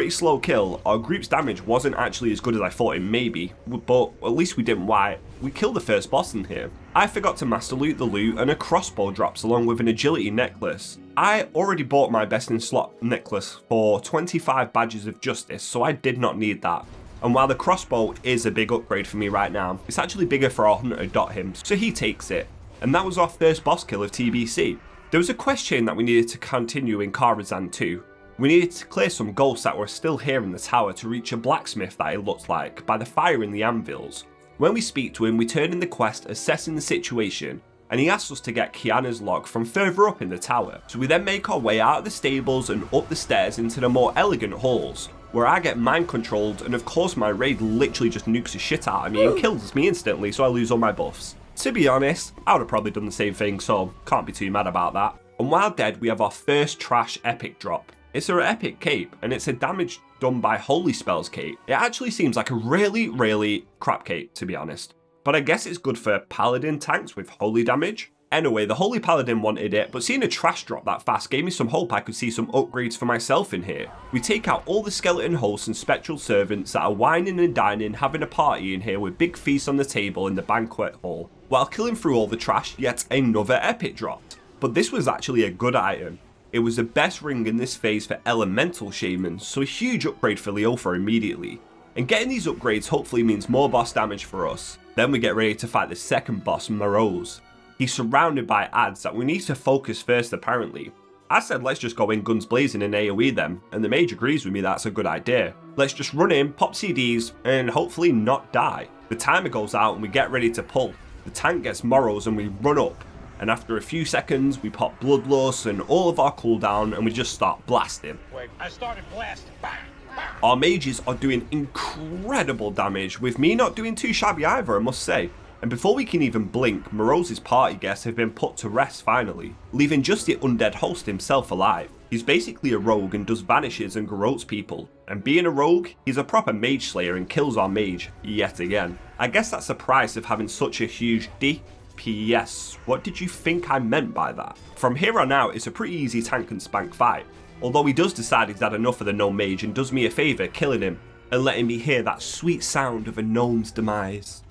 Speaker 1: slow kill, our group's damage wasn't actually as good as I thought it may be, but at least we didn't white. We killed the first boss in here. I forgot to master loot the loot and a crossbow drops along with an agility necklace. I already bought my best in slot necklace for 25 badges of justice, so I did not need that. And while the crossbow is a big upgrade for me right now, it's actually bigger for our hunter Dothim, so he takes it. And that was our first boss kill of TBC. There was a quest chain that we needed to continue in Karazhan too. We needed to clear some ghosts that were still here in the tower to reach a blacksmith that it looked like by the fire in the anvils. When we speak to him, we turn in the quest assessing the situation, and he asks us to get Kiana's log from further up in the tower. So we then make our way out of the stables and up the stairs into the more elegant halls, where I get mind controlled, and of course my raid literally just nukes the shit out of me and kills me instantly, so I lose all my buffs. To be honest, I would have probably done the same thing, so can't be too mad about that. And while dead, we have our first trash epic drop. It's our epic cape, and it's a damage done by holy spells cape. It actually seems like a really crap cape, to be honest. But I guess it's good for paladin tanks with holy damage. Anyway, the holy paladin wanted it, but seeing a trash drop that fast gave me some hope I could see some upgrades for myself in here. We take out all the skeleton hosts and spectral servants that are whining and dining, having a party in here with big feasts on the table in the banquet hall, while killing through all the trash. Yet another epic dropped. But this was actually a good item. It was the best ring in this phase for elemental shamans, so a huge upgrade for Leofa immediately. And getting these upgrades hopefully means more boss damage for us. Then we get ready to fight the second boss, Morose. He's surrounded by ads that we need to focus first apparently. I said let's just go in guns blazing and AoE them, and the mage agrees with me that's a good idea. Let's just run in, pop CDs, and hopefully not die. The timer goes out and we get ready to pull. The tank gets Morose and we run up. And after a few seconds, we pop Bloodlust and all of our cooldown and we just start blasting.
Speaker 7: Wait, I started blasting. Bang, bang.
Speaker 1: Our mages are doing incredible damage, with me not doing too shabby either, I must say. And before we can even blink, Morose's party guests have been put to rest finally, leaving just the undead host himself alive. He's basically a rogue and does vanishes and garrotes people. And being a rogue, he's a proper mage slayer and kills our mage yet again. I guess that's the price of having such a huge DPS. What did you think I meant by that? From here on out, it's a pretty easy tank and spank fight. Although he does decide he's had enough of the gnome mage and does me a favour killing him and letting me hear that sweet sound of a gnome's demise.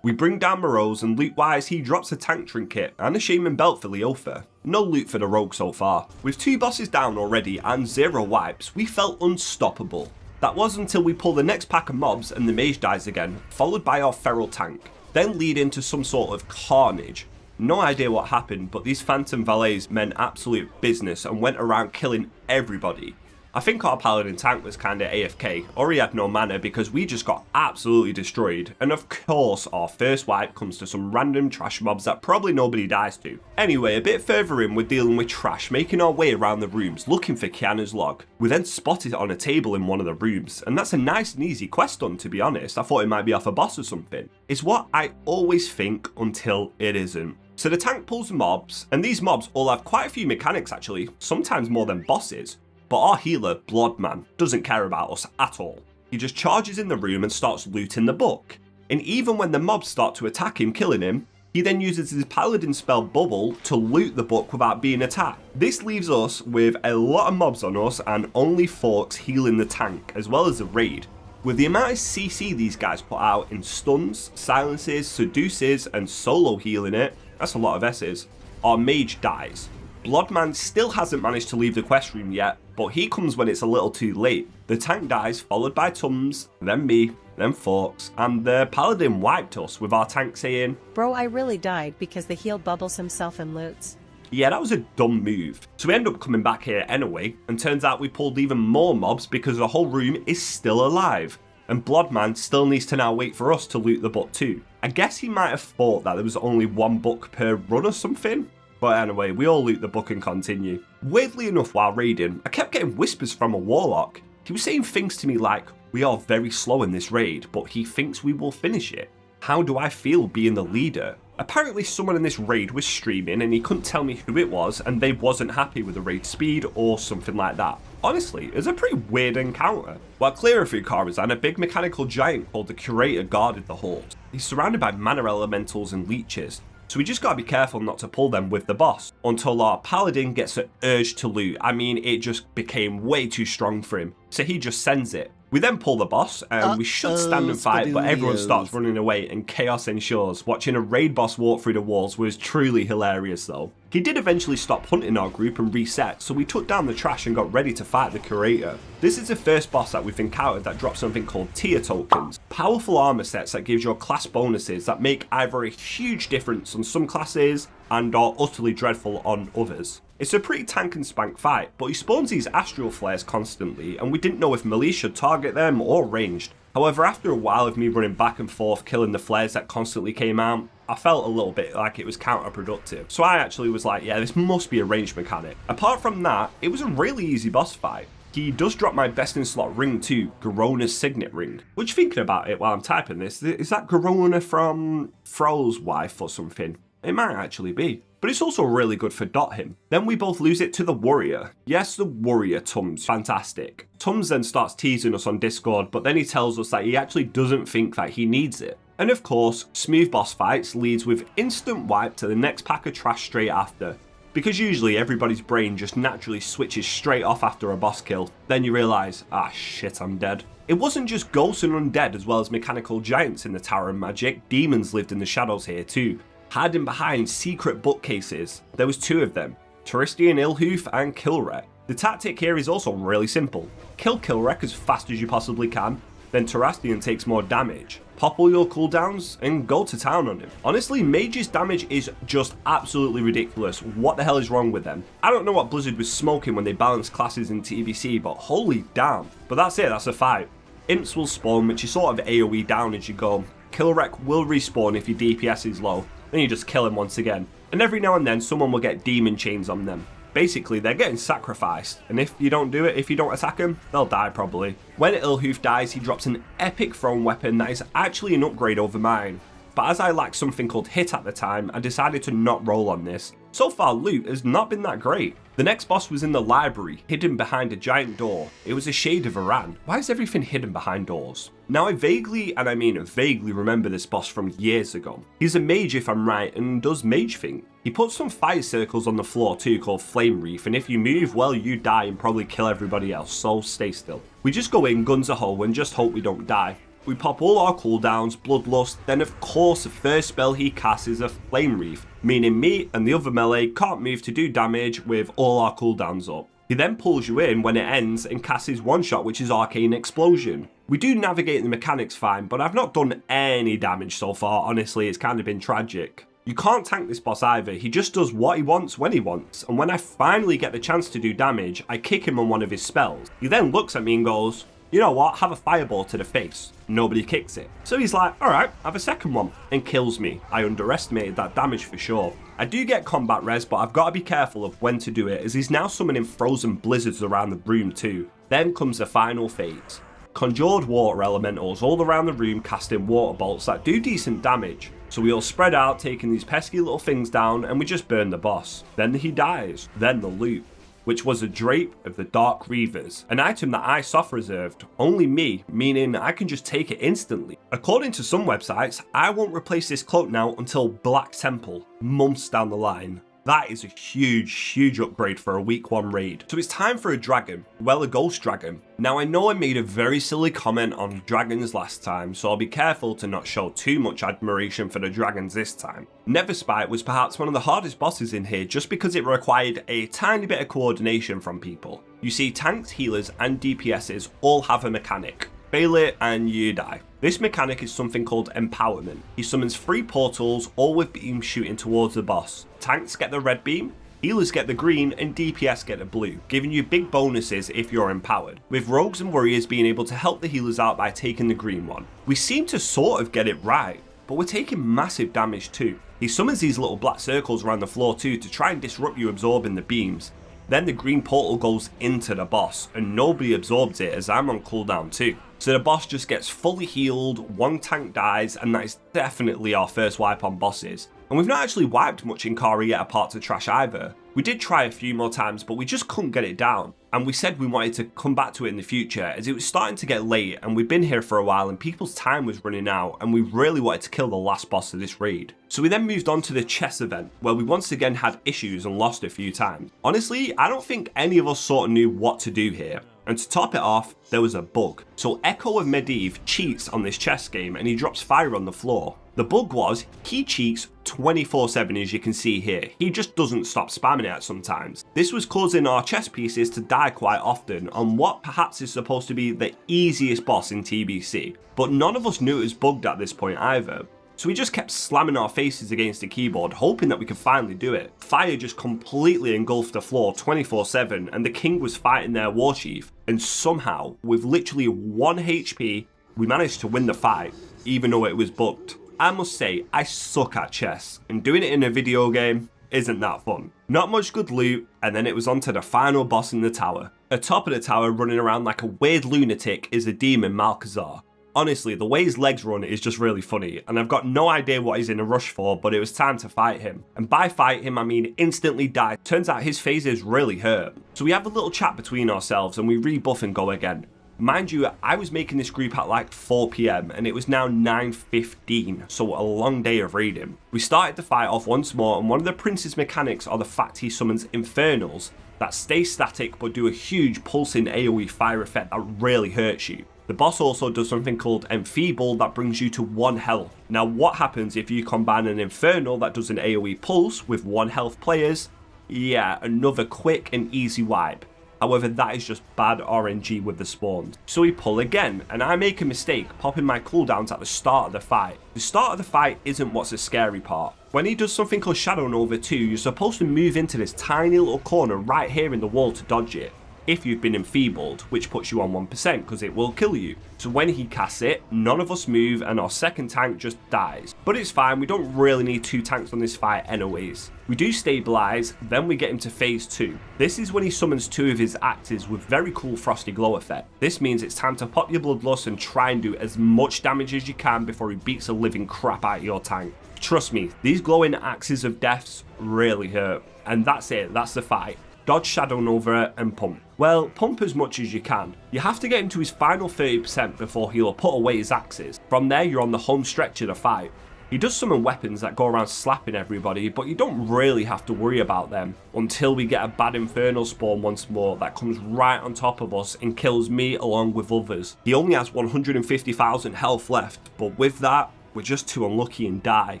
Speaker 1: We bring down Morose, and loot wise he drops a tank trinket and a shaman belt for Leofa. No loot for the rogue so far. With 2 bosses down already and 0 wipes, we felt unstoppable. That was until we pull the next pack of mobs and the mage dies again, followed by our feral tank, then lead into some sort of carnage. No idea what happened, but these phantom valets meant absolute business and went around killing everybody. I think our paladin tank was kinda AFK, or he had no mana because we just got absolutely destroyed. And of course our first wipe comes to some random trash mobs that probably nobody dies to. Anyway, a bit further in we're dealing with trash, making our way around the rooms looking for Kiana's log. We then spot it on a table in one of the rooms, and that's a nice and easy quest done, to be honest. I thought it might be off a boss or something. It's what I always think until it isn't. So the tank pulls the mobs, and these mobs all have quite a few mechanics actually, sometimes more than bosses. But our healer, Bloodman, doesn't care about us at all. He just charges in the room and starts looting the book. And even when the mobs start to attack him, killing him, he then uses his paladin spell Bubble to loot the book without being attacked. This leaves us with a lot of mobs on us and only Forks healing the tank, as well as the raid. With the amount of CC these guys put out in stuns, silences, seduces, and solo healing it, that's a lot of S's, our mage dies. Bloodman still hasn't managed to leave the quest room yet, but he comes when it's a little too late. The tank dies, followed by Tums, then me, then Forks, and the paladin wiped us with our tank saying,
Speaker 3: Bro, I really died because the heal bubbles himself and loots.
Speaker 1: Yeah, that was a dumb move. So we end up coming back here anyway, and turns out we pulled even more mobs because the whole room is still alive. And Bloodman still needs to now wait for us to loot the book too. I guess he might have thought that there was only 1 book per run or something. But anyway, we all loot the book and continue. Weirdly enough, while raiding, I kept getting whispers from a warlock. He was saying things to me like, we are very slow in this raid, but he thinks we will finish it. How do I feel being the leader? Apparently someone in this raid was streaming and he couldn't tell me who it was and they wasn't happy with the raid speed or something like that. Honestly, it was a pretty weird encounter. While clearing through Karazhan, a big mechanical giant called the Curator guarded the halls. He's surrounded by mana elementals and leeches, so we just gotta be careful not to pull them with the boss, until our paladin gets an urge to loot. I mean, it just became way too strong for him, so he just sends it. We then pull the boss, and we should stand and fight, but everyone starts running away and chaos ensures. Watching a raid boss walk through the walls was truly hilarious though. He did eventually stop hunting our group and reset, so we took down the trash and got ready to fight the Curator. This is the first boss that we've encountered that drops something called tier tokens. Powerful armor sets that gives your class bonuses that make either a huge difference on some classes and are utterly dreadful on others. It's a pretty tank and spank fight, but he spawns these astral flares constantly and we didn't know if melee should target them or ranged. However, after a while of me running back and forth killing the flares that constantly came out, I felt a little bit like it was counterproductive. So I actually was like, yeah, this must be a ranged mechanic. Apart from that, it was a really easy boss fight. He does drop my best in slot ring too, Garona's Signet Ring. Which, thinking about it while I'm typing this, is that Garona from Fro's wife or something? It might actually be. But it's also really good for dot him. Then we both lose it to the warrior. Yes, the warrior, Tums. Fantastic. Tums then starts teasing us on Discord, but then he tells us that he actually doesn't think that he needs it. And of course, smooth boss fights leads with instant wipe to the next pack of trash straight after. Because usually everybody's brain just naturally switches straight off after a boss kill. Then you realise, ah shit, I'm dead. It wasn't just ghosts and undead as well as mechanical giants in the Tower of Magic, demons lived in the shadows here too. Hiding behind secret bookcases. There was 2 of them, Turistian Ilhoof and Kilrek. The tactic here is also really simple. Kill Kilrek as fast as you possibly can, then Turistian takes more damage. Pop all your cooldowns and go to town on him. Honestly, Mage's damage is just absolutely ridiculous. What the hell is wrong with them? I don't know what Blizzard was smoking when they balanced classes in TBC, but holy damn. But that's it, that's a fight. Imps will spawn, which is sort of AoE down as you go. Kilrek will respawn if your DPS is low. Then you just kill him once again. And every now and then someone will get demon chains on them. Basically, they're getting sacrificed, and if you don't do it, if you don't attack them, they'll die probably. When Ilhoof dies, he drops an epic thrown weapon that is actually an upgrade over mine. But as I lacked something called hit at the time, I decided to not roll on this. So far, loot has not been that great. The next boss was in the library, hidden behind a giant door. It was a shade of Iran. Why is everything hidden behind doors? Now I vaguely, and I mean vaguely, remember this boss from years ago. He's a mage if I'm right, and does mage thing. He puts some fire circles on the floor too called Flame Reef, and if you move, well, you die and probably kill everybody else, so stay still. We just go in guns a-ho and just hope we don't die. We pop all our cooldowns, Bloodlust, then of course the first spell he casts is a Flame Reef, meaning me and the other melee can't move to do damage with all our cooldowns up. He then pulls you in when it ends and casts his one shot, which is Arcane Explosion. We do navigate the mechanics fine, but I've not done any damage so far, honestly, it's kind of been tragic. You can't tank this boss either, he just does what he wants when he wants, and when I finally get the chance to do damage, I kick him on one of his spells. He then looks at me and goes, you know what, have a fireball to the face. Nobody kicks it. So he's like, alright, have a second one, and kills me. I underestimated that damage for sure. I do get combat res, but I've got to be careful of when to do it, as he's now summoning frozen blizzards around the room too. Then comes the final phase. Conjured water elementals all around the room casting water bolts that do decent damage. So we all spread out, taking these pesky little things down, and we just burn the boss. Then he dies. Then the loot, which was a Drape of the Dark Reavers, an item that I soft reserved, only me, meaning I can just take it instantly. According to some websites, I won't replace this cloak now until Black Temple, months down the line. That is a huge upgrade for a week 1 raid. So it's time for a dragon, well, a ghost dragon. Now I know I made a very silly comment on dragons last time, so I'll be careful to not show too much admiration for the dragons this time. Neverspite was perhaps one of the hardest bosses in here just because it required a tiny bit of coordination from people. You see, tanks, healers and DPSs all have a mechanic. Fail it and you die. This mechanic is something called Empowerment. He summons 3 portals, all with beams shooting towards the boss. Tanks get the red beam, healers get the green, and DPS get the blue, giving you big bonuses if you're empowered, with rogues and warriors being able to help the healers out by taking the green one. We seem to sort of get it right, but we're taking massive damage too. He summons these little black circles around the floor too to try and disrupt you absorbing the beams. Then the green portal goes into the boss, and nobody absorbs it as I'm on cooldown too. So the boss just gets fully healed, 1 tank dies, and that is definitely our first wipe on bosses. And we've not actually wiped much in Kara yet apart to trash either. We did try a few more times, but we just couldn't get it down. And we said we wanted to come back to it in the future, as it was starting to get late and we'd been here for a while and people's time was running out, and we really wanted to kill the last boss of this raid. So we then moved on to the chess event, where we once again had issues and lost a few times. Honestly, I don't think any of us sort of knew what to do here. And to top it off, there was a bug. So Echo of Medivh cheats on this chess game and he drops fire on the floor. The bug was, he cheats 24/7 as you can see here. He just doesn't stop spamming it sometimes. This was causing our chess pieces to die quite often on what perhaps is supposed to be the easiest boss in TBC. But none of us knew it was bugged at this point either. So we just kept slamming our faces against the keyboard, hoping that we could finally do it. Fire just completely engulfed the floor 24/7, and the king was fighting their war chief. And somehow, with literally 1 HP, we managed to win the fight, even though it was bugged. I must say, I suck at chess, and doing it in a video game isn't that fun. Not much good loot, and then it was on to the final boss in the tower. Atop of the tower, running around like a weird lunatic, is the demon Malchezaar. Honestly, the way his legs run is just really funny, and I've got no idea what he's in a rush for, but it was time to fight him. And by fight him, I mean instantly die. Turns out his phases really hurt. So we have a little chat between ourselves, and we rebuff and go again. Mind you, I was making this group at like 4 PM and it was now 9:15, so a long day of raiding. We started the fight off once more, and one of the prince's mechanics are the fact he summons infernals that stay static but do a huge pulsing AoE fire effect that really hurts you. The boss also does something called Enfeeble that brings you to 1 health. Now what happens if you combine an infernal that does an AoE pulse with 1 health players? Yeah, another quick and easy wipe. However, that is just bad RNG with the spawns. So we pull again, and I make a mistake popping my cooldowns at the start of the fight. The start of the fight isn't what's the scary part. When he does something called Shadow Nova 2, you're supposed to move into this tiny little corner right here in the wall to dodge it, if you've been enfeebled, which puts you on 1% because it will kill you. So when he casts it, none of us move and our second tank just dies. But it's fine, we don't really need 2 tanks on this fight anyways. We do stabilize, then we get him to phase 2. This is when he summons 2 of his axes with very cool frosty glow effect. This means it's time to pop your bloodlust and try and do as much damage as you can before he beats the living crap out of your tank. Trust me, these glowing axes of deaths really hurt. And that's it, that's the fight. Dodge Shadow Nova and pump. Well, pump as much as you can. You have to get him to his final 30% before he'll put away his axes. From there, you're on the home stretch of the fight. He does summon weapons that go around slapping everybody, but you don't really have to worry about them until we get a bad infernal spawn once more that comes right on top of us and kills me along with others. He only has 150,000 health left, but with that, we're just too unlucky and die.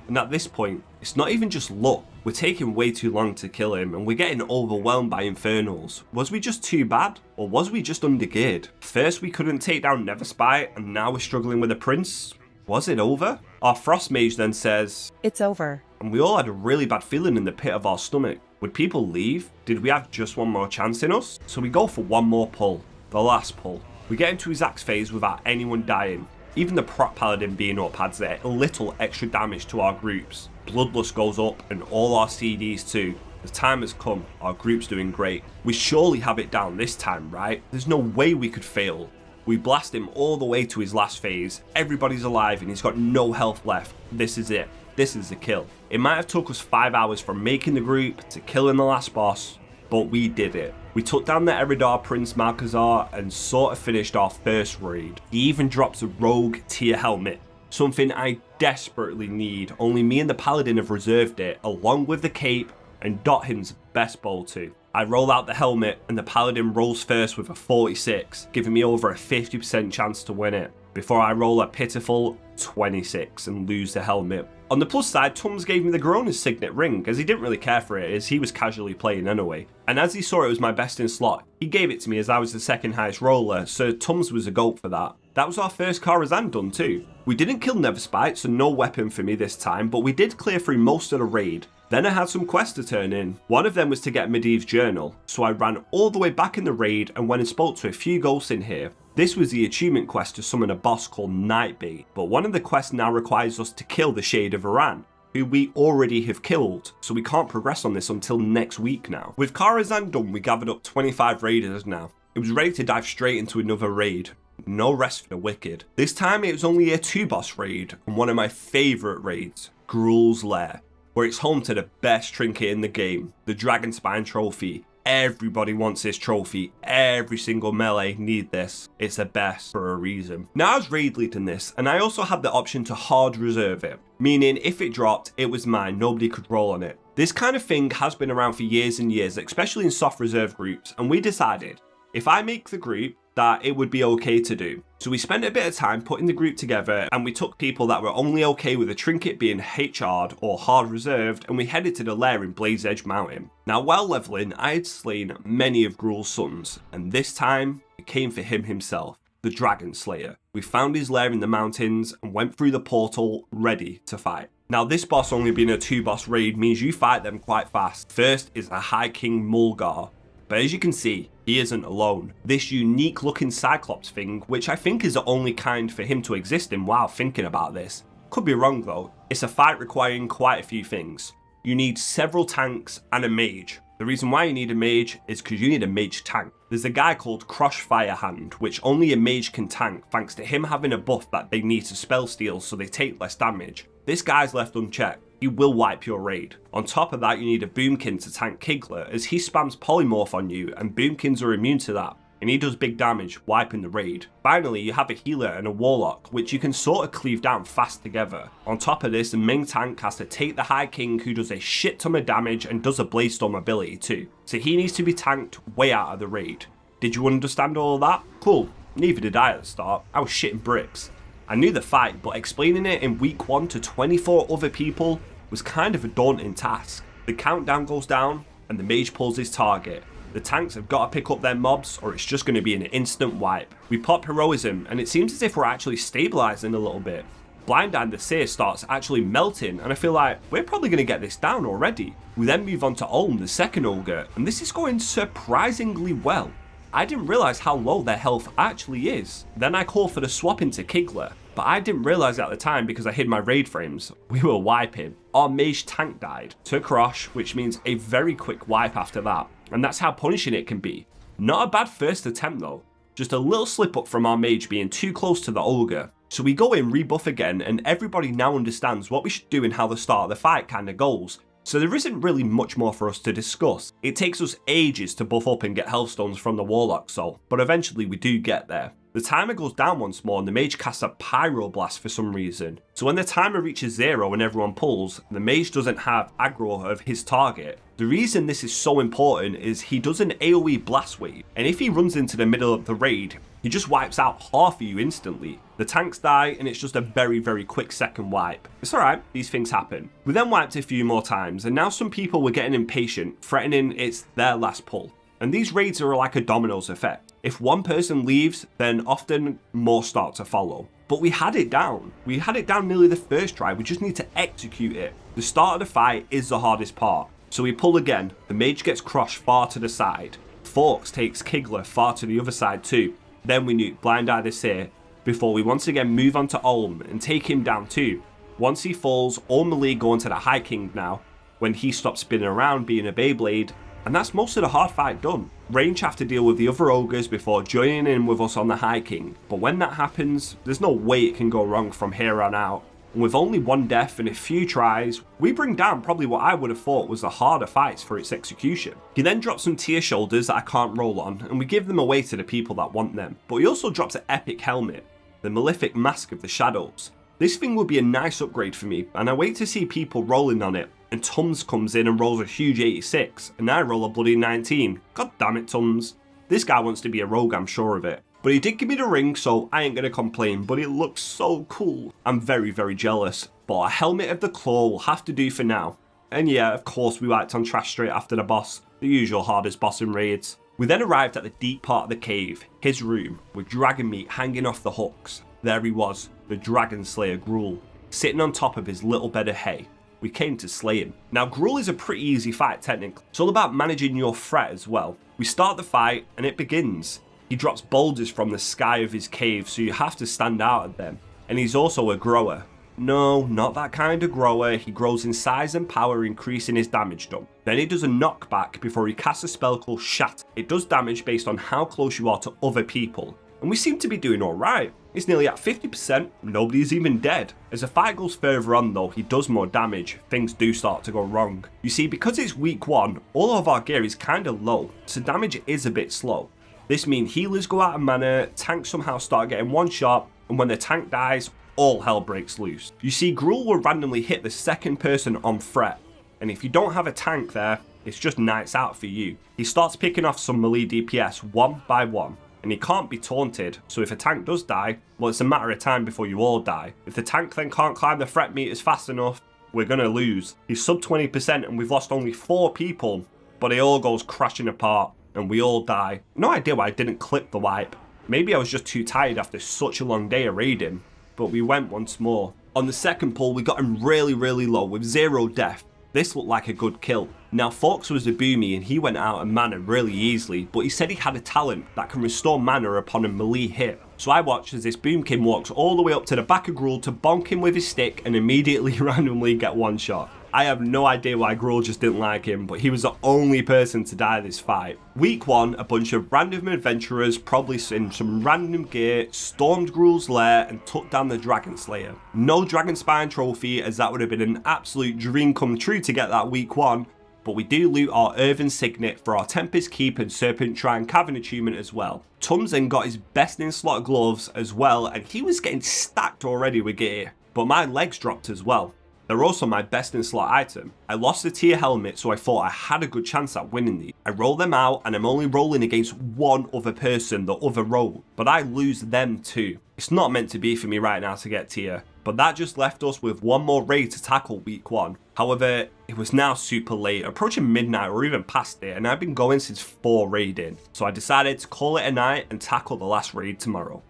Speaker 1: And at this point, it's not even just luck. We're taking way too long to kill him and we're getting overwhelmed by infernals. Was we just too bad? Or was we just undergeared? First we couldn't take down Neverspite and now we're struggling with a prince? Was it over? Our frost mage then says,
Speaker 3: "It's over."
Speaker 1: And we all had a really bad feeling in the pit of our stomach. Would people leave? Did we have just one more chance in us? So we go for one more pull. The last pull. We get into his axe phase without anyone dying. Even the prot paladin being up adds a little extra damage to our groups. Bloodlust goes up and all our CDs too. The time has come, our group's doing great. We surely have it down this time, right? There's no way we could fail. We blast him all the way to his last phase. Everybody's alive and he's got no health left. This is it. This is the kill. It might have took us 5 hours from making the group to killing the last boss, but we did it. We took down the Eridar Prince Malchezaar and sort of finished our first raid. He even drops a rogue tier helmet, something I desperately need. Only me and the Paladin have reserved it, along with the cape and Dothin's best bow too. I roll out the helmet and the Paladin rolls first with a 46, giving me over a 50% chance to win it, before I roll a pitiful 26 and lose the helmet. On the plus side, Tums gave me the Groner's signet ring, as he didn't really care for it, as he was casually playing anyway. And as he saw it was my best in slot, he gave it to me as I was the second highest roller, so Tums was a goat for that. That was our first Karazhan done too. We didn't kill Neverspite, so no weapon for me this time, but we did clear through most of the raid. Then I had some quests to turn in. One of them was to get Medivh's journal, so I ran all the way back in the raid and went and spoke to a few ghosts in here. This was the achievement quest to summon a boss called Nightbait, but one of the quests now requires us to kill the Shade of Iran, who we already have killed, so we can't progress on this until next week now. With Karazhan done, we gathered up 25 raiders now. It was ready to dive straight into another raid. No rest for the wicked. This time it was only a 2-boss raid, and one of my favourite raids, Gruul's Lair, where it's home to the best trinket in the game, the Dragonspine trophy. Everybody wants this trophy. Every single melee need this. It's the best for a reason. Now I was raid leading this, and I also had the option to hard reserve it, meaning if it dropped, it was mine. Nobody could roll on it. This kind of thing has been around for years and years, especially in soft reserve groups, and we decided if I make the group, that it would be okay to do. So we spent a bit of time putting the group together, and we took people that were only okay with a trinket being HR'd or hard reserved, and we headed to the lair in Blaze Edge Mountain. Now while leveling, I had slain many of Gruul's sons, and this time it came for him himself, the Dragon Slayer. We found his lair in the mountains and went through the portal ready to fight. Now this boss only being a 2-boss raid means you fight them quite fast. First is the High King Mulgar. But as you can see, he isn't alone. This unique looking Cyclops thing, which I think is the only kind for him to exist in while thinking about this, Could be wrong though. It's a fight requiring quite a few things. You need several tanks and a mage. The reason why you need a mage is because you need a mage tank. There's a guy called Crossfire Hand, which only a mage can tank thanks to him having a buff that they need to spell steal so they take less damage. This guy's left unchecked. He will wipe your raid. On top of that, you need a boomkin to tank Kigler as he spams polymorph on you and boomkins are immune to that. And he does big damage, wiping the raid. Finally, you have a healer and a warlock, which you can sort of cleave down fast together. On top of this, the main tank has to take the High King, who does a shit ton of damage and does a Blaze Storm ability too. So he needs to be tanked way out of the raid. Did you understand all of that? Cool. Neither did I at the start. I was shitting bricks. I knew the fight, but explaining it in week 1 to 24 other people was kind of a daunting task. The countdown goes down and the mage pulls his target. The tanks have got to pick up their mobs or it's just going to be an instant wipe. We pop heroism and it seems as if we're actually stabilizing a little bit. Blind Eye the Seer starts actually melting and I feel like we're probably going to get this down already. We then move on to Ulm, the second ogre, and this is going surprisingly well. I didn't realize how low their health actually is. Then I call for the swap into Kigler, but I didn't realize at the time because I hid my raid frames. We were wiping. Our mage tank died to Krosh, which means a very quick wipe after that. And that's how punishing it can be. Not a bad first attempt though. Just a little slip up from our mage being too close to the ogre. So we go in, rebuff again, and everybody now understands what we should do and how the start of the fight kind of goes. So there isn't really much more for us to discuss. It takes us ages to buff up and get health stones from the warlock soul, but eventually we do get there. The timer goes down once more and the mage casts a pyro blast for some reason. So when the timer reaches 0 and everyone pulls, the mage doesn't have aggro of his target. The reason this is so important is he does an AoE blast wave, and if he runs into the middle of the raid, he just wipes out half of you instantly. The tanks die and it's just a very, very quick second wipe. It's alright, these things happen. We then wiped a few more times and now some people were getting impatient, threatening it's their last pull. And these raids are like a dominoes effect. If one person leaves, then often more start to follow. But we had it down. We had it down nearly the first try, we just need to execute it. The start of the fight is the hardest part. So we pull again, the mage gets crushed far to the side. Forks takes Kigler far to the other side too. Then we nuke Blind Eye the Seer, before we once again move on to Ulm and take him down too. Once he falls, all melee go into the High King now, when he stops spinning around being a Beyblade, and that's most of the hard fight done. Range have to deal with the other ogres before joining in with us on the High King, but when that happens, there's no way it can go wrong from here on out. And with only one death and a few tries, we bring down probably what I would have thought was the harder fights for its execution. He then drops some tier shoulders that I can't roll on, and we give them away to the people that want them. But he also drops an epic helmet, the Malefic Mask of the Shadows. This thing would be a nice upgrade for me, and I wait to see people rolling on it, and Tums comes in and rolls a huge 86, and I roll a bloody 19. God damn it, Tums. This guy wants to be a rogue, I'm sure of it. But he did give me the ring, so I ain't gonna complain, but it looks so cool. I'm very, very jealous, but a Helmet of the Claw will have to do for now. And yeah, of course we wiped on Trash straight after the boss, the usual hardest boss in raids. We then arrived at the deep part of the cave, his room, with dragon meat hanging off the hooks. There he was, the Dragon Slayer Gruul, sitting on top of his little bed of hay. We came to slay him. Now Gruul is a pretty easy fight technically. It's all about managing your threat as well. We start the fight and it begins. He drops boulders from the sky of his cave, so you have to stand out at them. And he's also a grower. No, not that kind of grower. He grows in size and power, increasing his damage done. Then he does a knockback before he casts a spell called Shatter. It does damage based on how close you are to other people. And we seem to be doing alright. It's nearly at 50%, nobody's even dead. As the fight goes further on though, he does more damage, things do start to go wrong. You see, because it's week 1, all of our gear is kind of low, so damage is a bit slow. This means healers go out of mana, tanks somehow start getting one shot, and when the tank dies, all hell breaks loose. You see, Gruul will randomly hit the second person on threat, and if you don't have a tank there, it's just nights out for you. He starts picking off some melee DPS one by one, and he can't be taunted, so if a tank does die, well, it's a matter of time before you all die. If the tank then can't climb the threat meters fast enough, we're gonna lose. He's sub 20% and we've lost only 4 people, but it all goes crashing apart and we all die. No idea why I didn't clip the wipe. Maybe I was just too tired after such a long day of raiding, but we went once more. On the second pull, we got him really, really low with 0 death. This looked like a good kill. Now Fox was a boomy and he went out of mana really easily, but he said he had a talent that can restore mana upon a melee hit. So I watched as this Boomkin walks all the way up to the back of Gruul to bonk him with his stick and immediately randomly get one shot. I have no idea why Gruul just didn't like him, but he was the only person to die this fight. Week 1, a bunch of random adventurers, probably in some random gear, stormed Gruul's lair and took down the Dragon Slayer. No Dragon Spine trophy, as that would have been an absolute dream come true to get that week 1. But we do loot our Earthen Signet for our Tempest Keep and Serpent Shrine Cavern achievement as well. Tums then got his best in slot gloves as well, and he was getting stacked already with gear. But my legs dropped as well. They're also my best in slot item. I lost the tier helmet, so I thought I had a good chance at winning these. I roll them out and I'm only rolling against one other person, the other roll, but I lose them too. It's not meant to be for me right now to get tier, but that just left us with one more raid to tackle week 1. However, it was now super late, approaching midnight or even past it, and I've been going since 4 raiding, so I decided to call it a night and tackle the last raid tomorrow.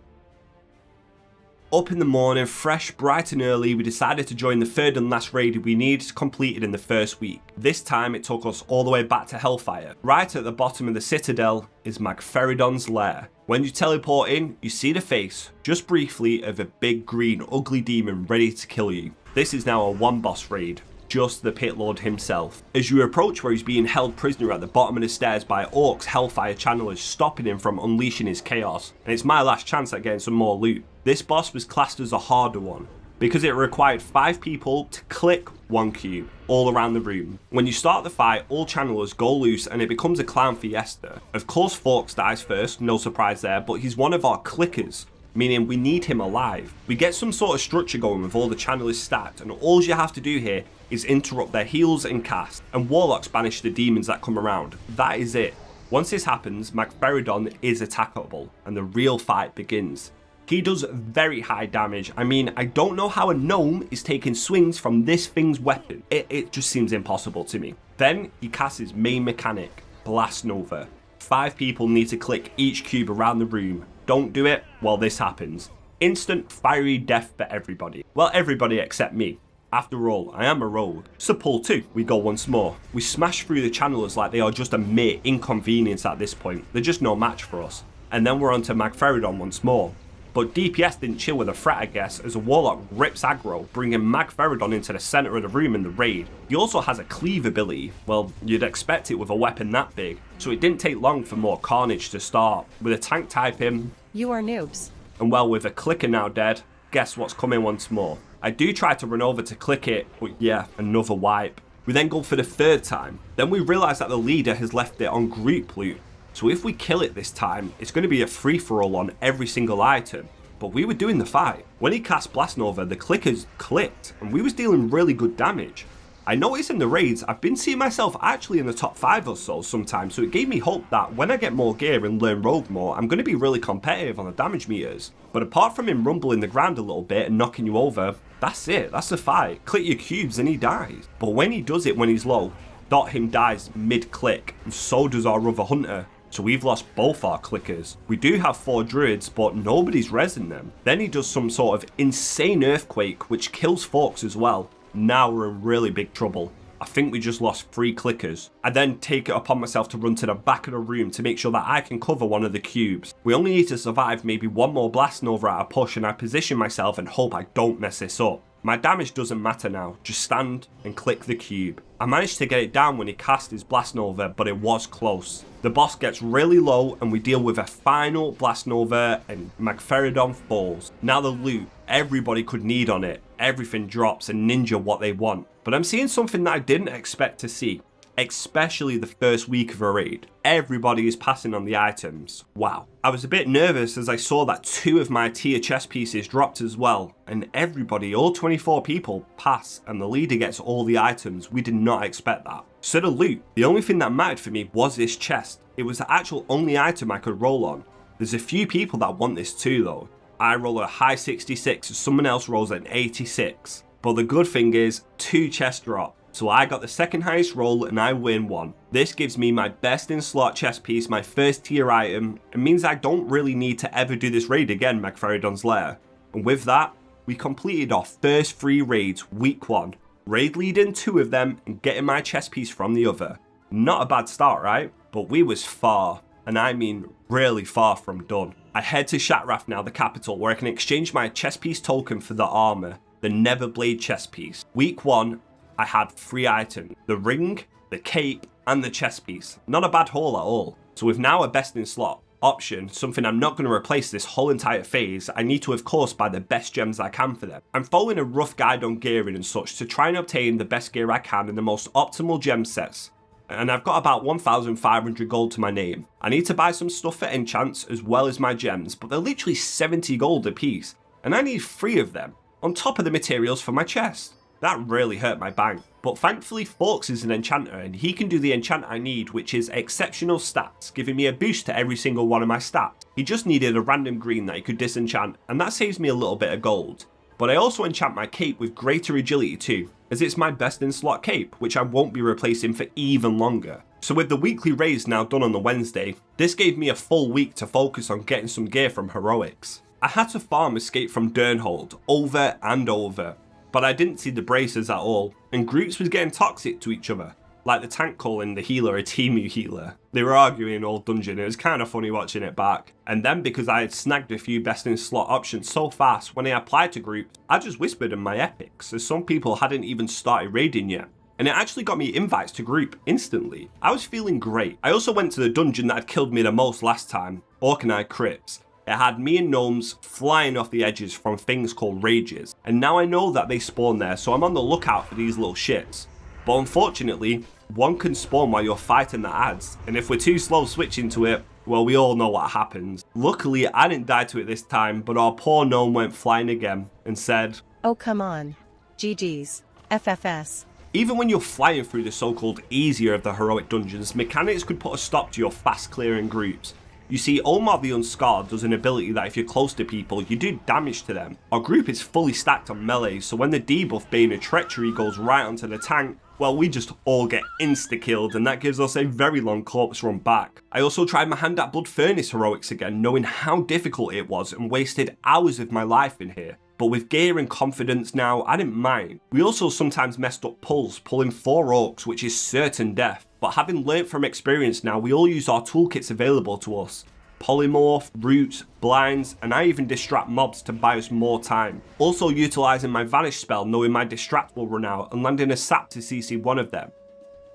Speaker 1: Up in the morning, fresh, bright and early, we decided to join the third and last raid we needed completed in the first week. This time it took us all the way back to Hellfire. Right at the bottom of the citadel is Magferidon's lair. When you teleport in, you see the face, just briefly, of a big green ugly demon ready to kill you. This is now a one boss raid. Just the Pit Lord himself. As you approach where he's being held prisoner at the bottom of the stairs by Orc's Hellfire channelers, stopping him from unleashing his chaos, and it's my last chance at getting some more loot. This boss was classed as a harder one, because it required 5 people to click 1 cube all around the room. When you start the fight, all channelers go loose and it becomes a clown fiesta. Of course Forks dies first, no surprise there, but he's one of our clickers, meaning we need him alive. We get some sort of structure going with all the channelers stacked, and all you have to do here is interrupt their heals and cast, and Warlocks banish the demons that come around. That is it. Once this happens, Magferidon is attackable, and the real fight begins. He does very high damage. I mean, I don't know how a gnome is taking swings from this thing's weapon. It just seems impossible to me. Then he casts his main mechanic, Blast Nova. 5 people need to click each cube around the room. Don't do it while this happens. Instant fiery death for everybody. Well, everybody except me. After all, I am a rogue. So pull 2, we go once more. We smash through the channelers like they are just a mere inconvenience at this point. They're just no match for us. And then we're on to Magferidon once more. But DPS didn't chill with a threat, I guess, as a Warlock rips aggro, bringing Magferidon into the centre of the room in the raid. He also has a cleave ability. Well, you'd expect it with a weapon that big, so it didn't take long for more carnage to start. With a tank type in,
Speaker 3: You are noobs.
Speaker 1: and well, with a clicker now dead, guess what's coming once more. I do try to run over to click it, but yeah, another wipe. We then go for the 3rd time. Then we realise that the leader has left it on group loot. So if we kill it this time, it's going to be a free-for-all on every single item. But we were doing the fight. When he cast Blast Nova, the clickers clicked, and we was dealing really good damage. I noticed in the raids, I've been seeing myself actually in the top 5 or so sometimes, so it gave me hope that when I get more gear and learn rogue more, I'm going to be really competitive on the damage meters. But apart from him rumbling the ground a little bit and knocking you over, that's it, that's the fight. Click your cubes and he dies. But when he does it when he's low, Dot him dies mid-click, and so does our other hunter. So we've lost both our clickers. We do have 4 druids, but nobody's rezzing them. Then he does some sort of insane earthquake, which kills Forks as well. Now we're in really big trouble. I think we just lost 3 clickers. I then take it upon myself to run to the back of the room to make sure that I can cover one of the cubes. We only need to survive maybe one more Blast Nova at a push, and I position myself and hope I don't mess this up. My damage doesn't matter now, just stand and click the cube. I managed to get it down when he cast his Blast Nova, but it was close. The boss gets really low and we deal with a final Blast Nova and Magferidon falls. Now the loot, everybody could need on it. Everything drops and ninja what they want. But I'm seeing something that I didn't expect to see. Especially the first week of a raid. Everybody is passing on the items. Wow. I was a bit nervous as I saw that 2 of my tier chest pieces dropped as well. And everybody, all 24 people, pass and the leader gets all the items. We did not expect that. So the loot, the only thing that mattered for me was this chest. It was the actual only item I could roll on. There's a few people that want this too though. I roll a high 66, someone else rolls an 86. But the good thing is, 2 chest drop. So I got the 2nd highest roll and I win 1. This gives me my best in slot chest piece, my 1st tier item, and means I don't really need to ever do this raid again, Magferidon's lair. And with that, we completed our first 3 raids week 1. raid leading 2 of them and getting my chest piece from the other. Not a bad start, right? But we was far, and I mean really far from done. I head to Shatrath now, the capital, where I can exchange my chest piece token for the armor, the Neverblade chest piece. Week 1, I had 3 items, the ring, the cape, and the chest piece. Not a bad haul at all. So with now a best in slot option, something I'm not going to replace this whole entire phase, I need to of course buy the best gems I can for them. I'm following a rough guide on gearing and such to try and obtain the best gear I can in the most optimal gem sets. And I've got about 1,500 gold to my name. I need to buy some stuff for enchants as well as my gems, but they're literally 70 gold a piece, and I need 3 of them, on top of the materials for my chest. That really hurt my bank. But thankfully Forks is an enchanter and he can do the enchant I need, which is exceptional stats, giving me a boost to every single one of my stats. He just needed a random green that he could disenchant, and that saves me a little bit of gold. But I also enchant my cape with greater agility too, as it's my best in slot cape, which I won't be replacing for even longer. So with the weekly raids now done on the Wednesday, this gave me a full week to focus on getting some gear from heroics. I had to farm Escape from Durnhold over and over, but I didn't see the bracers at all, and groups was getting toxic to each other, like the tank calling the healer a Timu healer. They were arguing all dungeon, it was kind of funny watching it back. And then because I had snagged a few best in slot options so fast when I applied to groups, I just whispered in my epics, as some people hadn't even started raiding yet. And it actually got me invites to group instantly. I was feeling great. I also went to the dungeon that had killed me the most last time, Orkanai Crypts. It had me and gnomes flying off the edges from things called rages, and now I know that they spawn there, so I'm on the lookout for these little shits. But unfortunately, one can spawn while you're fighting the ads, and if we're too slow switching to it, well, we all know what happens. Luckily, I didn't die to it this time, but our poor gnome went flying again and said,
Speaker 3: "Oh come on. GG's. FFS."
Speaker 1: Even when you're flying through the so-called easier of the heroic dungeons, mechanics could put a stop to your fast clearing groups. You see, Omar the Unscarred does an ability that if you're close to people, you do damage to them. Our group is fully stacked on melee, so when the debuff Bane of Treachery goes right onto the tank, well, we just all get insta-killed, and that gives us a very long corpse run back. I also tried my hand at Blood Furnace heroics again, knowing how difficult it was, and wasted hours of my life in here. But with gear and confidence now, I didn't mind. We also sometimes messed up pulls, pulling 4 orcs, which is certain death. But having learnt from experience now, we all use our toolkits available to us. Polymorph, roots, blinds, and I even distract mobs to buy us more time. Also utilising my vanish spell, knowing my distract will run out, and landing a sap to CC one of them.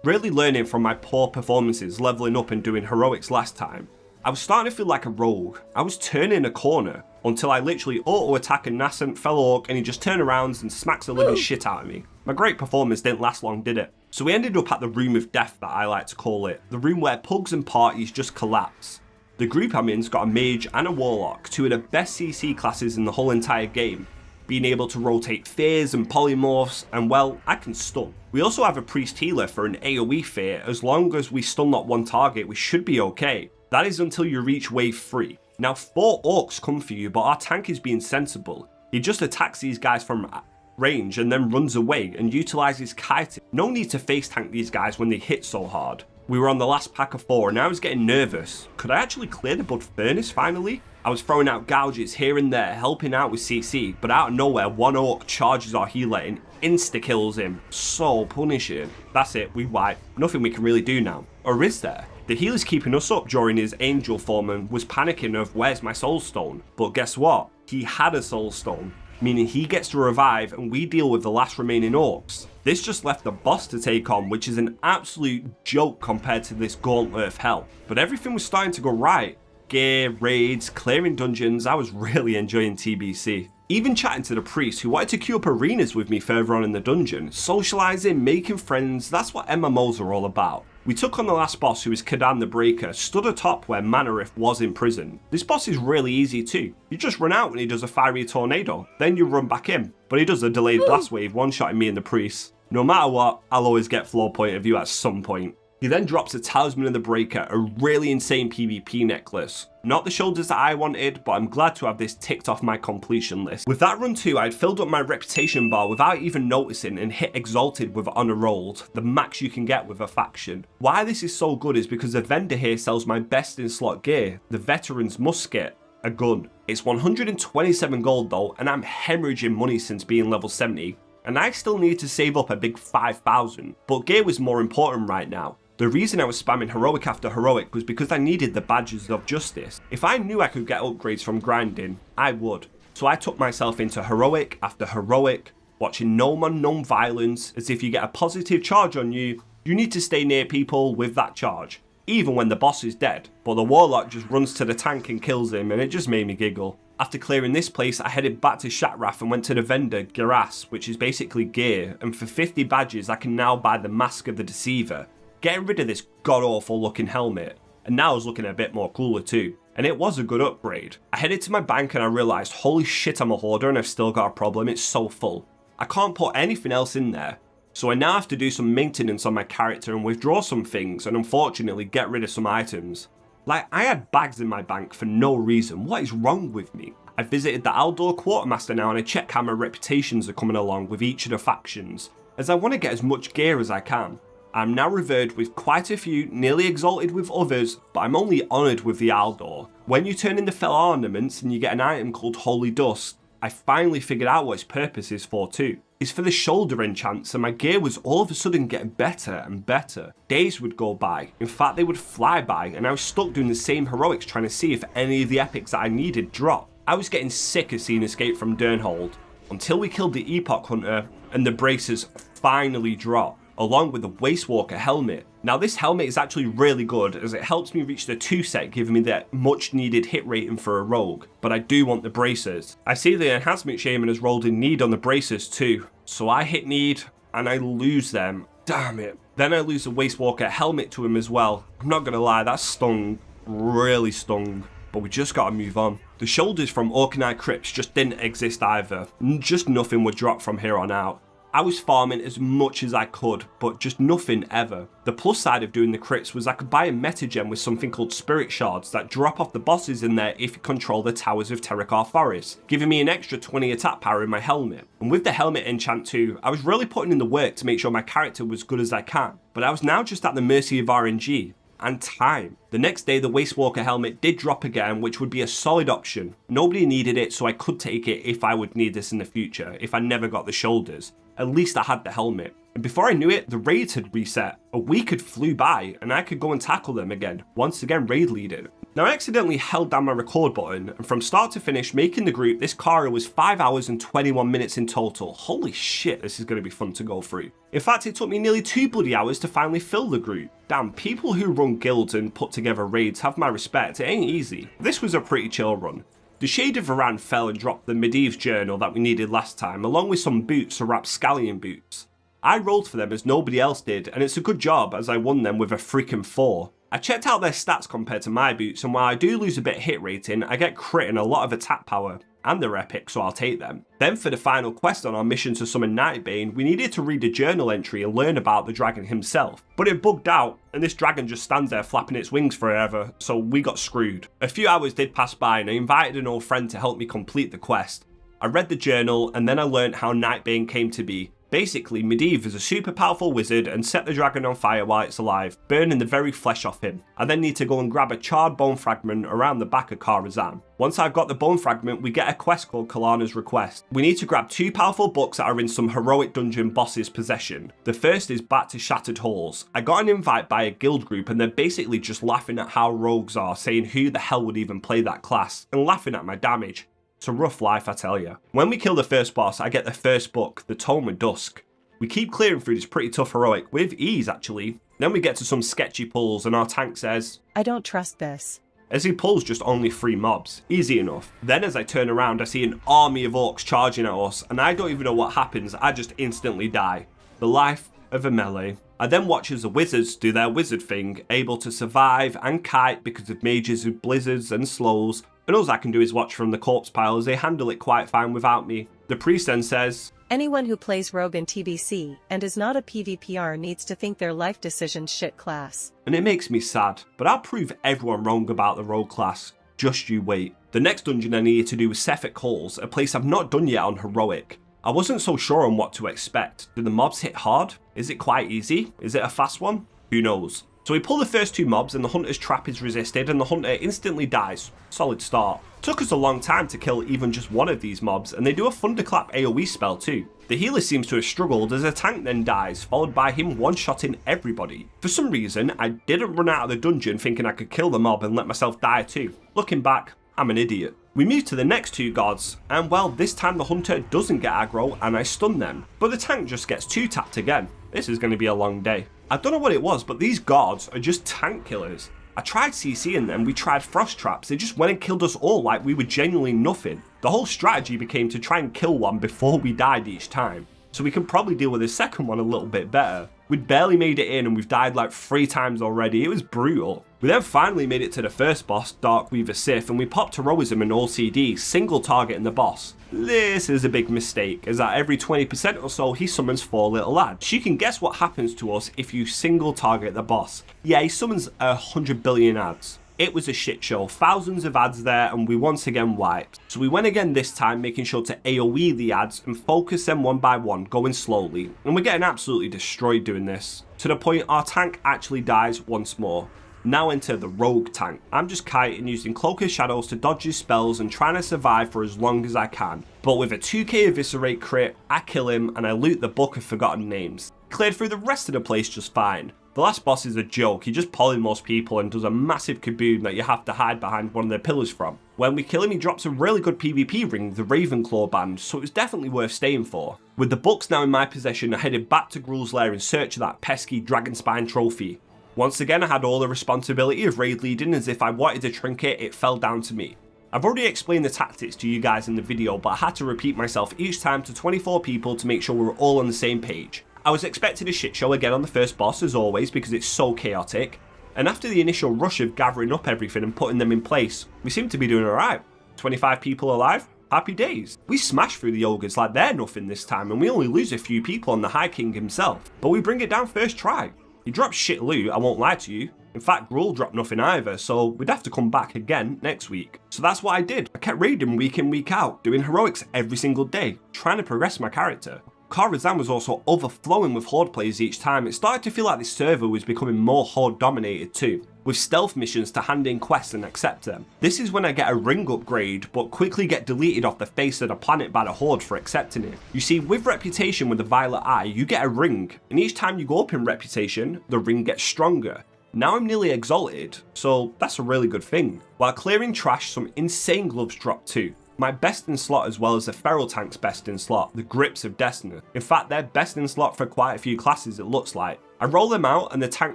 Speaker 1: Really learning from my poor performances, leveling up and doing heroics last time. I was starting to feel like a rogue. I was turning a corner until I literally auto-attack a nascent fellow orc and he just turns around and smacks the living shit out of me. My great performance didn't last long, did it? So we ended up at the Room of Death, that I like to call it. The room where pugs and parties just collapse. The group I'm in's got a mage and a warlock, 2 of the best CC classes in the whole entire game, being able to rotate fears and polymorphs, and well, I can stun. We also have a priest healer for an AoE fear. As long as we stun not one target, we should be okay. That is until you reach wave 3. Now 4 orcs come for you, but our tank is being sensible. He just attacks these guys from range and then runs away and utilises kiting. No need to face tank these guys when they hit so hard. We were on the last pack of 4 and I was getting nervous. Could I actually clear the Blood Furnace finally? I was throwing out gouges here and there, helping out with CC, but out of nowhere, one orc charges our healer and insta-kills him. So punishing. That's it, we wipe. Nothing we can really do now. Or is there? The healer's keeping us up during his angel form and was panicking of where's my soul stone. But guess what? He had a soul stone, meaning he gets to revive and we deal with the last remaining orcs. This just left the boss to take on, which is an absolute joke compared to this gauntlet of hell. But everything was starting to go right. Gear, raids, clearing dungeons, I was really enjoying TBC. Even chatting to the priest who wanted to queue up arenas with me further on in the dungeon. Socialising, making friends, that's what MMOs are all about. We took on the last boss, who is Kadan the Breaker, stood atop where Manarith was imprisoned. This boss is really easy too. You just run out when he does a fiery tornado, then you run back in. But he does a delayed blast wave, one-shotting me and the priest. No matter what, I'll always get floor point of view at some point. He then drops a Talisman of the Breaker, a really insane PvP necklace. Not the shoulders that I wanted, but I'm glad to have this ticked off my completion list. With that run too, I'd filled up my reputation bar without even noticing and hit Exalted with Honor Rolled, the max you can get with a faction. Why this is so good is because the vendor here sells my best in slot gear, the Veteran's Musket, a gun. It's 127 gold though, and I'm hemorrhaging money since being level 70. and I still needed to save up a big 5,000, but gear was more important right now. The reason I was spamming heroic after heroic was because I needed the badges of justice. If I knew I could get upgrades from grinding, I would. So I took myself into heroic after heroic, watching gnome on gnome violence, as if you get a positive charge on you, you need to stay near people with that charge, even when the boss is dead, but the warlock just runs to the tank and kills him, and it just made me giggle. After clearing this place, I headed back to Shatrath and went to the vendor, Giras, which is basically gear, and for 50 badges I can now buy the Mask of the Deceiver, getting rid of this god-awful looking helmet, and now it's looking a bit more cooler too. And it was a good upgrade. I headed to my bank and I realised, holy shit, I'm a hoarder and I've still got a problem, it's so full. I can't put anything else in there. So I now have to do some maintenance on my character and withdraw some things and unfortunately get rid of some items. Like, I had bags in my bank for no reason, what is wrong with me? I visited the Aldor Quartermaster now and I check how my reputations are coming along with each of the factions, as I want to get as much gear as I can. I'm now revered with quite a few, nearly exalted with others, but I'm only honoured with the Aldor. When you turn in the fell ornaments and you get an item called Holy Dust, I finally figured out what its purpose is for too. It's for the shoulder enchants, and my gear was all of a sudden getting better and better. Days would go by, in fact they would fly by, and I was stuck doing the same heroics trying to see if any of the epics that I needed dropped. I was getting sick of seeing Escape from Durnhold, until we killed the Epoch Hunter and the braces finally dropped, along with the Wastewalker helmet. Now this helmet is actually really good as it helps me reach the 2 set, giving me that much needed hit rating for a rogue, but I do want the bracers. I see the enhancement shaman has rolled in need on the bracers too, so I hit need and I lose them. Damn it. Then I lose the Wastewalker helmet to him as well. I'm not gonna lie, that stung, really stung, but we just gotta move on. The shoulders from Orkanite Crypts just didn't exist either, just nothing would drop from here on out. I was farming as much as I could, but just nothing ever. The plus side of doing the crits was I could buy a metagem with something called Spirit Shards that drop off the bosses in there if you control the towers of Terrokar Forest, giving me an extra 20 attack power in my helmet. And with the helmet enchant too, I was really putting in the work to make sure my character was good as I can, but I was now just at the mercy of RNG. And time. The next day the Wastewalker helmet did drop again, which would be a solid option. Nobody needed it, so I could take it if I would need this in the future, if I never got the shoulders. At least I had the helmet. And before I knew it, the raids had reset. A week had flew by and I could go and tackle them again, once again raid leading. Now I accidentally held down my record button, and from start to finish making the group, this Kara was 5 hours and 21 minutes in total. Holy shit, this is going to be fun to go through. In fact, it took me nearly 2 bloody hours to finally fill the group. Damn, people who run guilds and put together raids have my respect, it ain't easy. This was a pretty chill run. The Shade of Varan fell and dropped the Medivh's journal that we needed last time, along with some boots or Rapscallion boots. I rolled for them as nobody else did, and it's a good job as I won them with a freaking 4. I checked out their stats compared to my boots, and while I do lose a bit hit rating, I get crit and a lot of attack power, and they're epic, so I'll take them. Then for the final quest on our mission to summon Nightbane, we needed to read the journal entry and learn about the dragon himself. But it bugged out, and this dragon just stands there flapping its wings forever, so we got screwed. A few hours did pass by and I invited an old friend to help me complete the quest. I read the journal and then I learned how Nightbane came to be. Basically, Medivh is a super powerful wizard and set the dragon on fire while it's alive, burning the very flesh off him. I then need to go and grab a charred bone fragment around the back of Karazhan. Once I've got the bone fragment, we get a quest called Kalana's Request. We need to grab 2 powerful books that are in some heroic dungeon boss's possession. The first is Back to Shattered Halls. I got an invite by a guild group and they're basically just laughing at how rogues are, saying who the hell would even play that class, and laughing at my damage. It's a rough life, I tell you. When we kill the first boss, I get the first book, The Tome of Dusk. We keep clearing through this pretty tough heroic, with ease actually. Then we get to some sketchy pulls and our tank says,
Speaker 3: I don't trust this.
Speaker 1: As he pulls just only 3 mobs, easy enough. Then as I turn around I see an army of orcs charging at us and I don't even know what happens, I just instantly die. The life of a melee. I then watch as the wizards do their wizard thing, able to survive and kite because of mages with blizzards and slows, and all I can do is watch from the corpse pile as they handle it quite fine without me. The priest then says,
Speaker 3: Anyone who plays rogue in TBC and is not a PvPR needs to think their life decisions shit class.
Speaker 1: And it makes me sad, but I'll prove everyone wrong about the rogue class. Just you wait. The next dungeon I needed to do was Sefik Halls, a place I've not done yet on heroic. I wasn't so sure on what to expect. Do the mobs hit hard? Is it quite easy? Is it a fast one? Who knows? So we pull the first 2 mobs and the hunter's trap is resisted and the hunter instantly dies. Solid start. Took us a long time to kill even just one of these mobs, and they do a thunderclap AoE spell too. The healer seems to have struggled as a tank then dies, followed by him one-shotting everybody. For some reason, I didn't run out of the dungeon thinking I could kill the mob and let myself die too. Looking back, I'm an idiot. We move to the next 2 gods, and well, this time the hunter doesn't get aggro and I stun them, but the tank just gets 2-tapped again. This is going to be a long day. I don't know what it was, but these gods are just tank killers. I tried CCing them, we tried frost traps, they just went and killed us all like we were genuinely nothing. The whole strategy became to try and kill one before we died each time. So we can probably deal with the second one a little bit better. We'd barely made it in and we've died like 3 times already, it was brutal. We then finally made it to the first boss, Dark Weaver Sith, and we popped Heroism and OCD, single targeting the boss. This is a big mistake, as at every 20% or so he summons 4 little lads. You can guess what happens to us if you single target the boss. Yeah, he summons 100 billion ads. It was a shit show, thousands of ads there and we once again wiped. So we went again this time, making sure to AoE the ads and focus them one by one, going slowly. And we're getting absolutely destroyed doing this, to the point our tank actually dies once more. Now enter the rogue tank. I'm just kiting, using Cloak of Shadows to dodge his spells and trying to survive for as long as I can. But with a 2k eviscerate crit, I kill him and I loot the Book of Forgotten Names. Cleared through the rest of the place just fine. The last boss is a joke, he just polymorphs people and does a massive kaboom that you have to hide behind one of the pillars from. When we kill him, he drops a really good PvP ring, the Ravenclaw band, so it was definitely worth staying for. With the books now in my possession, I headed back to Gruul's lair in search of that pesky Dragonspine trophy. Once again, I had all the responsibility of raid leading, as if I wanted a trinket, it fell down to me. I've already explained the tactics to you guys in the video, but I had to repeat myself each time to 24 people to make sure we were all on the same page. I was expecting a shit show again on the first boss as always because it's so chaotic, and after the initial rush of gathering up everything and putting them in place, we seem to be doing alright. 25 people alive? Happy days. We smash through the ogres like they're nothing this time, and we only lose a few people on the High King himself, but we bring it down first try. He dropped shit loot, I won't lie to you. In fact, Gruul dropped nothing either, so we'd have to come back again next week. So that's what I did. I kept raiding week in, week out, doing heroics every single day, trying to progress my character. Karazhan was also overflowing with Horde players each time. It started to feel like this server was becoming more Horde dominated too, with stealth missions to hand in quests and accept them. This is when I get a ring upgrade, but quickly get deleted off the face of the planet by the Horde for accepting it. You see, with reputation with the Violet Eye, you get a ring, and each time you go up in reputation, the ring gets stronger. Now I'm nearly exalted, so that's a really good thing. While clearing trash, some insane gloves drop too. My best in slot as well as the Feral Tank's best in slot, the Grips of Destiny. In fact, they're best in slot for quite a few classes it looks like. I roll them out and the tank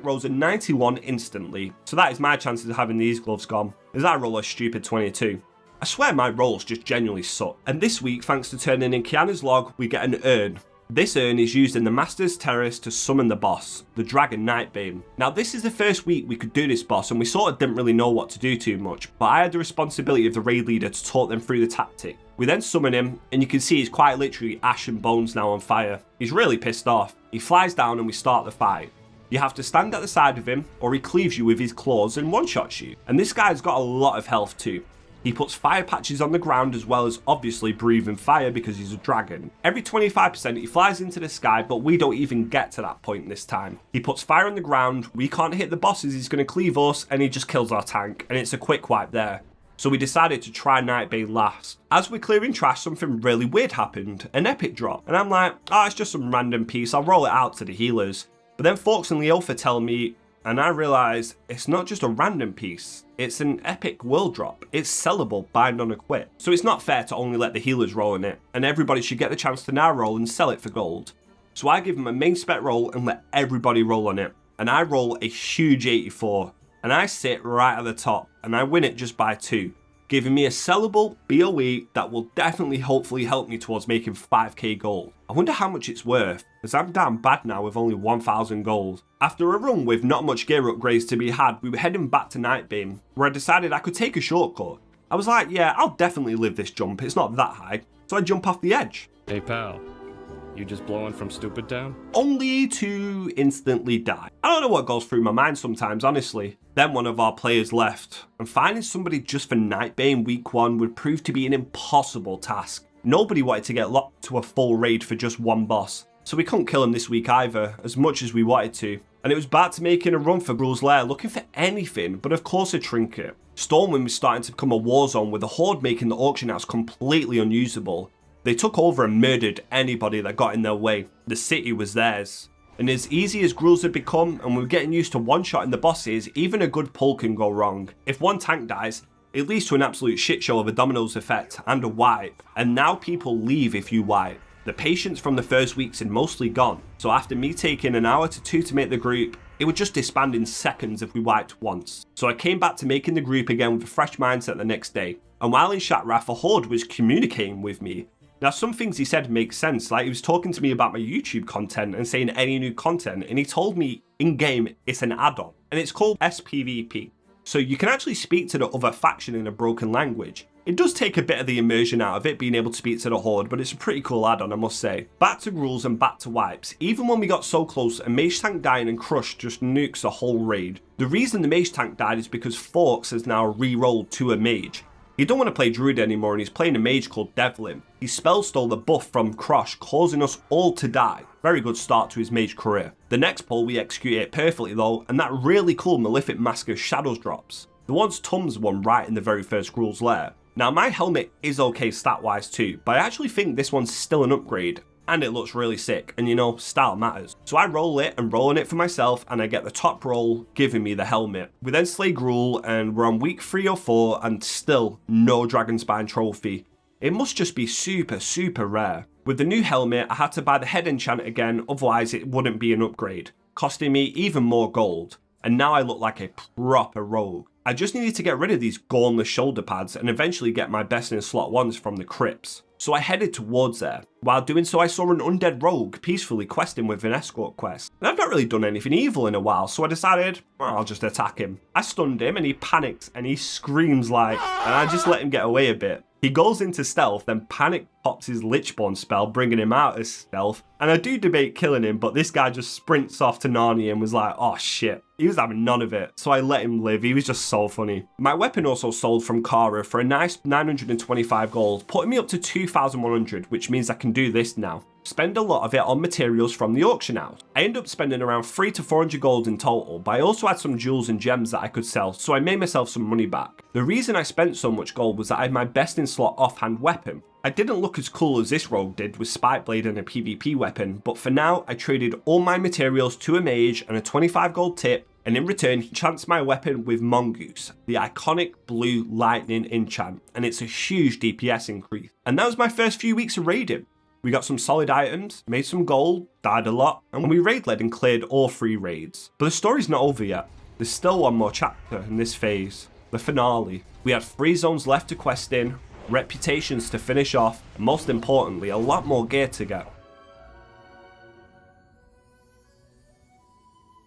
Speaker 1: rolls a 91 instantly, so that is my chances of having these gloves gone, as I roll a stupid 22. I swear my rolls just genuinely suck. And this week, thanks to turning in Kiana's log, we get an urn. This urn is used in the Master's Terrace to summon the boss, the Dragon Nightbane. Now this is the first week we could do this boss and we sort of didn't really know what to do too much, but I had the responsibility of the raid leader to talk them through the tactic. We then summon him and you can see he's quite literally ash and bones now on fire. He's really pissed off. He flies down and we start the fight. You have to stand at the side of him or he cleaves you with his claws and one-shots you. And this guy's got a lot of health too. He puts fire patches on the ground as well as obviously breathing fire because he's a dragon. Every 25% he flies into the sky, but we don't even get to that point this time. He puts fire on the ground, we can't hit the bosses, he's going to cleave us, and he just kills our tank, and it's a quick wipe there. So we decided to try Nightbane last. As we're clearing trash, something really weird happened, an epic drop. And I'm like, oh, it's just some random piece, I'll roll it out to the healers. But then Forks and Leofa tell me, and I realise it's not just a random piece, it's an epic world drop. It's sellable, bind on equip. So it's not fair to only let the healers roll in it, and everybody should get the chance to now roll and sell it for gold. So I give them a main spec roll and let everybody roll on it. And I roll a huge 84, and I sit right at the top, and I win it just by 2. Giving me a sellable BOE that will definitely hopefully help me towards making 5k gold. I wonder how much it's worth, as I'm down bad now with only 1000 gold. After a run with not much gear upgrades to be had, we were heading back to Nightbane, where I decided I could take a shortcut. I was like, yeah, I'll definitely live this jump, it's not that high, so I jump off the edge.
Speaker 6: Hey pal, you just blowing from Stupid Town?
Speaker 1: Only to instantly die. I don't know what goes through my mind sometimes, honestly. Then one of our players left, and finding somebody just for Nightbane week 1 would prove to be an impossible task. Nobody wanted to get locked to a full raid for just one boss. so we couldn't kill him this week either, as much as we wanted to. And it was back to making a run for Gruul's Lair, looking for anything, but of course a trinket. Stormwind was starting to become a war zone, with the Horde making the auction house completely unusable. They took over and murdered anybody that got in their way. The city was theirs. And as easy as Gruul's had become, and we were getting used to one-shotting the bosses, even a good pull can go wrong. If one tank dies, it leads to an absolute shit show of a dominoes effect and a wipe. And now people leave if you wipe. The patience from the first weeks had mostly gone, so after me taking an hour to 2 to make the group, it would just disband in seconds if we wiped once. So I came back to making the group again with a fresh mindset the next day, and while in Shatrath, a Horde was communicating with me. Now some things he said make sense, like he was talking to me about my YouTube content and saying any new content, and he told me in-game it's an add-on, and it's called SPVP. So you can actually speak to the other faction in a broken language. It does take a bit of the immersion out of it, being able to speak to the Horde, but it's a pretty cool add-on, I must say. Back to rules and back to wipes. Even when we got so close, a mage tank dying and crushed just nukes the whole raid. The reason the mage tank died is because Forks has now re-rolled to a mage. He don't want to play Druid anymore, and he's playing a mage called Devlin. He spell stole the buff from Krosh, causing us all to die. Very good start to his mage career. The next pull we execute it perfectly though, and that really cool Malefic Massacre Shadows drops. The one's Tums one right in the very first Gruul's Lair. Now my helmet is okay stat wise too, but I actually think this one's still an upgrade. And it looks really sick, and you know, style matters. So I roll it and rolling it for myself, and I get the top roll giving me the helmet. We then slay Gruul, and we're on week 3 or 4, and still no Dragonspine trophy. It must just be super rare. With the new helmet, I had to buy the head enchant again, otherwise it wouldn't be an upgrade, costing me even more gold. And now I look like a proper rogue. I just needed to get rid of these gormless shoulder pads and eventually get my best in slot 1s from the crypts. So I headed towards there. While doing so, I saw an undead rogue peacefully questing with an escort quest. And I've not really done anything evil in a while, so I decided, well, I'll just attack him. I stunned him and he panics and he screams like, and I just let him get away a bit. He goes into stealth, then panic pops his Lichborn spell, bringing him out of stealth. And I do debate killing him, but this guy just sprints off to Narnia and was like, oh shit. He was having none of it, so I let him live. He was just so funny. My weapon also sold from Kara for a nice 925 gold, putting me up to 2,100, which means I can do this now. Spend a lot of it on materials from the auction house. I end up spending around 300 to 400 gold in total, but I also had some jewels and gems that I could sell, so I made myself some money back. The reason I spent so much gold was that I had my best in slot offhand weapon. I didn't look as cool as this rogue did with Spikeblade and a PvP weapon, but for now I traded all my materials to a mage and a 25 gold tip, and in return he enchants my weapon with Mongoose, the iconic blue lightning enchant, and it's a huge DPS increase. And that was my first few weeks of raiding. We got some solid items, made some gold, died a lot, and we raid led and cleared all 3 raids. But the story's not over yet. There's still one more chapter in this phase, the finale. We had 3 zones left to quest in, reputations to finish off, and most importantly, a lot more gear to get.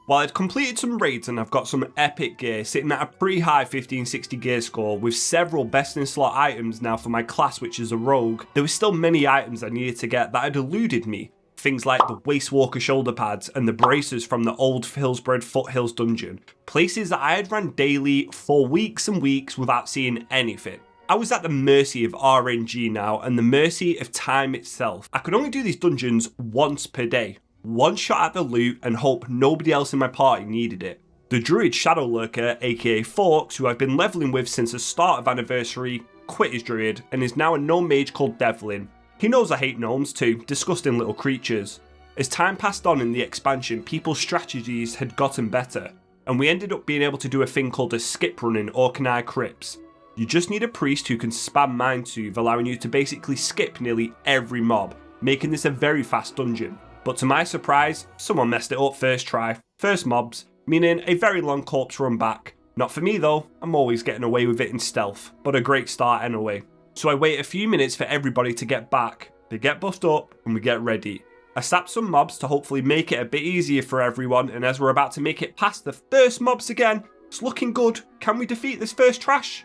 Speaker 1: While I'd completed some raids and I've got some epic gear sitting at a pretty high 1560 gear score with several best in slot items now for my class, which is a rogue, there were still many items I needed to get that had eluded me. Things like the Wastewalker shoulder pads and the bracers from the old Hillsbred Foothills dungeon. Places that I had ran daily for weeks and weeks without seeing anything. I was at the mercy of RNG now and the mercy of time itself. I could only do these dungeons once per day. One shot at the loot and hope nobody else in my party needed it. The Druid Shadow Lurker, aka Forks, who I've been leveling with since the start of Anniversary, quit his Druid and is now a gnome mage called Devlin. He knows I hate gnomes too, disgusting little creatures. As time passed on in the expansion, people's strategies had gotten better, and we ended up being able to do a thing called a skip run in Orkney Crypts. You just need a priest who can spam Mind Soothe, allowing you to basically skip nearly every mob, making this a very fast dungeon. But to my surprise, someone messed it up first try. First mobs, meaning a very long corpse run back. Not for me though, I'm always getting away with it in stealth, but a great start anyway. So I wait a few minutes for everybody to get back. They get buffed up and we get ready. I slap some mobs to hopefully make it a bit easier for everyone, and as we're about to make it past the first mobs again, it's looking good. Can we defeat this first trash?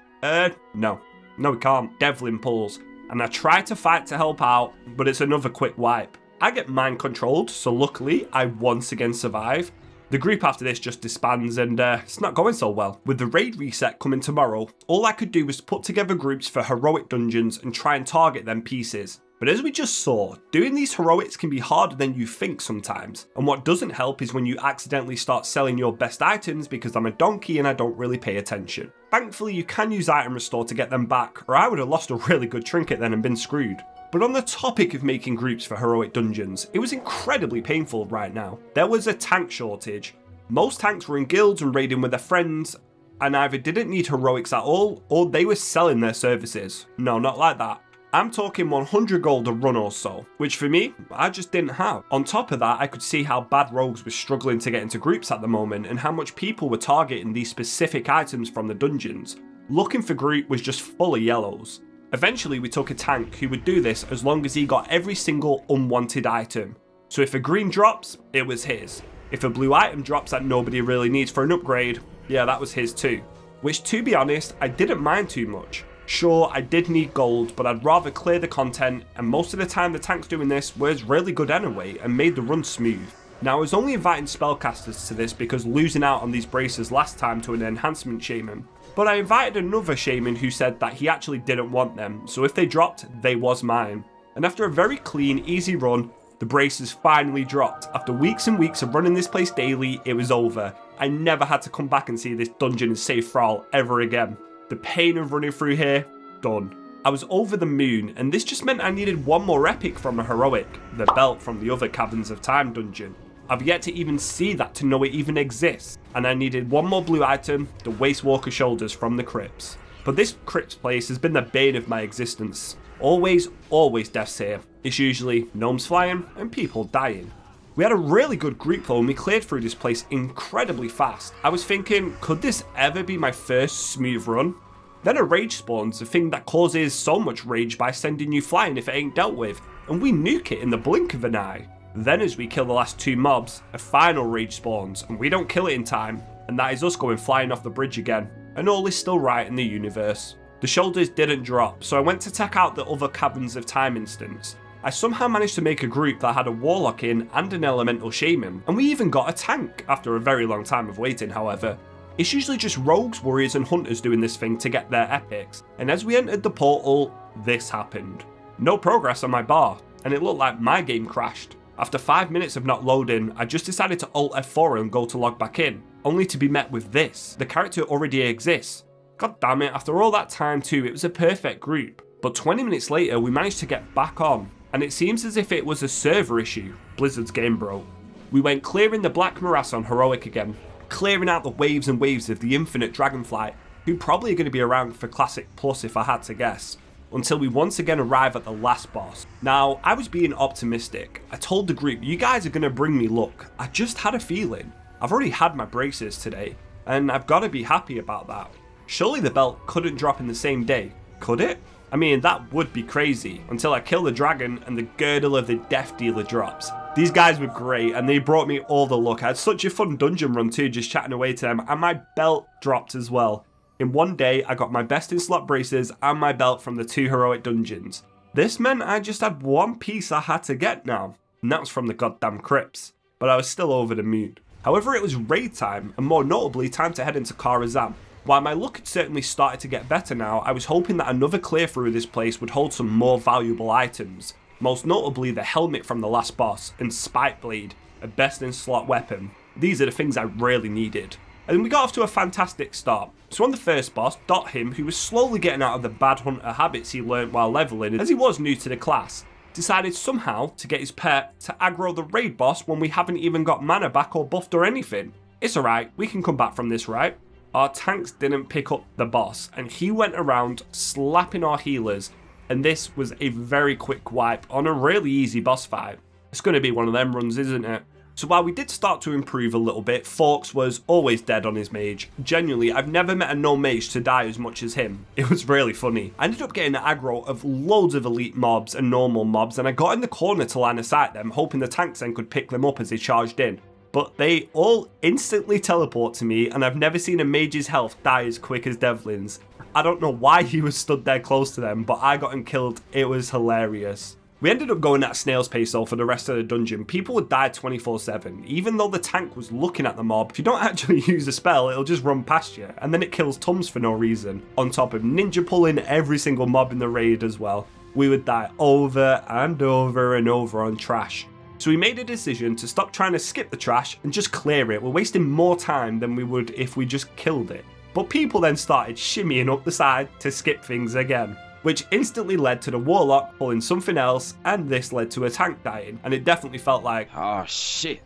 Speaker 1: No we can't. Devlin pulls, and I try to fight to help out, but it's another quick wipe. I get mind controlled, so luckily I once again survive. The group after this just disbands and it's not going so well. With the raid reset coming tomorrow, all I could do was put together groups for heroic dungeons and try and target them pieces. But as we just saw, doing these heroics can be harder than you think sometimes, and what doesn't help is when you accidentally start selling your best items because I'm a donkey and I don't really pay attention. Thankfully you can use item restore to get them back, or I would have lost a really good trinket then and been screwed. But on the topic of making groups for heroic dungeons, it was incredibly painful right now. There was a tank shortage. Most tanks were in guilds and raiding with their friends, and either didn't need heroics at all, or they were selling their services. No, not like that. I'm talking 100 gold a run or so, which for me, I just didn't have. On top of that, I could see how bad rogues were struggling to get into groups at the moment and how much people were targeting these specific items from the dungeons. Looking for group was just full of yellows. Eventually we took a tank who would do this as long as he got every single unwanted item. So if a green drops, it was his. If a blue item drops that nobody really needs for an upgrade, yeah, that was his too. Which, to be honest, I didn't mind too much. Sure, I did need gold, but I'd rather clear the content, and most of the time the tanks doing this was really good anyway and made the run smooth. Now, I was only inviting spellcasters to this because losing out on these braces last time to an enhancement shaman, but I invited another shaman who said that he actually didn't want them, so if they dropped, they was mine. And after a very clean, easy run, the braces finally dropped. After weeks and weeks of running this place daily, it was over. I never had to come back and see this dungeon in safe thrall ever again. The pain of running through here, done. I was over the moon, and this just meant I needed one more epic from a heroic, the belt from the other Caverns of Time dungeon. I've yet to even see that to know it even exists, and I needed one more blue item, the Waste Walker shoulders from the crypts. But this crypts place has been the bane of my existence. Always deaths here. It's usually gnomes flying and people dying. We had a really good group though and we cleared through this place incredibly fast. I was thinking, could this ever be my first smooth run? Then a rage spawns, a thing that causes so much rage by sending you flying if it ain't dealt with, and we nuke it in the blink of an eye. Then as we kill the last two mobs, a final rage spawns, and we don't kill it in time, and that is us going flying off the bridge again, and all is still right in the universe. The shoulders didn't drop, so I went to check out the other Caverns of Time instance. I somehow managed to make a group that had a warlock in and an elemental shaman, and we even got a tank, after a very long time of waiting however. It's usually just rogues, warriors and hunters doing this thing to get their epics, and as we entered the portal, this happened. No progress on my bar, and it looked like my game crashed. After 5 minutes of not loading, I just decided to Alt F4 and go to log back in, only to be met with this. The character already exists. God damn it, after all that time too, it was a perfect group. But 20 minutes later, we managed to get back on, and it seems as if it was a server issue. Blizzard's game broke. We went clearing the Black Morass on Heroic again, clearing out the waves and waves of the infinite Dragonflight, who probably are going to be around for Classic Plus if I had to guess, until we once again arrive at the last boss. Now, I was being optimistic. I told the group, you guys are going to bring me luck. I just had a feeling. I've already had my braces today, and I've got to be happy about that. Surely the belt couldn't drop in the same day, could it? I mean, that would be crazy, until I kill the dragon and the girdle of the Death Dealer drops. These guys were great, and they brought me all the luck. I had such a fun dungeon run too, just chatting away to them, and my belt dropped as well. In one day, I got my best in slot braces and my belt from the 2 heroic dungeons. This meant I just had one piece I had to get now, and that was from the goddamn crypts, but I was still over the moon. However, it was raid time, and more notably, time to head into Karazhan. While my luck had certainly started to get better now, I was hoping that another clear through of this place would hold some more valuable items, most notably the helmet from the last boss and Spike Blade, a best in slot weapon. These are the things I really needed. And we got off to a fantastic start. So on the first boss, Dot Him, who was slowly getting out of the bad hunter habits he learnt while leveling, as he was new to the class, decided somehow to get his pet to aggro the raid boss when we haven't even got mana back or buffed or anything. It's alright, we can come back from this, right? Our tanks didn't pick up the boss, and he went around slapping our healers, and this was a very quick wipe on a really easy boss fight. It's going to be one of them runs, isn't it? So while we did start to improve a little bit, Forks was always dead on his mage. Genuinely, I've never met a no mage to die as much as him. It was really funny. I ended up getting the aggro of loads of elite mobs and normal mobs, and I got in the corner to line of sight them, hoping the tanks then could pick them up as they charged in. But they all instantly teleport to me, and I've never seen a mage's health die as quick as Devlin's. I don't know why he was stood there close to them, but I got him killed. It was hilarious. We ended up going at a snail's pace though for the rest of the dungeon. People would die 24/7. Even though the tank was looking at the mob, if you don't actually use a spell, it'll just run past you, and then it kills Tums for no reason, on top of ninja pulling every single mob in the raid as well. We would die over and over and over on trash. So we made a decision to stop trying to skip the trash and just clear it. We're wasting more time than we would if we just killed it. But people then started shimmying up the side to skip things again, which instantly led to the warlock pulling something else, and this led to a tank dying, and it definitely felt like,
Speaker 4: Oh shit,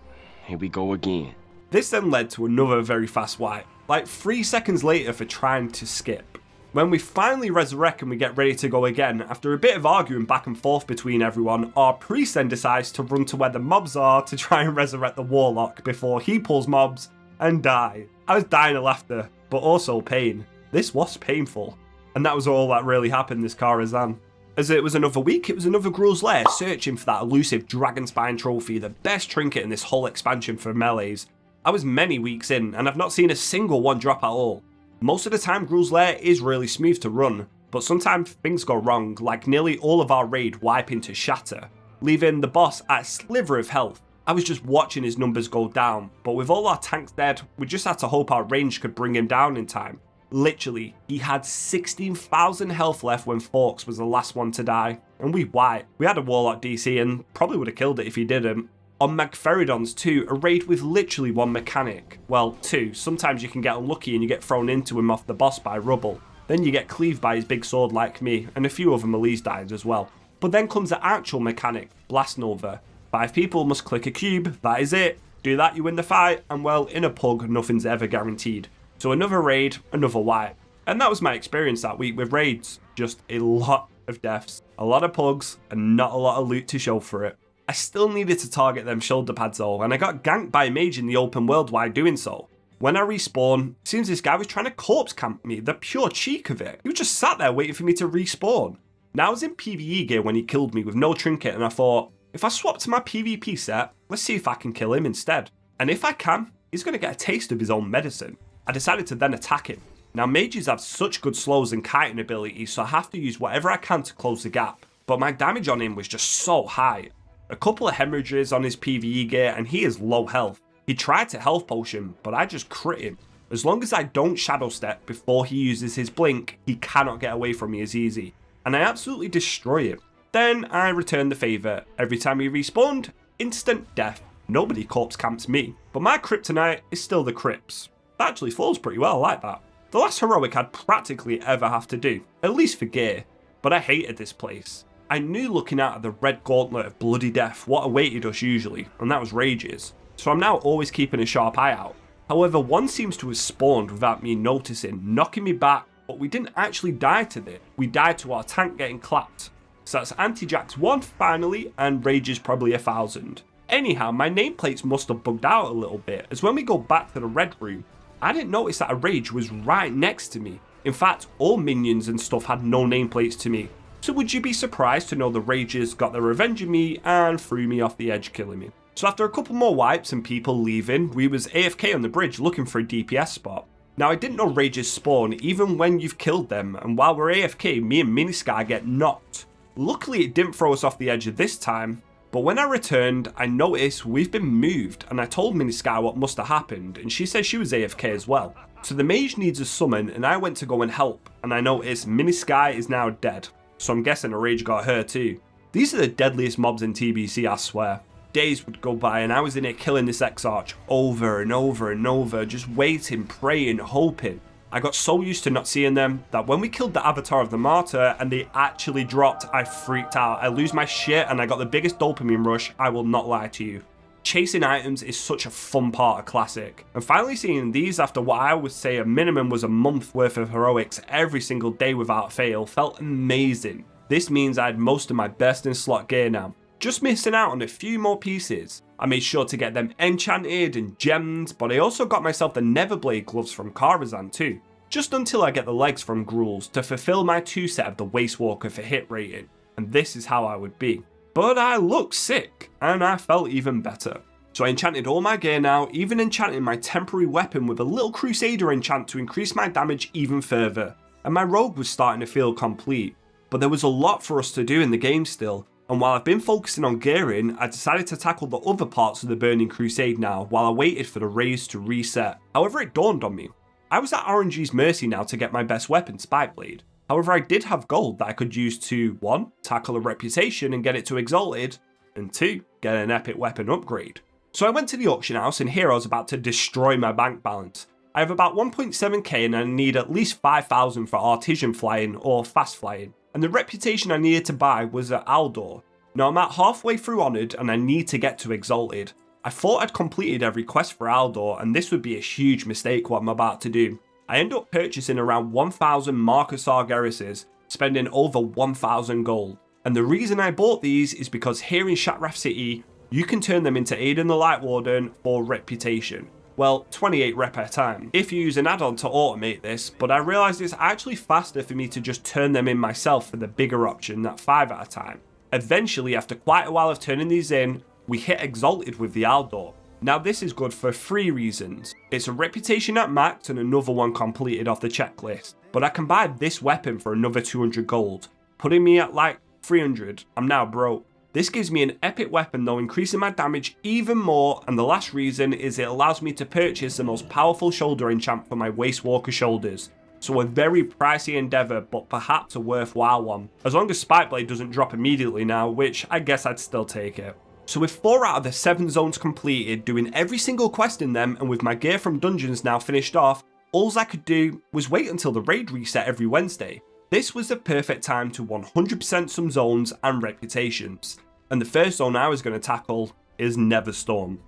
Speaker 4: here we go again.
Speaker 1: This then led to another very fast wipe, like 3 seconds later for trying to skip. When we finally resurrect and we get ready to go again, after a bit of arguing back and forth between everyone, our priest then decides to run to where the mobs are to try and resurrect the warlock before he pulls mobs and die. I was dying of laughter, but also pain. This was painful. And that was all that really happened this Karazhan. As it was another week, it was another Gruul's Lair searching for that elusive Dragon Spine trophy, the best trinket in this whole expansion for melees. I was many weeks in, and I've not seen a single one drop at all. Most of the time Gruul's Lair is really smooth to run, but sometimes things go wrong, like nearly all of our raid wiping to shatter, leaving the boss at a sliver of health. I was just watching his numbers go down, but with all our tanks dead, we just had to hope our range could bring him down in time. Literally, he had 16,000 health left when Forks was the last one to die, and we wiped. We had a Warlock DC and probably would have killed it if he didn't. On Magferidons too, a raid with literally one mechanic. Well, two. Sometimes you can get unlucky and you get thrown into him off the boss by rubble. Then you get cleaved by his big sword like me, and a few other melees died as well. But then comes the actual mechanic, Blast Nova. 5 people must click a cube, that is it. Do that, you win the fight, and well, in a pug, nothing's ever guaranteed. So another raid, another wipe. And that was my experience that week with raids. Just a lot of deaths, a lot of pugs, and not a lot of loot to show for it. I still needed to target them shoulder pads though, and I got ganked by a mage in the open world while doing so. When I respawn, it seems this guy was trying to corpse camp me, the pure cheek of it. He was just sat there waiting for me to respawn. Now I was in PvE gear when he killed me with no trinket, and I thought, if I swap to my PvP set, let's see if I can kill him instead. And if I can, he's going to get a taste of his own medicine. I decided to then attack him. Now mages have such good slows and kiting abilities, so I have to use whatever I can to close the gap. But my damage on him was just so high. A couple of hemorrhages on his PvE gear and he is low health. He tried to health potion, but I just crit him. As long as I don't shadow step before he uses his blink, he cannot get away from me as easy. And I absolutely destroy him. Then I return the favour. Every time he respawned, instant death. Nobody corpse camps me. But my kryptonite is still the crypts. That actually falls pretty well, I like that. The last heroic I'd practically ever have to do, at least for gear. But I hated this place. I knew looking out at the red gauntlet of bloody death what awaited us usually, and that was rages. So I'm now always keeping a sharp eye out. However, one seems to have spawned without me noticing, knocking me back, but we didn't actually die to this. We died to our tank getting clapped. So that's Antijax 1 finally, and rages probably 1,000. Anyhow, my nameplates must have bugged out a little bit, as when we go back to the red room, I didn't notice that a rage was right next to me. In fact, all minions and stuff had no nameplates to me. So would you be surprised to know the rages got their revenge on me and threw me off the edge, killing me. So after a couple more wipes and people leaving, we was AFK on the bridge looking for a DPS spot. Now I didn't know rages spawn even when you've killed them, and while we're AFK, me and Minisky get knocked. Luckily it didn't throw us off the edge this time, but when I returned, I noticed we've been moved, and I told Minisky what must have happened, and she said she was AFK as well. So the mage needs a summon, and I went to go and help, and I noticed Minisky is now dead. So I'm guessing a rage got her too. These are the deadliest mobs in TBC, I swear. Days would go by and I was in here killing this Exarch over and over and over, just waiting, praying, hoping. I got so used to not seeing them that when we killed the Avatar of the Martyr and they actually dropped, I freaked out. I lose my shit and I got the biggest dopamine rush, I will not lie to you. Chasing items is such a fun part of Classic, and finally seeing these after what I would say a minimum was a month worth of heroics every single day without fail felt amazing. This means I had most of my best in slot gear now, just missing out on a few more pieces. I made sure to get them enchanted and gemmed, but I also got myself the Neverblade gloves from Karazhan too, just until I get the legs from Gruul's to fulfill my 2 set of the Waste Walker for hit rating, and this is how I would be. But I looked sick, and I felt even better. So I enchanted all my gear now, even enchanting my temporary weapon with a little Crusader enchant to increase my damage even further. And my rogue was starting to feel complete. But there was a lot for us to do in the game still, and while I've been focusing on gearing, I decided to tackle the other parts of the Burning Crusade now while I waited for the raids to reset. However, it dawned on me. I was at RNG's mercy now to get my best weapon, Spikeblade. However, I did have gold that I could use to 1. Tackle a reputation and get it to Exalted, and 2. Get an epic weapon upgrade. So I went to the auction house, and here I was about to destroy my bank balance. I have about 1.7k and I need at least 5,000 for artisan flying or fast flying. And the reputation I needed to buy was at Aldor. Now I'm at halfway through Honoured and I need to get to Exalted. I thought I'd completed every quest for Aldor and this would be a huge mistake what I'm about to do. I end up purchasing around 1,000 Marcus Argerises, spending over 1,000 gold. And the reason I bought these is because here in Shatrath City, you can turn them into Aiden the Light Warden for reputation. Well, 28 rep at a time, if you use an add-on to automate this, but I realised it's actually faster for me to just turn them in myself for the bigger option at 5 at a time. Eventually, after quite a while of turning these in, we hit Exalted with the Aldor. Now this is good for 3 reasons. It's a reputation at max and another one completed off the checklist, but I can buy this weapon for another 200 gold, putting me at like 300, I'm now broke. This gives me an epic weapon though, increasing my damage even more, and the last reason is it allows me to purchase the most powerful shoulder enchant for my Waste Walker shoulders. So a very pricey endeavour, but perhaps a worthwhile one. As long as Spikeblade doesn't drop immediately now, which I guess I'd still take it. So with 4 out of the 7 zones completed, doing every single quest in them, and with my gear from dungeons now finished off, all I could do was wait until the raid reset every Wednesday. This was the perfect time to 100% some zones and reputations. And the first zone I was going to tackle is Neverstorm.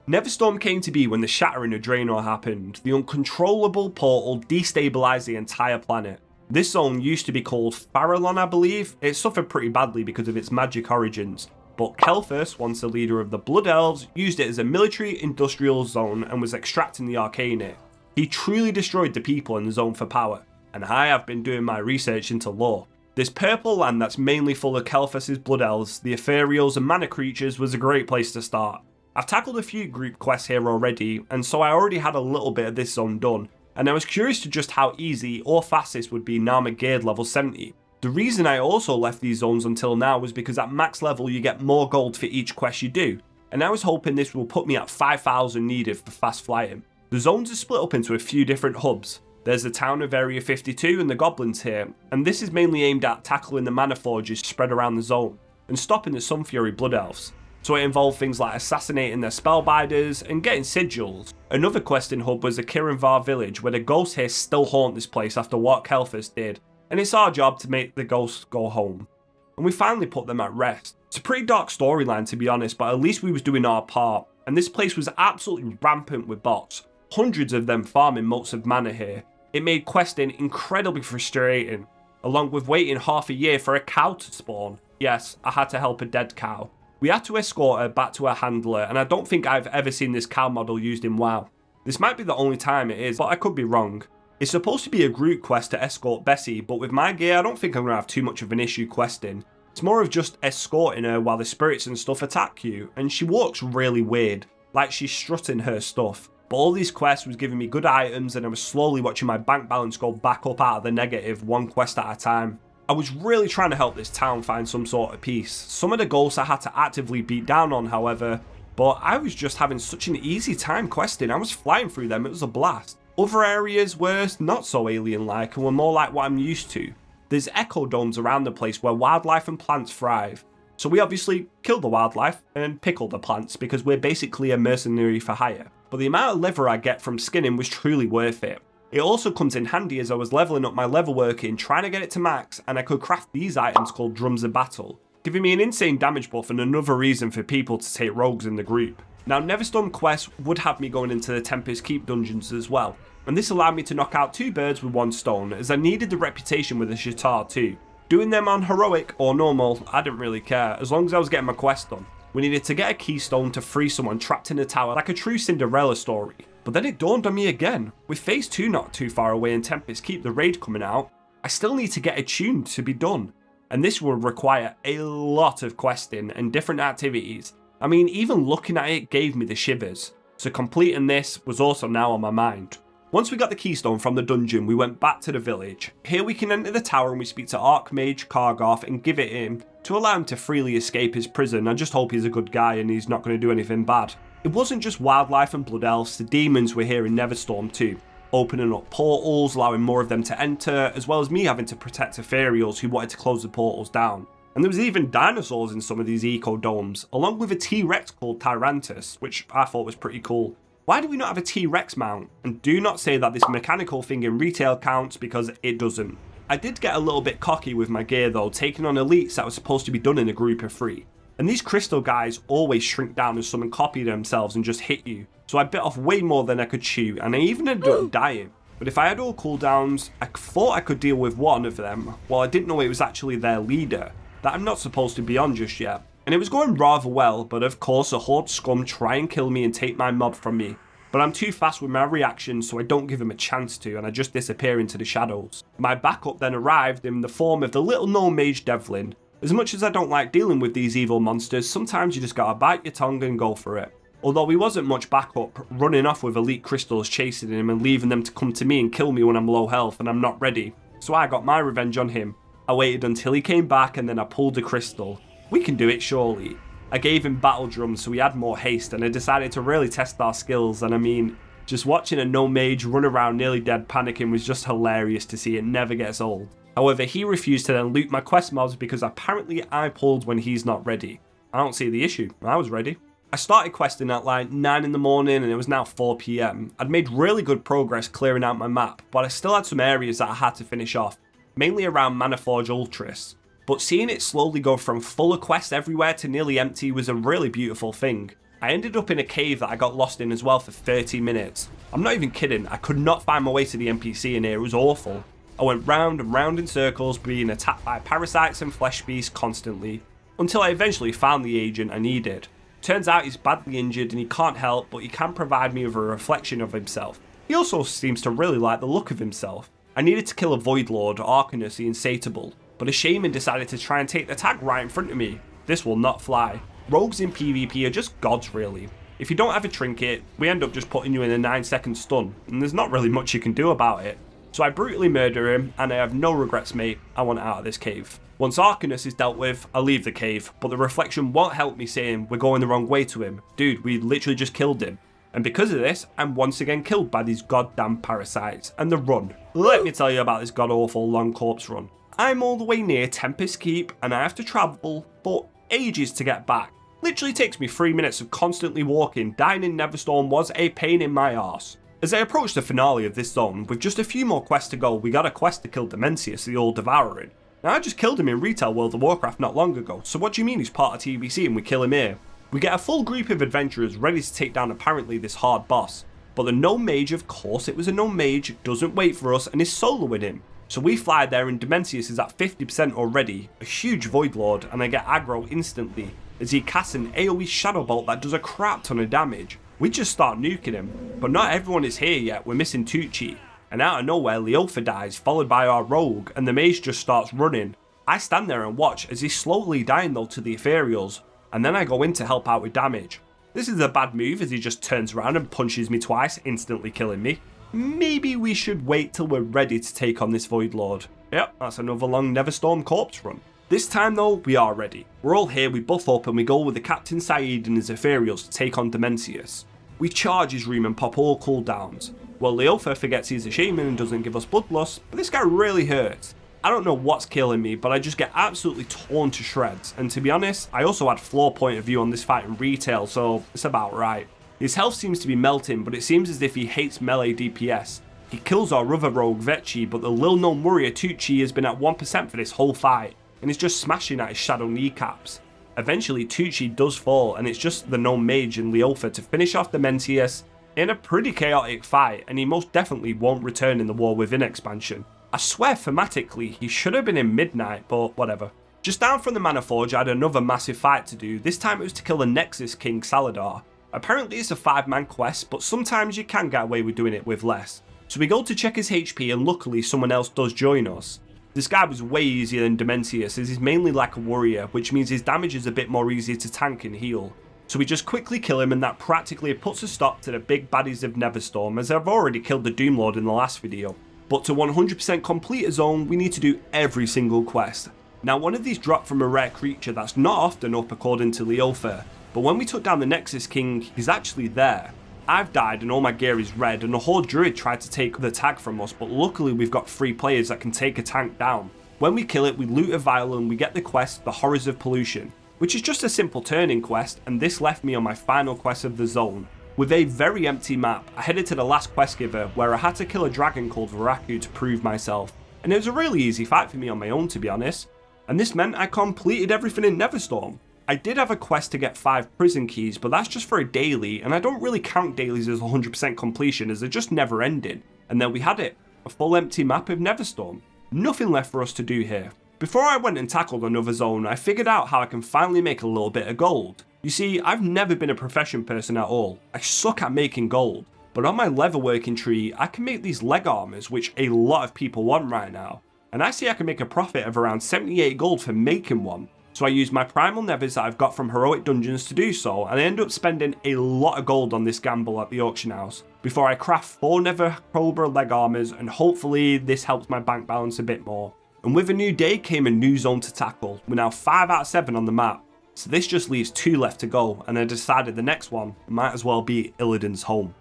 Speaker 1: Neverstorm came to be when the shattering of Draenor happened. The uncontrollable portal destabilised the entire planet. This zone used to be called Farallon, I believe. It suffered pretty badly because of its magic origins. But Kelphus, once the leader of the Blood Elves, used it as a military industrial zone and was extracting the arcane in it. He truly destroyed the people in the zone for power. And I have been doing my research into lore. This purple land that's mainly full of Kelphus' blood elves, the ethereals and mana creatures was a great place to start. I've tackled a few group quests here already, and so I already had a little bit of this zone done, and I was curious to just how easy or fast this would be now I'm at geared level 70. The reason I also left these zones until now was because at max level you get more gold for each quest you do, and I was hoping this will put me at 5,000 needed for fast flying. The zones are split up into a few different hubs. There's the town of Area 52 and the goblins here, and this is mainly aimed at tackling the mana forges spread around the zone, and stopping the Sunfury blood elves. So it involved things like assassinating their spellbinders and getting sigils. Another questing hub was the Kirinvar village, where the ghosts here still haunt this place after what Kelphus did, and it's our job to make the ghosts go home. And we finally put them at rest. It's a pretty dark storyline to be honest, but at least we was doing our part, and this place was absolutely rampant with bots, hundreds of them farming motes of mana here. It made questing incredibly frustrating, along with waiting half a year for a cow to spawn. Yes, I had to help a dead cow. We had to escort her back to her handler, and I don't think I've ever seen this cow model used in WoW. This might be the only time it is, but I could be wrong. It's supposed to be a group quest to escort Bessie, but with my gear I don't think I'm going to have too much of an issue questing. It's more of just escorting her while the spirits and stuff attack you, and she walks really weird, like she's strutting her stuff. But all these quests was giving me good items and I was slowly watching my bank balance go back up out of the negative, one quest at a time. I was really trying to help this town find some sort of peace. Some of the ghosts I had to actively beat down on however, but I was just having such an easy time questing. I was flying through them, it was a blast. Other areas were not so alien-like and were more like what I'm used to. There's echo domes around the place where wildlife and plants thrive. So we obviously kill the wildlife and pickle the plants because we're basically a mercenary for hire. But the amount of leather I get from skinning was truly worth it. It also comes in handy as I was leveling up my leather working, trying to get it to max, and I could craft these items called Drums of Battle, giving me an insane damage buff and another reason for people to take rogues in the group. Now Neverstorm quests would have me going into the Tempest Keep dungeons as well, and this allowed me to knock out 2 birds with 1 stone as I needed the reputation with the Shatar too. Doing them on heroic or normal, I didn't really care, as long as I was getting my quest done. We needed to get a keystone to free someone trapped in a tower like a true Cinderella story. But then it dawned on me again, with phase 2 not too far away and Tempest Keep the raid coming out, I still need to get attuned to be done. And this will require a lot of questing and different activities. I mean, even looking at it gave me the shivers. So completing this was also now on my mind. Once we got the keystone from the dungeon, we went back to the village. Here we can enter the tower and we speak to Archmage Kargoth and give it him to allow him to freely escape his prison. I just hope he's a good guy and he's not going to do anything bad. It wasn't just wildlife and blood elves, the demons were here in Neverstorm too, opening up portals, allowing more of them to enter, as well as me having to protect ethereals who wanted to close the portals down. And there was even dinosaurs in some of these eco-domes, along with a T-Rex called Tyrantus, which I thought was pretty cool. Why do we not have a T-Rex mount? And do not say that this mechanical thing in retail counts, because it doesn't. I did get a little bit cocky with my gear though, taking on elites that was supposed to be done in a group of 3. And these crystal guys always shrink down as someone copy themselves and just hit you. So I bit off way more than I could chew, and I even ended up dying. But if I had all cooldowns, I thought I could deal with one of them, while I didn't know it was actually their leader, that I'm not supposed to be on just yet. And it was going rather well, but of course a horde scum try and kill me and take my mob from me. But I'm too fast with my reactions, so I don't give him a chance to, and I just disappear into the shadows. My backup then arrived in the form of the little gnome mage Devlin. As much as I don't like dealing with these evil monsters, sometimes you just gotta bite your tongue and go for it. Although he wasn't much backup, running off with elite crystals chasing him and leaving them to come to me and kill me when I'm low health and I'm not ready. So I got my revenge on him. I waited until he came back and then I pulled a crystal. We can do it surely. I gave him battle drums so he had more haste, and I decided to really test our skills, and I mean, just watching a gnome mage run around nearly dead panicking was just hilarious to see. It never gets old. However, he refused to then loot my quest mobs because apparently I pulled when he's not ready. I don't see the issue. I was ready. I started questing at like 9 in the morning and it was now 4 PM. I'd made really good progress clearing out my map, but I still had some areas that I had to finish off, mainly around Manaforge Ultras. But seeing it slowly go from full of quests everywhere to nearly empty was a really beautiful thing. I ended up in a cave that I got lost in as well for 30 minutes. I'm not even kidding, I could not find my way to the NPC in here, it was awful. I went round and round in circles, being attacked by parasites and flesh beasts constantly, until I eventually found the agent I needed. Turns out he's badly injured and he can't help, but he can provide me with a reflection of himself. He also seems to really like the look of himself. I needed to kill a Void Lord, Arcanus the Insatiable, but a shaman decided to try and take the tag right in front of me. This will not fly. Rogues in PvP are just gods really. If you don't have a trinket, we end up just putting you in a 9-second stun, and there's not really much you can do about it. So I brutally murder him, and I have no regrets mate, I want out of this cave. Once Arcanus is dealt with, I leave the cave, but the reflection won't help me saying we're going the wrong way to him. Dude, we literally just killed him. And because of this, I'm once again killed by these goddamn parasites, and the run. Let me tell you about this god-awful long corpse run. I'm all the way near Tempest Keep, and I have to travel for ages to get back. Literally takes me 3 minutes of constantly walking. Dying in Neverstorm was a pain in my arse. As I approach the finale of this zone, with just a few more quests to go, we got a quest to kill Dementius, the Old Devouring. Now I just killed him in retail World of Warcraft not long ago, so what do you mean he's part of TBC and we kill him here? We get a full group of adventurers ready to take down apparently this hard boss. But the gnome mage, of course it was a gnome mage, doesn't wait for us and is soloing him. So we fly there and Dementius is at 50% already, a huge Void Lord, and I get aggro instantly as he casts an AoE Shadow Bolt that does a crap ton of damage. We just start nuking him, but not everyone is here yet, we're missing Tucci. And out of nowhere Leofa dies, followed by our rogue, and the mage just starts running. I stand there and watch as he's slowly dying though to the ethereals, and then I go in to help out with damage. This is a bad move as he just turns around and punches me twice, instantly killing me. Maybe we should wait till we're ready to take on this Void Lord. Yep, that's another long Neverstorm corpse run. This time though, we are ready. We're all here, we buff up and we go with the Captain Saeed and his ethereals to take on Dementius. We charge his room and pop all cooldowns. Well, Leofa forgets he's a shaman and doesn't give us bloodlust, but this guy really hurts. I don't know what's killing me, but I just get absolutely torn to shreds, and to be honest, I also had floor point of view on this fight in retail, so it's about right. His health seems to be melting, but it seems as if he hates melee DPS. He kills our other rogue Vecchi, but the Lil known warrior Tucci has been at 1% for this whole fight, and is just smashing at his shadow kneecaps. Eventually Tucci does fall, and it's just the gnome mage and Leofa to finish off Dementius in a pretty chaotic fight, and he most definitely won't return in the War Within expansion. I swear thematically he should have been in Midnight, but whatever. Just down from the Manaforge I had another massive fight to do, this time it was to kill the Nexus King Saladar. Apparently it's a 5-man quest, but sometimes you can get away with doing it with less. So we go to check his HP and luckily someone else does join us. This guy was way easier than Dementius as he's mainly like a warrior, which means his damage is a bit more easy to tank and heal. So we just quickly kill him and that practically puts a stop to the big baddies of Neverstorm as I've already killed the Doom Lord in the last video. But to 100% complete a zone we need to do every single quest. Now one of these dropped from a rare creature that's not often up according to Leofa, But when we took down the Nexus King, he's actually there. I've died and all my gear is red, and a Horde Druid tried to take the tag from us, but luckily we've got 3 players that can take a tank down. When we kill it, we loot a vial and we get the quest, The Horrors of Pollution, which is just a simple turning quest, and this left me on my final quest of the zone. With a very empty map, I headed to the last quest giver, where I had to kill a dragon called Varaku to prove myself. And it was a really easy fight for me on my own, to be honest. And this meant I completed everything in Neverstorm. I did have a quest to get 5 prison keys, but that's just for a daily, and I don't really count dailies as 100% completion as they're just never ending. And then we had it, a full empty map of Neverstorm. Nothing left for us to do here. Before I went and tackled another zone, I figured out how I can finally make a little bit of gold. You see, I've never been a profession person at all. I suck at making gold. But on my leatherworking tree, I can make these leg armors, which a lot of people want right now. And I see I can make a profit of around 78 gold for making one. So I use my primal nevers that I've got from heroic dungeons to do so, and I end up spending a lot of gold on this gamble at the auction house before I craft 4 Nether Cobra leg armors, and hopefully this helps my bank balance a bit more. And with a new day came a new zone to tackle. We're now 5 out of 7 on the map, so this just leaves 2 left to go, and I decided the next one might as well be Illidan's home.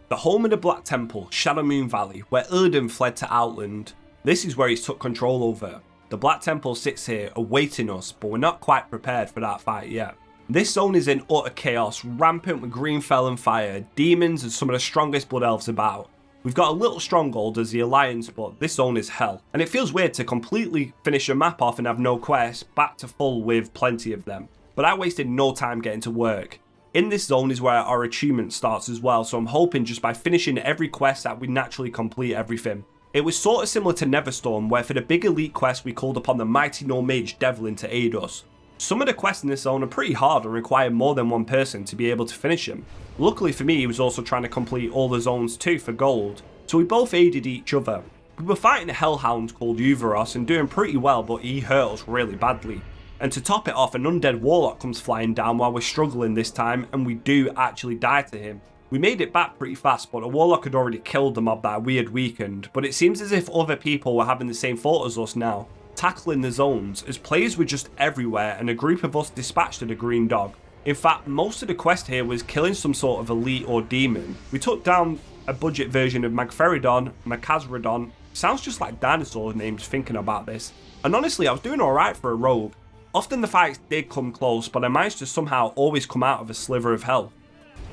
Speaker 1: The home of the Black Temple, Shadowmoon Valley, where Illidan fled to Outland. This is where he's took control over. The Black Temple sits here awaiting us, but we're not quite prepared for that fight yet. This zone is in utter chaos, rampant with green fel and fire, demons and some of the strongest blood elves about. We've got a little stronghold as the Alliance, but this zone is hell. And it feels weird to completely finish a map off and have no quests, back to full with plenty of them. But I wasted no time getting to work. In this zone is where our achievement starts as well, so I'm hoping just by finishing every quest that we naturally complete everything. It was sort of similar to Neverstorm, where for the big elite quest we called upon the mighty no mage Devlin to aid us. Some of the quests in this zone are pretty hard and require more than one person to be able to finish them. Luckily for me, he was also trying to complete all the zones too for gold, so we both aided each other. We were fighting a hellhound called Uvaros and doing pretty well, but he hurt us really badly. And to top it off, an undead warlock comes flying down while we're struggling this time, and we do actually die to him. We made it back pretty fast, but the warlock had already killed the mob that we had weakened, but it seems as if other people were having the same thought as us now, tackling the zones, as players were just everywhere and a group of us dispatched the green dog. In fact, most of the quest here was killing some sort of elite or demon. We took down a budget version of Magferidon, Macazradon, sounds just like dinosaur names thinking about this, and honestly I was doing alright for a rogue. Often the fights did come close, but I managed to somehow always come out of a sliver of health.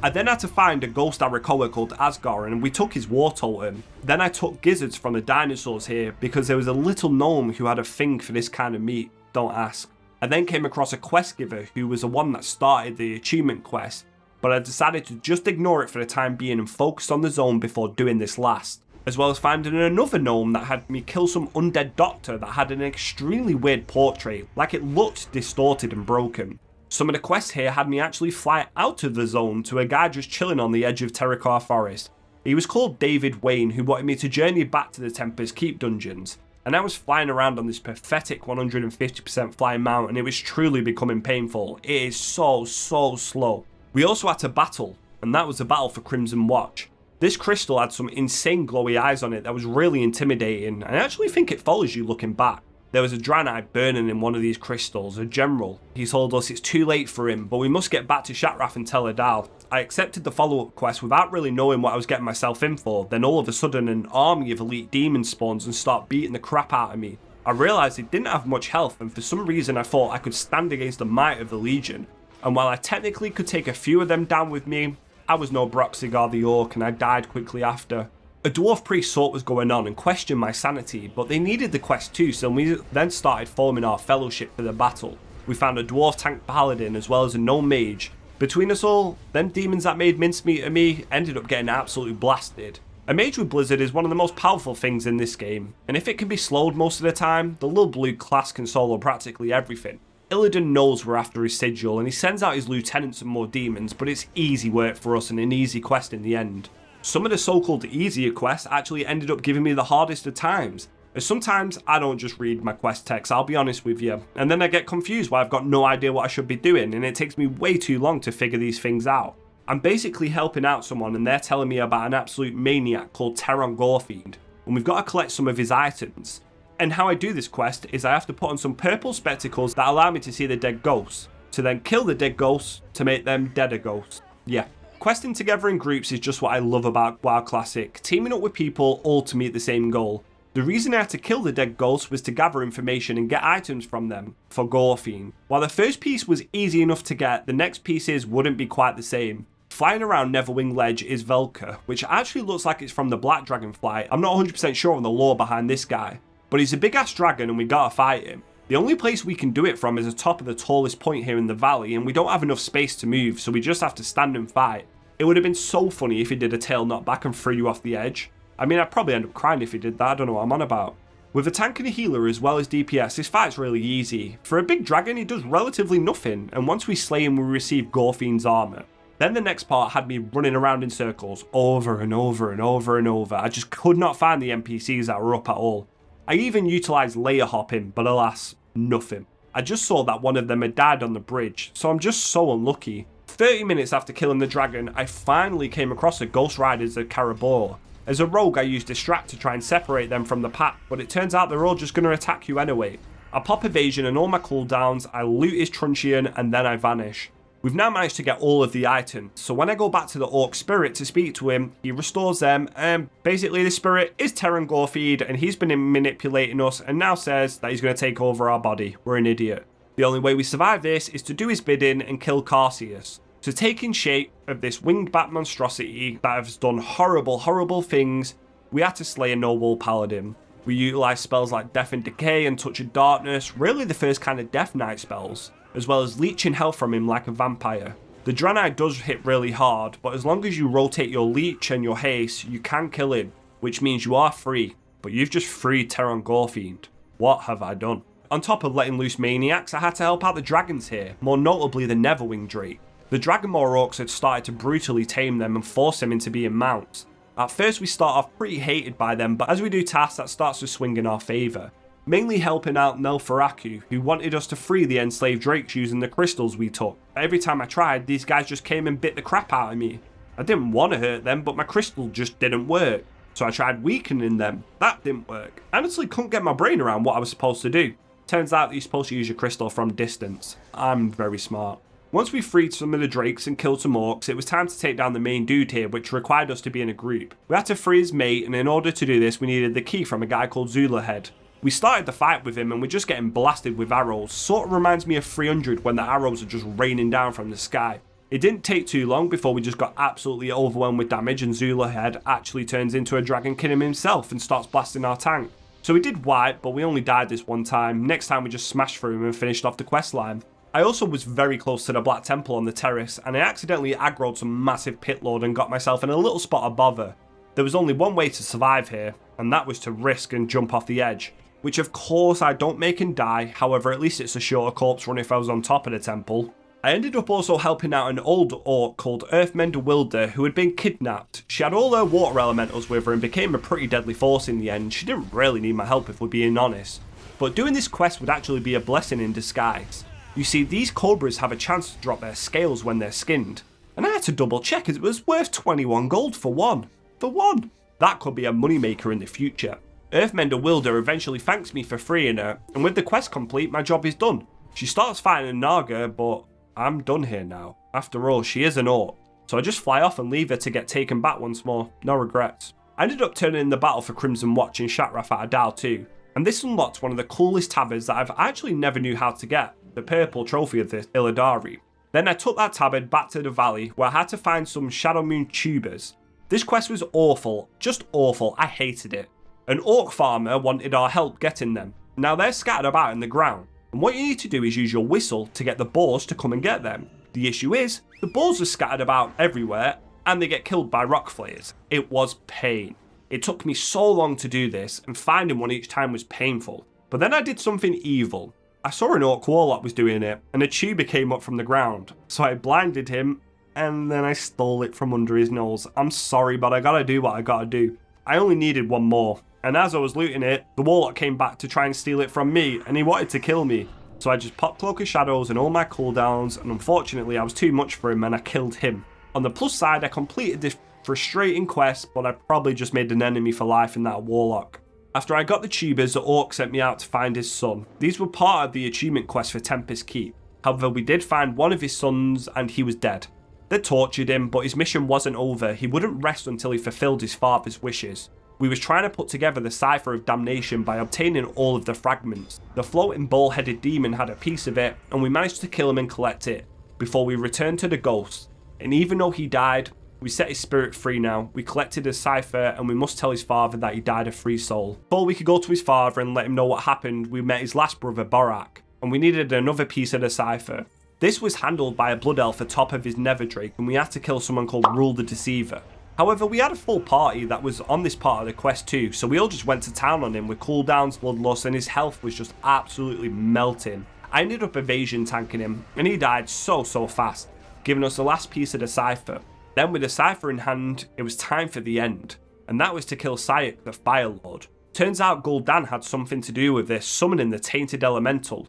Speaker 1: I then had to find a ghost Arakoa called Asgar, and we took his war totem. Then I took gizzards from the dinosaurs here because there was a little gnome who had a thing for this kind of meat, don't ask. I then came across a quest giver who was the one that started the achievement quest, but I decided to just ignore it for the time being and focus on the zone before doing this last. As well as finding another gnome that had me kill some undead doctor that had an extremely weird portrait, like it looked distorted and broken. Some of the quests here had me actually fly out of the zone to a guy just chilling on the edge of Terrokar forest. He was called David Wayne, who wanted me to journey back to the Tempest Keep dungeons. And I was flying around on this pathetic 150% flying mount, and it was truly becoming painful. It is so slow. We also had to battle, and that was a battle for Crimson Watch. This crystal had some insane glowy eyes on it that was really intimidating, and I actually think it follows you looking back. There was a Draenei burning in one of these crystals, a general. He told us it's too late for him, but we must get back to Shatrath and tell Adal. I accepted the follow-up quest without really knowing what I was getting myself in for, then all of a sudden an army of elite demons spawns and start beating the crap out of me. I realised they didn't have much health, and for some reason I thought I could stand against the might of the Legion. And while I technically could take a few of them down with me, I was no Broxigar the Orc and I died quickly after. A dwarf priest saw what was going on and questioned my sanity, but they needed the quest too, so we then started forming our fellowship for the battle. We found a dwarf tank paladin as well as a gnome mage. Between us all, them demons that made mincemeat of me ended up getting absolutely blasted. A mage with Blizzard is one of the most powerful things in this game, and if it can be slowed most of the time, the little blue class can solo practically everything. Illidan knows we're after his sigil and he sends out his lieutenants and more demons, but it's easy work for us and an easy quest in the end. Some of the so-called easier quests actually ended up giving me the hardest of times, as sometimes I don't just read my quest text, I'll be honest with you, and then I get confused why I've got no idea what I should be doing and it takes me way too long to figure these things out. I'm basically helping out someone and they're telling me about an absolute maniac called Terran Gorefiend, and we've got to collect some of his items. And how I do this quest is I have to put on some purple spectacles that allow me to see the dead ghosts, to then kill the dead ghosts to make them deader ghosts. Yeah. Questing together in groups is just what I love about WoW Classic, teaming up with people all to meet the same goal. The reason I had to kill the dead ghosts was to gather information and get items from them for Gorfine. While the first piece was easy enough to get, the next pieces wouldn't be quite the same. Flying around Neverwing Ledge is Velka, which actually looks like it's from the Black Dragonfly. I'm not 100% sure on the lore behind this guy, but he's a big ass dragon and we gotta fight him. The only place we can do it from is the top of the tallest point here in the valley, and we don't have enough space to move, so we just have to stand and fight. It would have been so funny if he did a tail knockback and threw you off the edge. I mean, I'd probably end up crying if he did that, I don't know what I'm on about. With a tank and a healer as well as DPS, this fight's really easy. For a big dragon, he does relatively nothing, and once we slay him, we receive Gorfine's armor. Then the next part had me running around in circles over and over and over and over. I just could not find the NPCs that were up at all. I even utilised layer hopping, but alas, nothing. I just saw that one of them had died on the bridge, so I'm just so unlucky. 30 minutes after killing the dragon, I finally came across the Ghost Riders of Karabor. As a rogue, I used Distract to try and separate them from the pack, but it turns out they're all just going to attack you anyway. I pop evasion and all my cooldowns, I loot his truncheon, and then I vanish. We've now managed to get all of the items, so when I go back to the Orc Spirit to speak to him, he restores them, and basically the Spirit is Terran Gorfeed, and he's been manipulating us, and now says that he's going to take over our body. We're an idiot. The only way we survive this is to do his bidding and kill Carseus. So taking shape of this winged bat monstrosity that has done horrible, horrible things, we had to slay a noble paladin. We utilised spells like Death and Decay and Touch of Darkness, really the first kind of Death Knight spells, as well as leeching health from him like a vampire. The Draenei does hit really hard, but as long as you rotate your leech and your haste, you can kill him, which means you are free, but you've just freed Terran Gorfiend. What have I done? On top of letting loose maniacs, I had to help out the dragons here, more notably the Neverwing Drake. The Dragonmaw Orcs had started to brutally tame them and force them into being mounts. At first we start off pretty hated by them, but as we do tasks that starts to swing in our favour. Mainly helping out Nelfaraku, who wanted us to free the enslaved drakes using the crystals we took. Every time I tried, these guys just came and bit the crap out of me. I didn't want to hurt them, but my crystal just didn't work. So I tried weakening them. That didn't work. I honestly couldn't get my brain around what I was supposed to do. Turns out that you're supposed to use your crystal from distance. I'm very smart. Once we freed some of the drakes and killed some orcs, it was time to take down the main dude here, which required us to be in a group. We had to free his mate, and in order to do this, we needed the key from a guy called Zulahead. We started the fight with him, and we're just getting blasted with arrows. Sort of reminds me of 300 when the arrows are just raining down from the sky. It didn't take too long before we just got absolutely overwhelmed with damage, and Zulahead actually turns into a dragon killing himself and starts blasting our tank. So we did wipe, but we only died this one time. Next time we just smashed through him and finished off the quest line. I also was very close to the Black Temple on the terrace, and I accidentally aggroed some massive pit lord and got myself in a little spot of bother. There was only one way to survive here, and that was to risk and jump off the edge. Which of course I don't make him die, however at least it's a shorter corpse run if I was on top of the temple. I ended up also helping out an old orc called Earthmender Wilder who had been kidnapped. She had all her water elementals with her and became a pretty deadly force in the end. She didn't really need my help if we're being honest. But doing this quest would actually be a blessing in disguise. You see, these cobras have a chance to drop their scales when they're skinned. And I had to double check as it was worth 21 gold for one. For one! That could be a moneymaker in the future. Earthmender Wilder eventually thanks me for freeing her, and with the quest complete, my job is done. She starts fighting a Naga, but I'm done here now. After all, she is an orc, so I just fly off and leave her to get taken back once more. No regrets. I ended up turning in the battle for Crimson Watch in Shatrath at Adal too, and this unlocked one of the coolest tabards that I've actually never knew how to get, the purple trophy of the Illidari. Then I took that tabard back to the valley where I had to find some Shadow Moon tubers. This quest was awful, just awful, I hated it. An orc farmer wanted our help getting them. Now they're scattered about in the ground, and what you need to do is use your whistle to get the boars to come and get them. The issue is, the boars are scattered about everywhere, and they get killed by rock flayers. It was pain. It took me so long to do this, and finding one each time was painful. But then I did something evil. I saw an orc warlock was doing it, and a tuber came up from the ground. So I blinded him, and then I stole it from under his nose. I'm sorry, but I gotta do what I gotta do. I only needed one more, and as I was looting it, the warlock came back to try and steal it from me, and he wanted to kill me. So I just popped Cloak of Shadows and all my cooldowns, and unfortunately I was too much for him and I killed him. On the plus side, I completed this frustrating quest, but I probably just made an enemy for life in that warlock. After I got the tubers, the orc sent me out to find his son. These were part of the achievement quest for Tempest Keep. However, we did find one of his sons and he was dead. They tortured him, but his mission wasn't over. He wouldn't rest until he fulfilled his father's wishes. We was trying to put together the Cipher of Damnation by obtaining all of the fragments. The floating bull-headed demon had a piece of it, and we managed to kill him and collect it, before we returned to the ghost. And even though he died, we set his spirit free now. We collected his cipher, and we must tell his father that he died a free soul. Before we could go to his father and let him know what happened, we met his last brother, Borak, and we needed another piece of the cipher. This was handled by a blood elf atop of his nether drake, and we had to kill someone called Rule the Deceiver. However, we had a full party that was on this part of the quest too, so we all just went to town on him with cooldowns, bloodlust, and his health was just absolutely melting. I ended up evasion tanking him, and he died so fast, giving us the last piece of the cipher. Then with the cipher in hand, it was time for the end, and that was to kill Syek, the Fire Lord. Turns out Gul'dan had something to do with this, summoning the tainted elemental.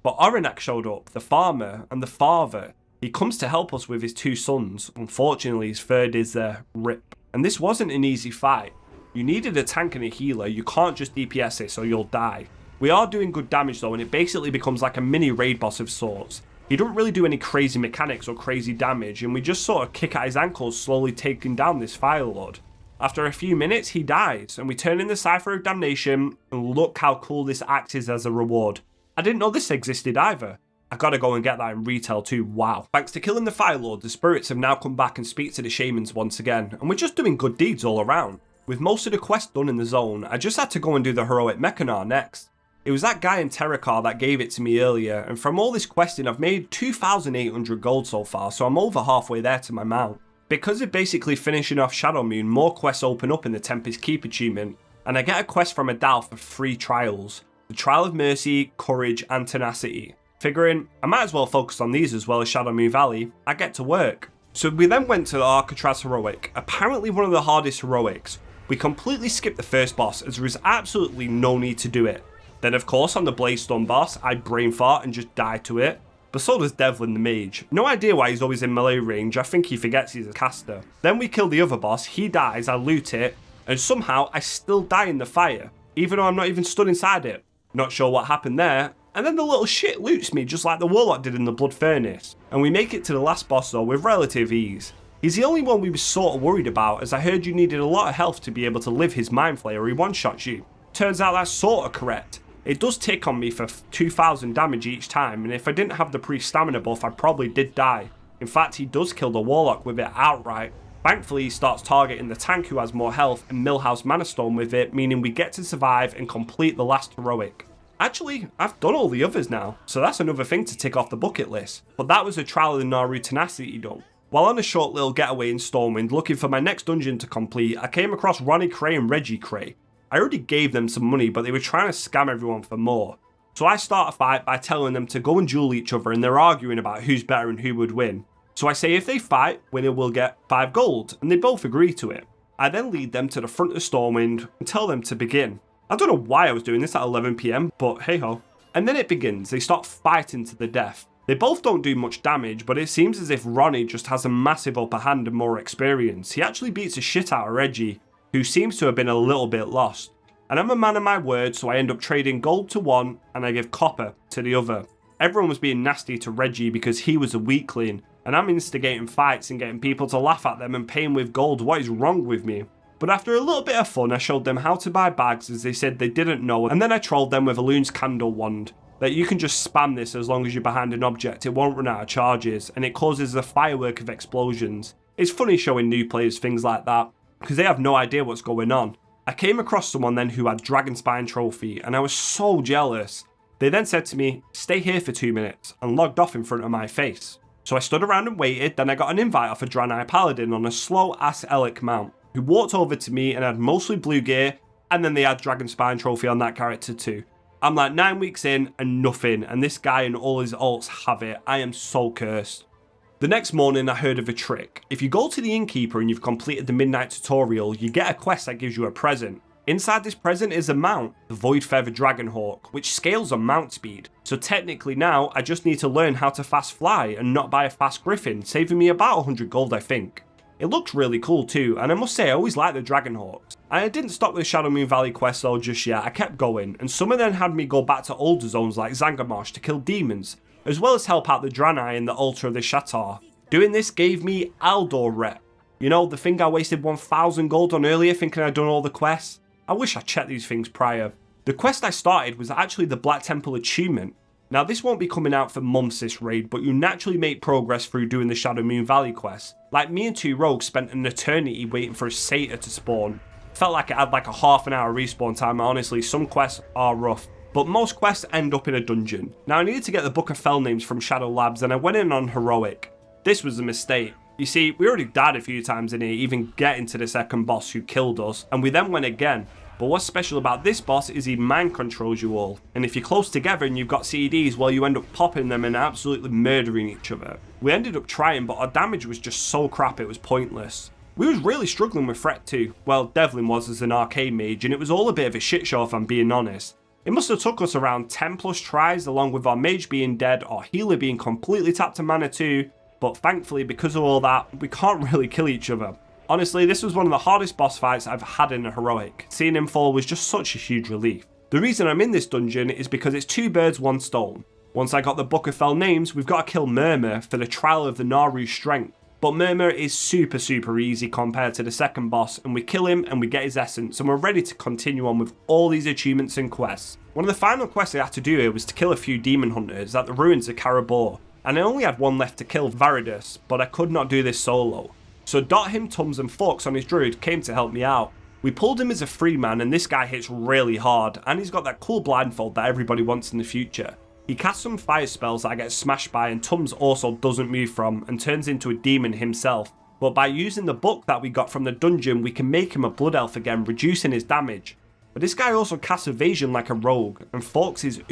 Speaker 1: But Oranak showed up, the farmer, and the father. He comes to help us with his two sons. Unfortunately, his third is RIP. And this wasn't an easy fight. You needed a tank and a healer. You can't just DPS this or you'll die. We are doing good damage though, and it basically becomes like a mini raid boss of sorts. He don't really do any crazy mechanics or crazy damage, and we just sort of kick at his ankles, slowly taking down this Fire Lord. After a few minutes, he dies, and we turn in the Cipher of Damnation, and look how cool this axe is as a reward. I didn't know this existed either. I gotta go and get that in retail too, wow. Thanks to killing the Fire Lord, the spirits have now come back and speak to the shamans once again, and we're just doing good deeds all around. With most of the quests done in the zone, I just had to go and do the heroic Mechanar next. It was that guy in Terrokar that gave it to me earlier, and from all this questing I've made 2,800 gold so far, so I'm over halfway there to my mount. Because of basically finishing off Shadowmoon, more quests open up in the Tempest Keep achievement, and I get a quest from a Dal for 3 trials. The Trial of Mercy, Courage and Tenacity. Figuring, I might as well focus on these as well as Shadowmoon Valley, I get to work. So we then went to the Alcatraz Heroic, apparently one of the hardest heroics. We completely skipped the first boss as there was absolutely no need to do it. Then of course on the Bladestone boss, I brain fart and just die to it. But so does Devlin the Mage. No idea why he's always in melee range, I think he forgets he's a caster. Then we kill the other boss, he dies, I loot it, and somehow I still die in the fire, even though I'm not even stood inside it. Not sure what happened there. And then the little shit loots me just like the Warlock did in the Blood Furnace. And we make it to the last boss though with relative ease. He's the only one we were sort of worried about, as I heard you needed a lot of health to be able to live his Mind Flayer or he one-shots you. Turns out that's sort of correct. It does tick on me for 2,000 damage each time, and if I didn't have the pre-stamina buff I probably did die. In fact, he does kill the Warlock with it outright. Thankfully he starts targeting the tank who has more health and Millhouse Mana Stone with it, meaning we get to survive and complete the last heroic. Actually, I've done all the others now, so that's another thing to tick off the bucket list. But that was a Trial of the Naru Tenacity done. While on a short little getaway in Stormwind looking for my next dungeon to complete, I came across Ronnie Cray and Reggie Cray. I already gave them some money, but they were trying to scam everyone for more. So I start a fight by telling them to go and duel each other, and they're arguing about who's better and who would win. So I say if they fight, winner will get 5 gold, and they both agree to it. I then lead them to the front of Stormwind and tell them to begin. I don't know why I was doing this at 11 PM, but hey ho. And then it begins, they start fighting to the death. They both don't do much damage, but it seems as if Ronnie just has a massive upper hand and more experience. He actually beats the shit out of Reggie, who seems to have been a little bit lost. And I'm a man of my word, so I end up trading gold to one and I give copper to the other. Everyone was being nasty to Reggie because he was a weakling, and I'm instigating fights and getting people to laugh at them and paying with gold. What is wrong with me? But after a little bit of fun, I showed them how to buy bags as they said they didn't know, and then I trolled them with a Loon's Candle Wand, that you can just spam this as long as you're behind an object, it won't run out of charges, and it causes a firework of explosions. It's funny showing new players things like that, because they have no idea what's going on. I came across someone then who had Dragonspine Trophy, and I was so jealous. They then said to me, stay here for 2 minutes, and logged off in front of my face. So I stood around and waited, then I got an invite off a Draenei Paladin on a slow-ass Elec mount, who walked over to me and had mostly blue gear, and then they had Dragonspine Trophy on that character too. I'm like 9 weeks in and nothing, and this guy and all his alts have it. I am so cursed. The next morning I heard of a trick. If you go to the Innkeeper and you've completed the Midnight Tutorial, you get a quest that gives you a present. Inside this present is a mount, the Void Feather Dragonhawk, which scales on mount speed. So technically now I just need to learn how to fast fly and not buy a fast griffin, saving me about 100 gold I think. It looks really cool too, and I must say I always liked the Dragonhawks. I didn't stop with Shadow Moon Valley quests though just yet, I kept going, and some of them had me go back to older zones like Zangarmarsh to kill demons, as well as help out the Draenei in the Altar of the Shatar. Doing this gave me Aldor rep. You know, the thing I wasted 1000 gold on earlier thinking I'd done all the quests? I wish I checked these things prior. The quest I started was actually the Black Temple achievement. Now this won't be coming out for months this raid, but you naturally make progress through doing the Shadow Moon Valley quest. Like me and 2 rogues spent an eternity waiting for a satyr to spawn. Felt like it had like a half an hour respawn time, honestly some quests are rough. But most quests end up in a dungeon. Now I needed to get the Book of Fell names from Shadow Labs and I went in on Heroic. This was a mistake. You see, we already died a few times in here even getting to the second boss who killed us, and we then went again. But what's special about this boss is he mind controls you all, and if you're close together and you've got CDs, well you end up popping them and absolutely murdering each other. We ended up trying, but our damage was just so crap it was pointless. We was really struggling with Threat too. Well, Devlin was as an arcade mage, and it was all a bit of a shit show if I'm being honest. It must have took us around 10 plus tries, along with our mage being dead, our healer being completely tapped to mana too, but thankfully because of all that, we can't really kill each other. Honestly, this was one of the hardest boss fights I've had in a Heroic. Seeing him fall was just such a huge relief. The reason I'm in this dungeon is because it's 2 birds, 1 stone. Once I got the Book of Fell names, we've got to kill Murmur for the trial of the Naru's strength. But Murmur is super easy compared to the second boss, and we kill him and we get his essence, and we're ready to continue on with all these achievements and quests. One of the final quests I had to do here was to kill a few demon hunters at the ruins of Karabor, and I only had 1 left to kill, Varidus, but I could not do this solo. So Dot, him, Tums and Fox on his druid came to help me out. We pulled him as a free man, and this guy hits really hard, and he's got that cool blindfold that everybody wants in the future. He casts some fire spells that I get smashed by, and Tums also doesn't move from and turns into a demon himself. But by using the book that we got from the dungeon, we can make him a blood elf again, reducing his damage. But this guy also casts evasion like a rogue, and Forks is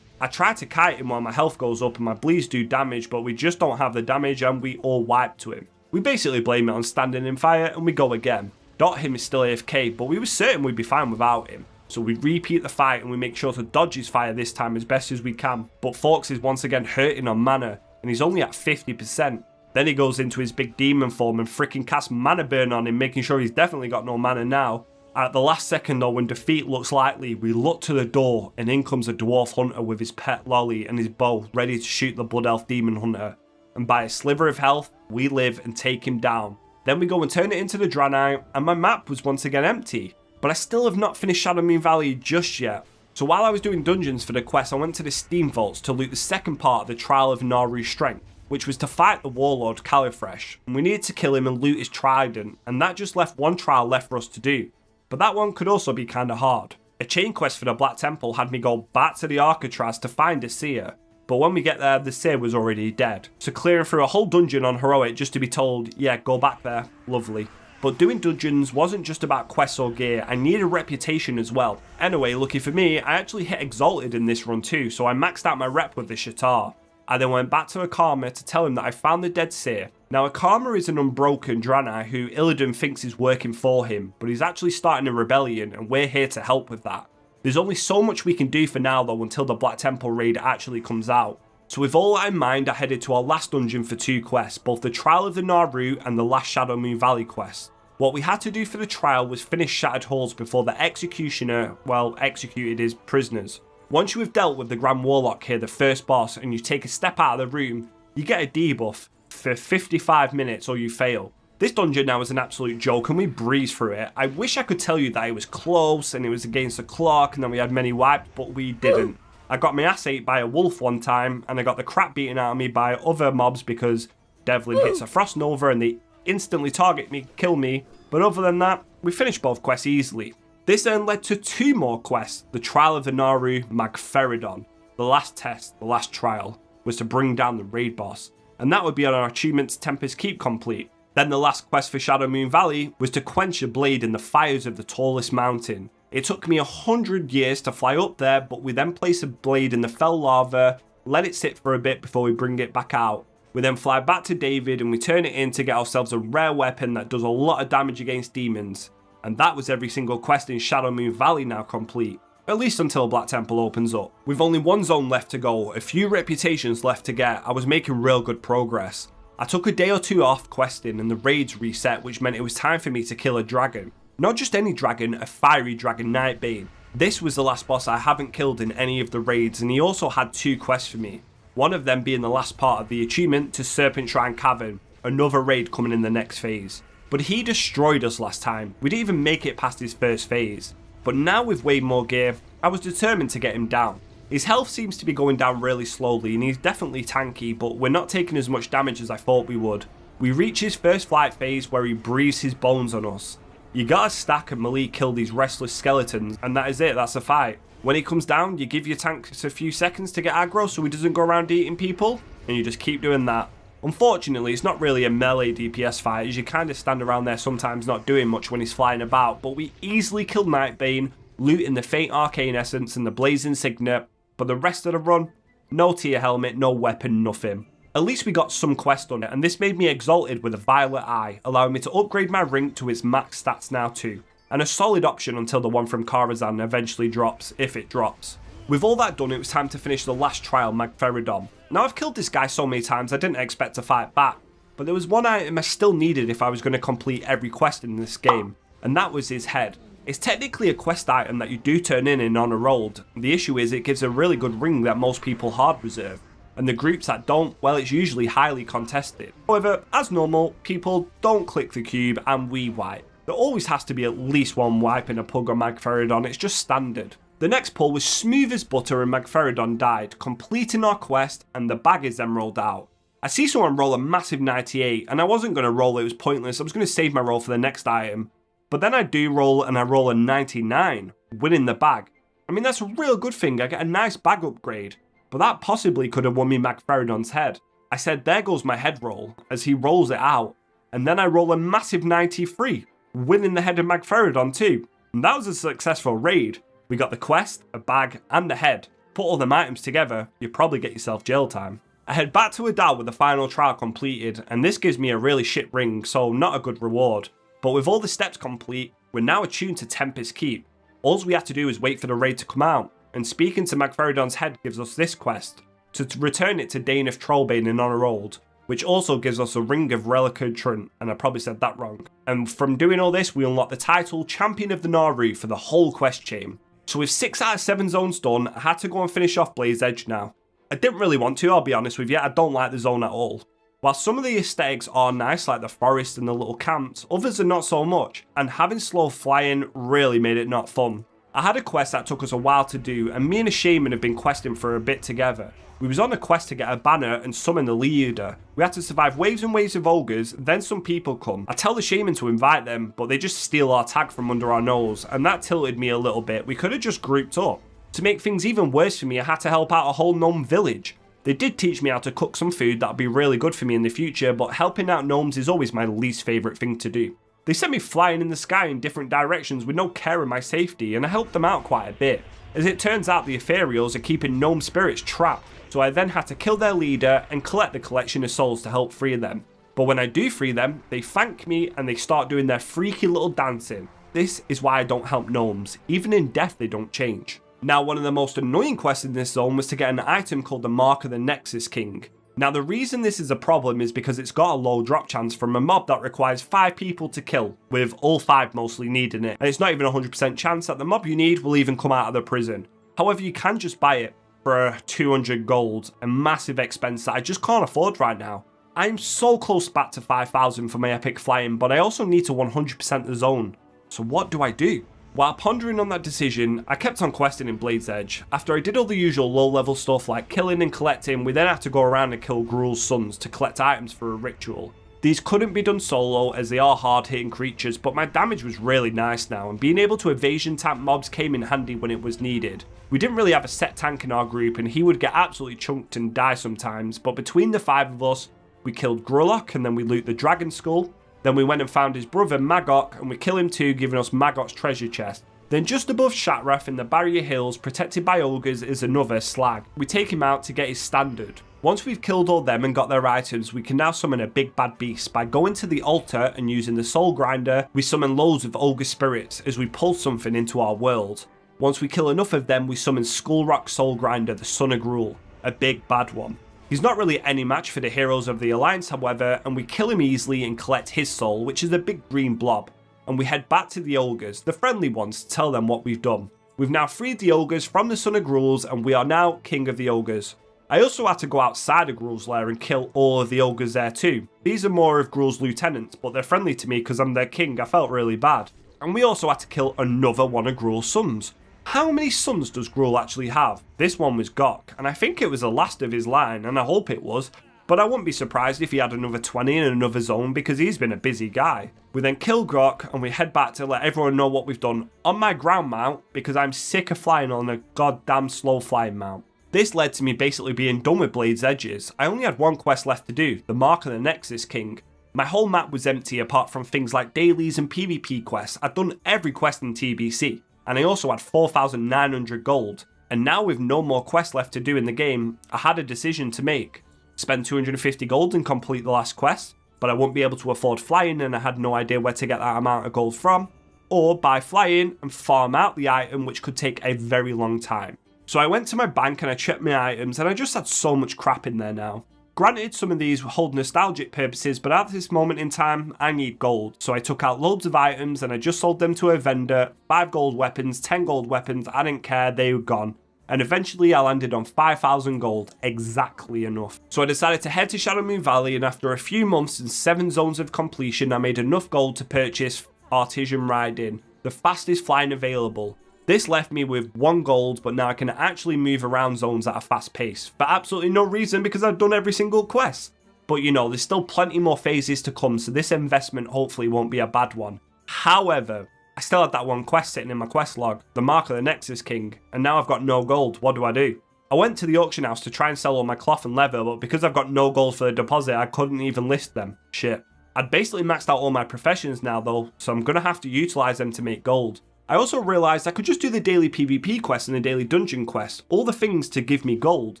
Speaker 1: I try to kite him while my health goes up and my bleeds do damage, but we just don't have the damage and we all wipe to him. We basically blame it on standing in fire and we go again. Dot him is still AFK, but we were certain we'd be fine without him. So we repeat the fight and we make sure to dodge his fire this time as best as we can. But Forks is once again hurting on mana, and he's only at 50%. Then he goes into his big demon form and freaking casts mana burn on him, making sure he's definitely got no mana now. At the last second though, when defeat looks likely, we look to the door and in comes a dwarf hunter with his pet lolly and his bow ready to shoot the blood elf demon hunter. And by a sliver of health, we live and take him down. Then we go and turn it into the Draenei, and my map was once again empty. But I still have not finished Shadow Moon Valley just yet. So while I was doing dungeons for the quest, I went to the Steam Vaults to loot the second part of the Trial of Naru's Strength, which was to fight the warlord Califresh, and we needed to kill him and loot his trident, and that just left 1 trial left for us to do. But that one could also be kinda hard. A chain quest for the Black Temple had me go back to the Arcatraz to find a seer, but when we get there, the seer was already dead. So clearing through a whole dungeon on Heroic just to be told, yeah, go back there, lovely. But doing dungeons wasn't just about quests or gear, I needed a reputation as well. Anyway, lucky for me, I actually hit Exalted in this run too, so I maxed out my rep with the Shatar. I then went back to Akama to tell him that I found the dead seer. Now Akama is an unbroken Draenei who Illidan thinks is working for him, but he's actually starting a rebellion and we're here to help with that. There's only so much we can do for now though until the Black Temple raid actually comes out. So with all that in mind, I headed to our last dungeon for 2 quests, both the Trial of the Naru and the last Shadow Moon Valley quest. What we had to do for the trial was finish Shattered Halls before the executioner, well, executed his prisoners. Once you have dealt with the Grand Warlock here, the first boss, and you take a step out of the room, you get a debuff for 55 minutes or you fail. This dungeon now is an absolute joke and we breeze through it. I wish I could tell you that it was close and it was against the clock and then we had many wipes, but we didn't. I got my ass ate by a wolf one time and I got the crap beaten out of me by other mobs because Devlin hits a Frost Nova and they instantly target me, kill me, but other than that, we finished both quests easily. This then led to 2 more quests, the Trial of the Naru Magferidon. The last test, the last trial, was to bring down the raid boss, and that would be on our achievements Tempest Keep complete. Then the last quest for Shadow Moon Valley was to quench a blade in the fires of the tallest mountain. It took me 100 years to fly up there, but we then place a blade in the fell lava, let it sit for a bit before we bring it back out. We then fly back to David and we turn it in to get ourselves a rare weapon that does a lot of damage against demons. And that was every single quest in Shadow Moon Valley now complete. At least until Black Temple opens up. With only 1 zone left to go, a few reputations left to get, I was making real good progress. I took a day or two off questing and the raids reset, which meant it was time for me to kill a dragon. Not just any dragon, a fiery dragon Nightbane. This was the last boss I haven't killed in any of the raids, and he also had 2 quests for me. One of them being the last part of the achievement to Serpent Shrine Cavern, another raid coming in the next phase. But he destroyed us last time. We didn't even make it past his first phase. But now with way more gear, I was determined to get him down. His health seems to be going down really slowly and he's definitely tanky, but we're not taking as much damage as I thought we would. We reach his first flight phase where he breathes his bones on us. You gotta stack and melee kill these restless skeletons, and that is it, that's a fight. When he comes down, you give your tanks a few seconds to get aggro so he doesn't go around eating people, and you just keep doing that. Unfortunately, it's not really a melee DPS fight, as you kind of stand around there sometimes not doing much when he's flying about, but we easily kill Nightbane, looting the Faint Arcane Essence and the Blazing Signet, but the rest of the run, no tier helmet, no weapon, nothing. At least we got some quest on it, and this made me exalted with a Violet Eye, allowing me to upgrade my rank to its max stats now too, and a solid option until the one from Karazhan eventually drops, if it drops. With all that done, it was time to finish the last trial, Magferidon. Now I've killed this guy so many times I didn't expect to fight back, but there was one item I still needed if I was going to complete every quest in this game, and that was his head. It's technically a quest item that you do turn in Honor Rolled. The issue is it gives a really good ring that most people hard reserve, and the groups that don't, well, it's usually highly contested. However, as normal, people don't click the cube and we wipe. There always has to be at least one wipe in a pug or Magferidon, it's just standard. The next pull was smooth as butter and Magferidon died, completing our quest, and the bag is then rolled out. I see someone roll a massive 98, and I wasn't going to roll, it was pointless, I was going to save my roll for the next item. But then I do roll and I roll a 99, winning the bag. I mean, that's a real good thing, I get a nice bag upgrade. But that possibly could have won me Magferidon's head. I said there goes my head roll, as he rolls it out. And then I roll a massive 93, winning the head of Magferidon too. And that was a successful raid. We got the quest, a bag, and the head. Put all them items together, you'd probably get yourself jail time. I head back to Adal with the final trial completed, and this gives me a really shit ring, so not a good reward. But with all the steps complete, we're now attuned to Tempest Keep. All we have to do is wait for the raid to come out, and speaking to Magferidon's head gives us this quest, to return it to Dane of Trollbane in Honor Rolled, which also gives us a Ring of Reliquary Trunt, and I probably said that wrong. And from doing all this, we unlock the title Champion of the Naru for the whole quest chain. So with 6 out of 7 zones done, I had to go and finish off Blaze Edge now. I didn't really want to, I'll be honest with you, I don't like the zone at all. While some of the aesthetics are nice, like the forest and the little camps, others are not so much, and having slow flying really made it not fun. I had a quest that took us a while to do, and me and a shaman have been questing for a bit together. We was on a quest to get a banner and summon the leader. We had to survive waves and waves of ogres, then some people come. I tell the shaman to invite them, but they just steal our tag from under our nose, and that tilted me a little bit. We could have just grouped up. To make things even worse for me, I had to help out a whole gnome village. They did teach me how to cook some food that would be really good for me in the future, but helping out gnomes is always my least favourite thing to do. They sent me flying in the sky in different directions with no care of my safety, and I helped them out quite a bit. As it turns out, the ethereals are keeping gnome spirits trapped, so I then had to kill their leader and collect the collection of souls to help free them. But when I do free them, they thank me and they start doing their freaky little dancing. This is why I don't help gnomes. Even in death, they don't change. Now, one of the most annoying quests in this zone was to get an item called the Mark of the Nexus King. Now, the reason this is a problem is because it's got a low drop chance from a mob that requires 5 people to kill, with all 5 mostly needing it. And it's not even a 100% chance that the mob you need will even come out of the prison. However, you can just buy it for 200 gold, a massive expense that I just can't afford right now. I'm so close back to 5,000 for my epic flying, but I also need to 100% the zone. So what do I do? While pondering on that decision, I kept on questing in Blade's Edge. After I did all the usual low-level stuff like killing and collecting, we then had to go around and kill Gruul's sons to collect items for a ritual. These couldn't be done solo as they are hard-hitting creatures, but my damage was really nice now, and being able to evasion tap mobs came in handy when it was needed. We didn't really have a set tank in our group, and he would get absolutely chunked and die sometimes, but between the 5 of us, we killed Grulok, and then we loot the Dragon Skull. Then we went and found his brother Magok, and we kill him too, giving us Magok's treasure chest. Then just above Shatrath in the Barrier Hills, protected by ogres, is another Slag. We take him out to get his standard. Once we've killed all them and got their items, we can now summon a big bad beast. By going to the altar and using the soul grinder, we summon loads of ogre spirits as we pull something into our world. Once we kill enough of them, we summon Skullrock Soul Grinder, the son of Gruul, a big bad one. He's not really any match for the heroes of the Alliance however, and we kill him easily and collect his soul, which is a big green blob, and we head back to the ogres, the friendly ones, to tell them what we've done. We've now freed the ogres from the Son of Gruul's and we are now king of the ogres. I also had to go outside of Gruul's lair and kill all of the ogres there too. These are more of Gruul's lieutenants, but they're friendly to me because I'm their king. I felt really bad. And we also had to kill another one of Gruul's sons. How many sons does Gruul actually have? This one was Gok, and I think it was the last of his line, and I hope it was, but I wouldn't be surprised if he had another 20 in another zone because he's been a busy guy. We then kill Gok and we head back to let everyone know what we've done on my ground mount because I'm sick of flying on a goddamn slow flying mount. This led to me basically being done with Blade's Edges. I only had one quest left to do, the Mark of the Nexus King. My whole map was empty apart from things like dailies and PvP quests. I'd done every quest in TBC, and I also had 4,900 gold. And now with no more quests left to do in the game, I had a decision to make. Spend 250 gold and complete the last quest, but I wouldn't be able to afford flying and I had no idea where to get that amount of gold from, or buy flying and farm out the item, which could take a very long time. So I went to my bank and I checked my items and I just had so much crap in there now. Granted, some of these hold nostalgic purposes, but at this moment in time, I need gold. So I took out loads of items and I just sold them to a vendor, 5 gold weapons, 10 gold weapons, I didn't care, they were gone. And eventually I landed on 5,000 gold, exactly enough. So I decided to head to Shadowmoon Valley, and after a few months and 7 zones of completion, I made enough gold to purchase Artisan Riding, the fastest flying available. This left me with 1 gold, but now I can actually move around zones at a fast pace, for absolutely no reason because I've done every single quest. But you know, there's still plenty more phases to come, so this investment hopefully won't be a bad one. However, I still had that one quest sitting in my quest log, the Mark of the Nexus King, and now I've got no gold. What do? I went to the auction house to try and sell all my cloth and leather, but because I've got no gold for the deposit, I couldn't even list them. Shit. I'd basically maxed out all my professions now though, so I'm gonna have to utilize them to make gold. I also realized I could just do the daily PvP quest and the daily dungeon quest, all the things to give me gold.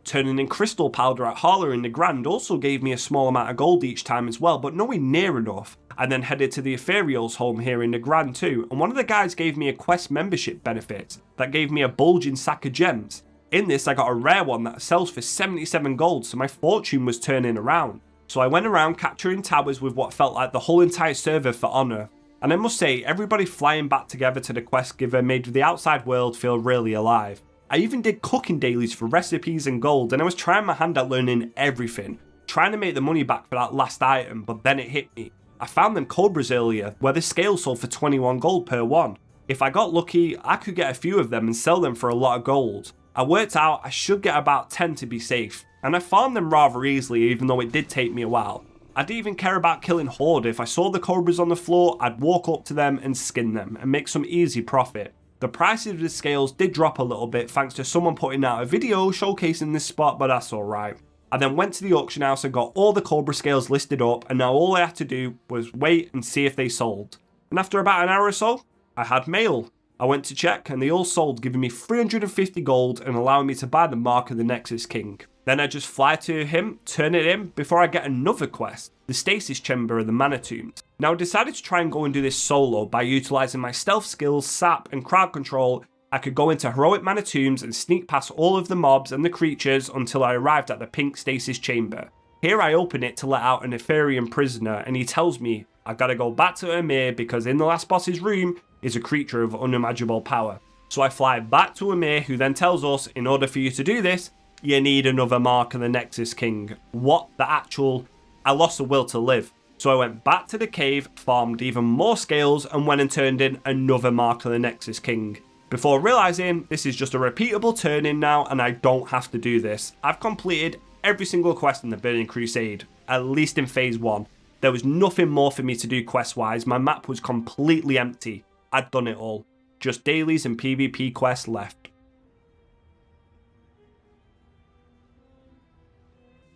Speaker 1: Turning in crystal powder at Harla in the Grand also gave me a small amount of gold each time as well, but nowhere near enough. I then headed to the Ethereal's home here in the Grand too, and one of the guys gave me a quest membership benefit that gave me a bulging sack of gems. In this I got a rare one that sells for 77 gold, so my fortune was turning around. So I went around capturing towers with what felt like the whole entire server for honor. And I must say, everybody flying back together to the quest giver made the outside world feel really alive. I even did cooking dailies for recipes and gold, and I was trying my hand at learning everything, trying to make the money back for that last item, but then it hit me. I found them cobras earlier, where the scale sold for 21 gold per one. If I got lucky, I could get a few of them and sell them for a lot of gold. I worked out I should get about 10 to be safe, and I farmed them rather easily even though it did take me a while. I didn't even care about killing Horde. If I saw the cobras on the floor, I'd walk up to them and skin them and make some easy profit. The prices of the scales did drop a little bit thanks to someone putting out a video showcasing this spot, but that's alright. I then went to the auction house and got all the cobra scales listed up, and now all I had to do was wait and see if they sold. And after about an hour or so, I had mail. I went to check and they all sold, giving me 350 gold and allowing me to buy the Mark of the Nexus King. Then I just fly to him, turn it in, before I get another quest, the Stasis Chamber of the Mana Tombs. Now I decided to try and go and do this solo by utilising my stealth skills, sap and crowd control. I could go into heroic Mana Tombs and sneak past all of the mobs and the creatures until I arrived at the pink Stasis Chamber. Here I open it to let out an Ethereum prisoner, and he tells me I gotta go back to Emir because in the last boss's room is a creature of unimaginable power. So I fly back to Emir, who then tells us in order for you to do this, you need another Mark of the Nexus King. What the actual... I lost the will to live. So I went back to the cave, farmed even more scales, and went and turned in another Mark of the Nexus King. Before realising this is just a repeatable turn in now and I don't have to do this. I've completed every single quest in the Burning Crusade, at least in phase 1. There was nothing more for me to do quest wise, my map was completely empty. I'd done it all. Just dailies and PvP quests left.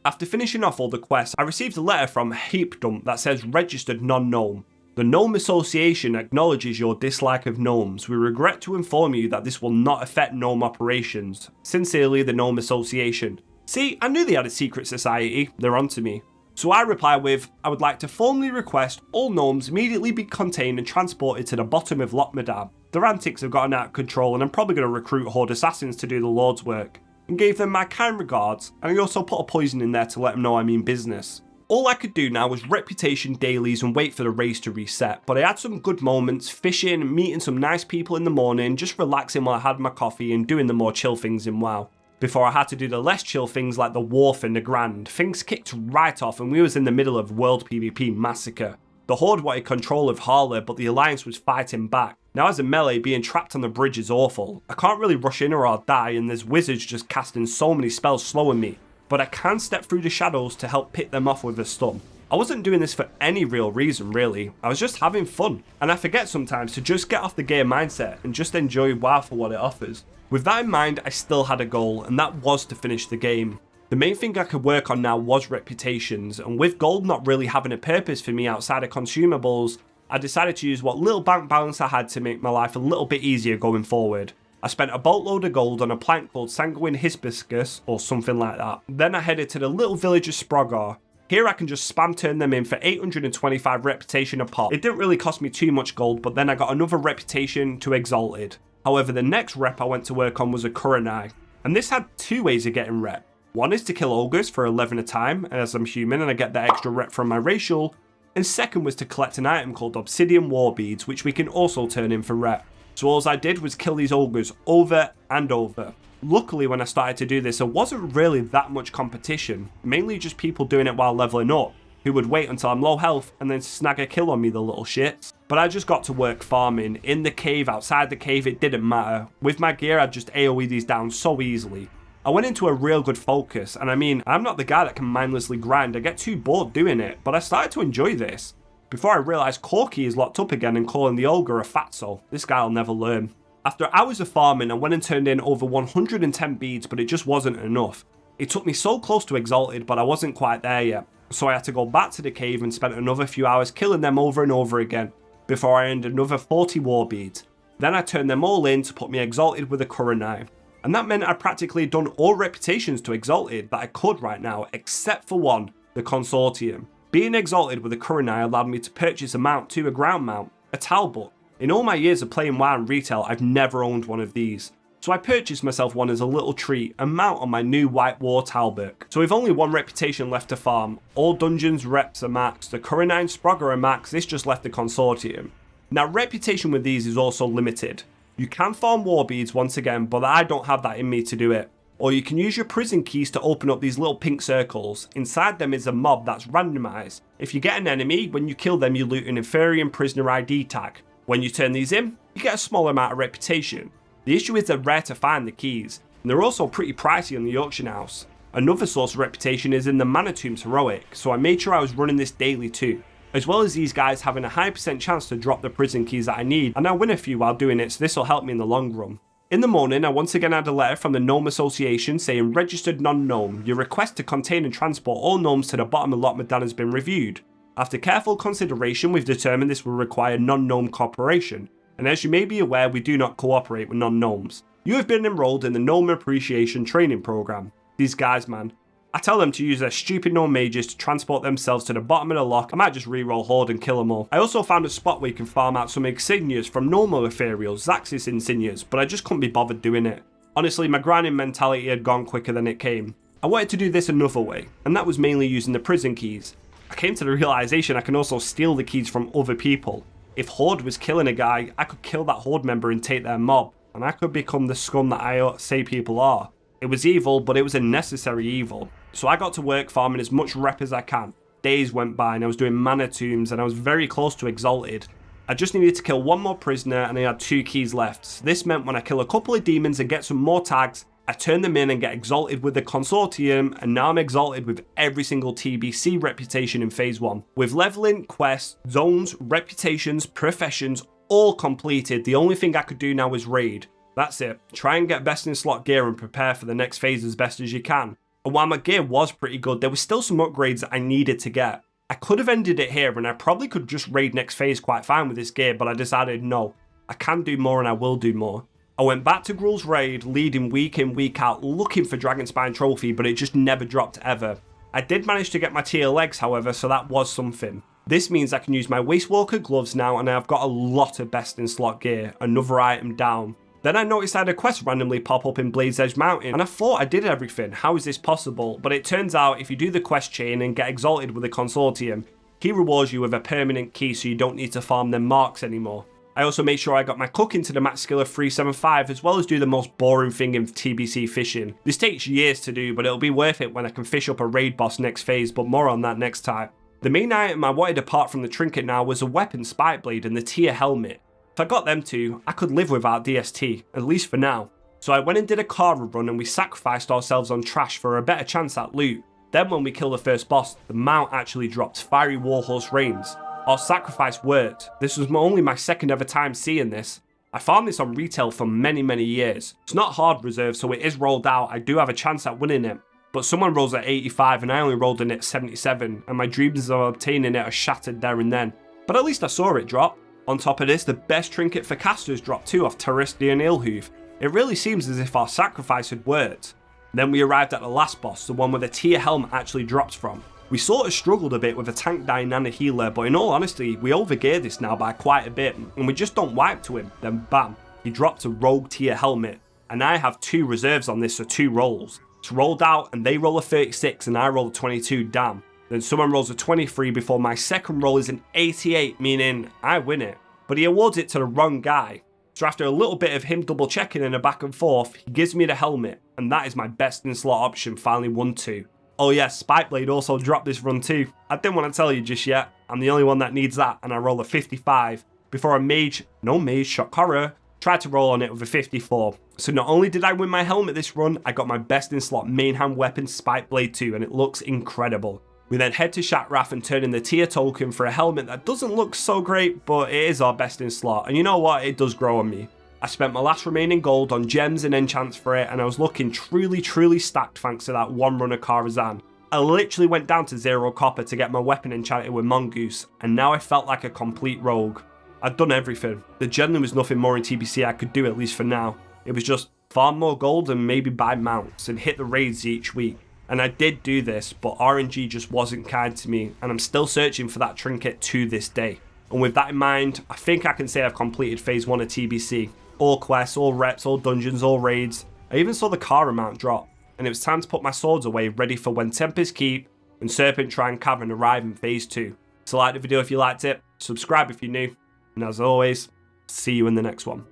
Speaker 1: After finishing off all the quests, I received a letter from Heap Dump that says registered non-gnome. The Gnome Association acknowledges your dislike of gnomes. We regret to inform you that this will not affect gnome operations. Sincerely, the Gnome Association. See, I knew they had a secret society, they're onto me. So I reply with, I would like to formally request all gnomes immediately be contained and transported to the bottom of Loch Madam. Their antics have gotten out of control and I'm probably going to recruit Horde assassins to do the Lord's work. and gave them my kind regards, and I also put a poison in there to let them know I mean business. All I could do now was reputation dailies and wait for the race to reset, but I had some good moments, fishing, meeting some nice people in the morning, just relaxing while I had my coffee and doing the more chill things in WoW. Before I had to do the less chill things like the Wharf and the Grand, things kicked right off and we was in the middle of World PvP Massacre. The Horde wanted control of Harler, but the Alliance was fighting back. Now as a melee, being trapped on the bridge is awful. I can't really rush in or I'll die, and there's wizards just casting so many spells slowing me. But I can step through the shadows to help pick them off with a stun. I wasn't doing this for any real reason really, I was just having fun. And I forget sometimes to just get off the gear mindset and just enjoy WoW for what it offers. With that in mind, I still had a goal, and that was to finish the game. The main thing I could work on now was reputations, and with gold not really having a purpose for me outside of consumables, I decided to use what little bank balance I had to make my life a little bit easier going forward. I spent a boatload of gold on a plant called Sanguine Hibiscus or something like that. Then I headed to the little village of Sprogar. Here I can just spam turn them in for 825 reputation a pop. It didn't really cost me too much gold, but then I got another reputation to Exalted. However, the next rep I went to work on was a Kuranai, and this had two ways of getting rep. One is to kill ogres for 11 a time, as I'm human and I get that extra rep from my racial, and second was to collect an item called Obsidian War Beads, which we can also turn in for rep. So all I did was kill these ogres over and over. Luckily when I started to do this, there wasn't really that much competition, mainly just people doing it while leveling up, who would wait until I'm low health and then snag a kill on me, the little shits. But I just got to work farming, in the cave, outside the cave, it didn't matter. With my gear I'd just AoE these down so easily. I went into a real good focus, and I mean, I'm not the guy that can mindlessly grind, I get too bored doing it, but I started to enjoy this. Before I realised Corky is locked up again and calling the ogre a fatso. This guy'll never learn. After hours of farming, I went and turned in over 110 beads, but it just wasn't enough. It took me so close to Exalted, but I wasn't quite there yet. So I had to go back to the cave and spent another few hours killing them over and over again, before I earned another 40 war beads. Then I turned them all in to put me Exalted with a Kuranai. And that meant I'd practically done all reputations to Exalted that I could right now, except for one, the Consortium. Being Exalted with a Kuranai allowed me to purchase a mount to a ground mount, a Talbot. In all my years of playing WoW and retail, I've never owned one of these. So I purchased myself one as a little treat, a mount on my new White War Talbot. So with only one reputation left to farm, all dungeons reps are max, the Kuranai and Sprogar are max, this just left the Consortium. Now reputation with these is also limited. You can farm war beads once again, but I don't have that in me to do it. Or you can use your prison keys to open up these little pink circles. Inside them is a mob that's randomized. If you get an enemy, when you kill them you loot an Inferium Prisoner ID tag. When you turn these in, you get a small amount of reputation. The issue is they're rare to find the keys, and they're also pretty pricey on the auction house. Another source of reputation is in the Mana Tombs Heroic, so I made sure I was running this daily too. As well as these guys having a high % chance to drop the prison keys that I need, and I win a few while doing it, so this will help me in the long run. In the morning, I once again had a letter from the Gnome Association saying, "Registered non-gnome, your request to contain and transport all gnomes to the bottom allotment dan has been reviewed. After careful consideration, we've determined this will require non-gnome cooperation, and as you may be aware, we do not cooperate with non-gnomes. You have been enrolled in the Gnome Appreciation Training Program." These guys, man. I tell them to use their stupid gnome mages to transport themselves to the bottom of the lock. I might just reroll Horde and kill them all. I also found a spot where you can farm out some insignias from normal ethereals, Zaxxas insignias, but I just couldn't be bothered doing it. Honestly, my grinding mentality had gone quicker than it came. I wanted to do this another way, and that was mainly using the prison keys. I came to the realization I can also steal the keys from other people. If Horde was killing a guy, I could kill that Horde member and take their mob, and I could become the scum that I say people are. It was evil, but it was a necessary evil. So I got to work farming as much rep as I can. Days went by and I was doing Mana Tombs and I was very close to Exalted. I just needed to kill one more prisoner and I had 2 keys left. So this meant when I kill a couple of demons and get some more tags, I turn them in and get Exalted with the Consortium, and now I'm Exalted with every single TBC reputation in Phase 1. With leveling, quests, zones, reputations, professions, all completed, the only thing I could do now was raid. That's it. Try and get best in slot gear and prepare for the next phase as best as you can. And while my gear was pretty good, there was still some upgrades that I needed to get. I could have ended it here and I probably could just raid next phase quite fine with this gear, but I decided no, I can do more and I will do more. I went back to Gruul's raid, leading week in, week out, looking for Dragonspine trophy, but it just never dropped ever. I did manage to get my tier legs however, so that was something. This means I can use my Waste Walker gloves now and I've got a lot of best in slot gear, another item down. Then I noticed I had a quest randomly pop up in Blade's Edge Mountain, and I thought I did everything. How is this possible? But it turns out if you do the quest chain and get exalted with the consortium, he rewards you with a permanent key so you don't need to farm them marks anymore. I also made sure I got my cooking to the max skill of 375, as well as do the most boring thing in TBC fishing. This takes years to do, but it'll be worth it when I can fish up a raid boss next phase, but more on that next time. The main item I wanted apart from the trinket now was a weapon spike blade and the tier helmet. If I got them two, I could live without DST, at least for now. So I went and did a Kara run and we sacrificed ourselves on trash for a better chance at loot. Then when we killed the first boss, the mount actually dropped fiery warhorse reins. Our sacrifice worked. This was only my second ever time seeing this. I farmed this on retail for many years. It's not hard reserve, so it is rolled out. I do have a chance at winning it. But someone rolls at 85 and I only rolled in at 77, and my dreams of obtaining it are shattered there and then. But at least I saw it drop. On top of this, the best trinket for casters dropped too off Terrokar and Ilhoof. It really seems as if our sacrifice had worked. Then we arrived at the last boss, the one where the tier helmet actually dropped from. We sort of struggled a bit with a tank dying and a healer, but in all honesty, we overgeared this now by quite a bit, and we just don't wipe to him. Then bam, he dropped a rogue tier helmet, and I have 2 reserves on this, so 2 rolls. It's rolled out, and they roll a 36, and I roll a 22, damn. Then someone rolls a 23 before my second roll is an 88, meaning I win it. But he awards it to the wrong guy. So after a little bit of him double checking and a back and forth, he gives me the helmet, and that is my best in slot option, finally 1-2. Oh yeah, Spikeblade also dropped this run too. I didn't want to tell you just yet. I'm the only one that needs that, and I roll a 55 before a mage, no mage, Shokara, tried to roll on it with a 54. So not only did I win my helmet this run, I got my best in slot main hand weapon Spikeblade too, and it looks incredible. We then head to Shatrath and turn in the tier token for a helmet that doesn't look so great, but it is our best in slot, and you know what, it does grow on me. I spent my last remaining gold on gems and enchants for it, and I was looking truly stacked thanks to that one run of Karazhan. I literally went down to 0 copper to get my weapon enchanted with Mongoose, and now I felt like a complete rogue. I'd done everything. There generally was nothing more in TBC I could do, at least for now. It was just farm more gold and maybe buy mounts and hit the raids each week. And I did do this, but RNG just wasn't kind to me, and I'm still searching for that trinket to this day. And with that in mind, I think I can say I've completed phase 1 of TBC. All quests, all reps, all dungeons, all raids. I even saw the Kara mount drop, and it was time to put my swords away ready for when Tempest Keep and Serpent Shrine Cavern arrive in phase 2. So like the video if you liked it, subscribe if you're new, and as always, see you in the next one.